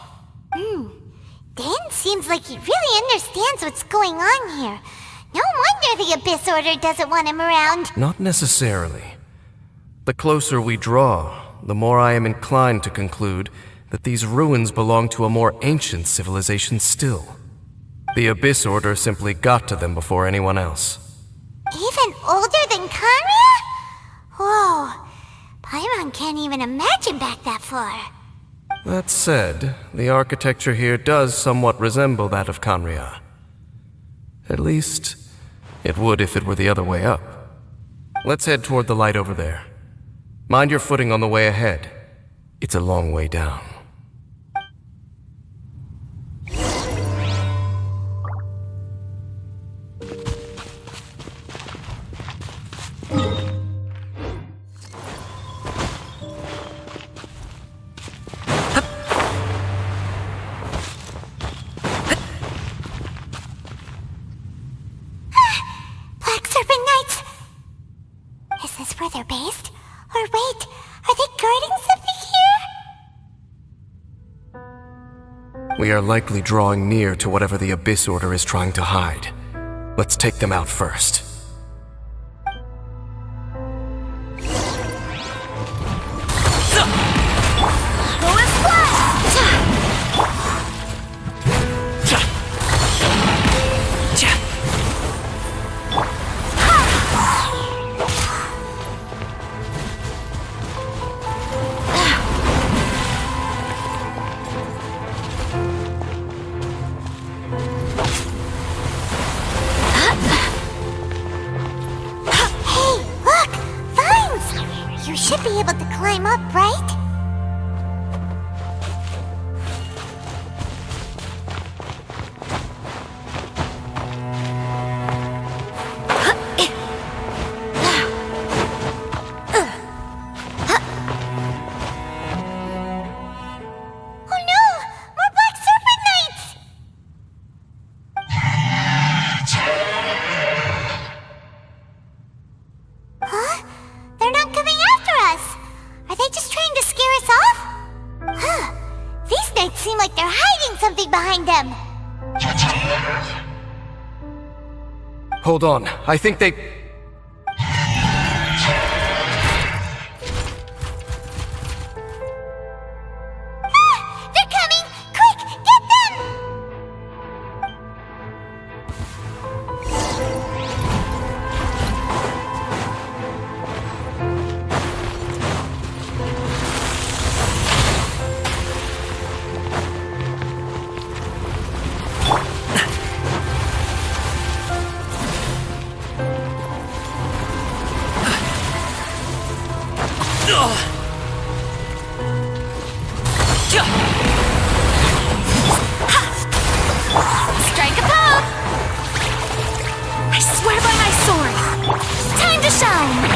Dan seems like he really understands what's going on here. No wonder the Abyss Order doesn't want him around. Not necessarily. The closer we draw, the more I am inclined to conclude that these ruins belong to a more ancient civilization still. The Abyss Order simply got to them before anyone else. Even older than Kanria? Whoa, Paimon can't even imagine back that far. That said, the architecture here does somewhat resemble that of Kanria. At least, it would if it were the other way up. Let's head toward the light over there. Mind your footing on the way ahead. It's a long way down. Black Serpent Knights! Is this where they're based? Or wait, are they guarding something here? We are likely drawing near to whatever the Abyss Order is trying to hide. Let's take them out first. You should be able to climb up, right? Oh no! More Black Serpent Knights! Huh? They're not coming after us! Are they just trying to scare us off? Huh. These knights seem like they're hiding something behind them. Hold on, I think they... Ah! They're coming! Quick, get them! Strike a pose! I swear by my sword! Time to shine!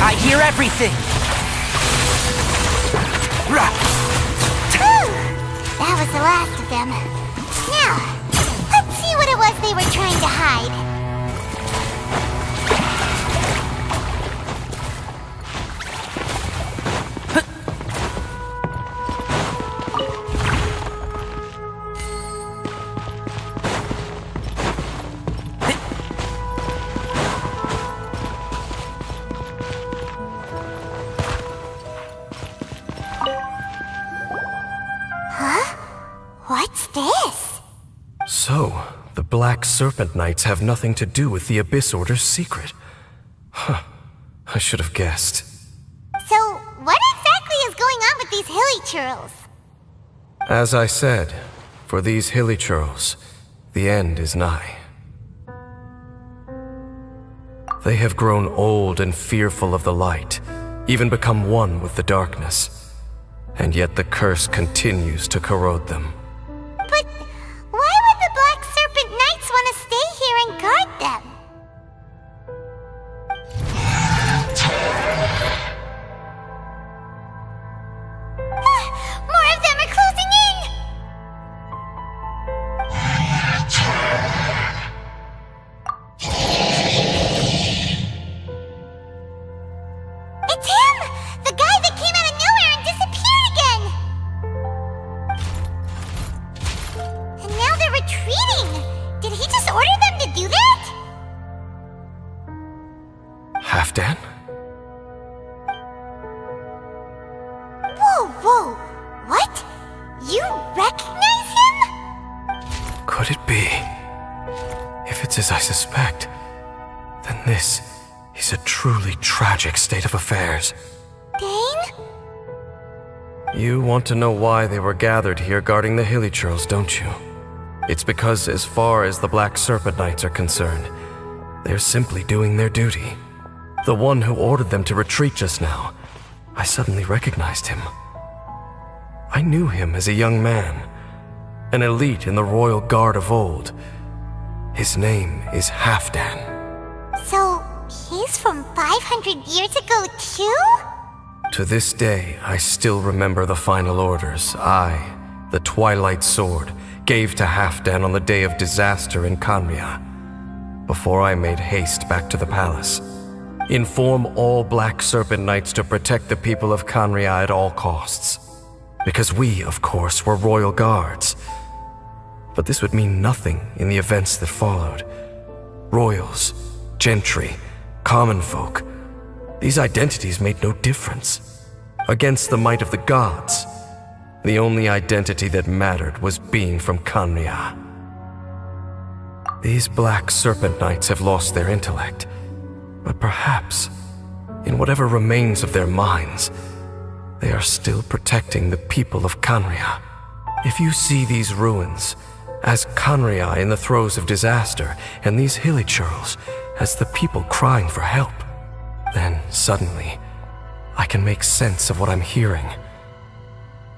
I hear everything. That was the last of them. Now, let's see what it was they were trying to hide. Huh? What's this? So, the Black Serpent Knights have nothing to do with the Abyss Order's secret. Huh. I should have guessed. So, what exactly is going on with these hilly churls? As I said, for these hilly churls, The end is nigh. They have grown old and fearful of the light, even become one with the darkness. And yet the curse continues to corrode them. But why would the Black Serpent Knights want to stay here and guard them? More of them are closing in! It's him! The guy that came out of nowhere and disappeared again! And now they're retreating! Did he just order them to do that? Halfdan? Whoa! What? You recognize him? Could it be? If it's as I suspect, then this is a truly tragic state of affairs. Dane? You want to know why they were gathered here guarding the Hilly Churls, don't you? It's because as far as the Black Serpent Knights are concerned, they're simply doing their duty. The one who ordered them to retreat just now, I suddenly recognized him. I knew him as a young man, an elite in the royal guard of old. His name is Halfdan. So, he's from 500 years ago too? To this day, I still remember the final orders I, the Twilight Sword, gave to Halfdan on the day of disaster in Khanria, before I made haste back to the palace. Inform all Black Serpent Knights to protect the people of Khanria at all costs. Because we, of course, were royal guards. But this would mean nothing in the events that followed. Royals, gentry, common folk, these identities made no difference. Against the might of the gods, the only identity that mattered was being from Khanria. These Black Serpent Knights have lost their intellect, but perhaps, in whatever remains of their minds, they are still protecting the people of Khanria. If you see these ruins as Khanria in the throes of disaster, and these Hilly Churls as the people crying for help, then suddenly I can make sense of what I'm hearing.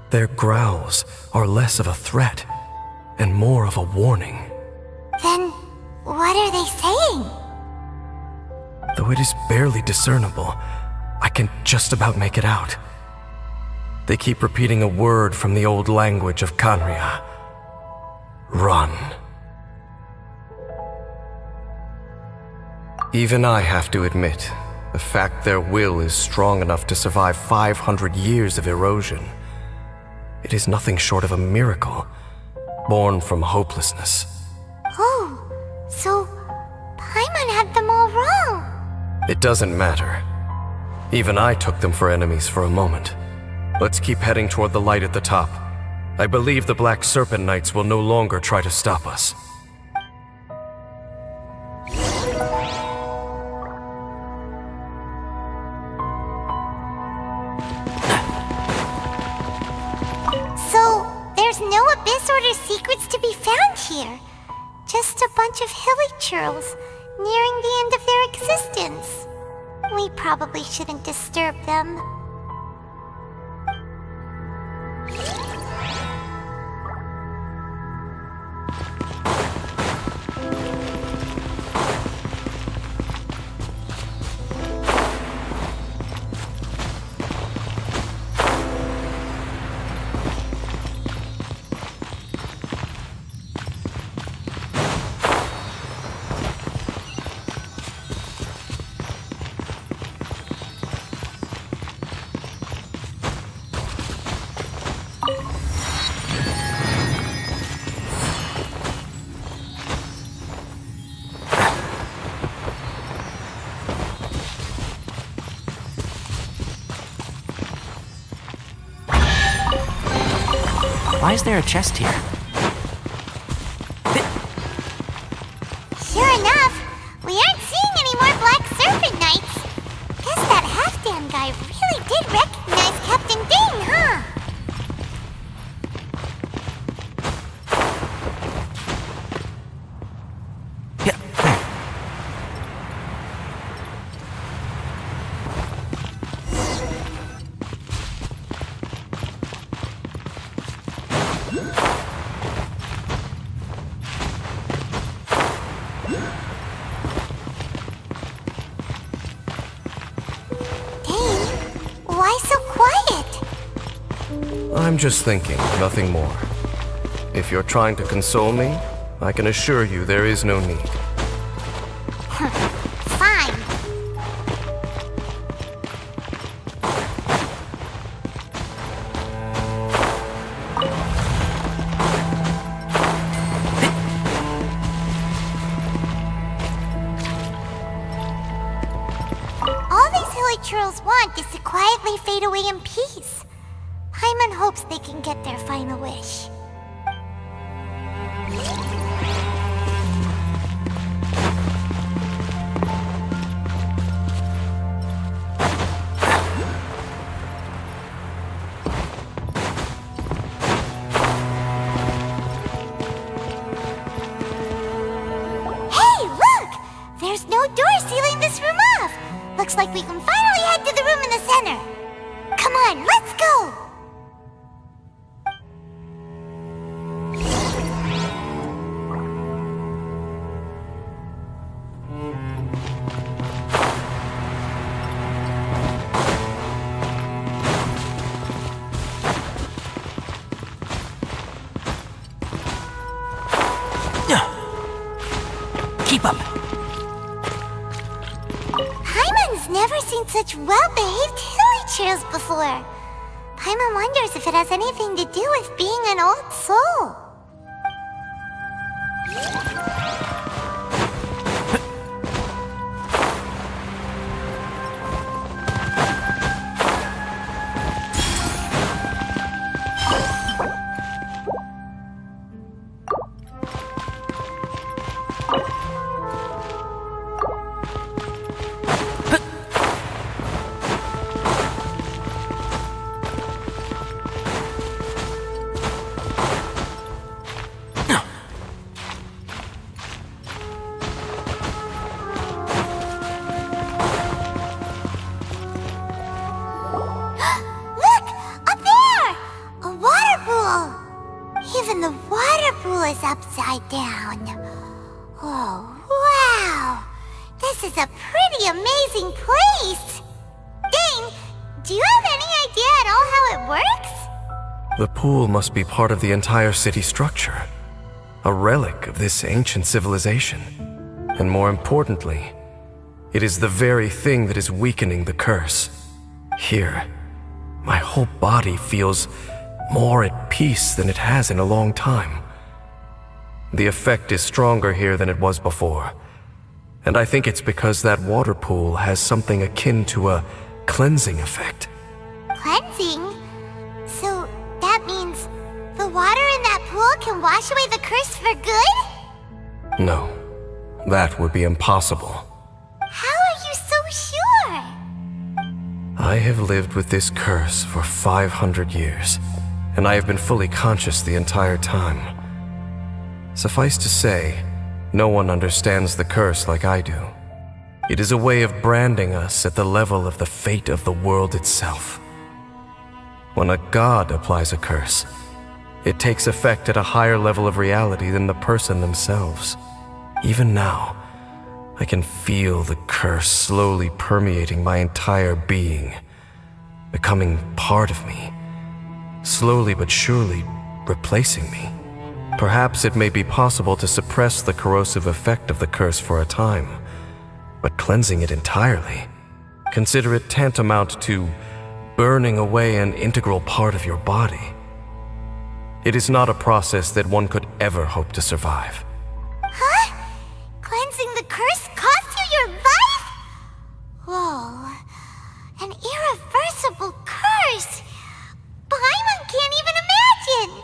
Their growls are less of a threat and more of a warning. Then, what are they saying? Though it is barely discernible, I can just about make it out. They keep repeating a word from the old language of Khanria. Run. Even I have to admit, the fact their will is strong enough to survive 500 years of erosion, it is nothing short of a miracle, born from hopelessness. Oh, so Paimon had them all wrong. It doesn't matter. Even I took them for enemies for a moment. Let's keep heading toward the light at the top. I believe the Black Serpent Knights will no longer try to stop us. So, there's no Abyss Order secrets to be found here. Just a bunch of Hilly Churls nearing the end of their existence. We probably shouldn't disturb them. Why is there a chest here? Sure enough, we aren't seeing any more Black Serpent Knights. Guess that Halfdan guy really did recognize Captain Dane, huh? Why so quiet? I'm just thinking, nothing more. If you're trying to console me, I can assure you there is no need. Fine. All these hilly churls want is to quietly fade away in peace. Paimon hopes they can get their final wish. Hey, look! There's no door sealing this room off. Looks like we can finally head to the room in the center. Come on, let's go! Keep up. Paimon's never seen such well-behaved hilly churls before. Paimon wonders if it has anything to do with being an old soul. Look! Up there! A water pool! Even the water pool is upside down. Oh, wow! This is a pretty amazing place! Dane, do you have any idea at all how it works? The pool must be part of the entire city structure. A relic of this ancient civilization. And more importantly, it is the very thing that is weakening the curse. Here, my whole body feels more at peace than it has in a long time. The effect is stronger here than it was before. And I think it's because that water pool has something akin to a cleansing effect. Cleansing? So that means the water in that pool can wash away the curse for good? No, that would be impossible. How are you so sure? I have lived with this curse for 500 years, and I have been fully conscious the entire time. Suffice to say, no one understands the curse like I do. It is a way of branding us at the level of the fate of the world itself. When a god applies a curse, it takes effect at a higher level of reality than the person themselves. Even now, I can feel the curse slowly permeating my entire being, becoming part of me, slowly but surely replacing me. Perhaps it may be possible to suppress the corrosive effect of the curse for a time, but cleansing it entirely, consider it tantamount to burning away an integral part of your body. It is not a process that one could ever hope to survive. Huh? Cleansing the curse cost you your life? Whoa. An irreversible curse! Paimon can't even imagine!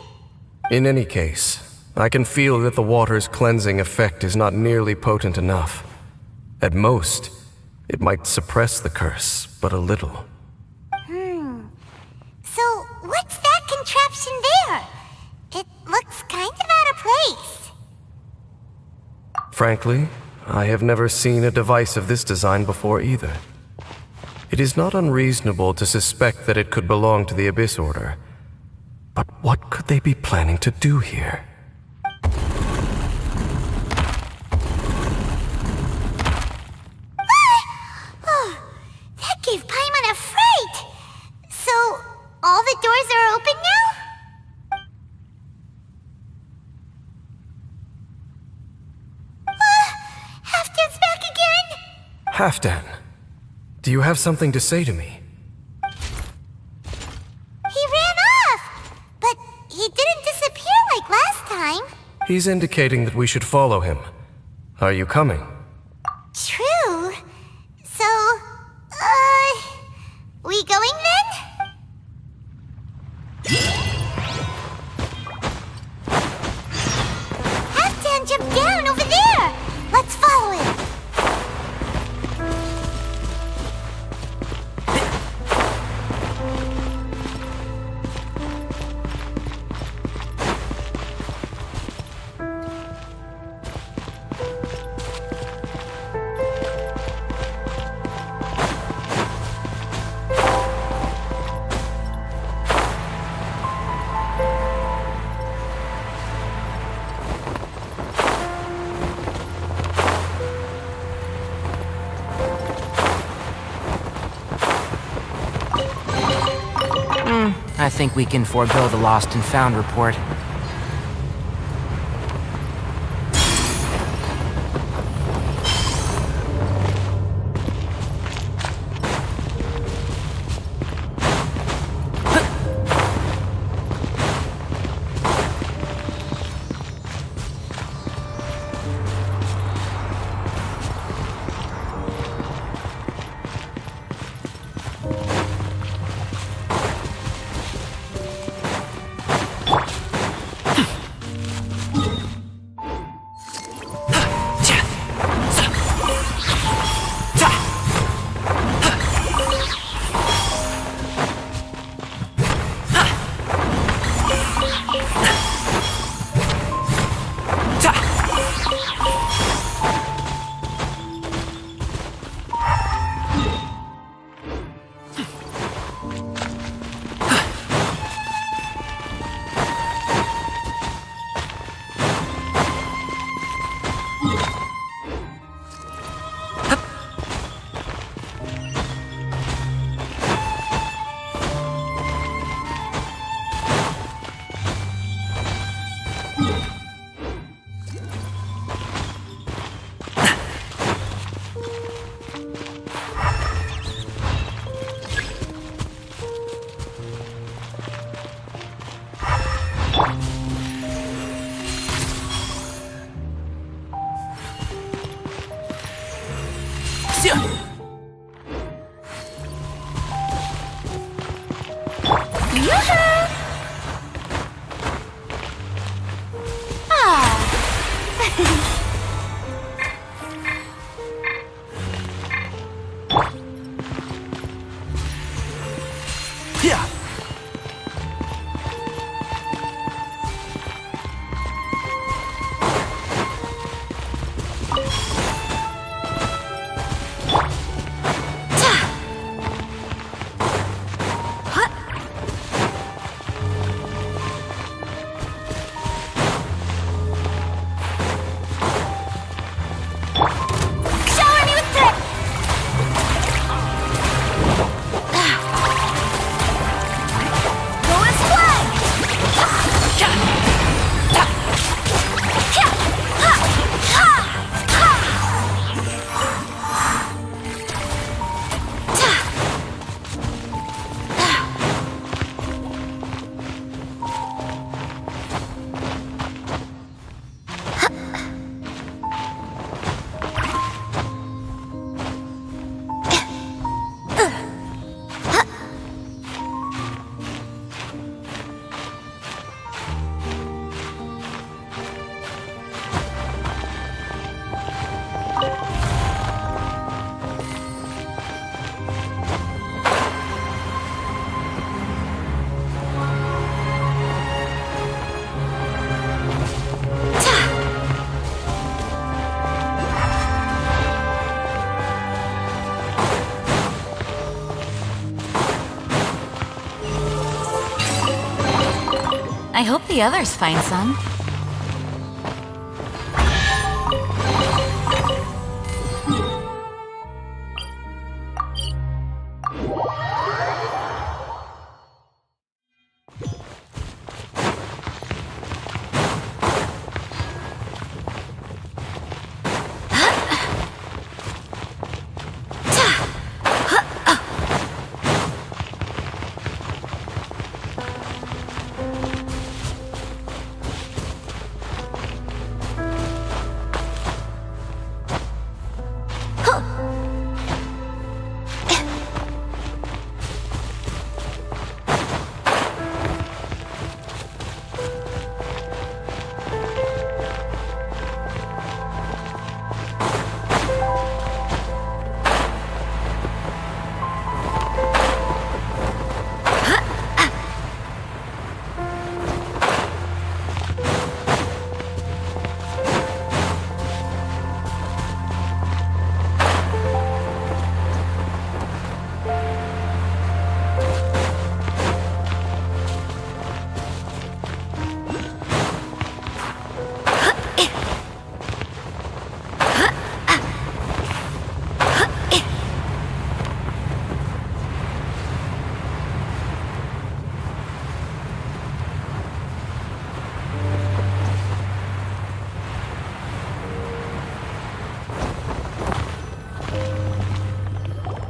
In any case, I can feel that the water's cleansing effect is not nearly potent enough. At most, it might suppress the curse, but a little. So, what's that contraption there? It looks kind of out of place. Frankly, I have never seen a device of this design before either. It is not unreasonable to suspect that it could belong to the Abyss Order. But what could they be planning to do here? That gave Paimon a fright! So, all the doors are open now? Halfdan's back again? Halfdan, do you have something to say to me? He ran off! But he didn't disappear like last time. He's indicating that we should follow him. Are you coming? True. So, we going then? Halfdan jumped down over there! Let's follow him! I think we can forego the lost and found report. I hope the others find some.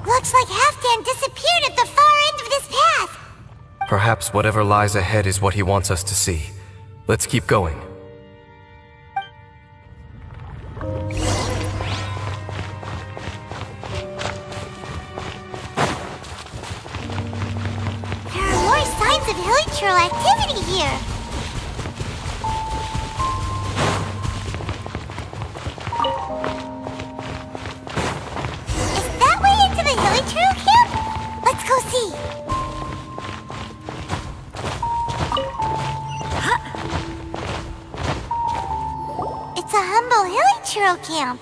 Looks like Halfdan disappeared at the far end of this path. Perhaps whatever lies ahead is what he wants us to see. Let's keep going. There are more signs of hilichurl activity here. Is that way into the hilichurl camp? Let's go see. It's a humble hilichurl camp.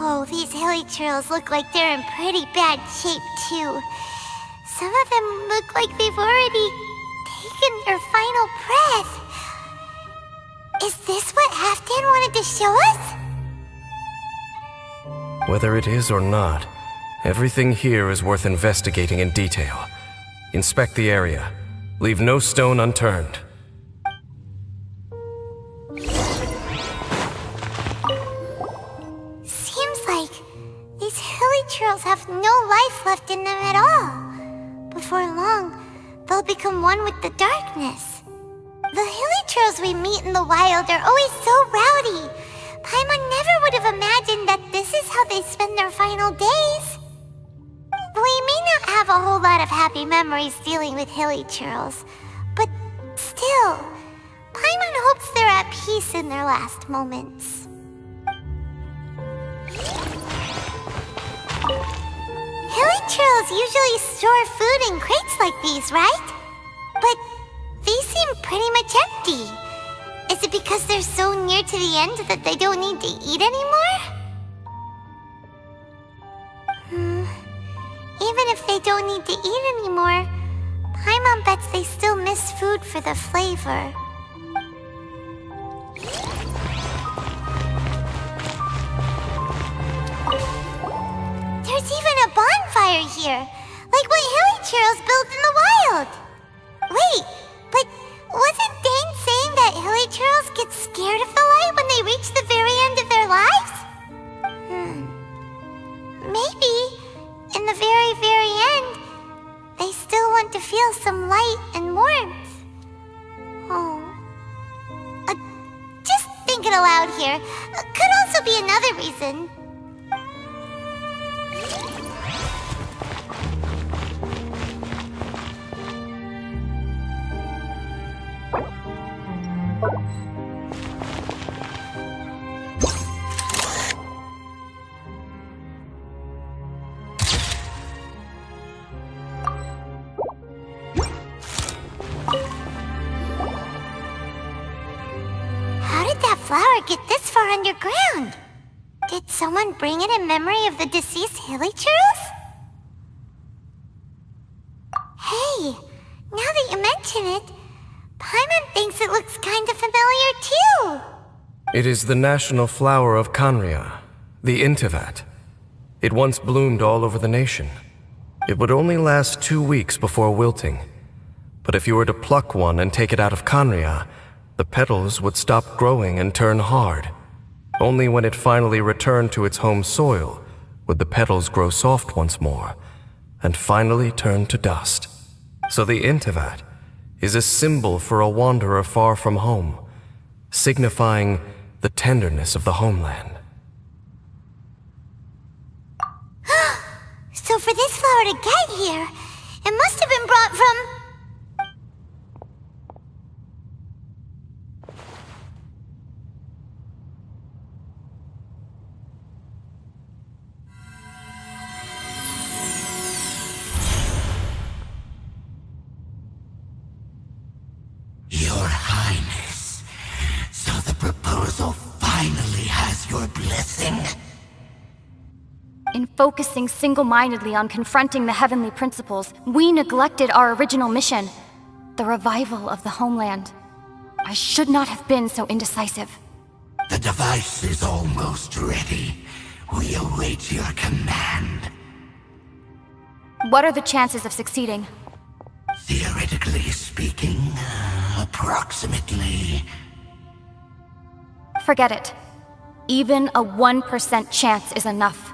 Oh, these hilichurls look like they're in pretty bad shape, too. Some of them look like they've already taken their final breath. Is this what Halfdan wanted to show us? Whether it is or not, everything here is worth investigating in detail. Inspect the area. Leave no stone unturned. Seems like these hilichurls have no life left in them at all. Before long, they'll become one with the darkness. The hilichurls we meet in the wild are always so rowdy. Paimon never would have imagined that this is how they spend their final days. We may not have a whole lot of happy memories dealing with hilichurls, but still, Paimon hopes they're at peace in their last moments. Hilichurls usually store food in crates like these, right? But these seem pretty much empty. Is it because they're so near to the end that they don't need to eat anymore? Even if they don't need to eat anymore, Paimon bets they still miss food for the flavor. There's even a bonfire here, like what hilichurls built in the wild. Wait, but wasn't Dane saying that hilichurls get scared of the light when they reach the very end of their lives? Maybe, in the very, very end, they still want to feel some light and warmth. Oh. Just thinking aloud here. Could also be another reason. How did that flower get this far underground? Did someone bring it in memory of the deceased hilichurls? Hey, now that you mention it, Paimon thinks it looks kinda familiar too. It is the national flower of Kanria, the Intivat. It once bloomed all over the nation. It would only last 2 weeks before wilting. But if you were to pluck one and take it out of Kanria, the petals would stop growing and turn hard. Only when it finally returned to its home soil would the petals grow soft once more and finally turn to dust. So the Intivat is a symbol for a wanderer far from home, signifying the tenderness of the homeland. So for this flower to get here, it must have been brought from... Your Highness, so the proposal finally has your blessing? In focusing single-mindedly on confronting the heavenly principles, we neglected our original mission, the revival of the homeland. I should not have been so indecisive. The device is almost ready. We await your command. What are the chances of succeeding? Theoretically speaking, approximately. Forget it. Even a 1% chance is enough.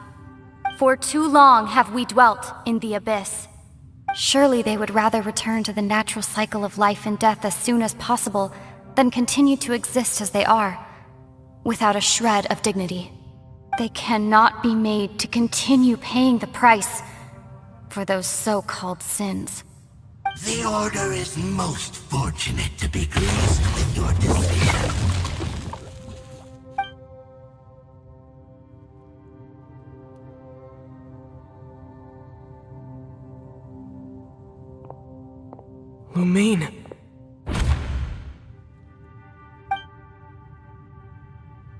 For too long have we dwelt in the abyss. Surely they would rather return to the natural cycle of life and death as soon as possible than continue to exist as they are, without a shred of dignity. They cannot be made to continue paying the price for those so-called sins. The Order is most fortunate to be graced with your decision. Lumine.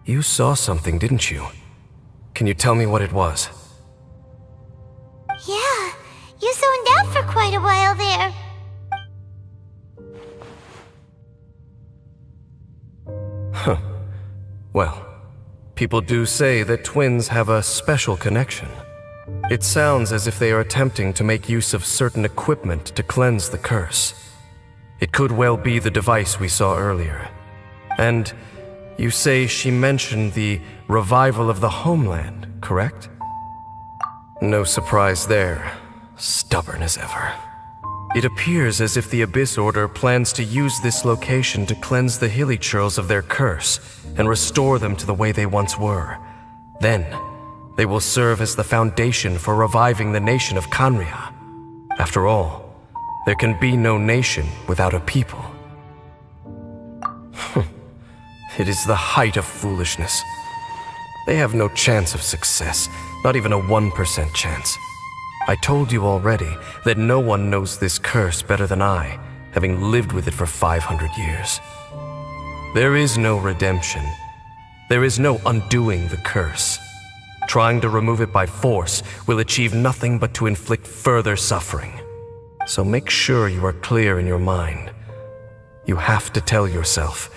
You saw something, didn't you? Can you tell me what it was? Yeah, you zoned out for quite a while there. Huh. Well, people do say that twins have a special connection. It sounds as if they are attempting to make use of certain equipment to cleanse the curse. It could well be the device we saw earlier. And you say she mentioned the revival of the homeland, correct? No surprise there. Stubborn as ever. It appears as if the Abyss Order plans to use this location to cleanse the hilly churls of their curse and restore them to the way they once were. Then, they will serve as the foundation for reviving the nation of Kanria. After all, there can be no nation without a people. It is the height of foolishness. They have no chance of success, not even a 1% chance. I told you already that no one knows this curse better than I, having lived with it for 500 years. There is no redemption. There is no undoing the curse. Trying to remove it by force will achieve nothing but to inflict further suffering. So make sure you are clear in your mind. You have to tell yourself,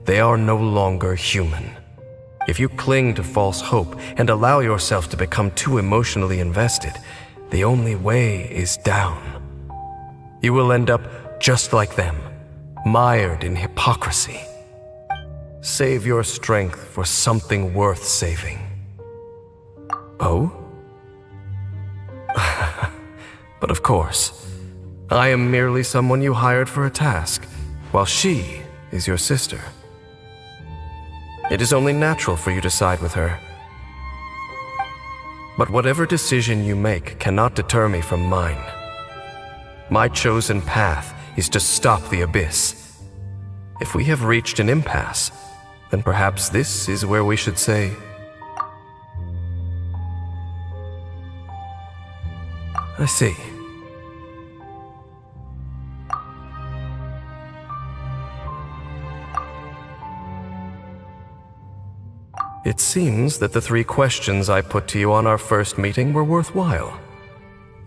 they are no longer human. If you cling to false hope and allow yourself to become too emotionally invested, the only way is down. You will end up just like them, mired in hypocrisy. Save your strength for something worth saving. Oh? But of course, I am merely someone you hired for a task, while she is your sister. It is only natural for you to side with her. But whatever decision you make cannot deter me from mine. My chosen path is to stop the Abyss. If we have reached an impasse, then perhaps this is where we should say, I see. It seems that the 3 questions I put to you on our first meeting were worthwhile.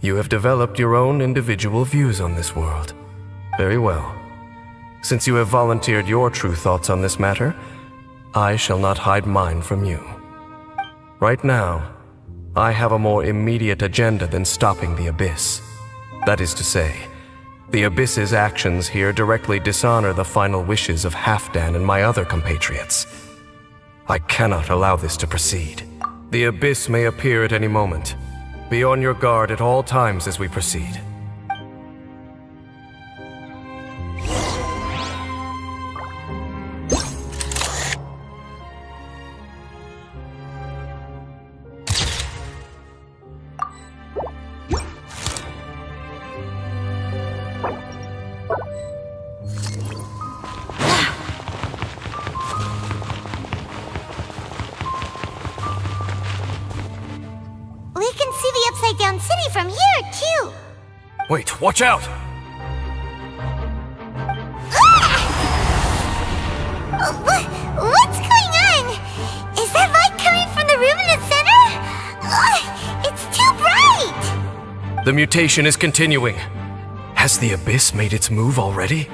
You have developed your own individual views on this world. Very well. Since you have volunteered your true thoughts on this matter, I shall not hide mine from you. Right now, I have a more immediate agenda than stopping the Abyss. That is to say, the Abyss's actions here directly dishonor the final wishes of Halfdan and my other compatriots. I cannot allow this to proceed. The Abyss may appear at any moment. Be on your guard at all times as we proceed. We can see the Upside Down City from here, too. Wait, watch out! What's going on? Is that light coming from the room in the center? It's too bright! The mutation is continuing. Has the Abyss made its move already?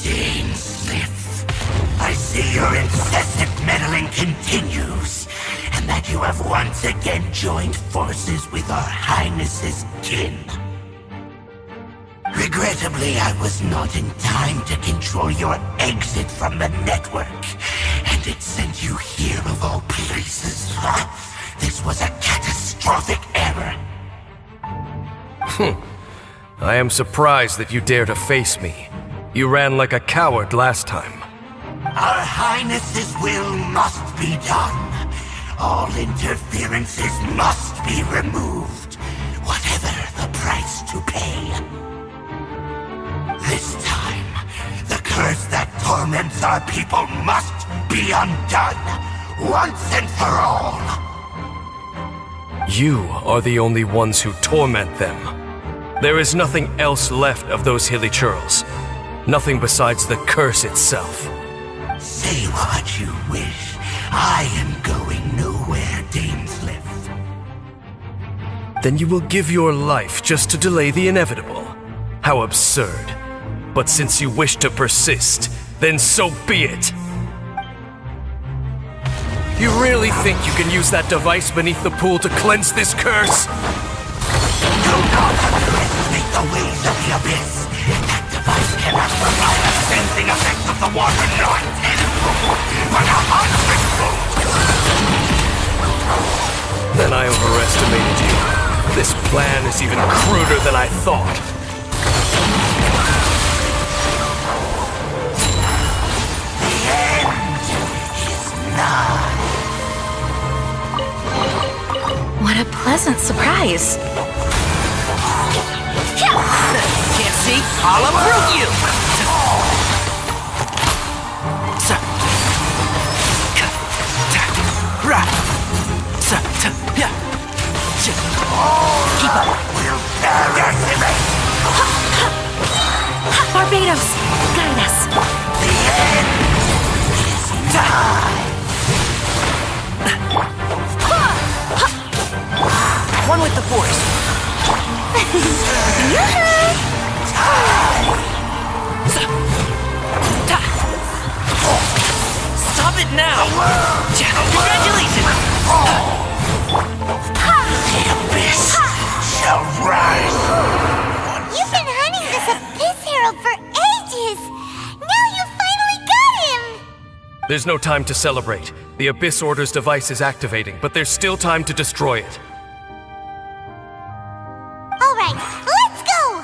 Jane Smith, I see your incessant meddling continues, and that you have once again joined forces with our Highness's kin. Regrettably, I was not in time to control your exit from the network, and it sent you here of all places. This was a catastrophic error. I am surprised that you dare to face me. You ran like a coward last time. Our Highness's will must be done. All interferences must be removed, whatever the price to pay. This time, the curse that torments our people must be undone, once and for all. You are the only ones who torment them. There is nothing else left of those hilly churls. Nothing besides the curse itself. Say what you wish. I am going nowhere, Dainsliff. Then you will give your life just to delay the inevitable. How absurd. But since you wish to persist, then so be it. You really think you can use that device beneath the pool to cleanse this curse? Do not underestimate the ways of the Abyss. That device cannot provide a cleansing effect of the water, not tenfold, but 100-fold. Then I overestimated you. This plan is even cruder than I thought. What a pleasant surprise. Can't see? I'll uproot you! Keep up! We'll decimate! Barbados, guide us. The end is nigh! One with the force. Stop it now! Congratulations! The Abyss shall rise! You've been hunting this Abyss Herald for ages! Now you finally got him! There's no time to celebrate. The Abyss Order's device is activating, but there's still time to destroy it. Alright, let's go!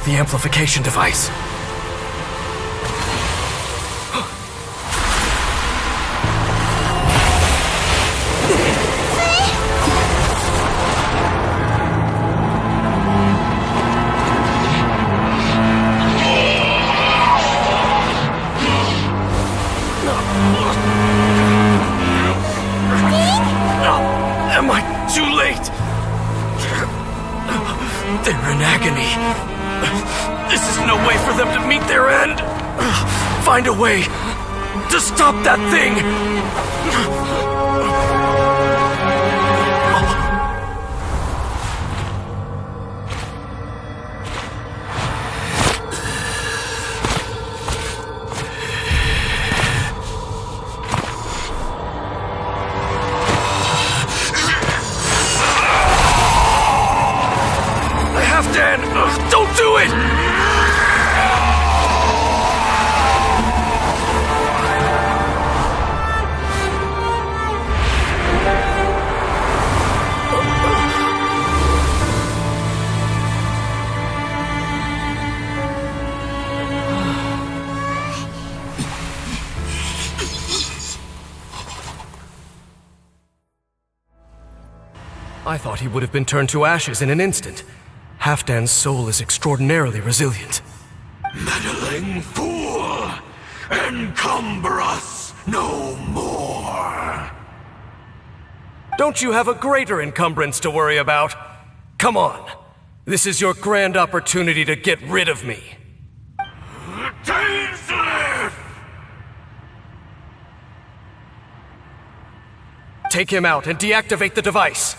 the amplification device. Am I too late? They're in agony. This is no way for them to meet their end. Find a way to stop that thing. Dan, don't do it! I thought he would have been turned to ashes in an instant. Halfdan's soul is extraordinarily resilient. Meddling fool! Encumber us no more! Don't you have a greater encumbrance to worry about? Come on. This is your grand opportunity to get rid of me. Take him out and deactivate the device.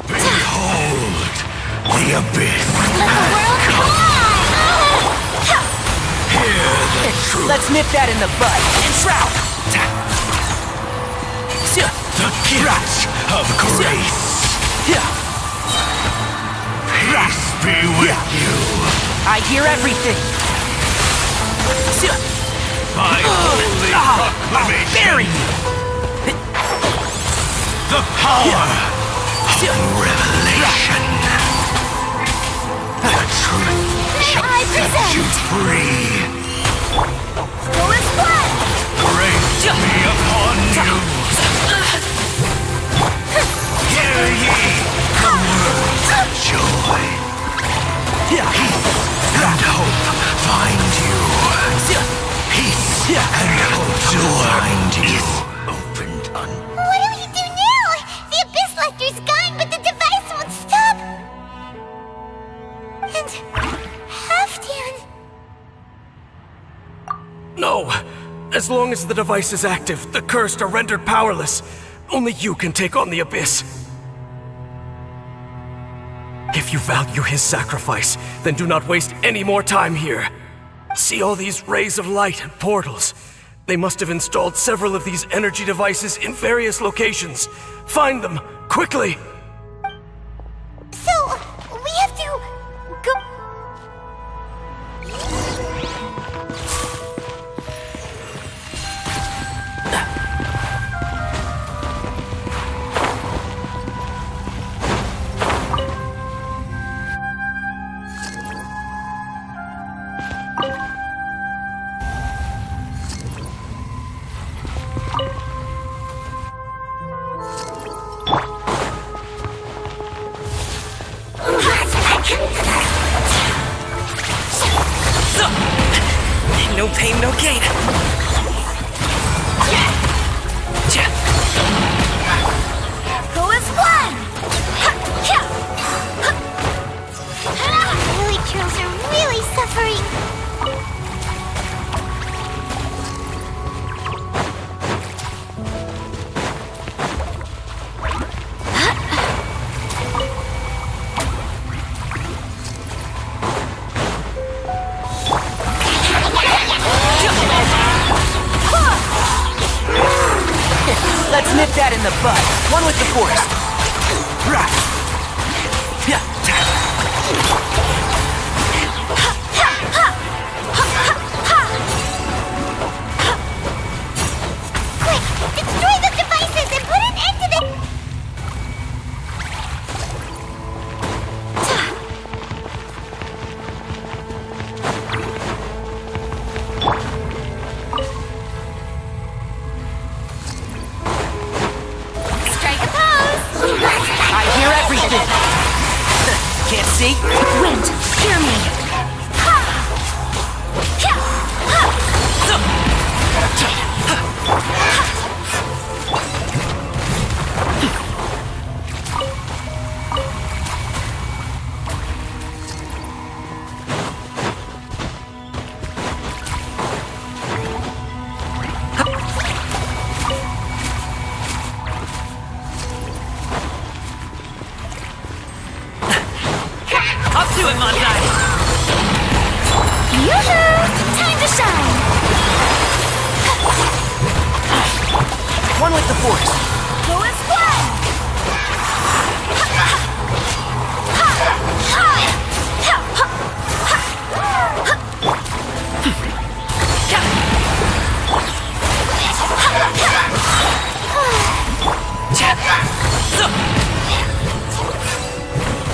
Behold the abyss. Hear the truth. Let's nip that in the bud and shroud. The gift of grace. Peace be with you. I hear everything. My holy proclamation. Bury you. The power of revelation. The truth shall set you free. Fullest blood! Grace be upon you. Hear ye the words of joy. Peace and hope find you. Peace and hope to find you. Opened on. What do we do now? The Abyss Lecter's gone, but the device won't stop. And Halfdan. No! As long as the device is active, the cursed are rendered powerless. Only you can take on the Abyss. If you value his sacrifice, then do not waste any more time here. See all these rays of light and portals? They must have installed several of these energy devices in various locations. Find them, quickly! So, we have to go. No pain, no gain. Fullest blood! Lily Trails are really suffering. Let's nip that in the bud. One with the forest. Quick, destroy the devices and put an end to can't see. Wind, hear me! Up to it, Monzai! Yoo-hoo! Time to shine! One with the force. Go as one!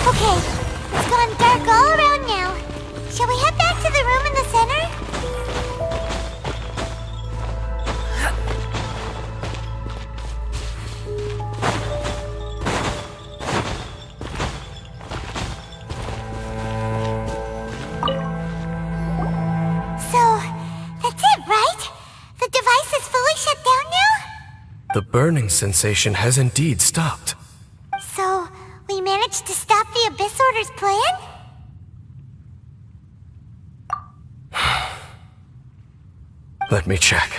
Okay, it's gone dark all around now. Shall we head back to the room in the center? So, that's it, right? The device is fully shut down now? The burning sensation has indeed stopped. So, we managed to stop the Abyss Order's plan? Let me check.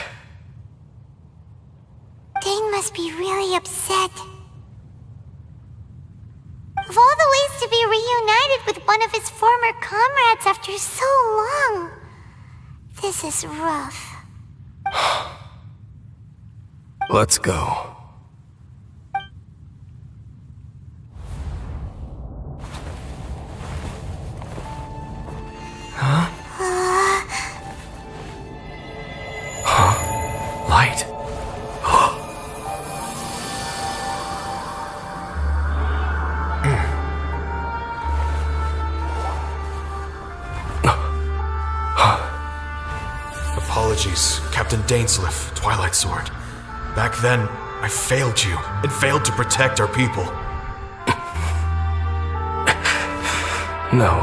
Dane must be really upset. Of all the ways to be reunited with one of his former comrades after so long, this is rough. Let's go. Huh? Light. Apologies, Captain Dainsleif, Twilight Sword. Back then, I failed you and failed to protect our people. No.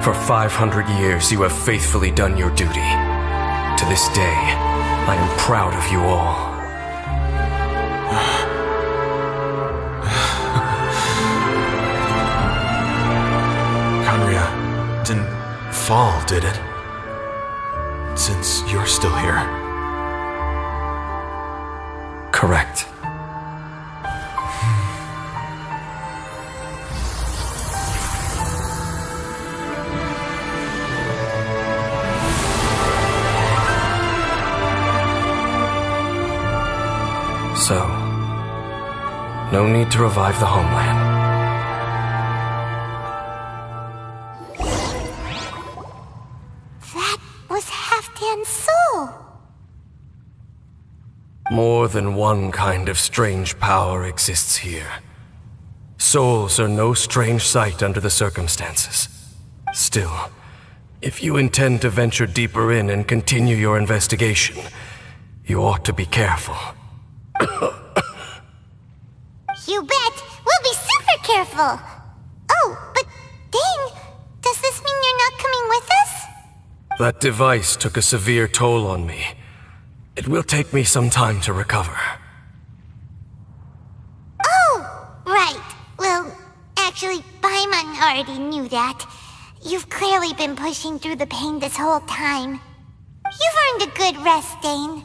For 500 years, you have faithfully done your duty. To this day, I am proud of you all. Kanria didn't fall, did it? Since you're still here. Correct. So, no need to revive the homeland. That was Halfdan's soul. More than one kind of strange power exists here. Souls are no strange sight under the circumstances. Still, if you intend to venture deeper in and continue your investigation, you ought to be careful. You bet! We'll be super careful! Oh, but Dane, does this mean you're not coming with us? That device took a severe toll on me. It will take me some time to recover. Oh, right. Well, actually, Paimon already knew that. You've clearly been pushing through the pain this whole time. You've earned a good rest, Dane.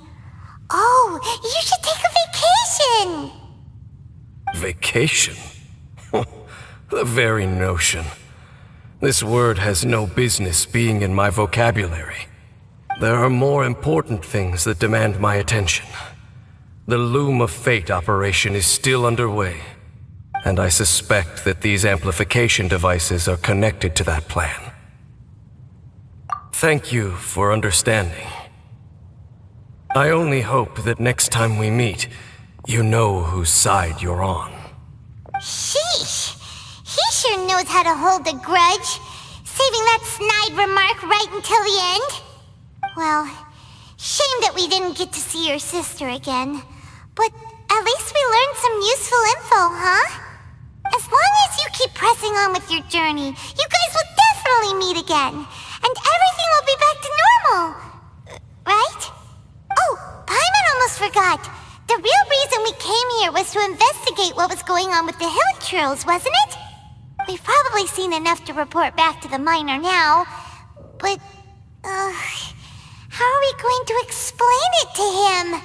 Oh, you should take a vacation! Vacation? The very notion. This word has no business being in my vocabulary. There are more important things that demand my attention. The Loom of Fate operation is still underway, and I suspect that these amplification devices are connected to that plan. Thank you for understanding. I only hope that next time we meet, you know whose side you're on. Sheesh! He sure knows how to hold a grudge, saving that snide remark right until the end. Well, shame that we didn't get to see your sister again. But at least we learned some useful info, huh? As long as you keep pressing on with your journey. You guys will definitely meet again. And everything will be back to normal. Right? Oh, Paimon almost forgot. The real reason we came here was to investigate what was going on with the hill churls, wasn't it? We've probably seen enough to report back to the miner now. But, how are we going to explain it to him?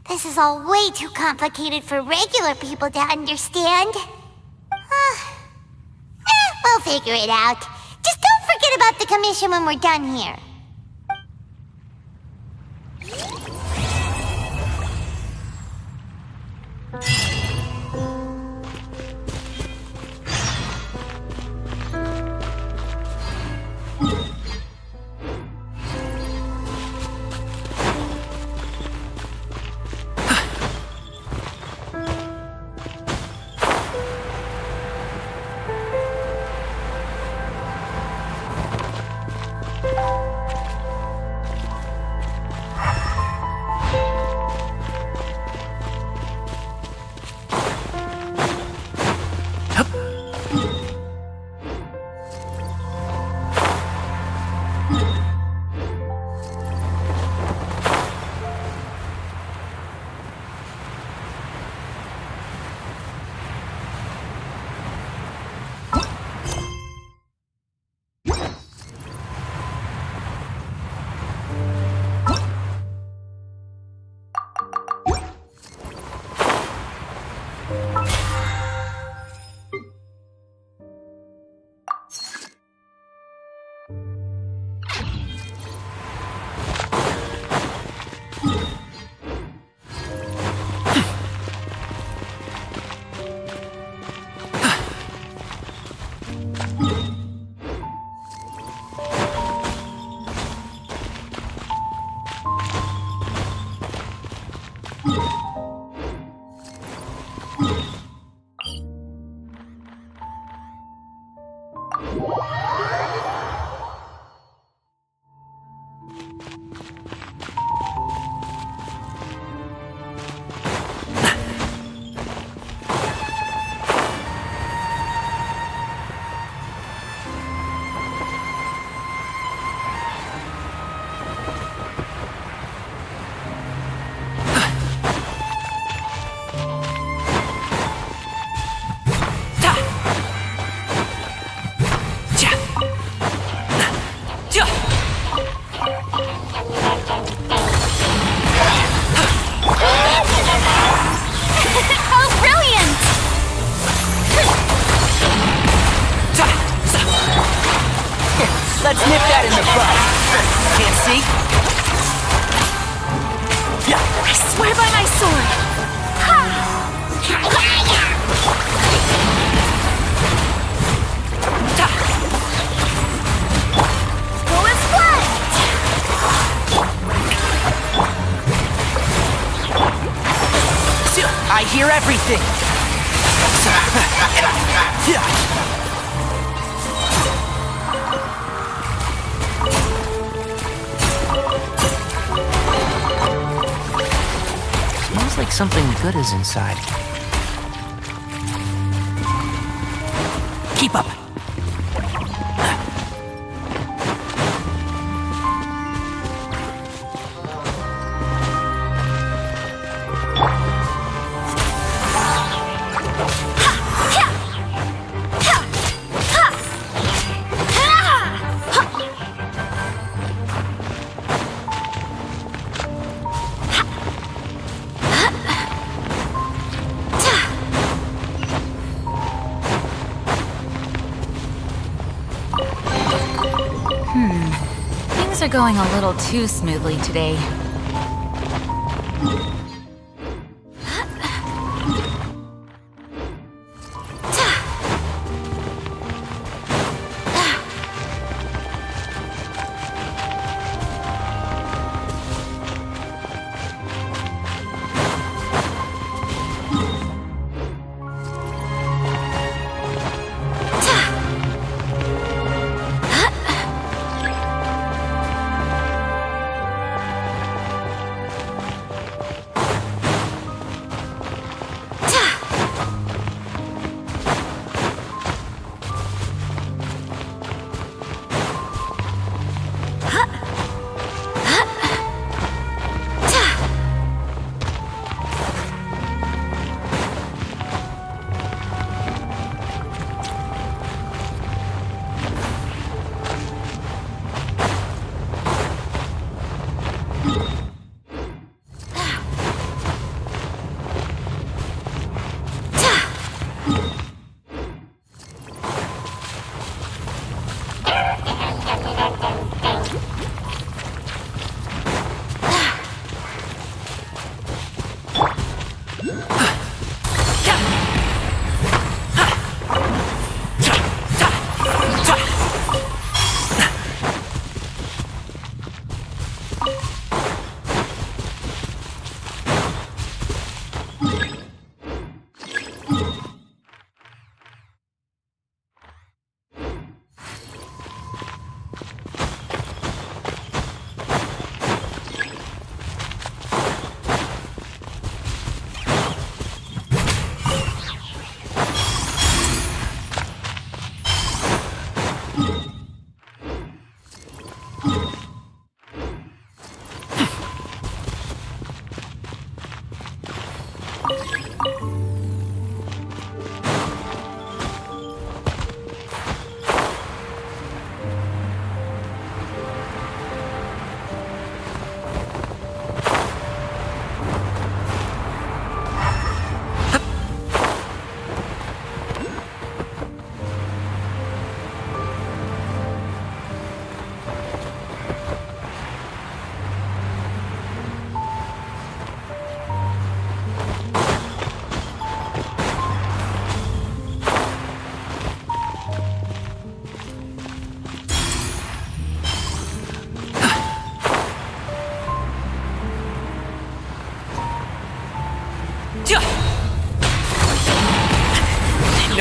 This is all way too complicated for regular people to understand. We'll figure it out. Just don't forget about the commission when we're done here. Let's nip that in the bud. Can't see? I swear by my sword! Go as blood! I hear everything! Smells like something good is inside. Keep up! Things are going a little too smoothly today.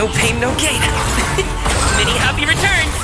No pain, no gain. Many happy returns.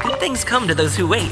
Good things come to those who wait.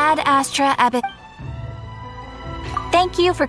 Ad Astra Abbot. Thank you for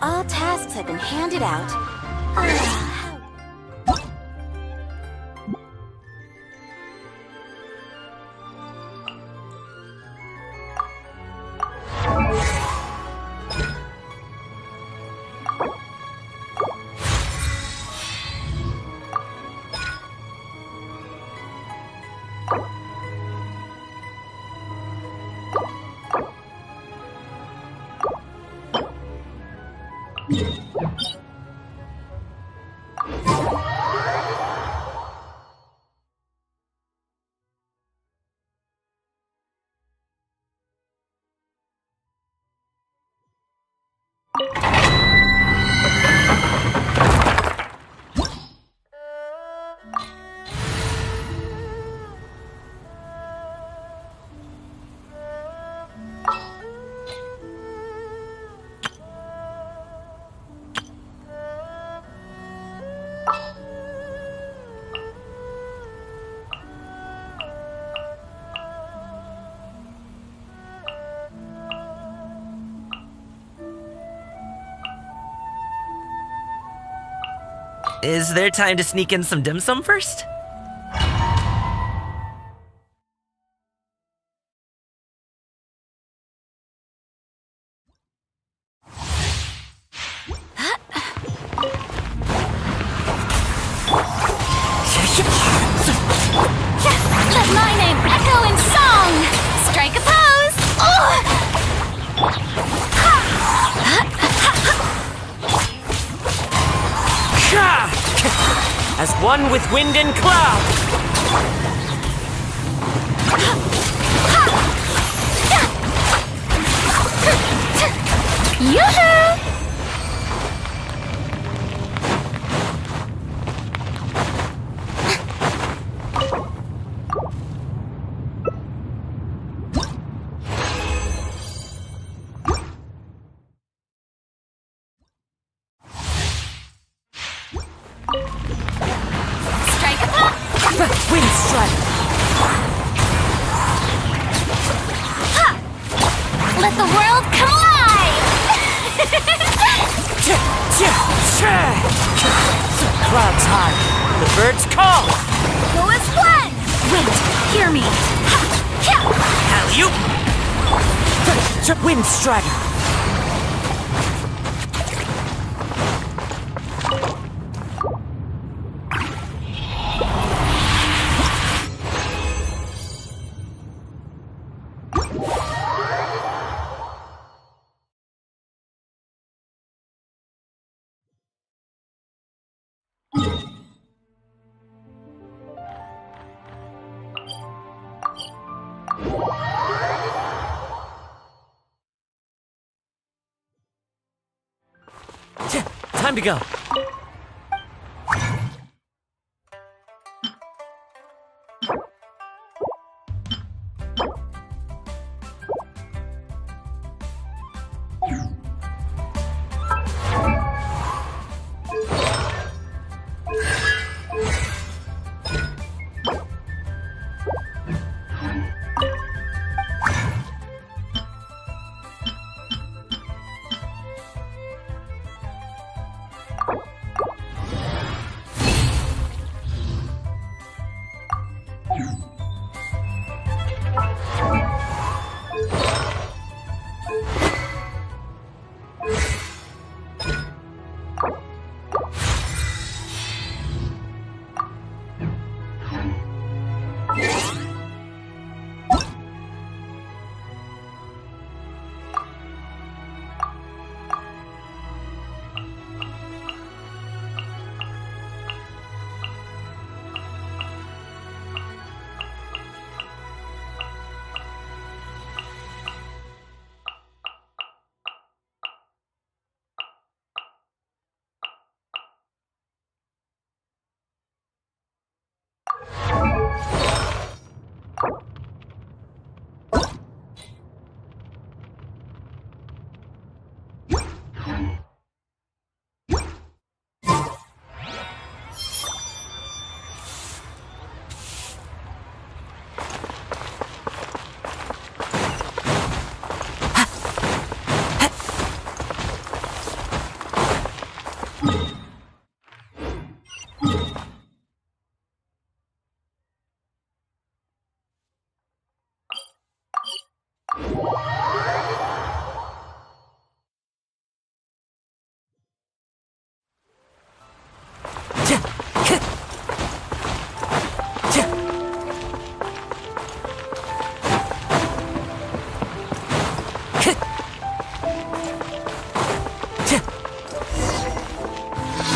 All tasks have been handed out. Is there time to sneak in some dim sum first? Let my name echo in song! Strike a pose! As one with wind and cloud! Yoo-hoo! Wind strike! Let the world collide! Clouds high, the birds call! Go as one! Wait, hear me! Alley-oop! Wind strike! Time to go.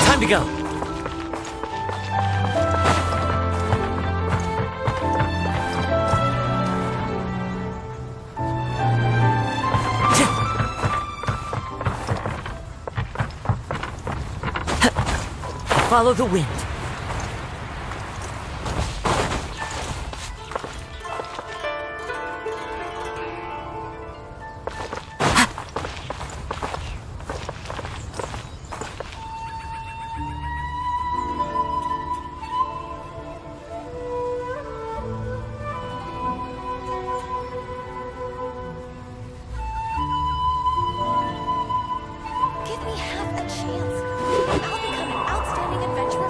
Time to go. Follow the wind. Give me half a chance. I'll become an outstanding adventurer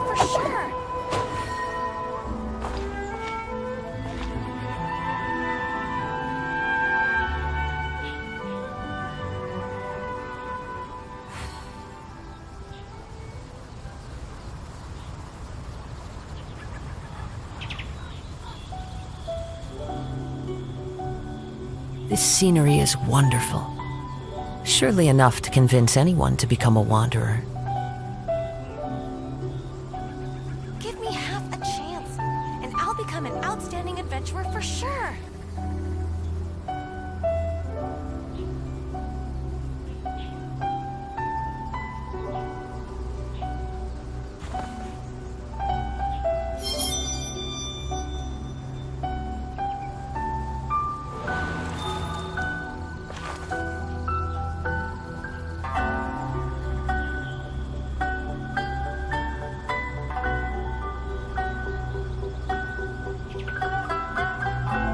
This scenery is wonderful. Surely enough to convince anyone to become a wanderer. Give me half a chance, and I'll become an outstanding adventurer for sure.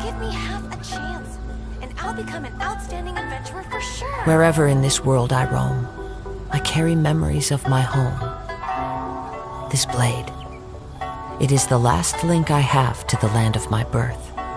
Give me half a chance, and I'll become an outstanding adventurer for sure. Wherever in this world I roam, I carry memories of my home. This blade. It is the last link I have to the land of my birth.